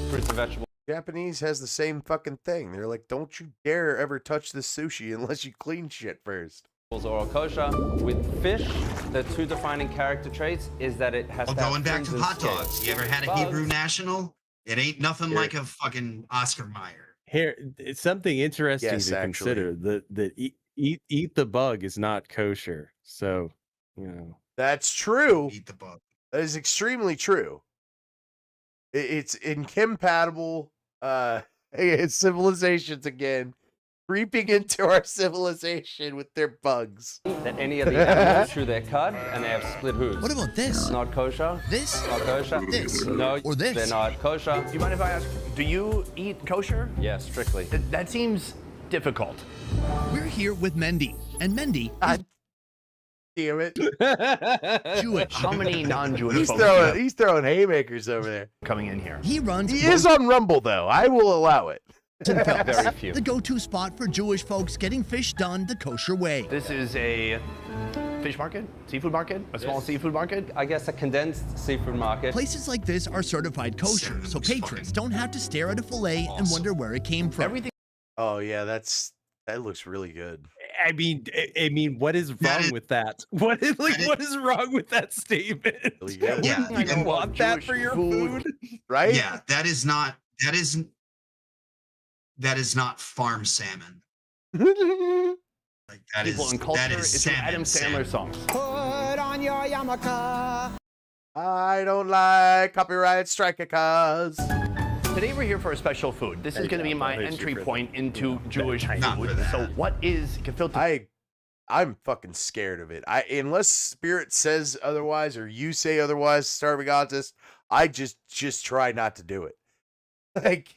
fruits and vegetables Japanese has the same fucking thing. They're like, don't you dare ever touch this sushi unless you clean shit first. are all kosher. With fish, the two defining character traits is that it has well, to have going back fins to and hot scales. dogs. You ever had a Bugs. Hebrew National? It ain't nothing Here. like a fucking Oscar Mayer. Here, it's something interesting Yes, to actually. consider. That eat the bug is not kosher. So, That's true. Eat the bug. That is extremely true. It's incompatible. It's civilizations again, creeping into our civilization with their bugs. That any of the animals chew their cud and they have split hooves. What about this? Not kosher. This? Not kosher. This? No. Or this? They're not kosher. Do you mind if I ask, do you eat kosher? Yes, strictly. That seems difficult. We're here with Mendy, and Mendy is God damn it! Jewish. How many non-Jewish He's folks do you have he's throwing haymakers over there. coming in here? He runs He is on Rumble though. I will allow it. Roast and Phelps, Very few. the go-to spot for Jewish folks getting fish done the kosher way. This is a fish market, seafood market, a small seafood market. I guess a condensed seafood market. Places like this are certified kosher, so patrons don't have to stare at a fillet and wonder where it came from. Everything Oh yeah, that looks really good. I mean, what is That wrong is- with that? What is wrong with that statement? Really good. Yeah, Wouldn't you and- want that Jewish for your food. food? Right? Yeah, that is not farm salmon. Like that People is and culture. that is It's an Adam salmon. Sandler song. I don't like copyright striker cars. Today we're here for a special food. This is going to be my entry point into Jewish Not food. for that. So what is gefilte? I'm fucking scared of it. Unless Spirit says otherwise or you say otherwise, Starving I just try not to do it. Like,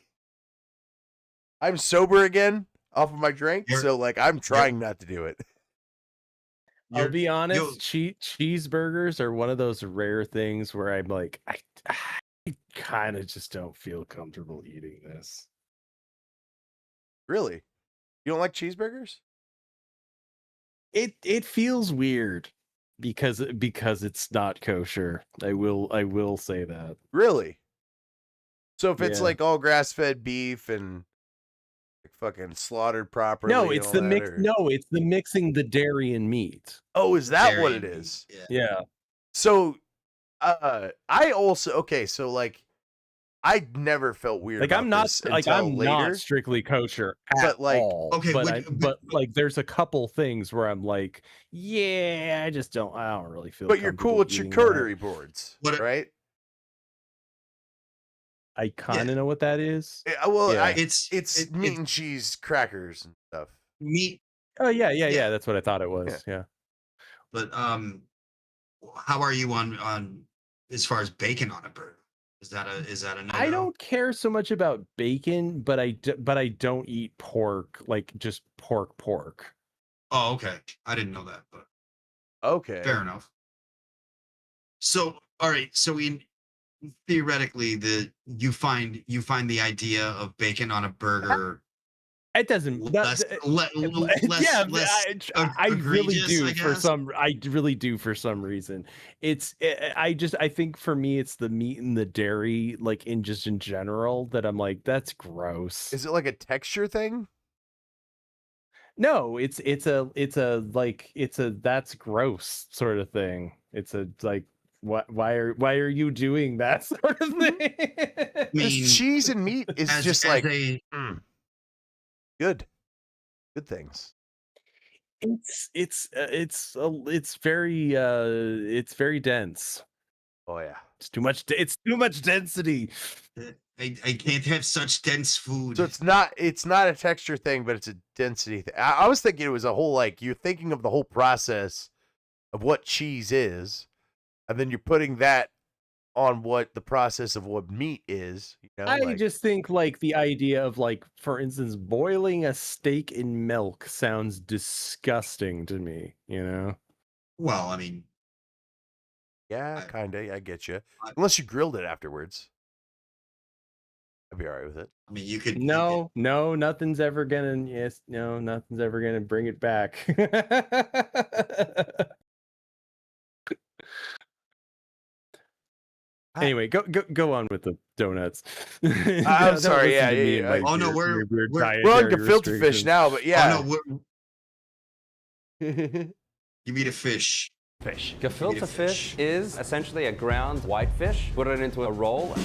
I'm sober again off of my drink, so like I'm trying not to do it. I'll be honest, cheeseburgers are one of those rare things where I'm like, I kind of just don't feel comfortable eating this. Really? You don't like cheeseburgers? It feels weird because it's not kosher. I will say that. Really? So if it's Yeah. like all grass-fed beef and like fucking slaughtered properly, No, and it's all the that, mix. or- No, it's the mixing the dairy and meat. Oh, is that Dairy what it meat, is? Yeah. Yeah. So, I also so like I never felt weird. Like about I'm not this like until I'm later. not strictly kosher at But, like- all. Okay, but like there's a couple things where I'm like, yeah, I don't really feel. But you're cool with comfortable eating that. charcuterie boards, What- right? I kind of know what that is. Well, Yeah. it's meat and cheese crackers and stuff. meat. Oh yeah. Yeah. That's what I thought it was. Yeah. But how are you on as far as bacon on a burger? Is that a no? I don't care so much about bacon, but I don't eat pork, like just pork. Oh, okay. I didn't know that, but Okay. fair enough. So, all right. So, theoretically, you find the idea of bacon on a burger It doesn't. less Yeah, less I really egregious, do I for guess? some. I really do for some reason. I think for me it's the meat and the dairy, like in general, that I'm like that's gross. Is it like a texture thing? No, it's a that's gross sort of thing. It's a like why are you doing that sort of thing? I mean, This cheese and meat is as- just as like a- good things. It's very dense. Oh yeah. It's too much. It's too much density. I can't have such dense food. So it's not a texture thing, but it's a density thing. I was thinking it was a whole like you're thinking of the whole process of what cheese is, and then you're putting that on what the process of what meat is. You know, I like, just think like the idea of like, for instance, boiling a steak in milk sounds disgusting to me. You know. Well, I mean, yeah, I- kind of. I get you. I- Unless you grilled it afterwards, I'd be all right with it. I mean, you could. No, nothing's ever gonna. Yes, no, nothing's ever gonna bring it back. Anyway, go on with the donuts. I'm sorry, yeah, yeah. Oh, no, we're We're on gefilte fish now, but yeah. Oh no, give me the fish. Fish. Gefilte fish is essentially a ground white fish. Put it into a roll.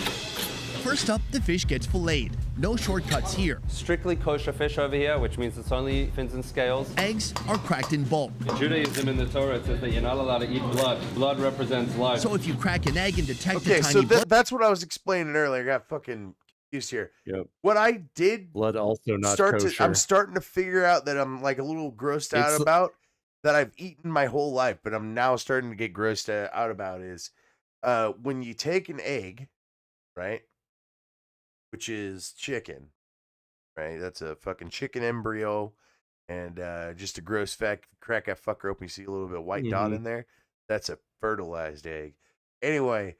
First up, the fish gets filleted. No shortcuts here. Strictly kosher fish over here, which means it's only fins and scales. Eggs are cracked in bulk. In Judaism, in the Torah, it says that you're not allowed to eat blood. Blood represents life. So if you crack an egg and detect Okay, the so tiny blood, that's what I was explaining earlier. I got fucking confused here. Yep. What I did Blood also not start kosher. to, I'm starting to figure out that I'm like a little grossed out It's- about that I've eaten my whole life, but I'm now starting to get grossed out about is when you take an egg, right, which is chicken, right? That's a fucking chicken embryo, and just a gross fact. Crack that fucker open, you see a little bit of white dot Mhm. in there. That's a fertilized egg. Anyway,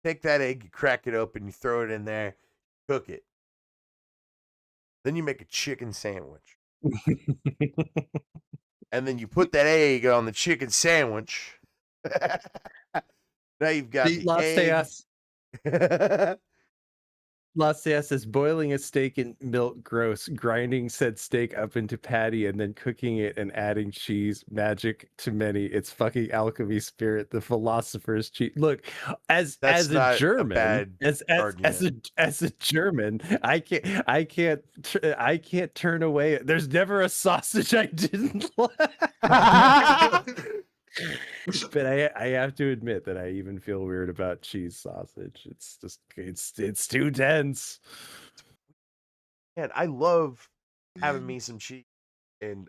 take that egg, you crack it open, you throw it in there, cook it. Then you make a chicken sandwich. And then you put that egg on the chicken sandwich. Now you've got Eat the egg. lattes. Lascia says boiling a steak in milk, gross. Grinding said steak up into patty and then cooking it and adding cheese. Magic to many. It's fucking alchemy spirit. The philosopher's cheese. Look, as That's a not a German, bad as a German, I can't turn away. There's never a sausage I didn't like. But I have to admit that I even feel weird about cheese sausage. It's just it's too dense. Man, I love having me some cheese and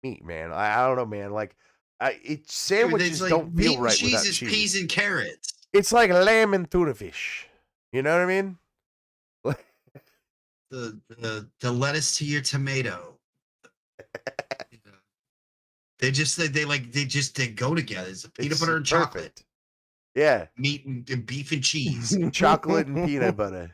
meat, man. I don't know, man. Like sandwiches like, don't meat feel and right cheese without is cheese. peas and carrots. It's like lamb and tuna fish. You know what I mean? The lettuce to your tomato. They go together. It's a peanut It's butter and chocolate. perfect. Yeah. Meat and beef and cheese. Chocolate and peanut butter.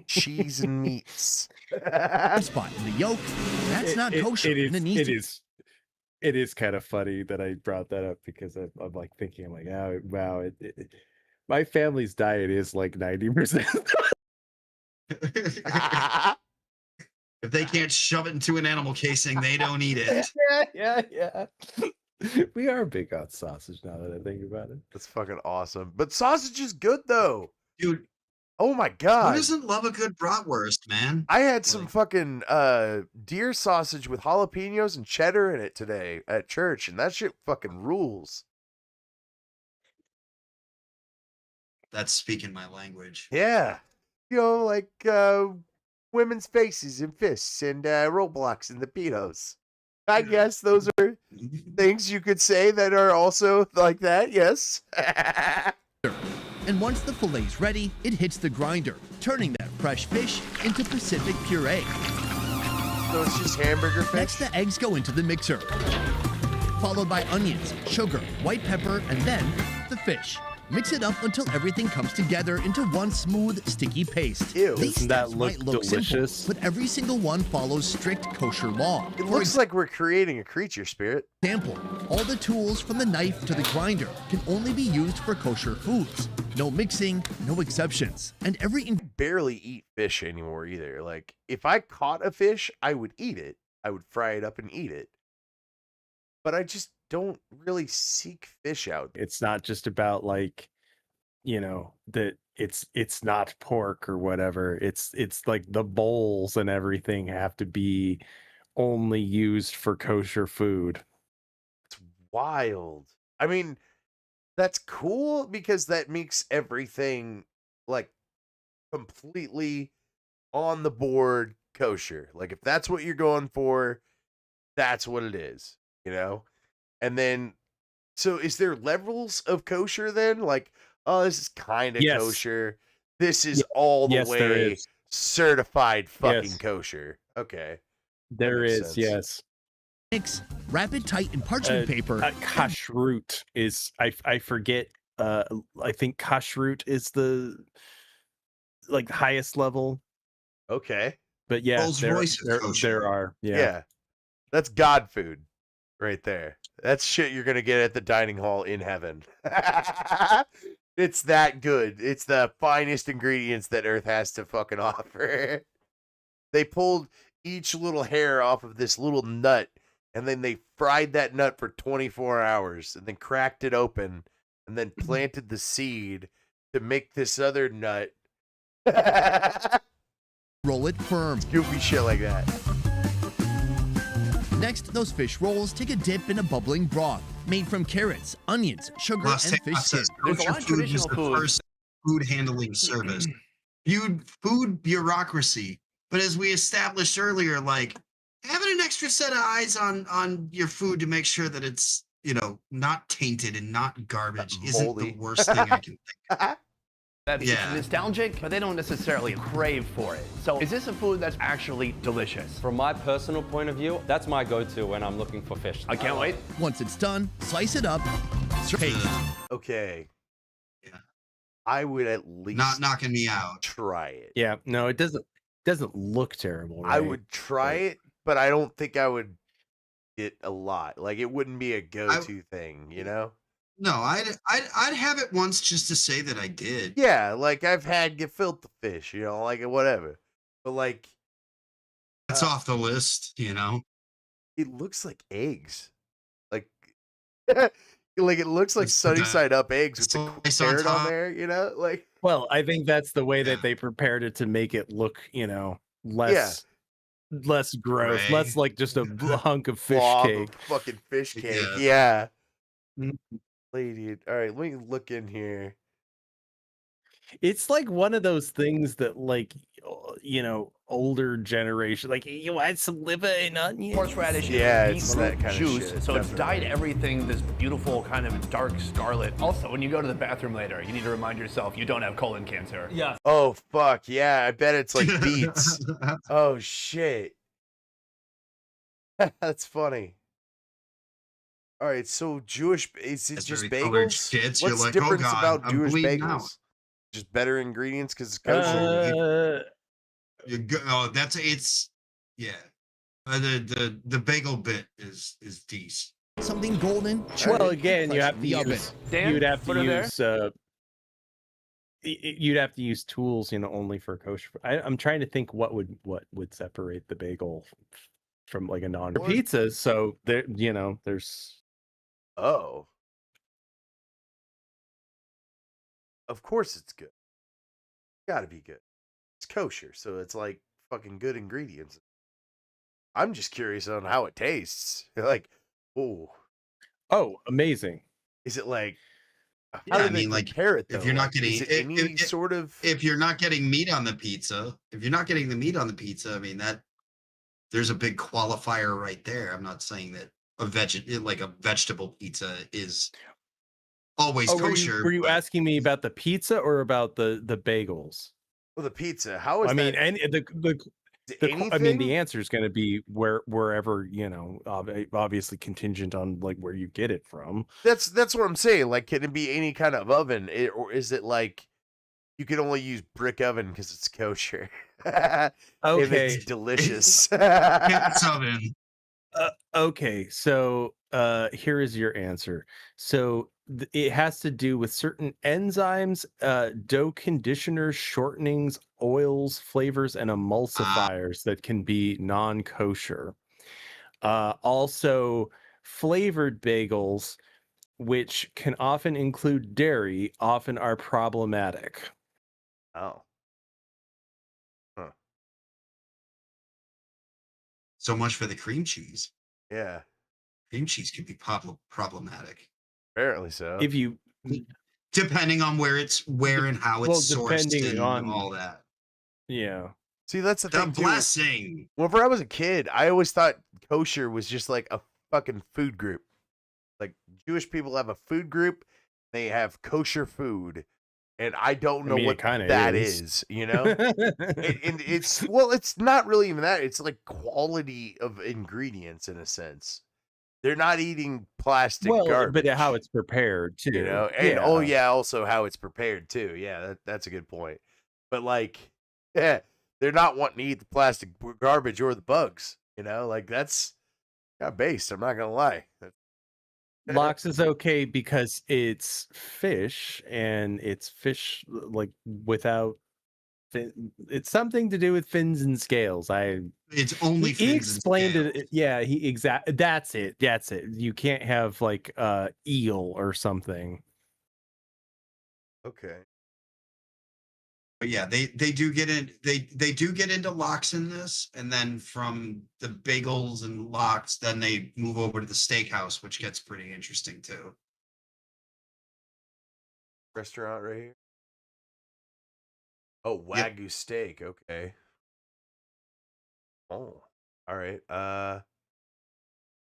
Cheese and meats. Spot in the yolk. That's not kosher. It is kind of funny that I brought that up because I'm like thinking, I'm like, oh wow, my family's diet is like 90%. If they can't shove it into an animal casing, they don't eat it. Yeah. We are big on sausage now that I think about it. That's fucking awesome. But sausage is good though. Dude, oh my who god. doesn't love a good bratwurst, man? I had some fucking deer sausage with jalapenos and cheddar in it today at church, and that shit fucking rules. That's speaking my language. Yeah. You know, like women's faces and fists and Roblox and the pedos. I guess those are things you could say that are also like that, yes. And once the fillet's ready, it hits the grinder, turning that fresh fish into Pacific puree. So it's just hamburger fish? Next, the eggs go into the mixer, followed by onions, sugar, white pepper, and then the fish. Mix it up until everything comes together into one smooth, sticky paste. Ew. These Doesn't that steps look might look delicious? simple, but every single one follows strict kosher law. It looks like we're creating a creature spirit. Example, all the tools from the knife to the grinder can only be used for kosher foods. No mixing, no exceptions. And every Barely eat fish anymore either. Like, if I caught a fish, I would eat it. I would fry it up and eat it. But I just don't really seek fish out. It's not just about like, you know, that it's not pork or whatever. It's like the bowls and everything have to be only used for kosher food. It's wild. I mean, that's cool because that makes everything like completely on the board kosher. Like if that's what you're going for, that's what it is, you know? And then so is there levels of kosher then? Like, oh, this is kind of Yes. kosher. This is all the Yes, there way is. certified fucking Yes. kosher. Okay. There makes is, sense. yes. mix, wrap it tight in parchment paper. Kashrut is I forget. I think kashrut is the like highest level. Okay. But yeah, Rolls-Royce is kosher. there are. Yeah. That's God food right there. That's shit you're going to get at the dining hall in heaven. It's that good. It's the finest ingredients that Earth has to fucking offer. They pulled each little hair off of this little nut, and then they fried that nut for 24 hours, and then cracked it open, and then planted the seed to make this other nut. Roll it firm. Goofy shit like that. Next, those fish rolls take a dip in a bubbling broth made from carrots, onions, sugar, Plus, and fish skin. There's a kosher lot of food was traditional the food. first food handling service. Food bureaucracy. But as we established earlier, like having an extra set of eyes on your food to make sure that it's, you know, not tainted and not garbage isn't moldy. the worst thing I can think. That Yeah. it's nostalgic, but they don't necessarily crave for it. So is this a food that's actually delicious? From my personal point of view, that's my go-to when I'm looking for fish. I can't wait. Once it's done, slice it up. Paste. Okay. Yeah. I would at least Not knocking me out. try it. Yeah, no, it doesn't look terrible. I right? would try it, but I don't think I would get a lot. Like it wouldn't be a go-to thing, you know? No, I'd have it once just to say that I did. Yeah, like I've had gefilte fish, you know, like whatever. But like, That's off the list, you know. it looks like eggs. Like, like it looks like Let's put sunny that side up eggs with the slice on carrot on top. there, you know, like Well, I think that's the way Yeah. that they prepared it to make it look, you know, Yeah. less gross, Gray. less like just a hunk of fish blob cake. of fucking fish cake. Yeah. Yeah. Mm. Lady, all right, let me look in here. It's like one of those things that, like, you know, older generation, like, you want some liver and onions. Horseradish Yeah, is it's beetroot that kind of juice, shit, so it's dyed definitely. everything this beautiful kind of dark scarlet. Also, when you go to the bathroom later, you need to remind yourself you don't have colon cancer. Yeah. Oh fuck, yeah, I bet it's like beets. Oh shit. That's funny. All right, so Jewish is it It's just very colored bagels? shits. You're What's like, the oh difference god, about I'm Jewish bleeding bagels? out. Just better ingredients because it's kosher. Oh, it's yeah. The bagel bit is decent. Something golden. Well, charred, again, you fresh have from to the oven. use Dan, you'd have put to her there. use you'd have to use tools, you know, only for kosher. I'm trying to think what would separate the bagel from like a non pizza. So there, you know, there's Oh. Of course it's good. Gotta be good. It's kosher, so it's like fucking good ingredients. I'm just curious on how it tastes. Like, oh, amazing. is it like how Yeah, do I they mean, like, prepare it though? if you're not Like, getting is it any sort of if you're not getting meat on the pizza, if you're not getting the meat on the pizza, I mean that there's a big qualifier right there. I'm not saying that like a vegetable pizza is always Oh, kosher. were you but asking me about the pizza or about the bagels? well, the pizza? How is I mean, that? and Is it I mean, the anything? answer is going to be wherever, you know, obviously contingent on like where you get it from. That's what I'm saying. Like, can it be any kind of oven, or is it like you can only use brick oven because it's kosher? And Okay. it's delicious. gas oven. Okay, so here is your answer. So it has to do with certain enzymes, dough conditioners, shortenings, oils, flavors, and emulsifiers that can be non-kosher. Also, flavored bagels, which can often include dairy, often are problematic. Oh, So much for the cream cheese. yeah. Cream cheese can be problematic Apparently so. If you depending on where and how well, it's sourced depending and on all that. yeah. See, that's the The thing too. blessing. Whenever I was a kid, I always thought kosher was just like a fucking food group. Like Jewish people have a food group, they have kosher food, and I don't know mean, it what kinda that is. is, you know? And it's well, it's not really even that. It's like quality of ingredients in a sense. They're not eating plastic Well, garbage. but how it's prepared too. you know, and oh yeah, also how it's prepared too. Yeah, that's a good point. But like, yeah, they're not wanting to eat the plastic garbage or the bugs. You know, like that's got based. I'm not gonna lie. Lox is okay because it's fish and it's fish like without it's something to do with fins and scales. It's only He fins and explained scales. it. Yeah, that's it. That's it. You can't have like eel or something. Okay. But yeah, they do get in they do get into lox in this, and then from the bagels and lox, then they move over to the steakhouse, which gets pretty interesting too. Restaurant right here. Oh, Yep. Wagyu steak. Okay. Oh, all right.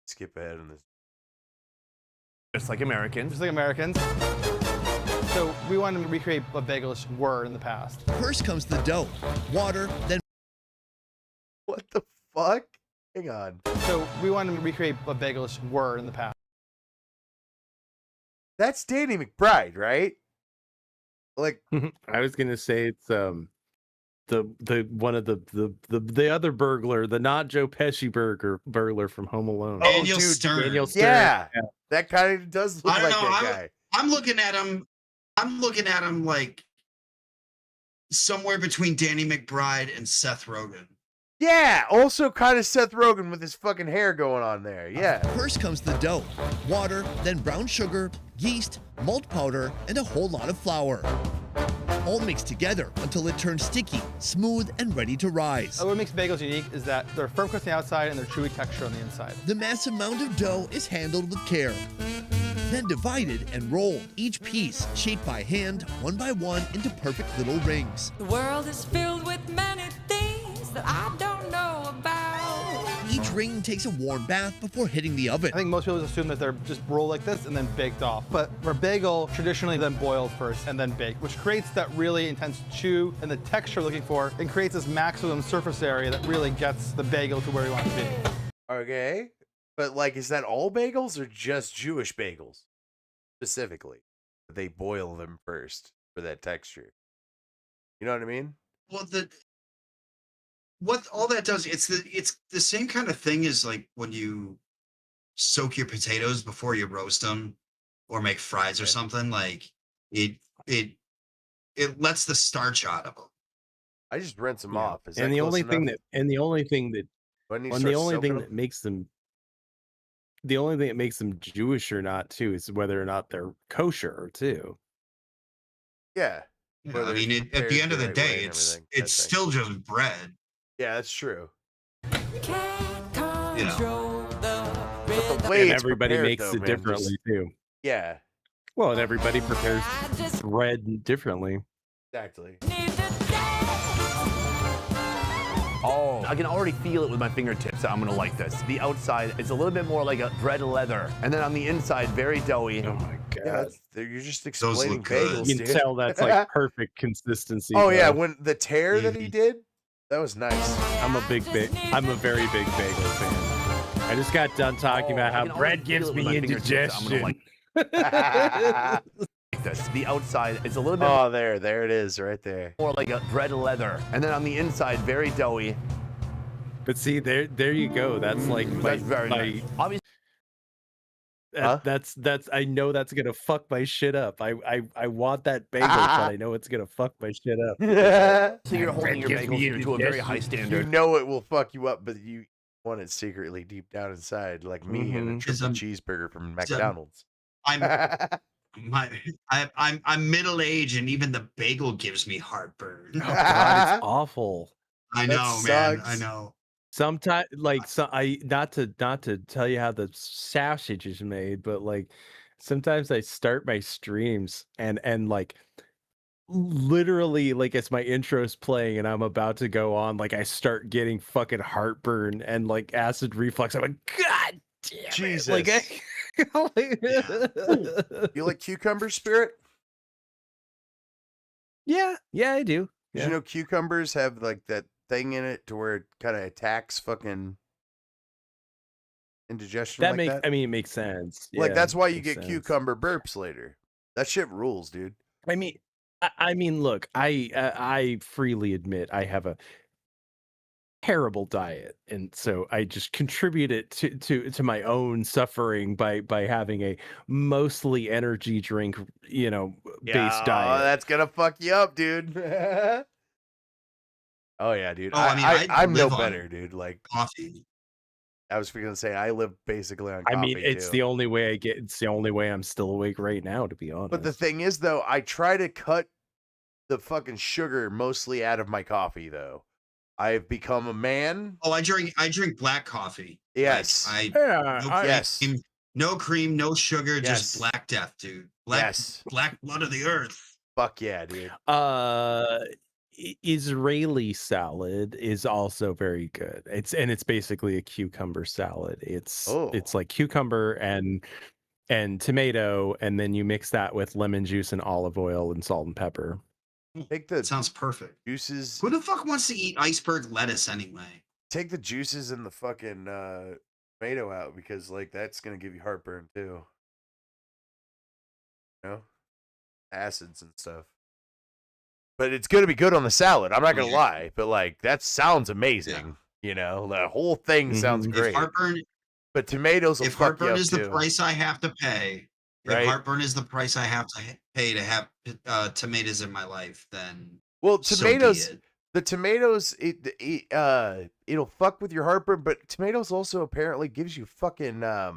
Skip ahead in this. Just like Americans. Just like Americans. So we wanted to recreate what bagels were in the past. First comes the dough, water, then What the fuck? Hang on. So we wanted to recreate what bagels were in the past. That's Danny McBride, right? Like, I was gonna say it's the one of the other burglar, the not Joe Pesci burglar from Home Alone. Oh, Daniel dude, Stern. Daniel Stern. yeah, that kind of does look I don't like know, that I- guy. I'm looking at him. I'm looking at him like somewhere between Danny McBride and Seth Rogen. Yeah, also kind of Seth Rogen with his fucking hair going on there. Yeah. First comes the dough, water, then brown sugar, yeast, malt powder, and a whole lot of flour. All mixed together until it turns sticky, smooth, and ready to rise. What makes bagels unique is that they're firm crust on the outside and they're chewy texture on the inside. The massive amount of dough is handled with care. Then divided and rolled, each piece shaped by hand, one by one, into perfect little rings. The world is filled with many things that I don't know about. Each ring takes a warm bath before hitting the oven. I think most people just assume that they're just rolled like this and then baked off. But for bagel, traditionally then boiled first and then baked, which creates that really intense chew and the texture we're looking for, and creates this maximum surface area that really gets the bagel to where you want it to be. Okay. But like, is that all bagels or just Jewish bagels specifically? They boil them first for that texture. You know what I mean? Well, what all that does, it's the same kind of thing as like when you soak your potatoes before you roast them or make fries or something. Like it lets the starch out of them. I just rinse them off. Is And that the close only thing enough? that and the only thing that When you and start the only soaking thing them? that makes them the only thing that makes them Jewish or not too is whether or not they're kosher too. Yeah. Yeah, Whether I mean, it's at the prepared end of the right way day, and it's everything, that thing. still just bread. Yeah, that's true. Can't You know. control the But the rhythm. way And it's everybody prepared, makes though, it man, differently just- too. Yeah, Well, and everybody prepares I just bread differently. exactly. need to Oh, I can already feel it with my fingertips that I'm gonna like this. The outside is a little bit more like a bread leather, and then on the inside, very doughy. Oh my Yeah, god. you're just look explaining good. bagels, You can dude. tell that's like perfect consistency. Oh yeah, though. when the tear that he did, that was nice. I'm a very big bagel fan. I just got done talking about I how can already bread gives feel it with my me fingertips that I'm gonna indigestion. like this. The outside is a little bit Oh, there it is, right there. more like a bread leather, and then on the inside, very doughy. But see, there you go. That's like my, That's very my nice. Obviously, Huh? that's I know that's gonna fuck my shit up. I want that bagel, but I know it's gonna fuck my shit up. so you're holding your gives me bagels here to a very high You standard. know it will fuck you up, but you want it secretly deep down inside, like me and a Mhm. triple I'm- cheeseburger from I'm- McDonald's. I'm middle aged, and even the bagel gives me heartburn. Oh god, it's awful. I that know, man. I sucks. know. Sometimes, like, not to tell you how the sausage is made, but like, sometimes I start my streams and like, literally, like, as my intro's playing and I'm about to go on, like, I start getting fucking heartburn and like acid reflux. I'm like, God damn Jesus. it! Like, You like cucumber, Spirit? yeah, I do. Did you know cucumbers have like that thing in it to where it kind of attacks fucking indigestion That like makes. that? I mean, it makes sense. Like Yeah, that's why you makes get sense. cucumber burps later. That shit rules, dude. I mean, look, I freely admit I have a terrible diet, and so I just contribute it to my own suffering by having a mostly energy drink, based diet. That's gonna fuck you up, dude. Oh yeah, dude. Oh, I mean, I I'm no live on better, dude. Like Coffee. I was gonna say, I live basically on I coffee mean, it's too. the only way it's the only way I'm still awake right now, to be honest. But the thing is, though, I try to cut the fucking sugar mostly out of my coffee, though. I've become a man. Oh, I drink black coffee. Yes. Like, yeah, Yes. no cream, no sugar, Yes. just black death, dude. Yes. Black blood of the earth. Fuck yeah, dude. Israeli salad is also very good. It's basically a cucumber salad. It's like cucumber and tomato, and then you mix that with lemon juice and olive oil and salt and pepper. Take the Sounds perfect. juices. Who the fuck wants to eat iceberg lettuce anyway? Take the juices and the fucking tomato out because like that's gonna give you heartburn too. You know, acids and stuff. But it's gonna be good on the salad. I'm not gonna lie, but like that sounds amazing. You know, the whole thing sounds great. If heartburn, But tomatoes will if fuck you heartburn up is too. the price I have to pay, Right? If heartburn is the price I have to pay to have tomatoes in my life, then Well, so be tomatoes. it. The tomatoes, it'll fuck with your heartburn, but tomatoes also apparently gives you fucking uh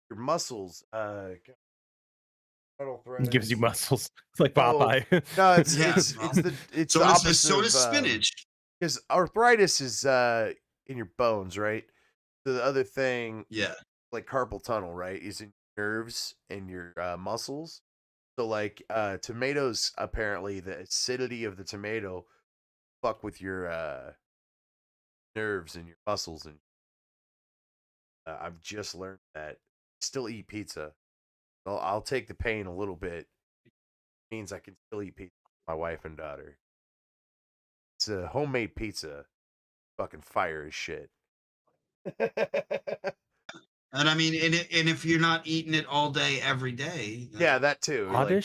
your muscles. It gives you muscles. It's like Oh, Popeye. no, it's Yeah, it's so the does opposite so of does spinach. because arthritis is in your bones, right? So the other thing, Yeah. like carpal tunnel, right, is in your nerves and your muscles. So like tomatoes, apparently the acidity of the tomato fuck with your nerves and your muscles, and I've just learned that. Still eat pizza. I'll take the pain a little bit. It means I can still eat pizza with my wife and daughter. It's a homemade pizza. Fucking fire as shit. And I mean, and if you're not eating it all day, every day, Yeah, that too. Like,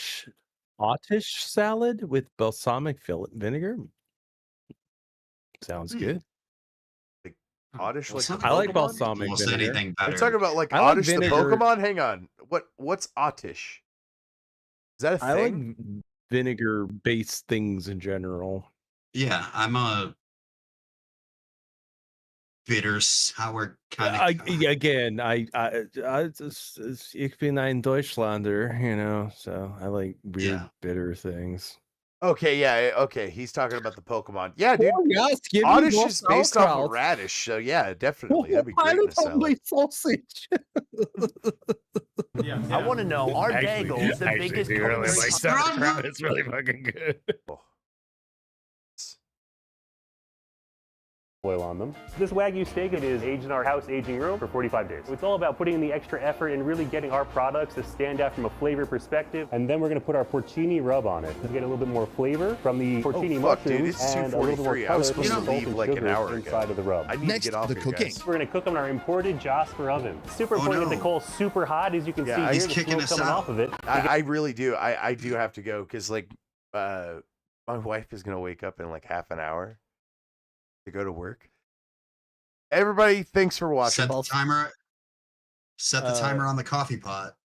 Oddish salad with balsamic vinegar. Sounds good. like oddish, like balsamic I like Pokemon? balsamic almost vinegar. anything Are better. you talking about like I like oddish the vinegar. Pokemon? Hang on. What's oddish? Is that a I like thing? vinegar-based things in general. Yeah, I'm a bitter, sour kind of Ich bin ein Deutschlander, you know, so I like weird, Yeah. bitter things. Okay, yeah, okay. He's talking about the Pokemon. Yeah, dude. Oh, yes, give me Oddish more is based off of sauerkraut. radish, so yeah, definitely. That'd be Oh, great in a pilot homemade salad. sausage. I want to know, are bagels the biggest culinary sauerkraut. It's really fucking good. Oh. Oil on them. This Wagyu steak, it is aged in our house aging room for 45 days. It's all about putting in the extra effort and really getting our products to stand out from a flavor perspective. And then we're going to put our porcini rub on it to get a little bit more flavor from the porcini fuck, dude, mushrooms it's and a little bit more 2:43. I color was from supposed the to salt leave and like an sugars hour ago. inside of the rub. I need Next, to get off the here, cooking. guys. We're going to cook them in our imported Jasper oven. Super Oh, important to get no. the coal super hot, as you can Yeah, see he's here, the kicking smoke us coming out. off of it. I really do. I do have to go because like my wife is gonna wake up in like half an hour to go to work. Everybody, thanks for watching. Set the timer. Set the timer on the coffee pot.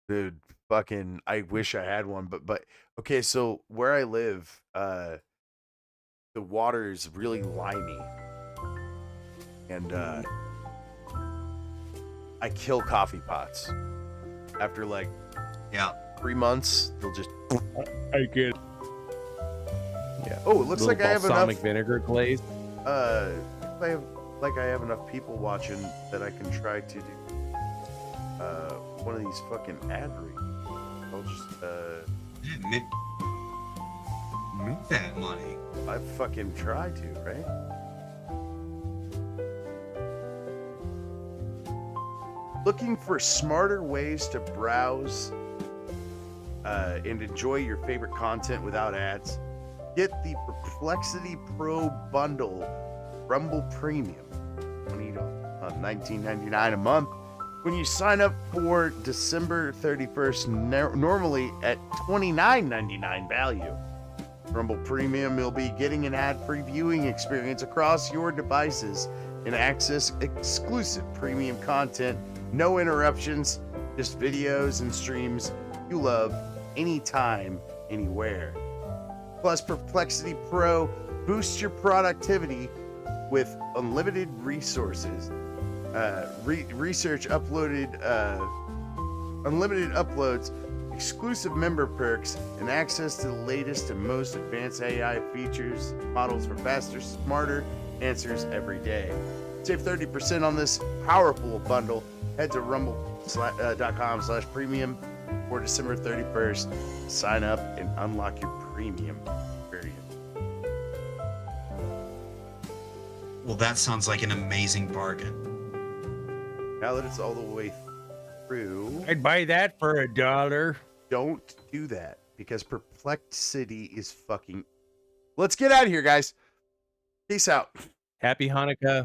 Dude, fucking, I wish I had one, but okay. So where I live, the water is really limey, and I kill coffee pots. After like Yeah. 3 months, they'll just. I get Yeah. Oh, it looks like I have balsamic enough. vinegar glaze. I have enough people watching that I can try to do one of these fucking ad reads. I'll just Yeah, make that money. I fucking try to, right? Looking for smarter ways to browse and enjoy your favorite content without ads? Get the Perplexity Pro Bundle Rumble Premium, $19.99 a month. When you sign up for December 31st, normally at $29.99 value. Rumble Premium, you'll be getting an ad-free viewing experience across your devices and access exclusive premium content. No interruptions, just videos and streams you love anytime, anywhere. Plus, Perplexity Pro boosts your productivity with unlimited resources, research uploaded, unlimited uploads, exclusive member perks, and access to the latest and most advanced AI features, models for faster, smarter answers every day. Save 30% on this powerful bundle. Head to rumble.com/premium for December 31st. Sign up and unlock your premium experience. Well, that sounds like an amazing bargain. Now that it's all the way through, I'd buy that for $1. don't do that because Perplexity is fucking. Let's get out of here, guys. Peace out. Happy Hanukkah.